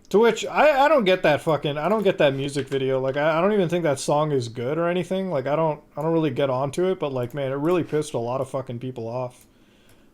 To which I don't get that music video. Like I don't even think that song is good or anything. Like I don't really get onto it. But like man, it really pissed a lot of fucking people off,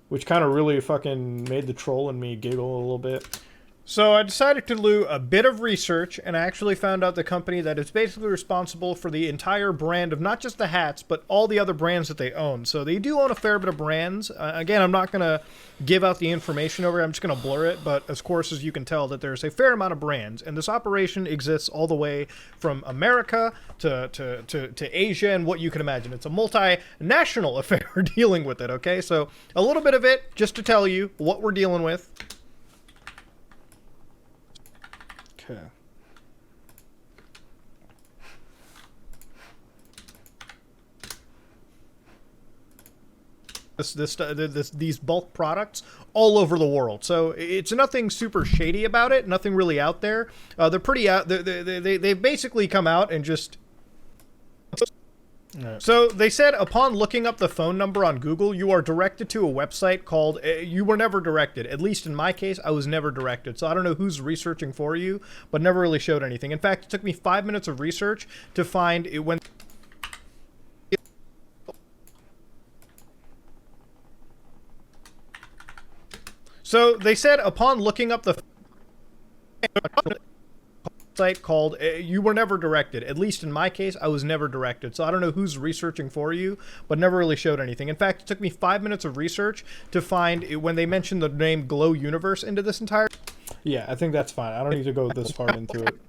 which kind of really fucking made the troll in me giggle a little bit. So I decided to do a bit of research, and I actually found out the company that is basically responsible for the entire brand of not just the hats, but all the other brands that they own. So they do own a fair bit of brands. Again, I'm not going to give out the information over here. I'm just going to blur it. But of course, as you can tell, that there's a fair amount of brands. And this operation exists all the way from America to Asia and what you can imagine. It's a multinational affair dealing with it, okay? So a little bit of it, just to tell you what we're dealing with. Okay. These bulk products all over the world. So it's nothing super shady about it. Nothing really out there. They're pretty out. They basically come out and just. Right. So they said upon looking up the phone number on Google, you are directed to a website called, you were never directed. At least in my case, I was never directed. So I don't know who's researching for you, but never really showed anything. In fact, it took me 5 minutes of research to find it when... So they said upon looking up the... site called, you were never directed. At least in my case, I was never directed. So I don't know who's researching for you, but never really showed anything. In fact, it took me 5 minutes of research to find it when they mentioned the name Glow Universe into this entire... Yeah, I think that's fine. I don't need to go this far into it.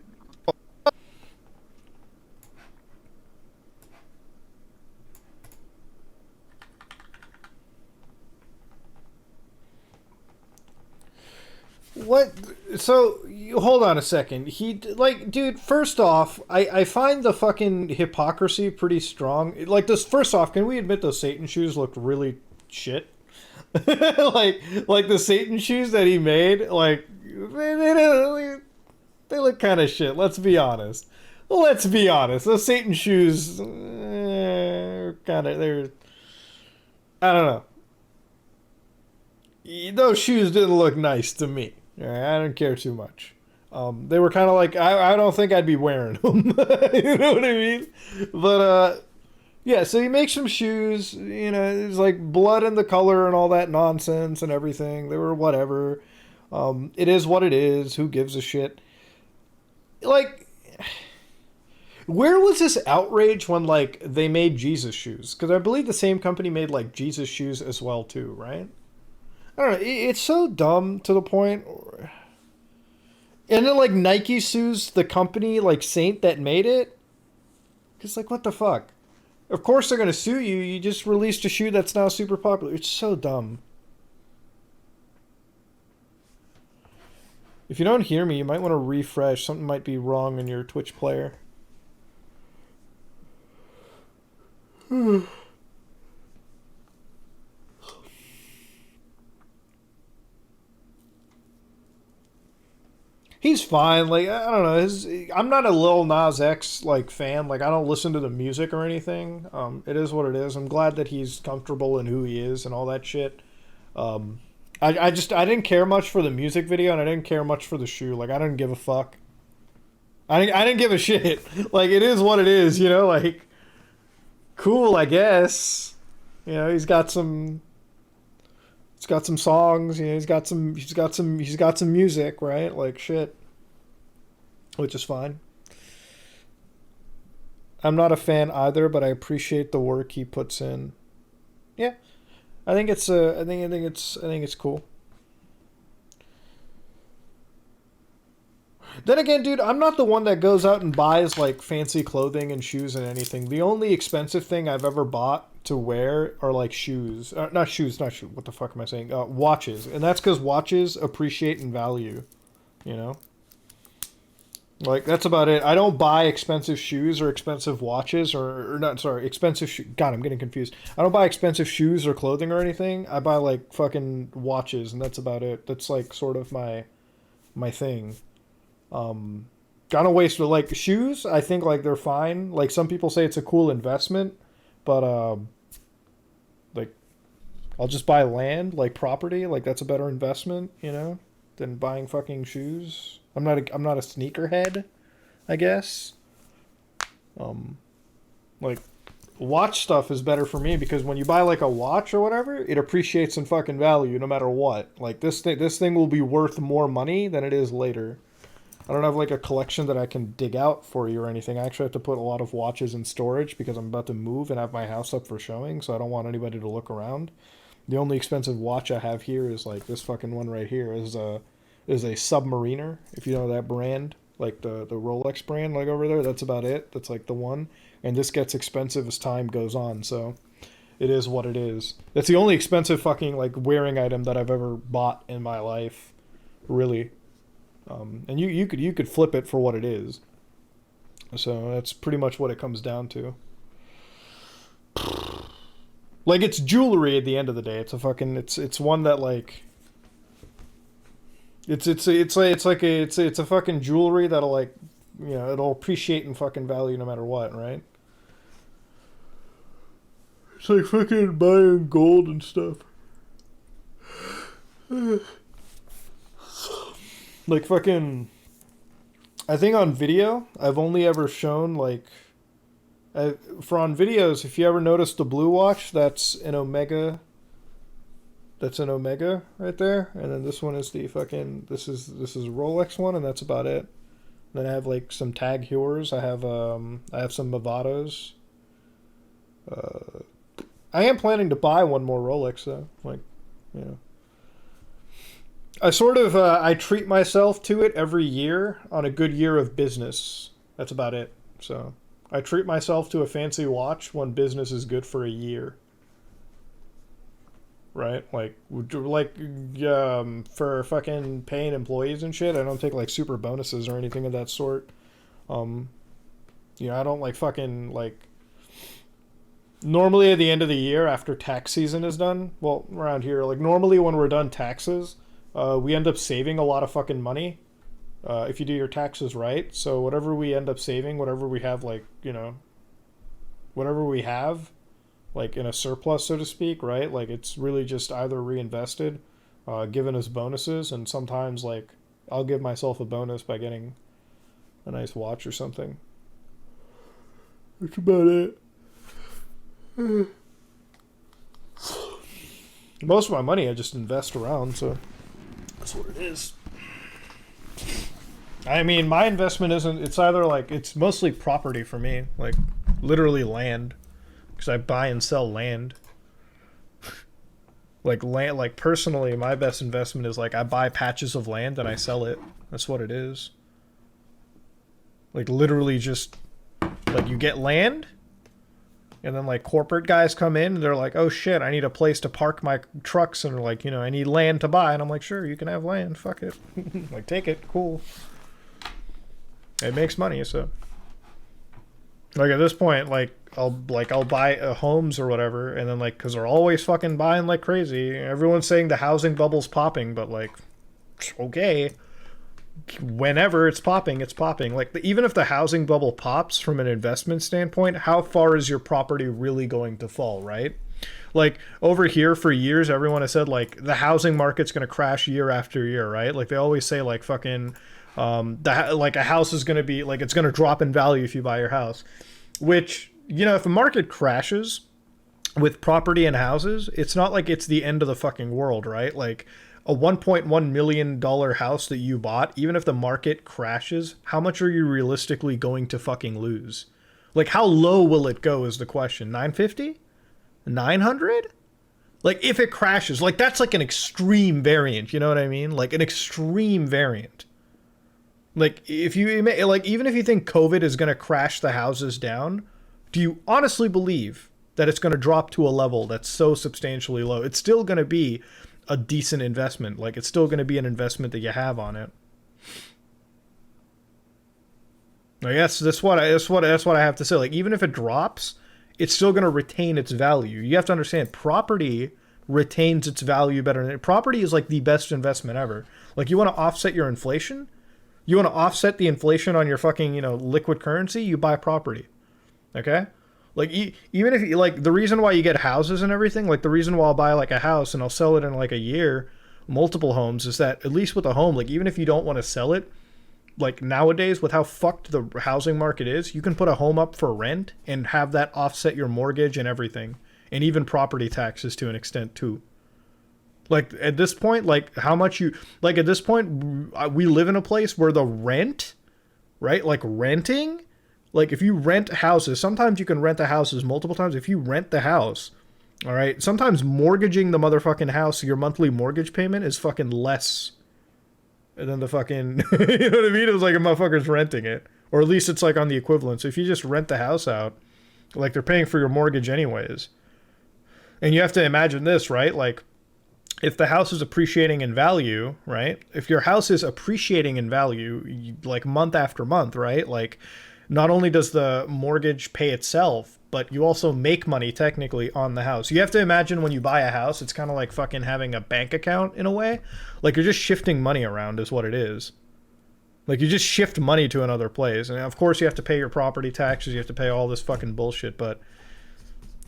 What? So, hold on a second. Dude, first off, I find the fucking hypocrisy pretty strong. Like, first off, can we admit those Satan shoes looked really shit? like the Satan shoes that he made, like, they look kind of shit. Let's be honest. Those Satan shoes, they're, I don't know. Those shoes didn't look nice to me. I don't care too much. They were kind of like, I don't think I'd be wearing them. You know what I mean? But, yeah, so he makes some shoes, you know, there's like blood in the color and all that nonsense and everything. They were whatever. It is what it is. Who gives a shit? Like, where was this outrage when, like, they made Jesus shoes? Because I believe the same company made, like, Jesus shoes as well, too, right? I don't know, it's so dumb to the point. And then, like, Nike sues the company, like, Saint that made it. Because, like, what the fuck? Of course they're going to sue you. You just released a shoe that's now super popular. It's so dumb. If you don't hear me, you might want to refresh. Something might be wrong in your Twitch player. He's fine. Like, I don't know. I'm not a Lil Nas X like fan. Like, I don't listen to the music or anything. It is what it is. I'm glad that he's comfortable in who he is and all that shit. I didn't care much for the music video, and I didn't care much for the shoe. Like, I didn't give a fuck. I didn't give a shit. Like, it is what it is, you know. Like, cool, I guess. You know, he's got some songs, you know, he's got some music, right? Like, shit. Which is fine. I'm not a fan either, but I appreciate the work he puts in. Yeah. I think it's cool. Then again, dude, I'm not the one that goes out and buys like fancy clothing and shoes and anything. The only expensive thing I've ever bought to wear are like shoes. Not shoes. What the fuck am I saying? Watches. And that's because watches appreciate in value. You know? Like, that's about it. I don't buy expensive shoes or expensive watches or not, sorry, expensive God, I'm getting confused. I don't buy expensive shoes or clothing or anything. I buy like fucking watches, and that's about it. That's like sort of my thing. Gotta waste with like shoes. I think like they're fine. Like some people say it's a cool investment, but like I'll just buy land, like property. Like that's a better investment, you know, than buying fucking shoes. I'm not a sneakerhead, I guess. Like watch stuff is better for me because when you buy like a watch or whatever, it appreciates in fucking value no matter what. Like this thing will be worth more money than it is later. I don't have like a collection that I can dig out for you or anything. I actually have to put a lot of watches in storage because I'm about to move and have my house up for showing, so I don't want anybody to look around. The only expensive watch I have here is like this fucking one right here is a Submariner, if you know that brand, like the Rolex brand, like over there. That's about it. That's like the one. And this gets expensive as time goes on, so it is what it is. That's the only expensive fucking like wearing item that I've ever bought in my life, really. And you could flip it for what it is. So that's pretty much what it comes down to. Like it's jewelry at the end of the day. It's a fucking it's one that like it's a fucking jewelry that'll like, you know, it'll appreciate in fucking value no matter what, right? It's like fucking buying gold and stuff. Like fucking, I think on video, I've only ever shown like, for on videos, if you ever notice the blue watch, that's an Omega. That's an Omega right there, and then this one is the fucking, this is a Rolex one, and that's about it. Then I have like some Tag Heuers. I have some Movados. I am planning to buy one more Rolex though, like, you know. I sort of, I treat myself to it every year on a good year of business. That's about it. So, I treat myself to a fancy watch when business is good for a year. Right? Like for fucking paying employees and shit, I don't take, like, super bonuses or anything of that sort. You know, I don't, like, fucking, like... Normally at the end of the year, after tax season is done, well, around here, like, normally when we're done taxes... we end up saving a lot of fucking money if you do your taxes right. So whatever we end up saving, whatever we have, like, you know, whatever we have, like, in a surplus, so to speak, right? Like, it's really just either reinvested, given us bonuses, and sometimes, like, I'll give myself a bonus by getting a nice watch or something. That's about it. Most of my money I just invest around, so... That's what it is. I mean, my investment isn't, it's either like, it's mostly property for me, like literally land, because I buy and sell land. Like land, like personally, my best investment is like I buy patches of land and I sell it. That's what it is. Like literally just, like you get land, and then like corporate guys come in and they're like, oh shit, I need a place to park my trucks, and they're like, you know, I need land to buy, and I'm like, sure, you can have land, fuck it. Like, take it, cool. It makes money, so. Like at this point, like I'll buy homes or whatever, and then like, cause they're always fucking buying like crazy. Everyone's saying the housing bubble's popping, but like, okay. whenever it's popping, it's popping. Like, even if the housing bubble pops from an investment standpoint, how far is your property really going to fall, right? Like, over here for years, everyone has said, like, the housing market's going to crash year after year, right? Like, they always say, like, fucking, like, a house is going to be, like, it's going to drop in value if you buy your house. Which, you know, if the market crashes with property and houses, it's not like it's the end of the fucking world, right? Like, a $1.1 million house that you bought, even if the market crashes, how much are you realistically going to fucking lose? Like, how low will it go is the question. 950? 900? Like, if it crashes, like, that's like an extreme variant, you know what I mean? Like, an extreme variant. Like, if you, like, even if you think COVID is going to crash the houses down, do you honestly believe that it's going to drop to a level that's so substantially low? It's still going to be a decent investment. Like, it's still going to be an investment that you have on it. I guess that's what I have to say. Like, even if it drops, it's still going to retain its value. You have to understand, property retains its value better than property is like the best investment ever. Like, you want to offset your inflation? You want to offset the inflation on your fucking, you know, liquid currency? You buy property. Okay? Like, even if you, like, the reason why you get houses and everything, like, the reason why I'll buy, like, a house and I'll sell it in, like, a year, multiple homes, is that, at least with a home, like, even if you don't want to sell it, like, nowadays, with how fucked the housing market is, you can put a home up for rent and have that offset your mortgage and everything. And even property taxes to an extent, too. Like, at this point, like, how much you, like, at this point, we live in a place where the rent, right, like, renting, like, if you rent houses, sometimes you can rent the houses multiple times. If you rent the house, all right, sometimes mortgaging the motherfucking house, your monthly mortgage payment is fucking less than the fucking, you know what I mean? It was like a motherfucker's renting it. Or at least it's like on the equivalent. So if you just rent the house out, like, they're paying for your mortgage anyways. And you have to imagine this, right? Like, if the house is appreciating in value, right? If your house is appreciating in value, like, month after month, right? Like, not only does the mortgage pay itself, but you also make money technically on the house. You have to imagine when you buy a house, it's kind of like fucking having a bank account in a way. Like, you're just shifting money around is what it is. Like, you just shift money to another place. And of course you have to pay your property taxes, you have to pay all this fucking bullshit, but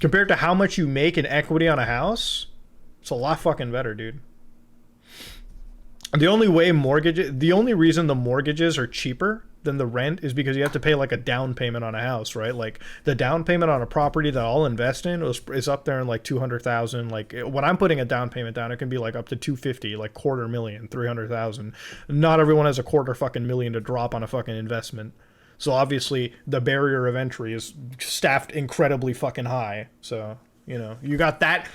compared to how much you make in equity on a house, it's a lot fucking better, dude. The only reason the mortgages are cheaper than the rent is because you have to pay, like, a down payment on a house, right? Like, the down payment on a property that I'll invest in is up there in, like, 200,000. Like, when I'm putting a down payment down, it can be, like, up to 250, like, $250,000, 300,000. Not everyone has a $250,000 to drop on a fucking investment. So obviously the barrier of entry is staffed incredibly fucking high. So, you know, you got that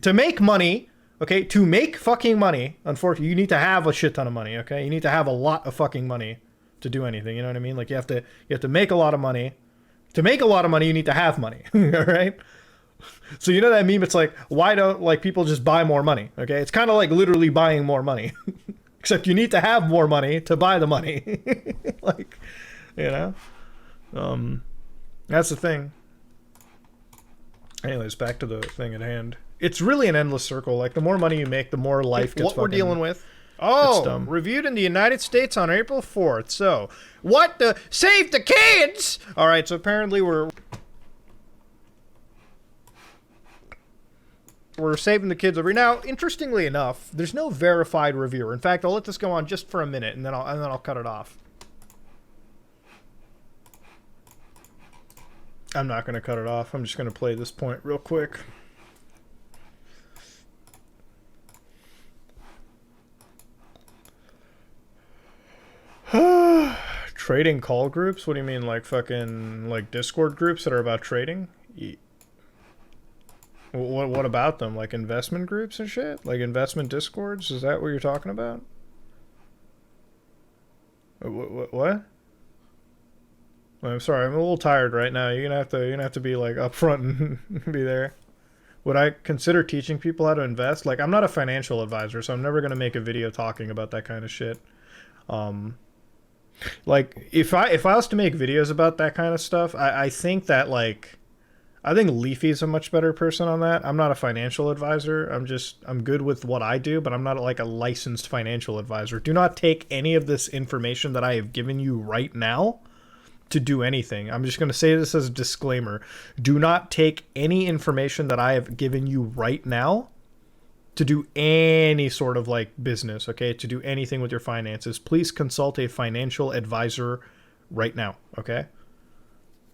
to make money. Okay, to make fucking money, unfortunately, you need to have a shit ton of money, okay? You need to have a lot of fucking money to do anything, you know what I mean? Like, you have to make a lot of money. To make a lot of money, you need to have money, all right? So, you know that meme? It's like, why don't, like, people just buy more money, okay? It's kind of like literally buying more money. Except you need to have more money to buy the money. Like, you know? That's the thing. Anyways, back to the thing at hand. It's really an endless circle. Like, the more money you make, the more life gets what we're dealing with. It's Oh, reviewed in the United States on April 4th. So, what the... Save the kids! All right, so apparently we're saving the kids over now. Interestingly enough, there's no verified reviewer. In fact, I'll let this go on just for a minute, and then I'll cut it off. I'm not going to cut it off. I'm just going to play this point real quick. Trading call groups? What do you mean, like fucking, like, Discord groups that are about trading? What about them? Like investment groups and shit? Like investment discords? Is that what you're talking about? What? I'm sorry, I'm a little tired right now. You're gonna have to be, like, upfront and be there. Would I consider teaching people how to invest? Like, I'm not a financial advisor, so I'm never gonna make a video talking about that kind of shit. Like, if I was to make videos about that kind of stuff, I think that, like, I think Leafy's a much better person on that. I'm not a financial advisor. I'm good with what I do, but I'm not like a licensed financial advisor. Do not take any of this information that I have given you right now to do anything. I'm just going to say this as a disclaimer. Do not take any information that I have given you right now to do any sort of like business, okay? To do anything with your finances. Please consult a financial advisor right now, okay?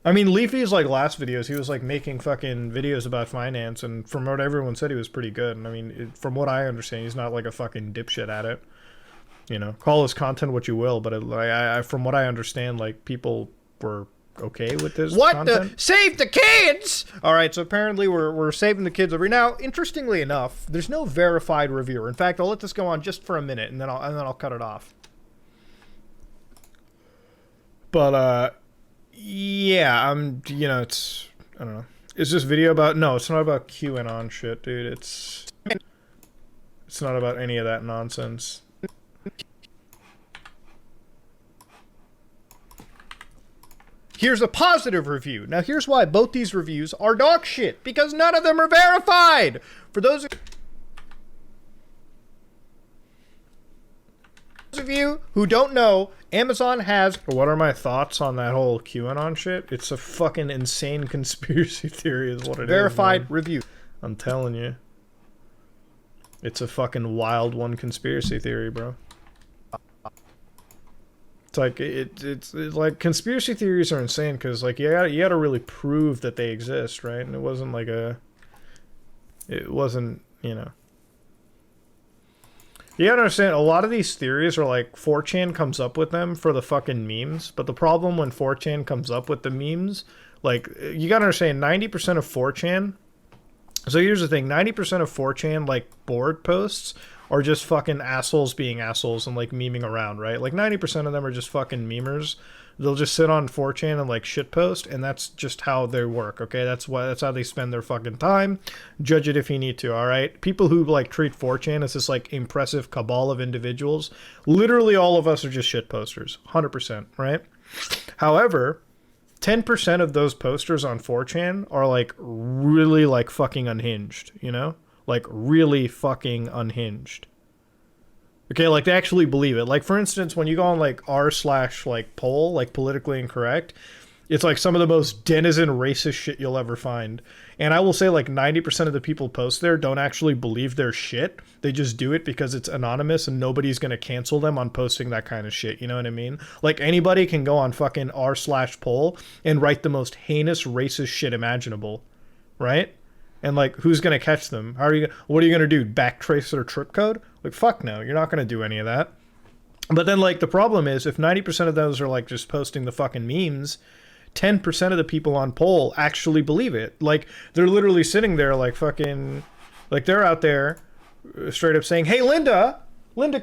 I mean, Leafy's like last videos, he was like making fucking videos about finance, and from what everyone said, he was pretty good. And I mean, from what I understand, he's not like a fucking dipshit at it. You know, call his content what you will, but from what I understand, like people were okay with his content. Save the kids! All right, so apparently we're saving the kids every now. Interestingly enough, there's no verified reviewer. In fact, I'll let this go on just for a minute, and then I'll cut it off. But yeah, you know, it's, I don't know. Is this video about, no, it's not about QAnon shit, dude. It's not about any of that nonsense. Here's a positive review. Now here's why both these reviews are dog shit, because none of them are verified. For those of you who don't know, Amazon has... What are my thoughts on that whole QAnon shit? It's a fucking insane conspiracy theory is what it is. Verified review. I'm telling you. It's a fucking wild one conspiracy theory, bro. It's like, it's like conspiracy theories are insane because like you gotta really prove that they exist, right? And it wasn't like it wasn't, you know. You gotta understand, a lot of these theories are like 4chan comes up with them for the fucking memes, but the problem when 4chan comes up with the memes, like, you gotta understand, 90% of 4chan, so here's the thing, 90% of 4chan, like, board posts are just fucking assholes being assholes and, like, memeing around, right? Like, 90% of them are just fucking memers. They'll just sit on 4chan and, like, shitpost, and that's just how they work, okay? That's how they spend their fucking time. Judge it if you need to, alright? People who, like, treat 4chan as this, like, impressive cabal of individuals, literally all of us are just shitposters. 100%, right? However, 10% of those posters on 4chan are, like, really, like, fucking unhinged, you know? Like, really fucking unhinged. Okay, like, they actually believe it. Like, for instance, when you go on, like, r/poll, like, politically incorrect, it's, like, some of the most denizen racist shit you'll ever find. And I will say, like, 90% of the people post there don't actually believe their shit. They just do it because it's anonymous and nobody's gonna cancel them on posting that kind of shit, you know what I mean? Like, anybody can go on fucking r/poll and write the most heinous racist shit imaginable, right? And, like, who's gonna catch them? What are you gonna do? Backtrace their trip code? Like, fuck no, you're not gonna do any of that. But then, like, the problem is, if 90% of those are, like, just posting the fucking memes, 10% of the people on poll actually believe it. Like, they're literally sitting there, like, fucking... Like, they're out there straight up saying, hey, Linda,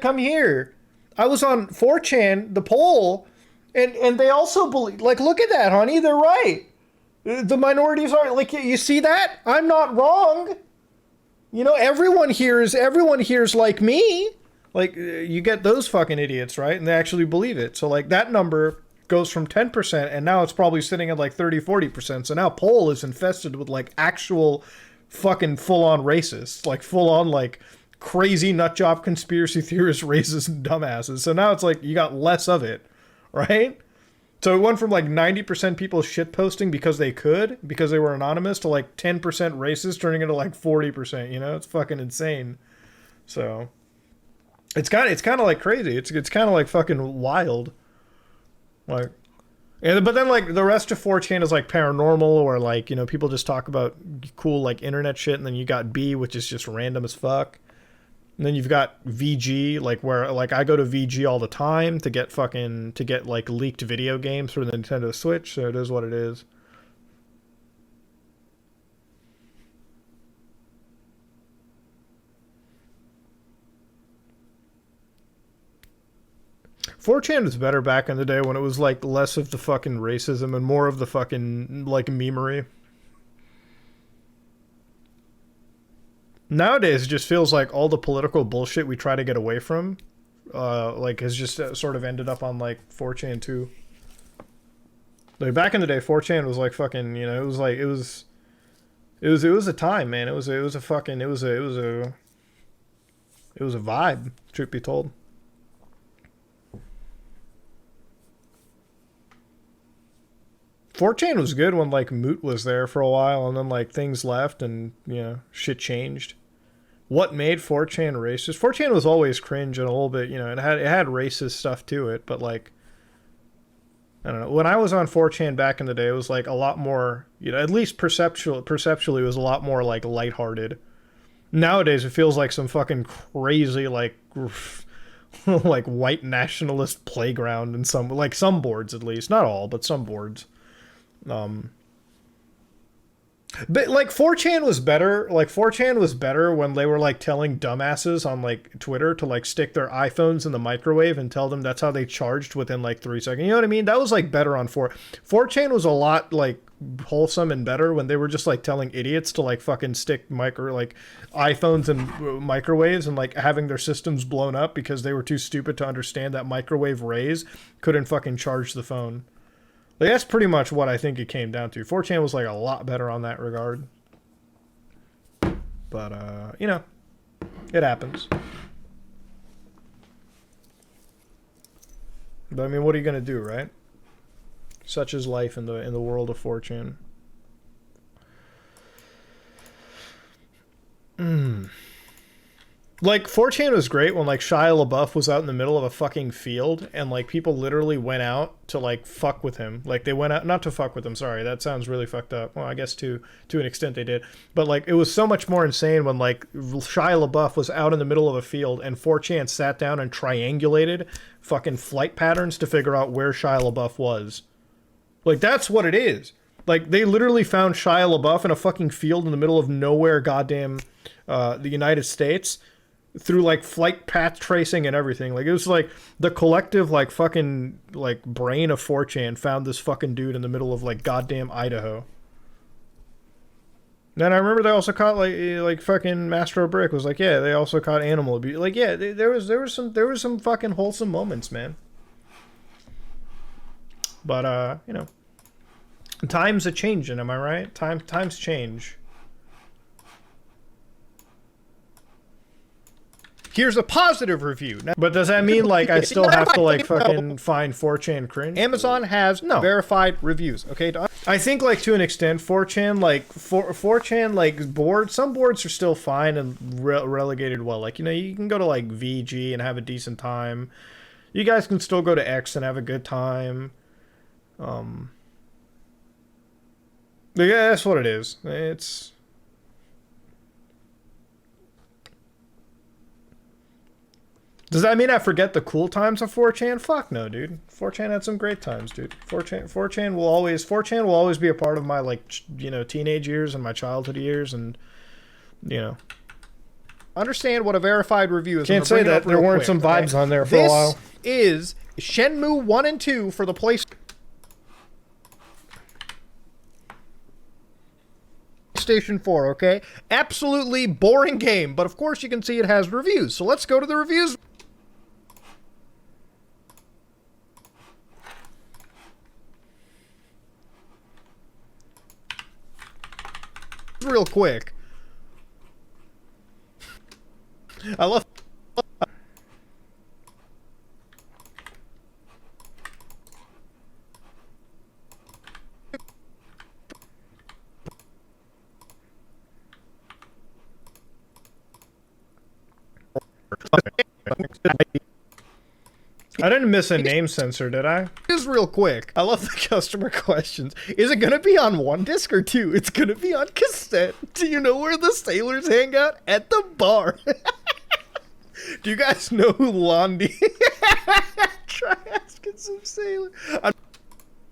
come here. I was on 4chan, the poll, and they also believe... Like, look at that, honey, they're right. The minorities are, like, you see that? I'm not wrong. You know, everyone here's like me. Like, you get those fucking idiots, right? And they actually believe it. So, like, that number goes from 10%, and now it's probably sitting at, like, 30-40%. So now poll is infested with, like, actual fucking full-on racists. Like, full-on, like, crazy nutjob conspiracy theorists, racists, and dumbasses. So now it's like, you got less of it, right? So it went from like 90% people shitposting because they were anonymous, to like 10% racist, turning into like 40%, you know? It's fucking insane. So it's kind of like crazy. It's kind of like fucking wild. Like, but then like the rest of 4chan is like paranormal, or like, you know, people just talk about cool like internet shit, and then you got B, which is just random as fuck. And then you've got VG, like, where, like, I go to VG all the time to get like, leaked video games for the Nintendo Switch, so it is what it is. "4chan was better back in the day when it was, like, less of the fucking racism and more of the fucking, like, memery. Nowadays, it just feels like all the political bullshit we try to get away from, like, has just sort of ended up on, like, 4chan too. Like, back in the day, 4chan was, like, fucking, you know, it was It was a time, man. It was a vibe, truth be told. Four-chan was good when like Moot was there for a while, and then like things left, and you know shit changed. What made 4chan racist? 4chan was always cringe and a little bit, you know, it had racist stuff to it, but like, I don't know. When I was on 4chan back in the day, it was like a lot more, you know, at least perceptually it was a lot more like lighthearted. Nowadays it feels like some fucking crazy like like white nationalist playground in some boards, at least, not all, but some boards. But like 4chan was better. Like 4chan was better when they were like telling dumbasses on like Twitter to like stick their iPhones in the microwave and tell them that's how they charged within like 3 seconds. You know what I mean? That was like better on 4chan was a lot like wholesome and better when they were just like telling idiots to like fucking stick iPhones in microwaves and like having their systems blown up because they were too stupid to understand that microwave rays couldn't fucking charge the phone. Like, that's pretty much what I think it came down to. 4chan was like a lot better on that regard. But, you know, it happens. But I mean, what are you gonna do, right? Such is life in the world of 4chan. Like 4chan was great when like Shia LaBeouf was out in the middle of a fucking field and like people literally went out to like fuck with him. Like they went out, not to fuck with him, sorry, that sounds really fucked up. Well, I guess to an extent they did. But like it was so much more insane when like Shia LaBeouf was out in the middle of a field and 4chan sat down and triangulated fucking flight patterns to figure out where Shia LaBeouf was. Like that's what it is. Like they literally found Shia LaBeouf in a fucking field in the middle of nowhere, goddamn the United States, through like flight path tracing and everything. Like it was like the collective like fucking like brain of 4chan found this fucking dude in the middle of like goddamn Idaho. And I remember they also caught like fucking Master of Brick was like, yeah, they also caught animal abuse. Like yeah, there was some fucking wholesome moments, man. But you know, times are changing, am I right? Times change. Here's a positive review. Now, but does that mean like I still have to like fucking find 4chan cringe? Amazon has verified reviews. Okay, I think like to an extent 4chan like 4chan like boards. Some boards are still fine and relegated well. Like you know you can go to like VG and have a decent time. You guys can still go to X and have a good time. Yeah, that's what it is. It's. Does that mean I forget the cool times of 4chan? Fuck no, dude. 4chan had some great times, dude. 4chan will always be a part of my like you know teenage years and my childhood years, and you know. Understand what a verified review is. Can't say that there weren't some vibes on there for a while. This is Shenmue 1 and 2 for the PlayStation 4, okay? Absolutely boring game, but of course you can see it has reviews. So let's go to the reviews. Real quick. I love I didn't miss a name sensor, did I? Just real quick. I love the customer questions. Is it gonna be on 1 disc or 2? It's gonna be on cassette. Do you know where the sailors hang out? At the bar. Do you guys know who Londi? Try asking some sailor.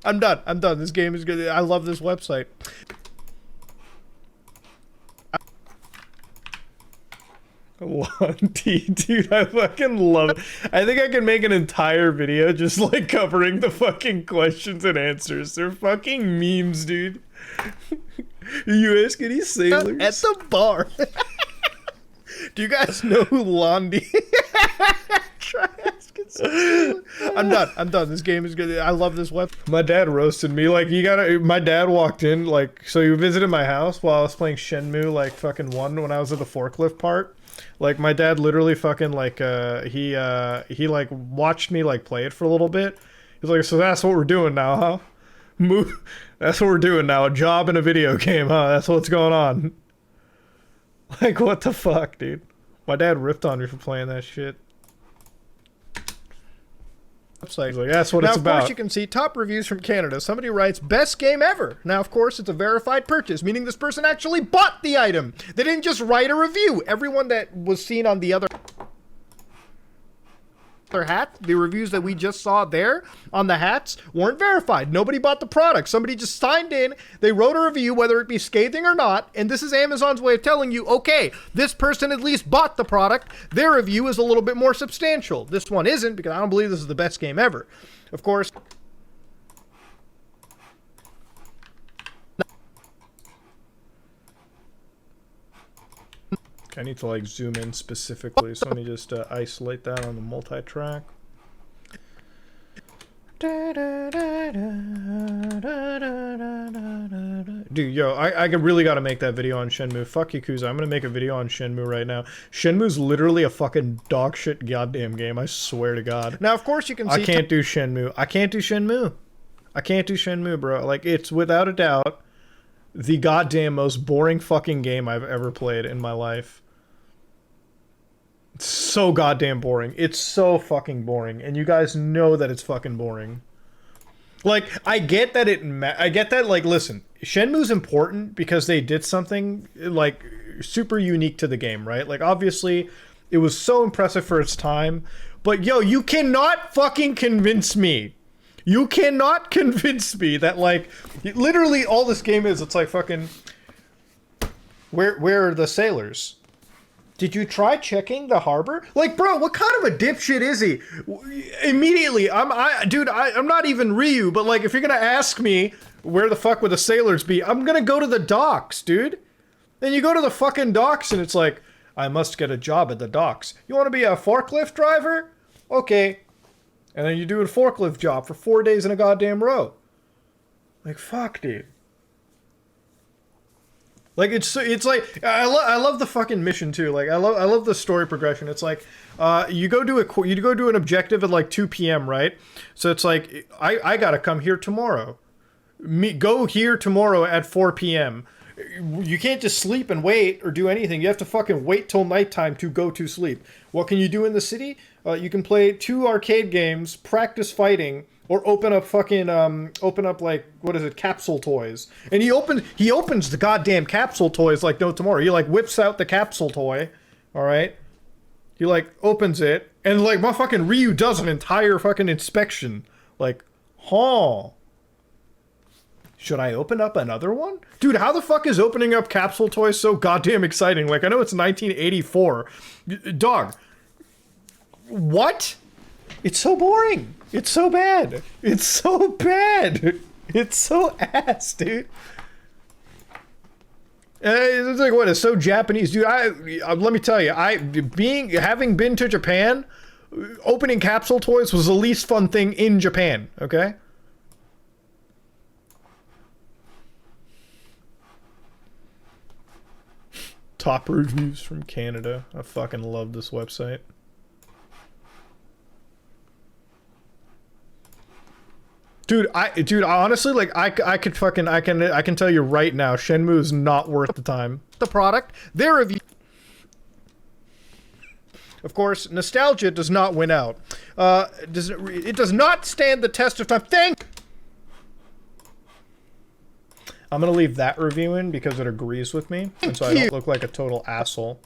I'm done. I'm done. This game is good. I love this website. Dude, I fucking love it. I think I can make an entire video just like covering the fucking questions and answers. They're fucking memes, dude. You ask any sailors? At the bar. Do you guys know who Londi? Try asking some sailor. I'm done. I'm done. This game is good. I love this weapon. My dad roasted me. Like, my dad walked in, like, so he visited my house while I was playing Shenmue, like, fucking 1 when I was at the forklift part. Like, my dad literally fucking, like, he, like, watched me, like, play it for a little bit. He's like, so that's what we're doing now, huh? That's what we're doing now. A job in a video game, huh? That's what's going on. Like, what the fuck, dude? My dad ripped on me for playing that shit. Like, that's what it's about. Now, of course, you can see top reviews from Canada. Somebody writes, best game ever. Now, of course, it's a verified purchase, meaning this person actually bought the item. They didn't just write a review. Everyone that was seen on the other hat, the reviews that we just saw there on the hats weren't verified. Nobody bought the product. Somebody just signed in, they wrote a review, whether it be scathing or not, and this is Amazon's way of telling you, okay, this person at least bought the product. Their review is a little bit more substantial. This one isn't, because I don't believe this is the best game ever. Of course, I need to like zoom in specifically, so let me just isolate that on the multi-track. Dude, yo, I really gotta make that video on Shenmue. Fuck Yakuza, I'm gonna make a video on Shenmue right now. Shenmue's literally a fucking dog shit goddamn game, I swear to God. Now, of course you can see— I can't do Shenmue. I can't do Shenmue. I can't do Shenmue, bro. Like, it's without a doubt the goddamn most boring fucking game I've ever played in my life. It's so goddamn boring. It's so fucking boring, and you guys know that it's fucking boring. Like, I get that I get that, like, listen, Shenmue's important because they did something, like, super unique to the game, right? Like, obviously, it was so impressive for its time, but, yo, you cannot fucking convince me. You cannot convince me that, like, literally all this game is, it's like fucking, where are the sailors? Did you try checking the harbor? Like, bro, what kind of a dipshit is he? Immediately, dude, I'm not even Ryu, but like, if you're gonna ask me where the fuck would the sailors be, I'm gonna go to the docks, dude. Then you go to the fucking docks and it's like, I must get a job at the docks. You want to be a forklift driver? Okay. And then you do a forklift job for 4 days in a goddamn row. Like, fuck, dude. Like, it's like, I love the fucking mission too. Like, I love the story progression. It's like, you go do an objective at like 2 p.m., right? So it's like, I gotta come here tomorrow. Go here tomorrow at 4 p.m. You can't just sleep and wait or do anything. You have to fucking wait till nighttime to go to sleep. What can you do in the city? You can play 2 arcade games, practice fighting, or open up like, what is it, capsule toys. And he opens the goddamn capsule toys like no tomorrow. He like whips out the capsule toy, all right? He like opens it, and like my fucking Ryu does an entire fucking inspection. Like, huh. Should I open up another one? Dude, how the fuck is opening up capsule toys so goddamn exciting? Like, I know it's 1984. Dog. What? It's so boring. It's so bad. It's so bad. It's so ass, dude. It's like, what, it's so Japanese. Dude, let me tell you, having been to Japan, opening capsule toys was the least fun thing in Japan, okay? Top reviews from Canada. I fucking love this website. Dude, honestly, like, I can tell you right now, Shenmue is not worth the time. The product, their review. Of course, nostalgia does not win out. It does not stand the test of time. I'm gonna leave that review in because it agrees with me, and so I don't look like a total asshole.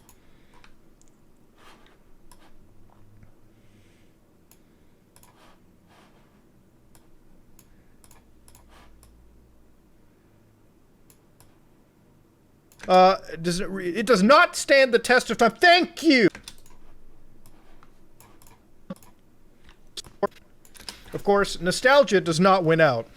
It does not stand the test of time. Thank you! Of course, nostalgia does not win out.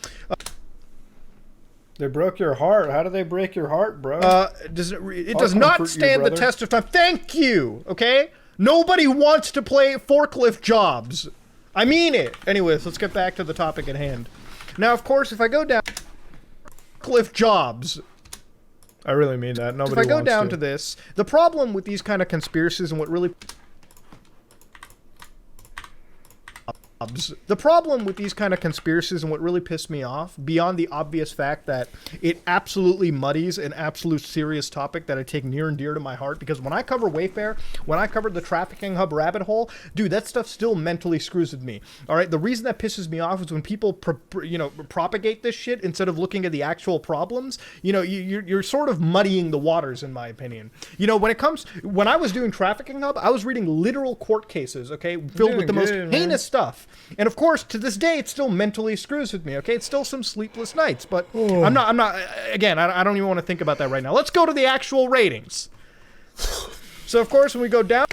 They broke your heart. How do they break your heart, bro? It does not stand the test of time. Thank you, okay? Nobody wants to play forklift jobs. I mean it. Anyways, let's get back to the topic at hand. Now, of course, if I go down Cliff Jobs, I really mean that. Nobody. If I go down to this, the problem with these kind of conspiracies and what really the problem with these kind of conspiracies and what really pissed me off, beyond the obvious fact that it absolutely muddies an absolute serious topic that I take near and dear to my heart, because when I cover Wayfair, when I covered the trafficking hub rabbit hole, dude, that stuff still mentally screws with me. All right, the reason that pisses me off is when people propagate this shit instead of looking at the actual problems. You know, you're sort of muddying the waters, in my opinion. You know, when I was doing trafficking hub, I was reading literal court cases, okay, filled with the most heinous stuff. And of course, to this day, it still mentally screws with me, okay? It's still some sleepless nights, but I'm not, again, I don't even want to think about that right now. Let's go to the actual ratings. So, of course, when we go down...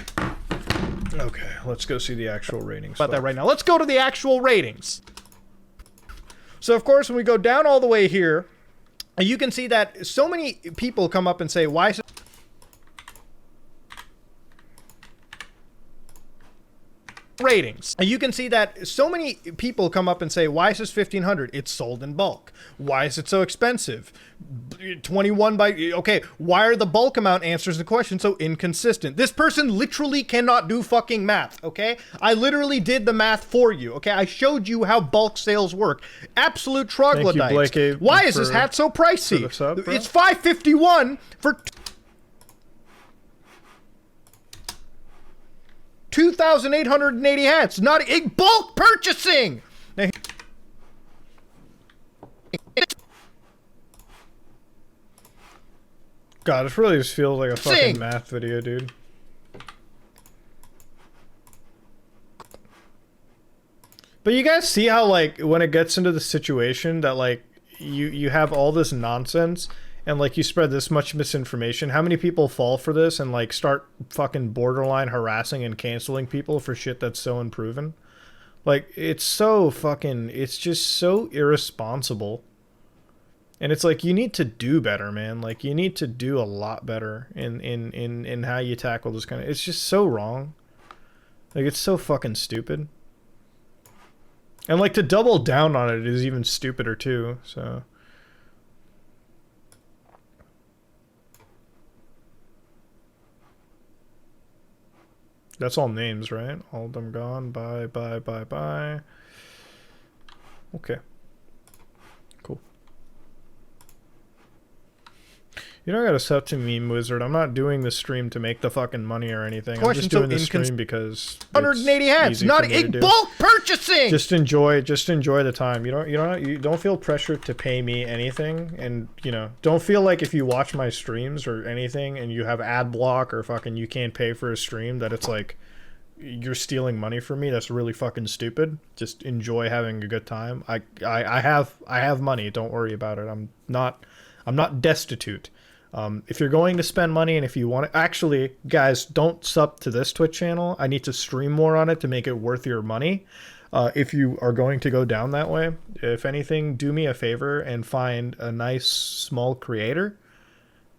Okay, let's go see the actual ratings. About that right now. Let's go to the actual ratings. So, of course, when we go down all the way here, you can see that so many people come up and say, why is it... ratings. And you can see that so many people come up and say, why is this $1,500? It's sold in bulk. Why is it so expensive? 21 by... Okay, why are the bulk amount answers the question so inconsistent? This person literally cannot do fucking math, okay? I literally did the math for you, okay? I showed you how bulk sales work. Absolute troglodytes. Thank you, Blake, why is this hat so pricey? It's $551 for... 2,880 hats, not a bulk purchasing. Now, God, this really just feels like a fucking math video, dude. But you guys see how, like, when it gets into the situation that, like, you have all this nonsense and, like, you spread this much misinformation, how many people fall for this and, like, start fucking borderline harassing and canceling people for shit that's so unproven? Like, it's so fucking... It's just so irresponsible. And it's like, you need to do better, man. Like, you need to do a lot better in how you tackle this kind of... It's just so wrong. Like, it's so fucking stupid. And, like, to double down on it is even stupider, too, so... That's all names, right? All of them gone. Bye, bye, bye, bye. Okay. Cool. You don't gotta sub to Meme Wizard. I'm not doing this stream to make the fucking money or anything. I'm just doing this stream because 180 hats, not a bulk purchasing. Just enjoy the time. You don't feel pressure to pay me anything, and you know, don't feel like if you watch my streams or anything and you have ad block or fucking you can't pay for a stream that it's like you're stealing money from me. That's really fucking stupid. Just enjoy having a good time. I have money. Don't worry about it. I'm not destitute. If you're going to spend money and if you want to... Actually, guys, don't sub to this Twitch channel. I need to stream more on it to make it worth your money. If you are going to go down that way, if anything, do me a favor and find a nice small creator.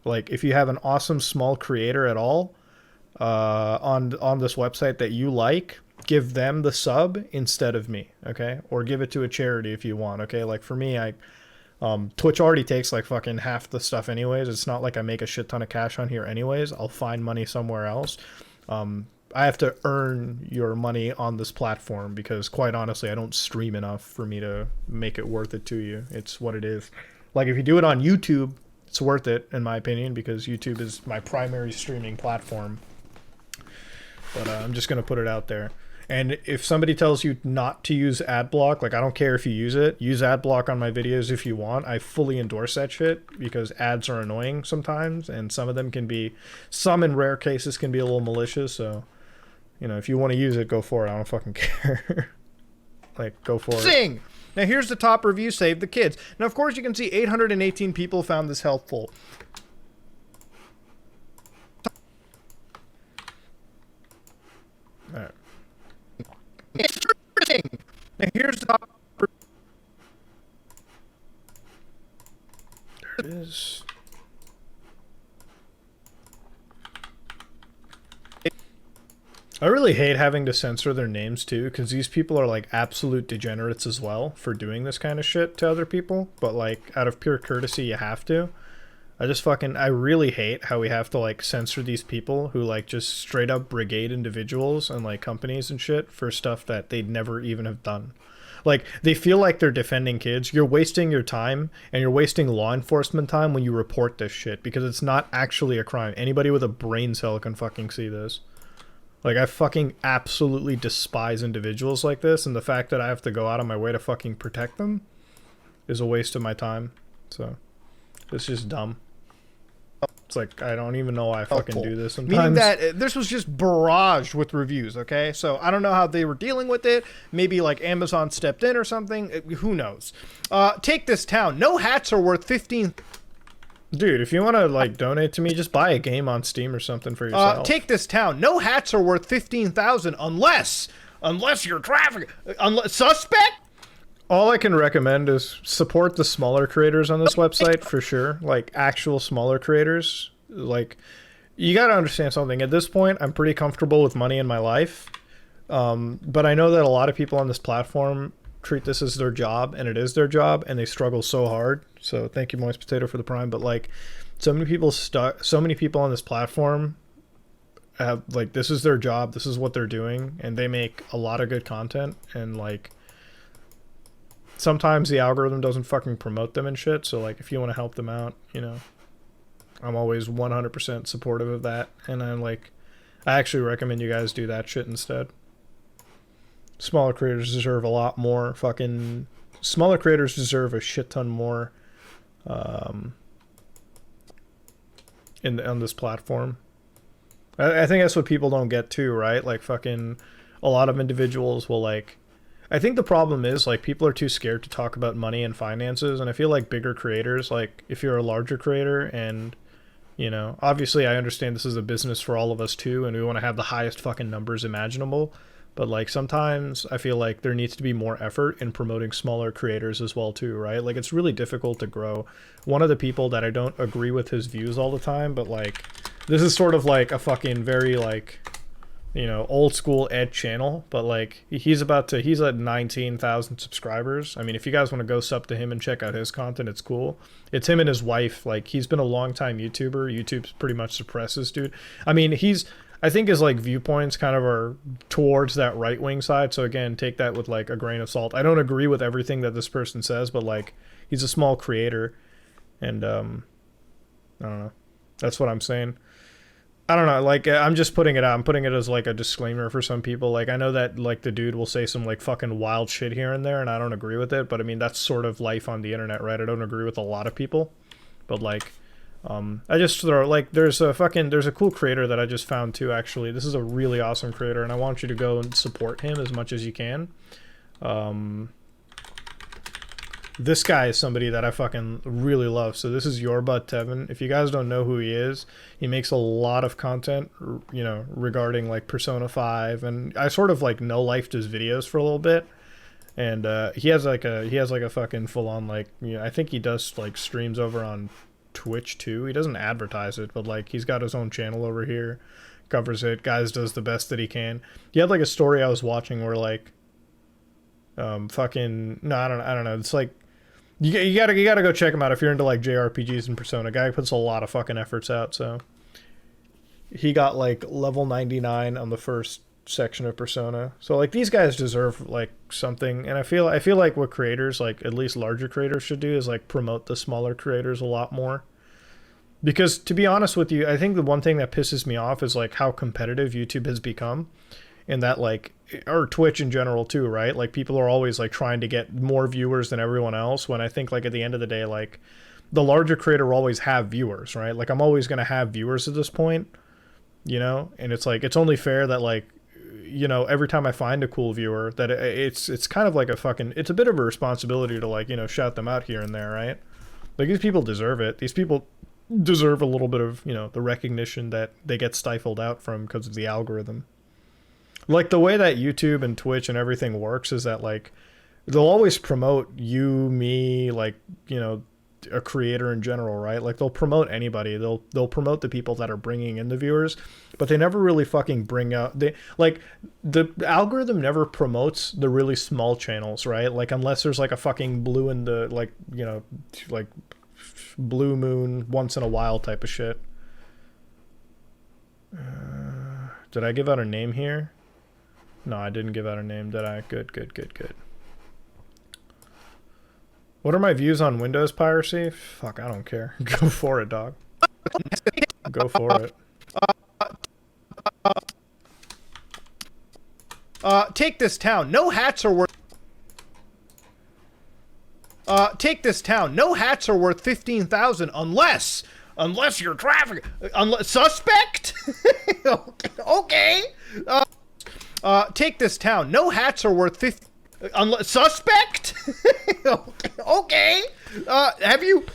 Like, if you have an awesome small creator at all on this website that you like, give them the sub instead of me, okay? Or give it to a charity if you want, okay? Like, for me, Twitch already takes like fucking half the stuff anyways. It's not like I make a shit ton of cash on here anyways. I'll find money somewhere else. I have to earn your money on this platform because quite honestly, I don't stream enough for me to make it worth it to you. It's what it is. Like if you do it on YouTube, it's worth it in my opinion because YouTube is my primary streaming platform. But I'm just going to put it out there. And if somebody tells you not to use AdBlock, like I don't care if you use it. Use AdBlock on my videos if you want. I fully endorse that shit because ads are annoying sometimes, and some of them can be, some in rare cases can be a little malicious. So, you know, if you want to use it, go for it. I don't fucking care. Like, go for it. Now here's the top review, Save the Kids. Now, of course, you can see 818 people found this helpful. All right. Interesting. Now here's the top. There it is. I really hate having to censor their names too, because these people are like absolute degenerates as well for doing this kind of shit to other people. But like out of pure courtesy, you have to. I really hate how we have to like censor these people who like just straight up brigade individuals and like companies and shit for stuff that they'd never even have done. Like, they feel like they're defending kids. You're wasting your time, and you're wasting law enforcement time when you report this shit, because it's not actually a crime. Anybody with a brain cell can fucking see this. Like, I fucking absolutely despise individuals like this, and the fact that I have to go out of my way to fucking protect them is a waste of my time. So, it's just dumb. It's like, I don't even know why I fucking do this sometimes. Meaning that this was just barraged with reviews, okay? So I don't know how they were dealing with it. Maybe like Amazon stepped in or something. Who knows? Take this town. No hats are worth 15... Dude, if you want to like donate to me, just buy a game on Steam or something for yourself. Take this town. No hats are worth 15,000 unless you're traffic... Suspect? All I can recommend is support the smaller creators on this website for sure. Like, actual smaller creators. Like, you gotta understand something. At this point, I'm pretty comfortable with money in my life. But I know that a lot of people on this platform treat this as their job, and it is their job, and they struggle so hard. So thank you, Moist Potato, for the Prime. But, like, so many people on this platform have, like, this is their job, this is what they're doing, and they make a lot of good content, and, like, sometimes the algorithm doesn't fucking promote them and shit, so like if you want to help them out, you know, I'm always 100% supportive of that, and I actually recommend you guys do that shit instead. Smaller creators deserve a lot more smaller creators deserve a shit ton more on this platform. I think that's what people don't get too, right? Like fucking a lot of individuals will like, I think the problem is, like, people are too scared to talk about money and finances, and I feel like bigger creators, like, if you're a larger creator and, you know, obviously I understand this is a business for all of us too, and we want to have the highest fucking numbers imaginable, but, like, sometimes I feel like there needs to be more effort in promoting smaller creators as well too, right? Like, it's really difficult to grow. One of the people that I don't agree with his views all the time, but, like, this is sort of, like, a fucking very, like, you know, old school Ed channel, but like he's at 19,000 subscribers. I mean, if you guys want to go sub to him and check out his content, it's cool. It's him and his wife. Like, he's been a long time YouTuber. YouTube's pretty much suppresses dude. I mean, I think his like viewpoints kind of are towards that right wing side. So again, take that with like a grain of salt. I don't agree with everything that this person says, but like he's a small creator, and I don't know. That's what I'm saying. I don't know, like, I'm just putting it out. I'm putting it as, like, a disclaimer for some people. Like, I know that, like, the dude will say some, like, fucking wild shit here and there, and I don't agree with it. But, I mean, that's sort of life on the internet, right? I don't agree with a lot of people. But, like, I just throw, like, there's a cool creator that I just found, too, actually. This is a really awesome creator, and I want you to go and support him as much as you can. This guy is somebody that I fucking really love. So this is Your Butt Tevin. If you guys don't know who he is, he makes a lot of content, you know, regarding like Persona 5, and I sort of like no-lifed his videos for a little bit. And he has like a fucking full-on, like, you know, I think he does like streams over on Twitch too. He doesn't advertise it, but like he's got his own channel over here, covers it. Guys does the best that he can. He had like a story I was watching where like fucking no, I don't know. It's like you gotta go check him out if you're into like JRPGs and Persona. Guy puts a lot of fucking efforts out. So he got like level 99 on the first section of Persona. So like these guys deserve like something, and I feel like what creators, like at least larger creators, should do is like promote the smaller creators a lot more. Because to be honest with you, I think the one thing that pisses me off is like how competitive YouTube has become. And that like, or Twitch in general too, right? Like people are always like trying to get more viewers than everyone else, when I think like at the end of the day, like the larger creator will always have viewers, right? Like I'm always going to have viewers at this point, you know? And it's like, it's only fair that like, you know, every time I find a cool viewer, that it's kind of like a fucking, it's a bit of a responsibility to like, you know, shout them out here and there, right? Like these people deserve it. These people deserve a little bit of, you know, the recognition that they get stifled out from because of the algorithm. Like the way that YouTube and Twitch and everything works is that like they'll always promote you, me, like, you know, a creator in general, right? Like they'll promote anybody. They'll promote the people that are bringing in the viewers, but they never really fucking bring out the algorithm never promotes the really small channels, right? Like unless there's like a fucking blue in the like, you know, like blue moon once in a while type of shit. Did I give out a name here? No, I didn't give out a name, did I? Good. What are my views on Windows piracy? Fuck, I don't care. Go for it, dog. Go for it. Take this town. No hats are worth... take this town. No hats are worth 15,000 unless you're traffic... suspect? Okay. Take this town. No hats are worth 15... suspect? Okay.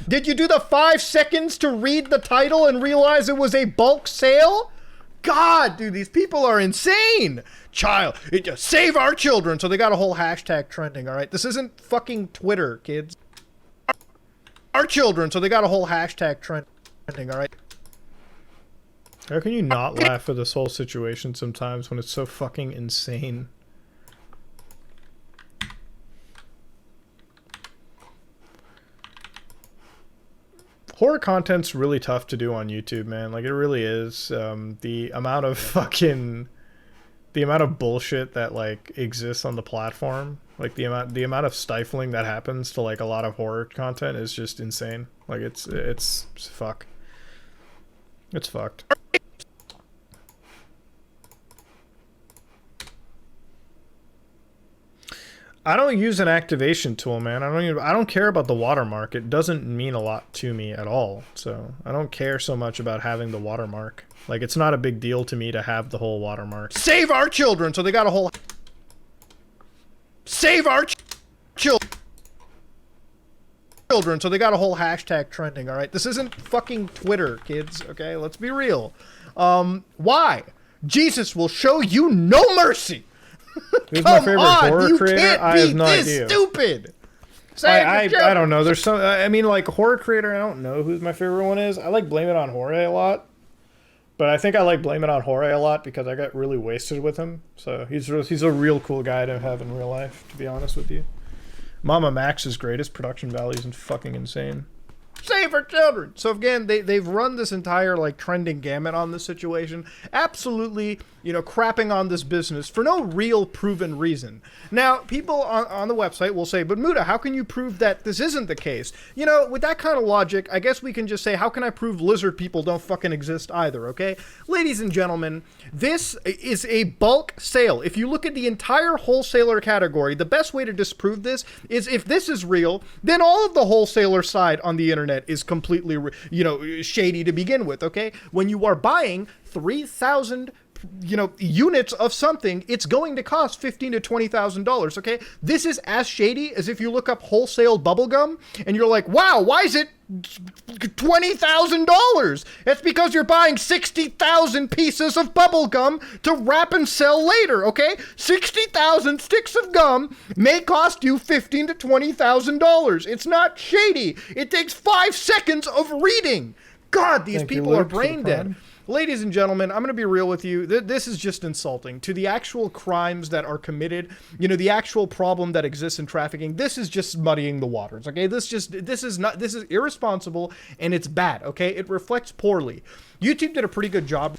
Did you do the 5 seconds to read the title and realize it was a bulk sale? God, dude, these people are insane. Save our children. So they got a whole hashtag trending, all right? This isn't fucking Twitter, kids. Our children. So they got a whole hashtag trending, all right? How can you not laugh at this whole situation sometimes when it's so fucking insane? Horror content's really tough to do on YouTube, man. Like, it really is. The amount of bullshit that, like, exists on the platform, like, the amount of stifling that happens to, like, a lot of horror content is just insane. Like, it's fuck. It's fucked. I don't use an activation tool, man. I don't care about the watermark. It doesn't mean a lot to me at all. So I don't care so much about having the watermark. Like, it's not a big deal to me to have the whole watermark. Save our children. So they got a whole... Save our children. So they got a whole hashtag trending, all right? This isn't fucking Twitter, kids, okay? Let's be real. Why? Jesus will show you no mercy. Who's my favorite horror creator? I have no idea. Stupid. I don't know. There's some. I mean, like, horror creator. I don't know who's my favorite one is. I like Blame It on Jorge a lot, but I think I like Blame It on Jorge a lot because I got really wasted with him. So he's a real cool guy to have in real life. To be honest with you, Mama Max is great. His production value is fucking insane. Save our children. So again, they've run this entire, like, trending gamut on this situation, absolutely, you know, crapping on this business for no real proven reason. Now, people on the website will say, but Muda, how can you prove that this isn't the case? You know, with that kind of logic, I guess we can just say, how can I prove lizard people don't fucking exist either, okay? Ladies and gentlemen, this is a bulk sale. If you look at the entire wholesaler category, the best way to disprove this is if this is real, then all of the wholesaler side on the internet is completely, you know, shady to begin with, okay? When you are buying 3,000, you know, units of something, it's going to cost $15,000 to $20,000, okay? This is as shady as if you look up wholesale bubblegum and you're like, wow, why is it $20,000? It's because you're buying 60,000 pieces of bubblegum to wrap and sell later, okay? 60,000 sticks of gum may cost you $15,000 to $20,000. It's not shady. It takes 5 seconds of reading. God, these people are brain dead. Ladies and gentlemen, I'm going to be real with you. This is just insulting to the actual crimes that are committed. You know, the actual problem that exists in trafficking. This is just muddying the waters. Okay, this is irresponsible and it's bad. Okay, it reflects poorly. YouTube did a pretty good job.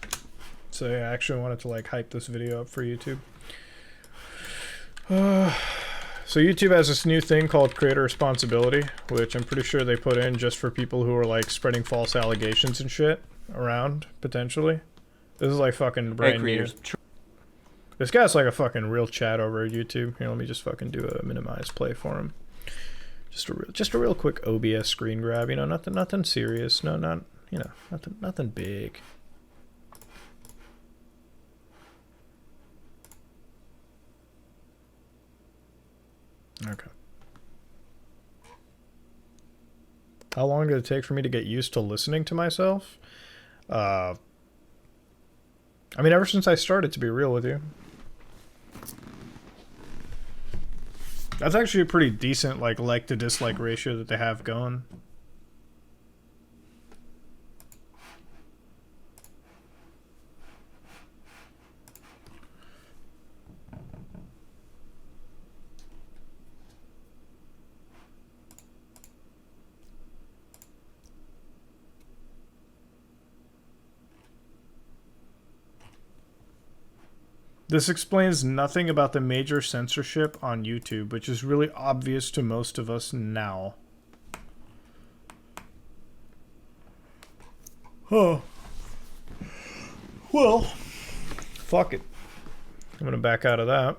So yeah, I actually wanted to, like, hype this video up for YouTube. So YouTube has this new thing called creator responsibility, which I'm pretty sure they put in just for people who are, like, spreading false allegations and shit around, potentially. This is, like, fucking brand new. This guy's like a fucking real chat over at YouTube. Here, let me just fucking do a minimized play for him. Just a real quick OBS screen grab, you know, nothing serious. No, not, you know, nothing big. Okay. How long did it take for me to get used to listening to myself? I mean, ever since I started, to be real with you. That's actually a pretty decent, like to dislike ratio that they have going. This explains nothing about the major censorship on YouTube, which is really obvious to most of us now. Oh. Well, fuck it. I'm gonna back out of that.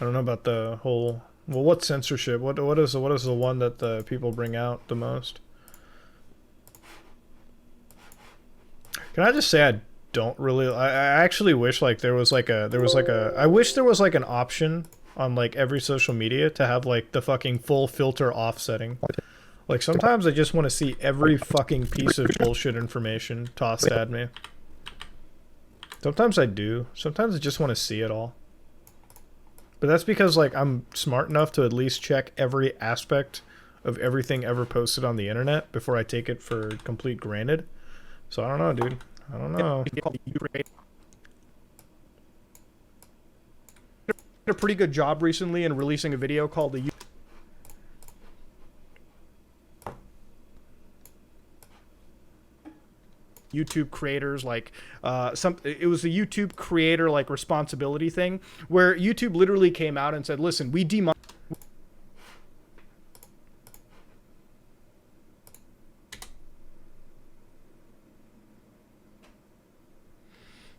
I don't know about the whole... Well, what censorship? What is the one that the people bring out the most? Can I just say I don't really... I actually wish like there was like a... I wish there was like an option on like every social media to have like the fucking full filter offsetting. Like sometimes I just want to see every fucking piece of bullshit information tossed at me. Sometimes I do. Sometimes I just want to see it all. But that's because like I'm smart enough to at least check every aspect of everything ever posted on the internet before I take it for complete granted. So I don't know, dude. I don't know. A pretty good job recently in releasing a video called the YouTube creators like it was a YouTube creator like responsibility thing where YouTube literally came out and said, listen, we demonetize.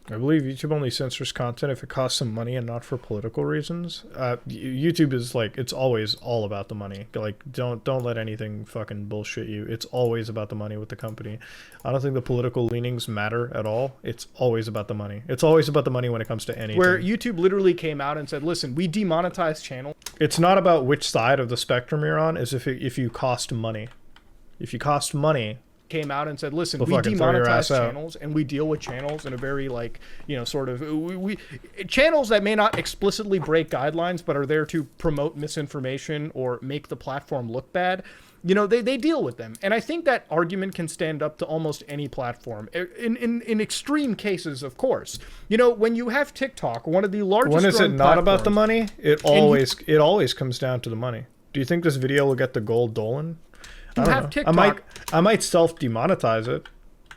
I believe YouTube only censors content if it costs some money and not for political reasons. YouTube is like, it's always all about the money. Like, don't let anything fucking bullshit you. It's always about the money with the company. I don't think the political leanings matter at all. It's always about the money. It's always about the money when it comes to anything. Where YouTube literally came out and said, listen, we demonetize channels. It's not about which side of the spectrum you're on, is if you cost money. If you cost money... came out and said, listen, we demonetize channels and we deal with channels in a very like, you know, sort of we channels that may not explicitly break guidelines but are there to promote misinformation or make the platform look bad. You know, they deal with them. And I think that argument can stand up to almost any platform. In extreme cases, of course. You know, when you have TikTok, one of the largest... When is it not about the money? It always comes down to the money. Do you think this video will get the gold Dolan? I don't know. TikTok. I might self-demonetize it.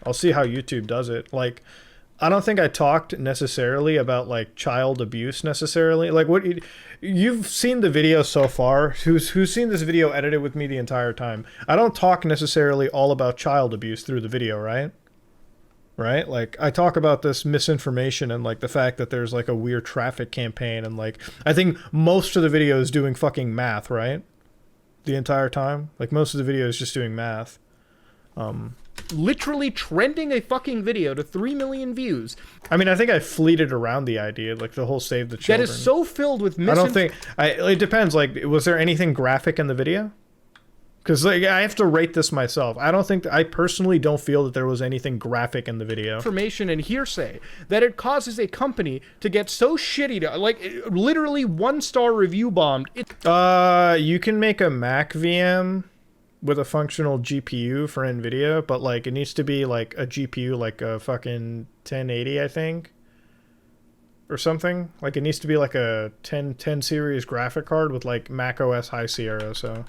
I'll see how YouTube does it. Like, I don't think I talked necessarily about like child abuse necessarily. Like, what you've seen the video so far. Who's seen this video edited with me the entire time? I don't talk necessarily all about child abuse through the video, right? Right? Like, I talk about this misinformation and like the fact that there's like a weird traffic campaign and like I think most of the video is doing fucking math, right? The entire time. Like, most of the video is just doing math. Literally trending a fucking video to 3 million views. I mean, I think I fleeted around the idea, like the whole Save the Children. That is so filled with it depends. Like, was there anything graphic in the video? Because like, I have to rate this myself. I personally don't feel that there was anything graphic in the video. Information and hearsay that it causes a company to get so shitty to like literally 1-star review bombed. You can make a Mac VM with a functional GPU for NVIDIA, but like it needs to be like a GPU like a fucking 1080, I think, or something. Like it needs to be like a 10 series graphic card with like Mac OS High Sierra. So.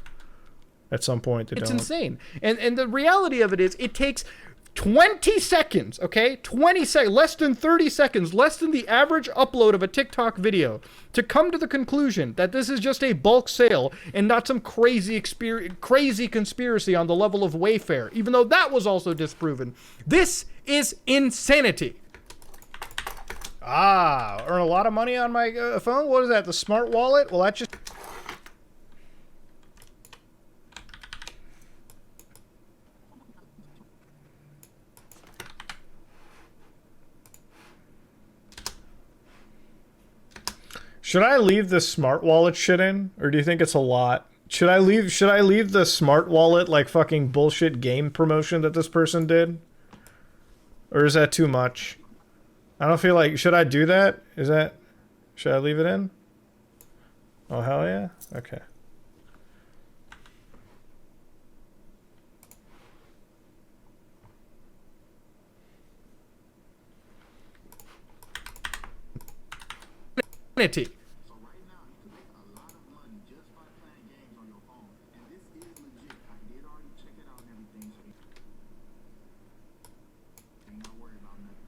At some point, it's insane. And the reality of it is, it takes 20 seconds, okay? 20 seconds, less than 30 seconds, less than the average upload of a TikTok video to come to the conclusion that this is just a bulk sale and not some crazy conspiracy on the level of Wayfair, even though that was also disproven. This is insanity. Earn a lot of money on my phone? What is that, the smart wallet? Well, that just... Should I leave the smart wallet shit in, or do you think it's a lot? Should I leave the smart wallet like fucking bullshit game promotion that this person did? Or is that too much? I don't feel like, should I do that? Should I leave it in? Oh hell yeah. Okay. Insanity. So right now, you can make a lot of money just by playing games on your phone. And this is legit. I did already check it out and everything, so ain't not worried about nothing.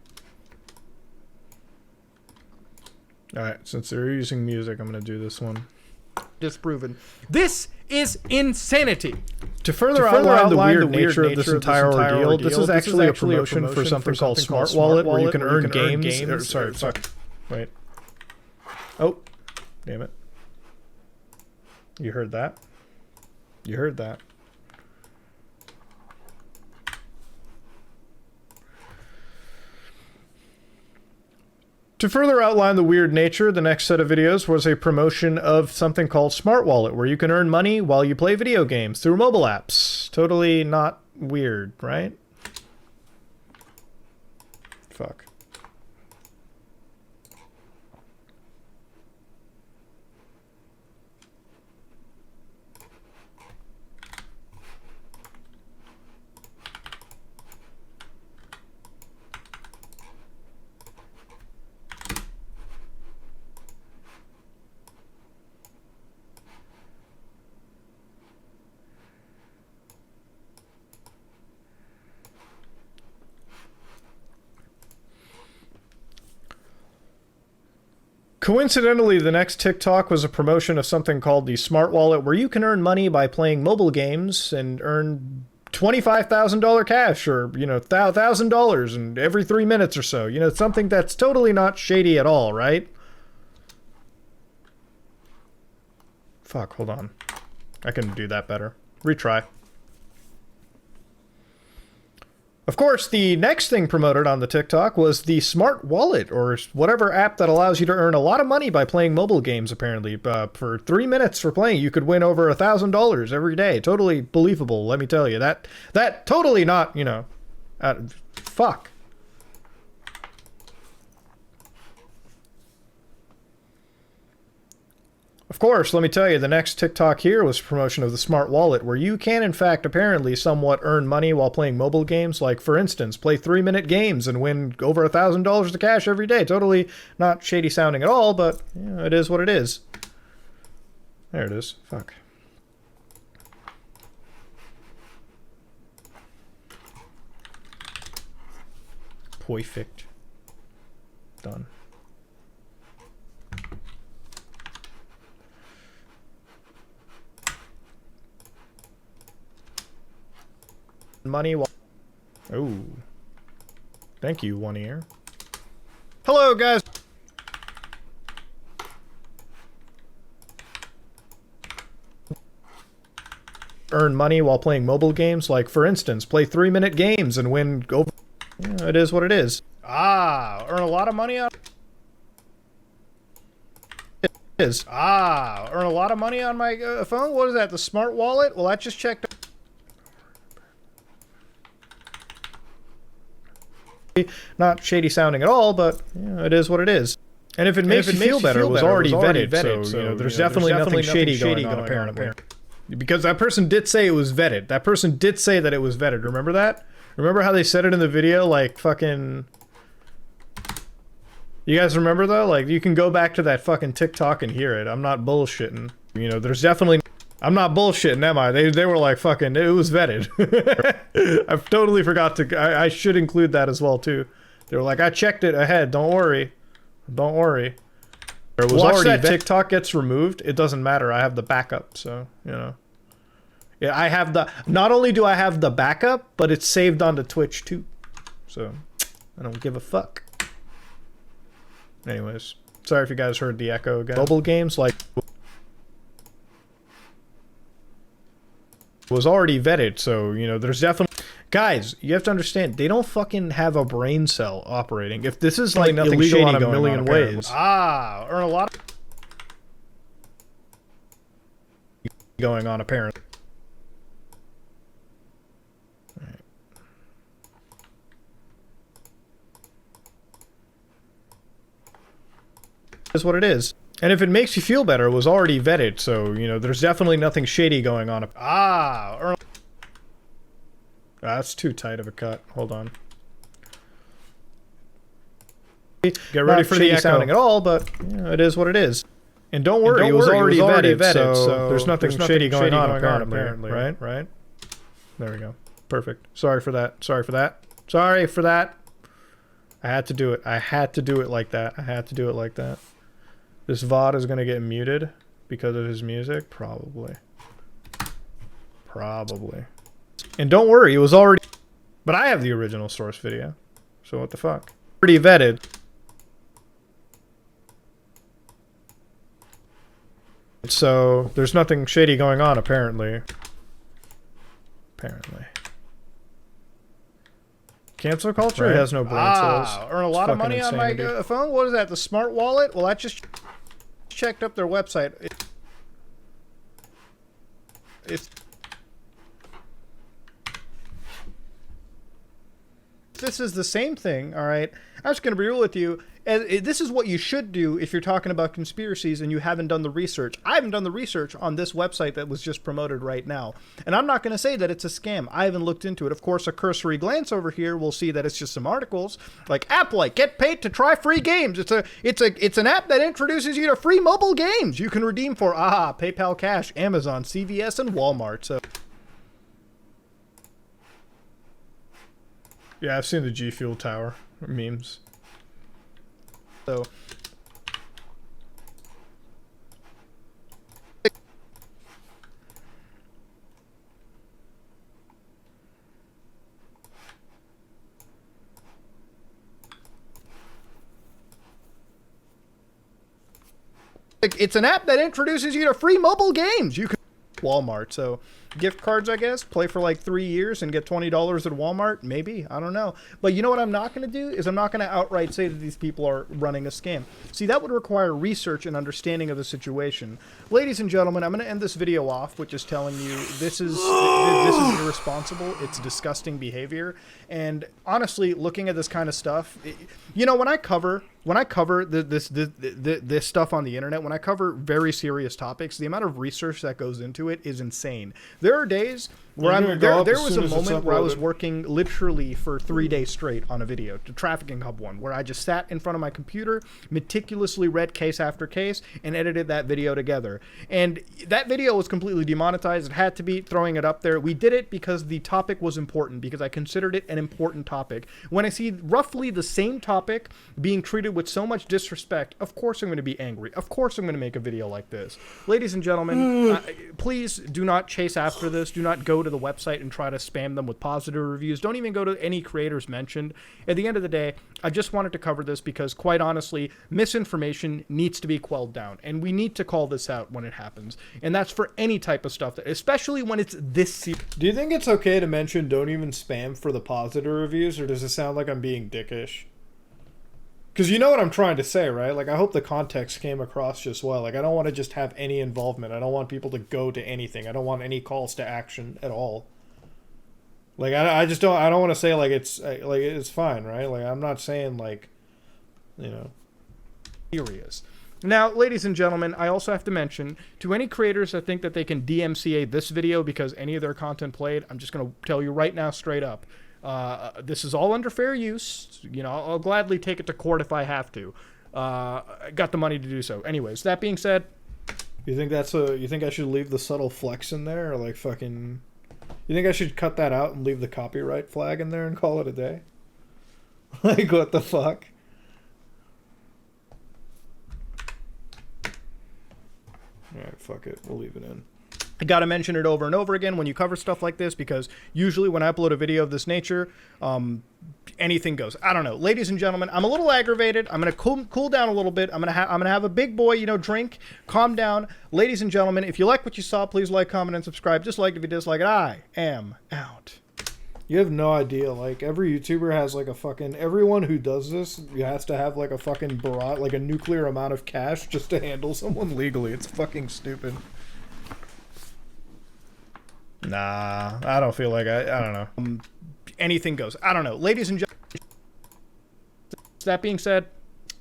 Alright, since they're using music, I'm going to do this one. Disproven. This is insanity. To further outline the weird nature of this entire ordeal, this is actually a promotion for something called Smart Wallet, where you can earn games. Sorry, fuck. Wait. Oh, damn it. You heard that? You heard that. To further outline the weird nature, the next set of videos was a promotion of something called Smart Wallet, where you can earn money while you play video games through mobile apps. Totally not weird, right? Fuck. Coincidentally, the next TikTok was a promotion of something called the Smart Wallet, where you can earn money by playing mobile games and earn $25,000 cash, or, you know, $1,000 and every 3 minutes or so. You know, something that's totally not shady at all, right? Fuck, hold on. I can do that better. Retry. Of course, the next thing promoted on the TikTok was the Smart Wallet, or whatever app that allows you to earn a lot of money by playing mobile games, apparently. For 3 minutes for playing, you could win over $1,000 every day. Totally believable, let me tell you. That totally not, you know... fuck. Of course, let me tell you, the next TikTok here was a promotion of the Smart Wallet, where you can, in fact, apparently somewhat earn money while playing mobile games. Like, for instance, play 3-minute games and win over $1,000 of cash every day. Totally not shady sounding at all, but you know, it is what it is. There it is. Fuck. Perfect. Done. Money while... Oh. Thank you, One Ear. Hello, guys! Earn money while playing mobile games. Like, for instance, play 3-minute games and win over... Yeah, it is what it is. Ah, earn a lot of money on... earn a lot of money on my phone? What is that, the Smart Wallet? Well, I just checked... Not shady sounding at all, but you know, it is what it is. And if it makes you feel better, it was already vetted, so you know, there's definitely nothing shady going on apparently. Because that person did say it was vetted. That person did say that it was vetted. Remember that? Remember how they said it in the video? Like, fucking... You guys remember, though? Like, you can go back to that fucking TikTok and hear it. I'm not bullshitting. You know, there's definitely... I'm not bullshitting, am I? They were like, fucking, it was vetted. I totally forgot to... I should include that as well, too. They were like, I checked it ahead. Don't worry. Don't worry. It was Watch that TikTok gets removed. It doesn't matter. I have the backup, so, you know. Yeah, I have the... Not only do I have the backup, but it's saved onto Twitch, too. So, I don't give a fuck. Anyways. Sorry if you guys heard the echo again. Mobile games, like... was already vetted, so you know there's definitely guys, you have to understand, they don't fucking have a brain cell operating. If this is like nothing illegal shady in a million ways, earn a lot of going on apparently. Right. Is what it is. And if it makes you feel better, it was already vetted, so, you know, there's definitely nothing shady going on. That's too tight of a cut. Hold on. Get ready for the echo. Sounding at all, but you know, it is what it is. And don't worry, it was already vetted, so there's nothing shady going on apparently, right? Right? There we go. Perfect. Sorry for that. Sorry for that. Sorry for that. I had to do it. I had to do it like that. I had to do it like that. This VOD is gonna get muted because of his music? Probably. Probably. And don't worry, it was already... But I have the original source video. So what the fuck? Pretty vetted. So there's nothing shady going on, apparently. Apparently. Cancel culture Right. has no brain cells. Earn a It's lot of fucking money on my insanity. phone? What is that, the smart wallet? Well, I just checked up their website. It's... This is the same thing, all right? I'm just going to be real with you. This is what you should do if you're talking about conspiracies and you haven't done the research. I haven't done the research on this website that was just promoted right now. And I'm not going to say that it's a scam. I haven't looked into it. Of course, a cursory glance over here will see that it's just some articles like Applike, get paid to try free games. It's an app that introduces you to free mobile games you can redeem for PayPal Cash, Amazon, CVS, and Walmart. So Yeah, I've seen the G Fuel Tower memes. So it's an app that introduces you to free mobile games. You can Walmart. So gift cards, I guess, play for like 3 years and get $20 at Walmart. Maybe, I don't know. But you know what I'm not going to do is I'm not going to outright say that these people are running a scam. See, that would require research and understanding of the situation. Ladies and gentlemen, I'm going to end this video off with just telling you this is irresponsible. It's disgusting behavior. And honestly, looking at this kind of stuff, you know, when I cover this stuff on the internet, when I cover very serious topics, the amount of research that goes into it is insane. There are days where there was a moment where I was working literally for 3 days straight on a video, the Trafficking Hub one, where I just sat in front of my computer, meticulously read case after case, and edited that video together. And that video was completely demonetized. It had to be, throwing it up there. We did it because the topic was important, because I considered it an important topic. When I see roughly the same topic being treated with so much disrespect, of course I'm going to be angry. Of course I'm going to make a video like this. Ladies and gentlemen, please do not chase after this. Do not go to the website and try to spam them with positive reviews. Don't even go to any creators mentioned. At the end of the day, I just wanted to cover this because, quite honestly, misinformation needs to be quelled down, and we need to call this out when it happens. And that's for any type of stuff, especially when it's this serious. Do you think it's okay to mention don't even spam for the positive reviews, or does it sound like I'm being dickish? Because you know what I'm trying to say, right? Like, I hope the context came across just well. Like, I don't want to just have any involvement. I don't want people to go to anything. I don't want any calls to action at all. Like, I just don't, I don't want to say, like, it's fine, right? Like, I'm not saying, like, you know. Serious. Now, ladies and gentlemen, I also have to mention, to any creators that think that they can DMCA this video because any of their content played, I'm just going to tell you right now, straight up. This is all under fair use. You know, I'll gladly take it to court if I have to. I got the money to do so. Anyways, that being said, You think you think I should leave the subtle flex in there, or like fucking? You think I should cut that out and leave the copyright flag in there and call it a day? Like, what the fuck? Alright, fuck it. We'll leave it in. I gotta mention it over and over again when you cover stuff like this, because usually when I upload a video of this nature, anything goes. I don't know. Ladies and gentlemen, I'm a little aggravated. I'm gonna cool down a little bit. I'm gonna have a big boy, you know, drink, calm down. Ladies and gentlemen, if you like what you saw, please like, comment, and subscribe. Dislike if you dislike it. I am out. You have no idea. Like, every YouTuber has like a fucking... Everyone who does this has to have like a fucking like a nuclear amount of cash just to handle someone legally. It's fucking stupid. Nah, I don't feel like I don't know. Anything goes. I don't know. Ladies and gentlemen, that being said,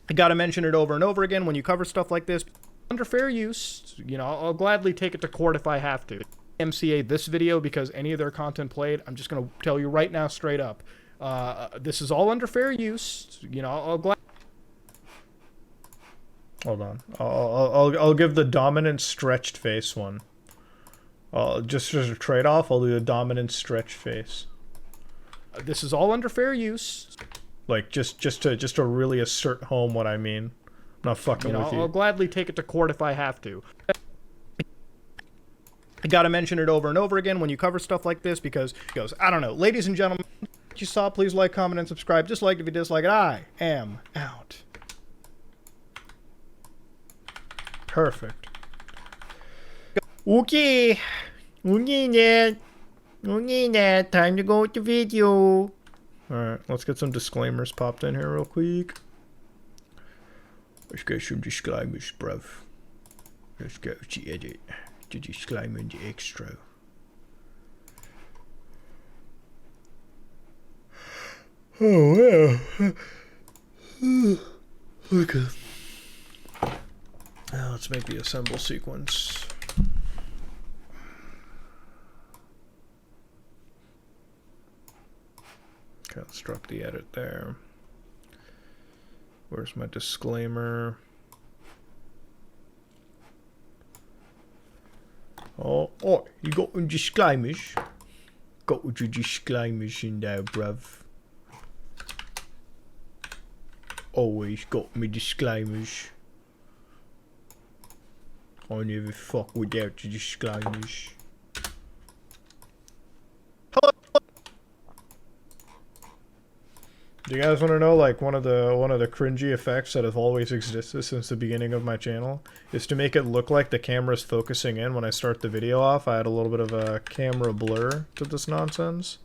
I gotta mention it over and over again when you cover stuff like this. Under fair use, you know, I'll gladly take it to court if I have to. MCA this video because any of their content played, I'm just gonna tell you right now, straight up. This is all under fair use. You know, I'll gladly... Hold on. I'll give the dominant stretched face one. Just as a trade-off, I'll do the dominant stretch face. This is all under fair use. Like, just to really assert home what I mean. not fucking with you. I'll gladly take it to court if I have to. I gotta mention it over and over again when you cover stuff like this because it goes, I don't know. Ladies and gentlemen, if you saw, please like, comment, and subscribe. Dislike if you dislike it. I am out. Perfect. Okay. Okay, time to go with the video. Alright, let's get some disclaimers popped in here real quick. Let's get some disclaimers, bruv. Let's go to edit. The disclaimer and the extra. Oh, well. Okay. Now let's make the assemble sequence. Okay, let's drop the edit there. Where's my disclaimer? Oh, you got your disclaimers. Got your disclaimers in there, bruv. Always got me disclaimers. I never fuck without the disclaimers. Do you guys want to know, like, one of the cringy effects that have always existed since the beginning of my channel is to make it look like the camera's focusing in when I start the video off. I had a little bit of a camera blur to this nonsense.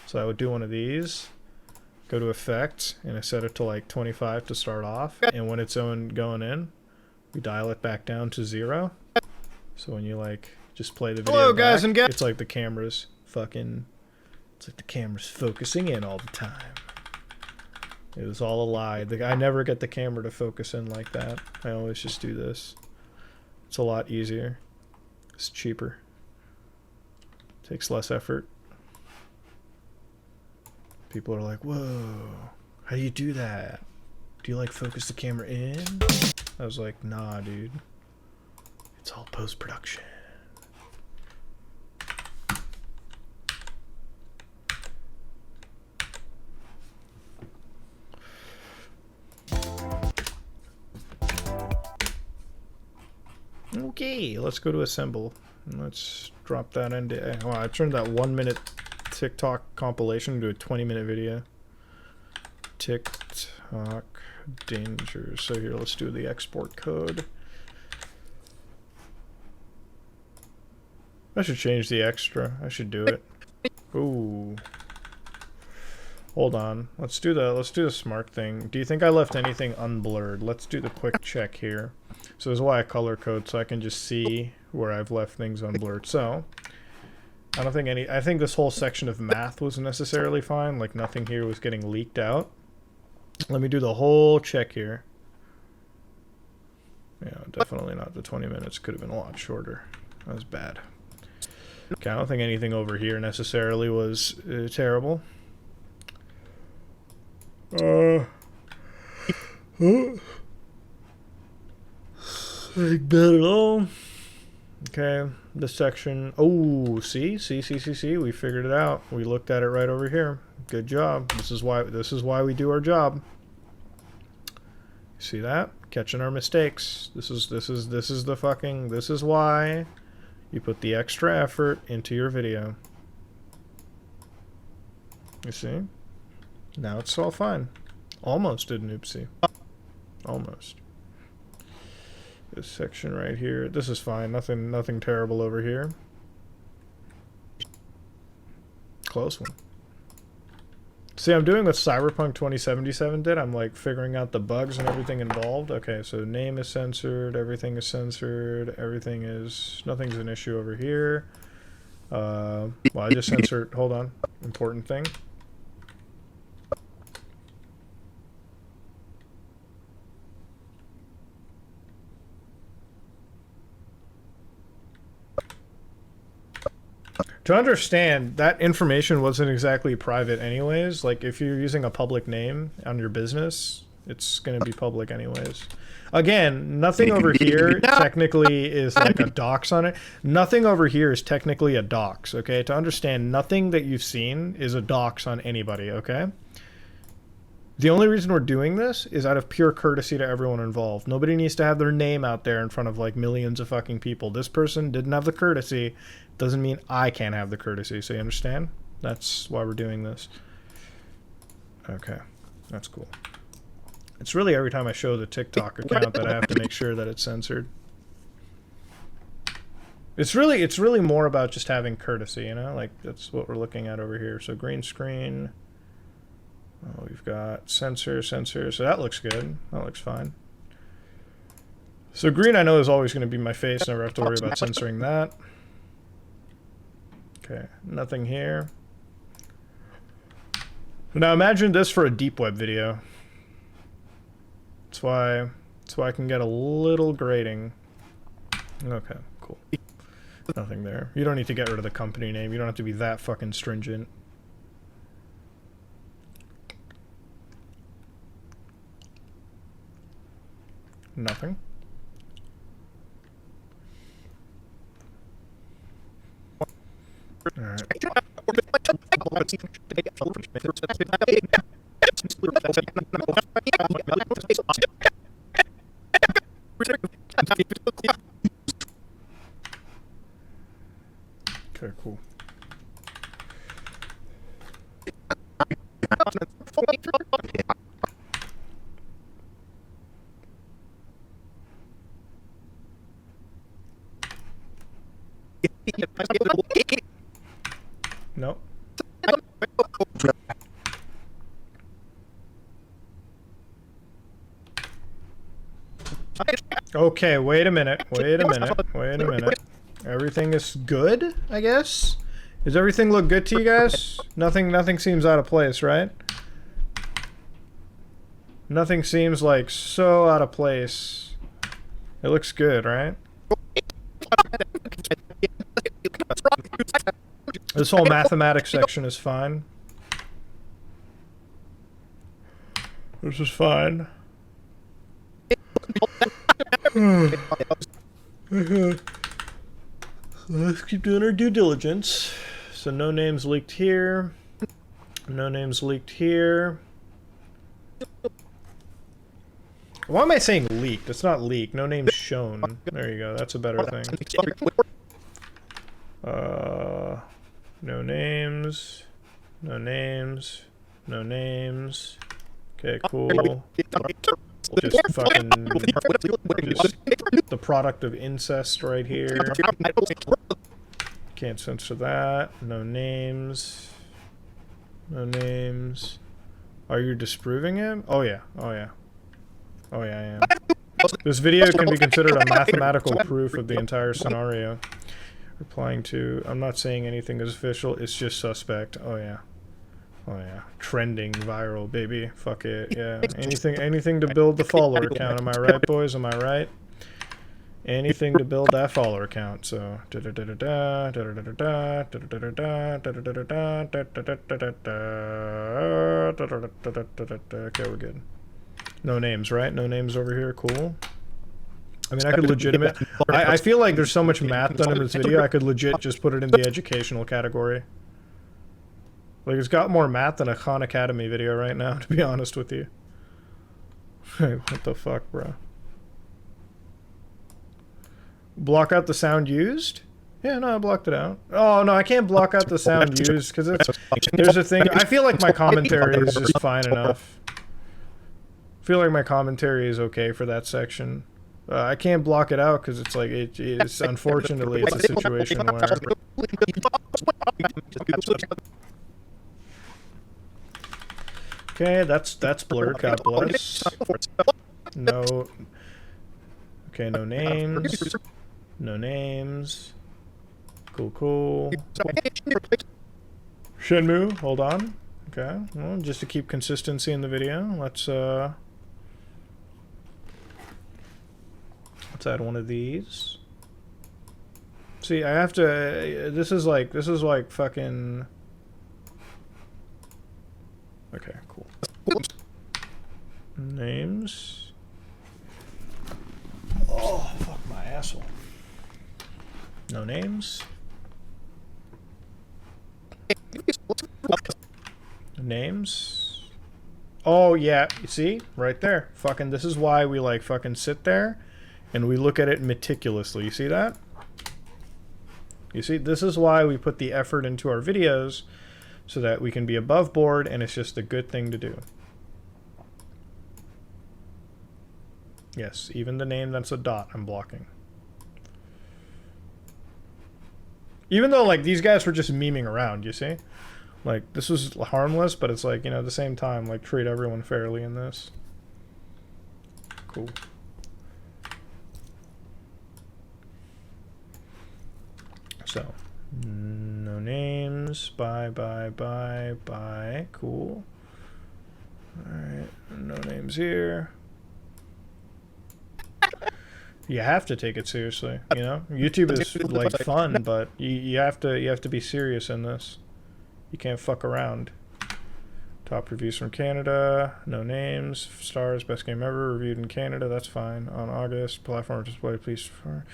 So I would do one of these, go to effect, and I set it to like 25 to start off. And when it's going in, we dial it back down to 0. So when you like just play the video Hello, back, guys and gals. it's like the camera's focusing in all the time. It was all a lie. I never get the camera to focus in like that. I always just do this. It's a lot easier. It's cheaper. Takes less effort. People are like, whoa, how do you do that? Do you like focus the camera in? I was like, nah, dude. It's all post-production. Okay, let's go to assemble. Let's drop that into. Wow, I turned that 1-minute TikTok compilation into a 20-minute video. TikTok danger. So here, let's do the export code. I should change the extra. I should do it. Ooh. Hold on. Let's do the smart thing. Do you think I left anything unblurred? Let's do the quick check here. So this is why I color code, so I can just see where I've left things unblurred. So I don't think I think this whole section of math was necessarily fine. Like nothing here was getting leaked out. Let me do the whole check here. Yeah, definitely not the 20 minutes. Could have been a lot shorter. That was bad. Okay, I don't think anything over here necessarily was terrible. Like bad at all. Okay, this section. Oh, see, we figured it out. We looked at it right over here. Good job. This is why we do our job. See that? Catching our mistakes. This is why you put the extra effort into your video. You see? Now it's all fine. Almost did an oopsie. Almost. This section right here. This is fine. Nothing terrible over here. Close one. See, I'm doing what Cyberpunk 2077 did. I'm like figuring out the bugs and everything involved. Okay, so name is censored, everything is censored, nothing's an issue over here. Well, I just censored, hold on, important thing. To understand, that information wasn't exactly private anyways. Like, if you're using a public name on your business, it's going to be public anyways. Again, nothing over here technically is like a docs on it. Nothing over here is technically a docs, okay? To understand, nothing that you've seen is a docs on anybody, okay? The only reason we're doing this is out of pure courtesy to everyone involved. Nobody needs to have their name out there in front of like millions of fucking people. This person didn't have the courtesy. Doesn't mean I can't have the courtesy. So you understand? That's why we're doing this. Okay, that's cool. It's really every time I show the TikTok account that I have to make sure that it's censored. It's really more about just having courtesy, you know? Like, that's what we're looking at over here. So green screen. Oh, we've got sensor. So that looks good. That looks fine. So green I know is always going to be my face. Never have to worry about censoring that. Okay, nothing here. Now imagine this for a deep web video. That's why I can get a little grating. Okay, cool. Nothing there. You don't need to get rid of the company name. You don't have to be that fucking stringent. Nothing. All right. Okay, cool. No. Okay, wait a minute. Everything is good, I guess? Does everything look good to you guys? Nothing seems out of place, right? Nothing seems like so out of place. It looks good, right? This whole mathematics section is fine. This is fine. Let's keep doing our due diligence. So no names leaked here. No names leaked here. Why am I saying leaked? It's not leaked. No names shown. There you go. That's a better thing. No names. No names. No names. Okay, cool. Just fucking... just the product of incest right here. Can't censor that. No names. No names. Are you disproving him? Oh yeah. Oh yeah. Oh yeah, I am. This video can be considered a mathematical proof of the entire scenario. Replying to... I'm not saying anything is official. It's just suspect. Oh yeah. Oh yeah. Trending viral, baby. Fuck it. Yeah. Anything to build the follower count. Am I right, boys? Am I right? Anything to build that follower count. So okay, we're good. No names, right? No names over here. Cool. I mean, I could legitimate... I feel like there's so much math done in this video, I could legit just put it in the educational category. Like, it's got more math than a Khan Academy video right now, to be honest with you. What the fuck, bro? Block out the sound used? Yeah, no, I blocked it out. Oh, no, I can't block out the sound used, because there's a thing... I feel like my commentary is just fine enough. I feel like my commentary is okay for that section. I can't block it out because it's like it's unfortunately it's a situation where okay, that's blurred. God bless. No. Okay, no names. No names. Cool. Shenmue, hold on. Okay, well, just to keep consistency in the video, let's add one of these. See, I have to... this is like fucking... Okay, cool. Names. Oh, fuck my asshole. No names. Names. Oh, yeah. You see? Right there. Fucking, this is why we, like, fucking sit there and we look at it meticulously. You see that? You see? This is why we put the effort into our videos so that we can be above board and it's just a good thing to do. Yes, even the name that's a dot I'm blocking. Even though, like, these guys were just memeing around, you see? Like, this was harmless, but it's like, you know, at the same time, like, treat everyone fairly in this. Cool. So, no names. Bye, bye, bye, bye. Cool. Alright, no names here. You have to take it seriously, you know? YouTube is, like, fun, but you have to be serious in this. You can't fuck around. Top reviews from Canada. No names. Stars. Best game ever. Reviewed in Canada. That's fine. On August. Platform display. Please for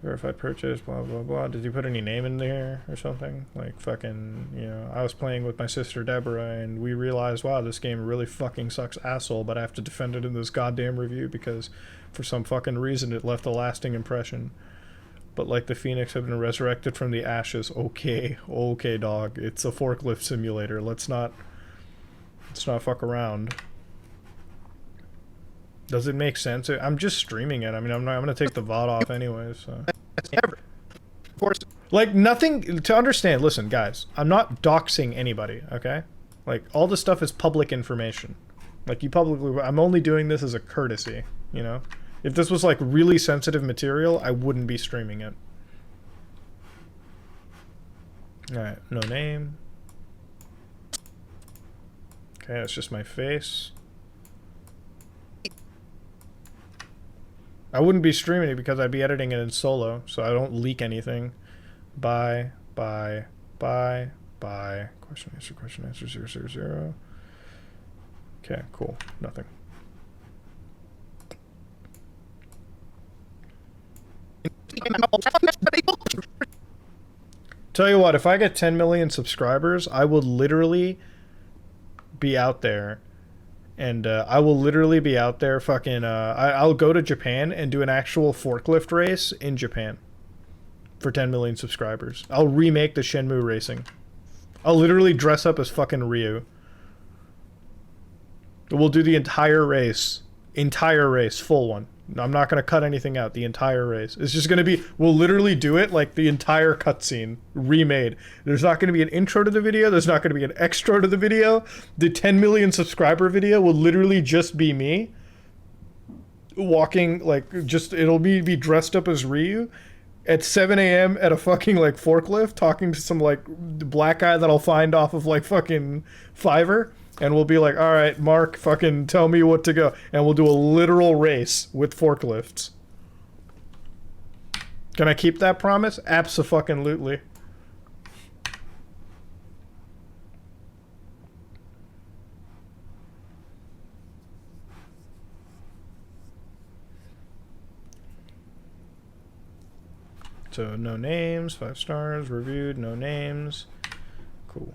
verified purchase. Blah, blah, blah. Did you put any name in there or something? Like, fucking, you know, I was playing with my sister Deborah and we realized, wow, this game really fucking sucks asshole, but I have to defend it in this goddamn review because for some fucking reason it left a lasting impression. But like the Phoenix have been resurrected from the ashes. Okay, okay, dog. It's a forklift simulator. Let's not fuck around. Does it make sense? I'm just streaming it. I mean, I'm gonna take the VOD off anyways. So. Of course. Like nothing to understand. Listen, guys. I'm not doxing anybody. Okay. Like all this stuff is public information. Like you publicly. I'm only doing this as a courtesy. You know. If this was like really sensitive material, I wouldn't be streaming it. Alright, no name. Okay, that's just my face. I wouldn't be streaming it because I'd be editing it in solo, so I don't leak anything. Bye, bye, bye, bye. Question, answer, 000. Okay, cool. Nothing. Tell you what, if I get 10 million subscribers, I will literally be out there. And I will literally be out there fucking... I'll go to Japan and do an actual forklift race in Japan. For 10 million subscribers. I'll remake the Shenmue racing. I'll literally dress up as fucking Ryu. We'll do the entire race. Entire race. Full one. I'm not going to cut anything out. The entire race. It's just going to be... We'll literally do it like the entire cutscene. Remade. There's not going to be an intro to the video. There's not going to be an extra to the video. The 10 million subscriber video will literally just be me. Walking, like, just... It'll be dressed up as Ryu. At 7 a.m. at a fucking, like, forklift. Talking to some, like, black guy that I'll find off of, like, fucking Fiverr. And we'll be like, all right, Mark, fucking tell me what to go. And we'll do a literal race with forklifts. Can I keep that promise? Abso-fucking-lutely. So, no names, 5 stars, reviewed, no names. Cool.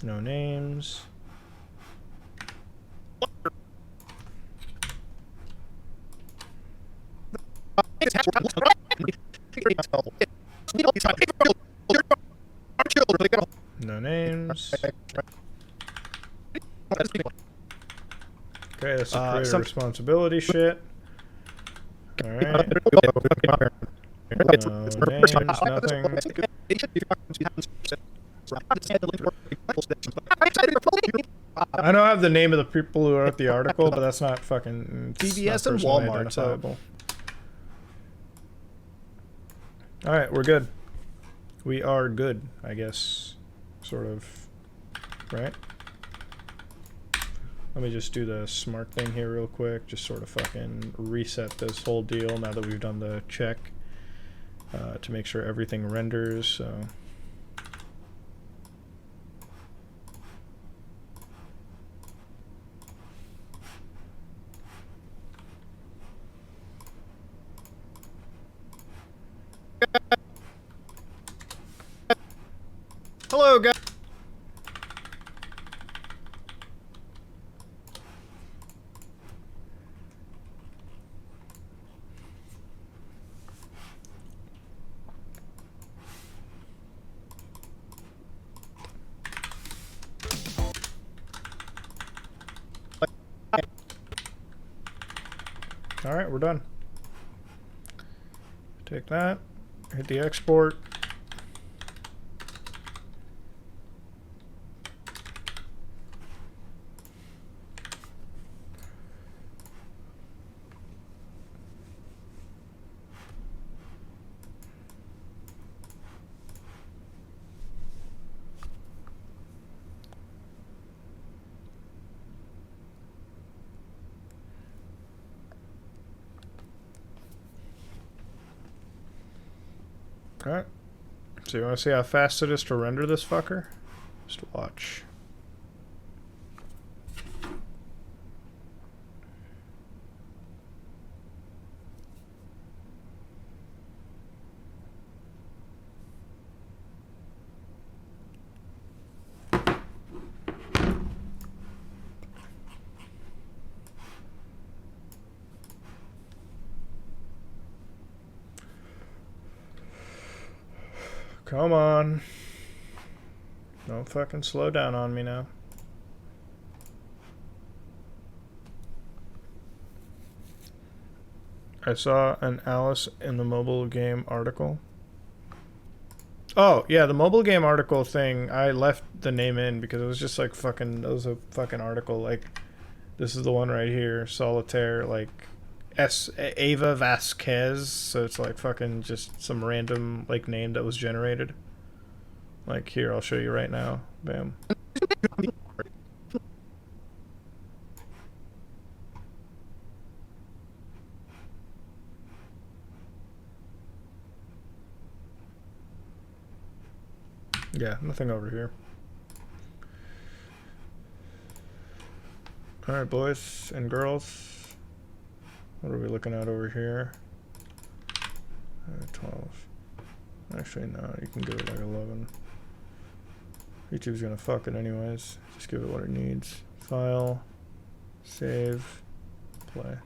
No names. No names. Okay, that's some creator responsibility shit. Alright. No names, nothing. I don't have the name of the people who wrote the article, but that's not fucking... CVS and Walmart, so... Alright, we're good. We are good, I guess. Sort of. Right? Let me just do the smart thing here real quick. Just sort of fucking reset this whole deal now that we've done the check. To make sure everything renders, so... Hello, guys. Alright, we're done. Take that. Hit the export. Alright. So you want to see how fast it is to render this fucker? Just watch. Come on. Don't fucking slow down on me now. I saw an Alice in the mobile game article. Oh, yeah, the mobile game article thing, I left the name in because it was just like fucking, it was a fucking article. Like, this is the one right here, Solitaire, like, Ava Vasquez, so it's like fucking just some random like name that was generated. Like here, I'll show you right now. Bam. Yeah, nothing over here. Alright, boys and girls. What are we looking at over here? 12. Actually, no, you can give it like 11. YouTube's gonna fuck it anyways. Just give it what it needs. File, save, play.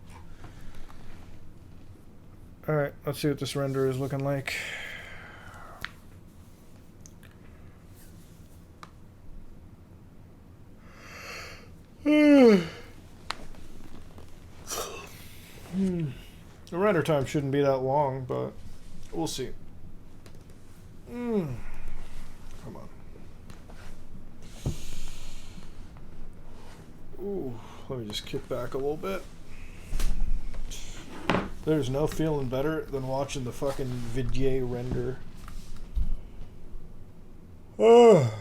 Alright, let's see what this render is looking like. The render time shouldn't be that long, but we'll see. Come on. Ooh, let me just kick back a little bit. There's no feeling better than watching the fucking Vidier render. Oh.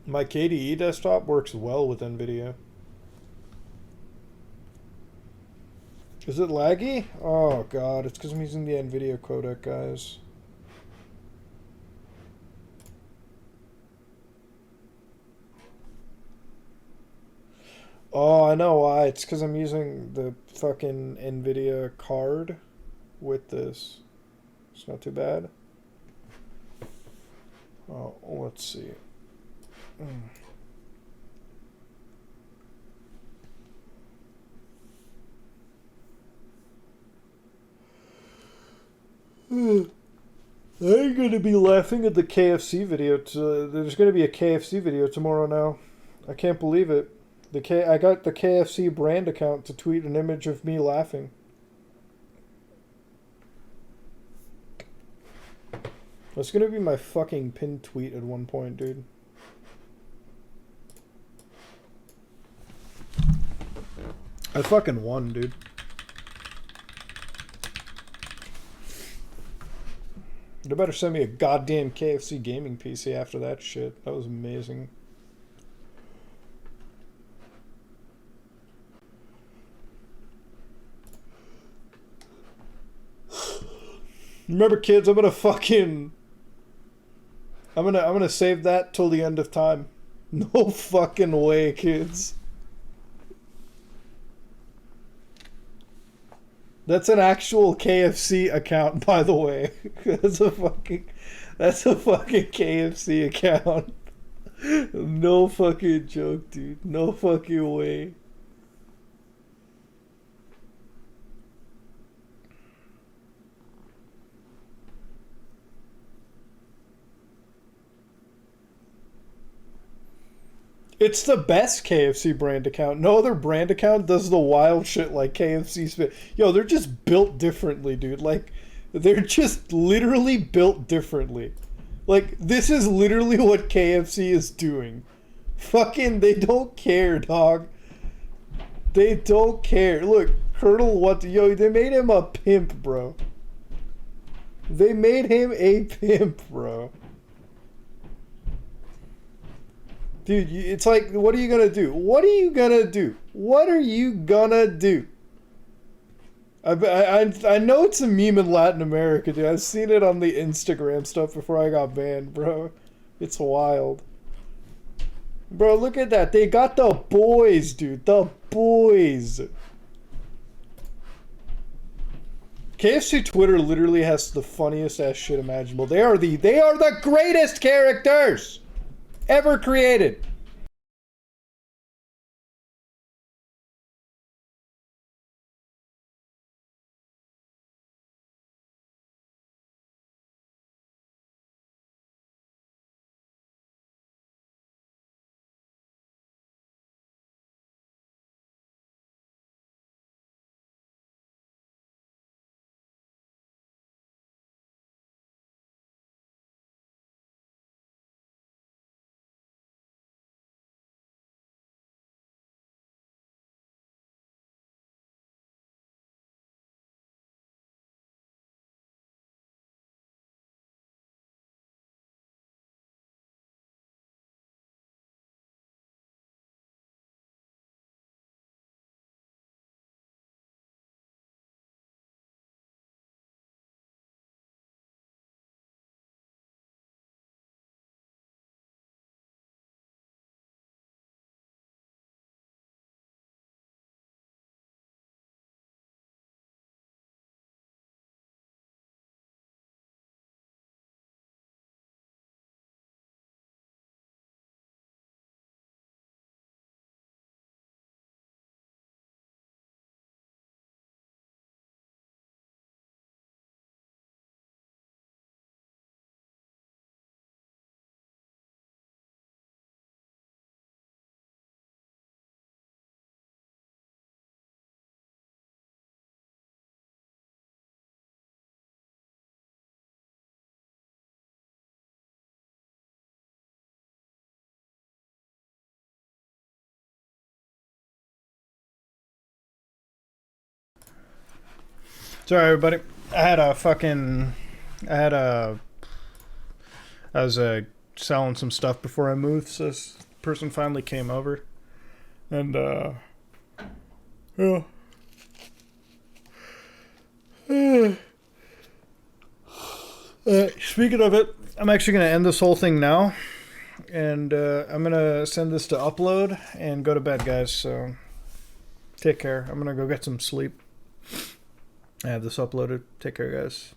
My KDE desktop works well with NVIDIA. Is it laggy? Oh god, it's because I'm using the NVIDIA codec, guys. Oh, I know why. It's because I'm using the fucking NVIDIA card with this. It's not too bad. Oh, let's see. I ain't gonna be laughing at the KFC video. There's gonna be a KFC video tomorrow now. I can't believe it. I got the KFC brand account to tweet an image of me laughing. That's gonna be my fucking pinned tweet at one point, dude. I fucking won, dude. You better send me a goddamn KFC gaming PC after that shit. That was amazing. Remember, kids, I'm gonna save that till the end of time. No fucking way, kids. That's an actual KFC account, by the way. That's a fucking KFC account. No fucking joke, dude. No fucking way. It's the best KFC brand account. No other brand account does the wild shit like KFC spit. Yo, they're just built differently, dude. Like, they're just literally built differently. Like, this is literally what KFC is doing. Fucking, they don't care, dog. They don't care. Look, Colonel, yo, they made him a pimp, bro. They made him a pimp, bro. Dude, it's like, what are you gonna do? What are you gonna do? What are you gonna do? I know it's a meme in Latin America, dude. I've seen it on the Instagram stuff before I got banned, bro. It's wild. Bro, look at that. They got the boys, dude. The boys. KFC Twitter literally has the funniest ass shit imaginable. They are the greatest characters ever created. Sorry, everybody. I was selling some stuff before I moved, so this person finally came over. And, yeah. Speaking of it, I'm actually going to end this whole thing now. And, I'm going to send this to upload and go to bed, guys. So, take care. I'm going to go get some sleep. I have this uploaded. Take care, guys.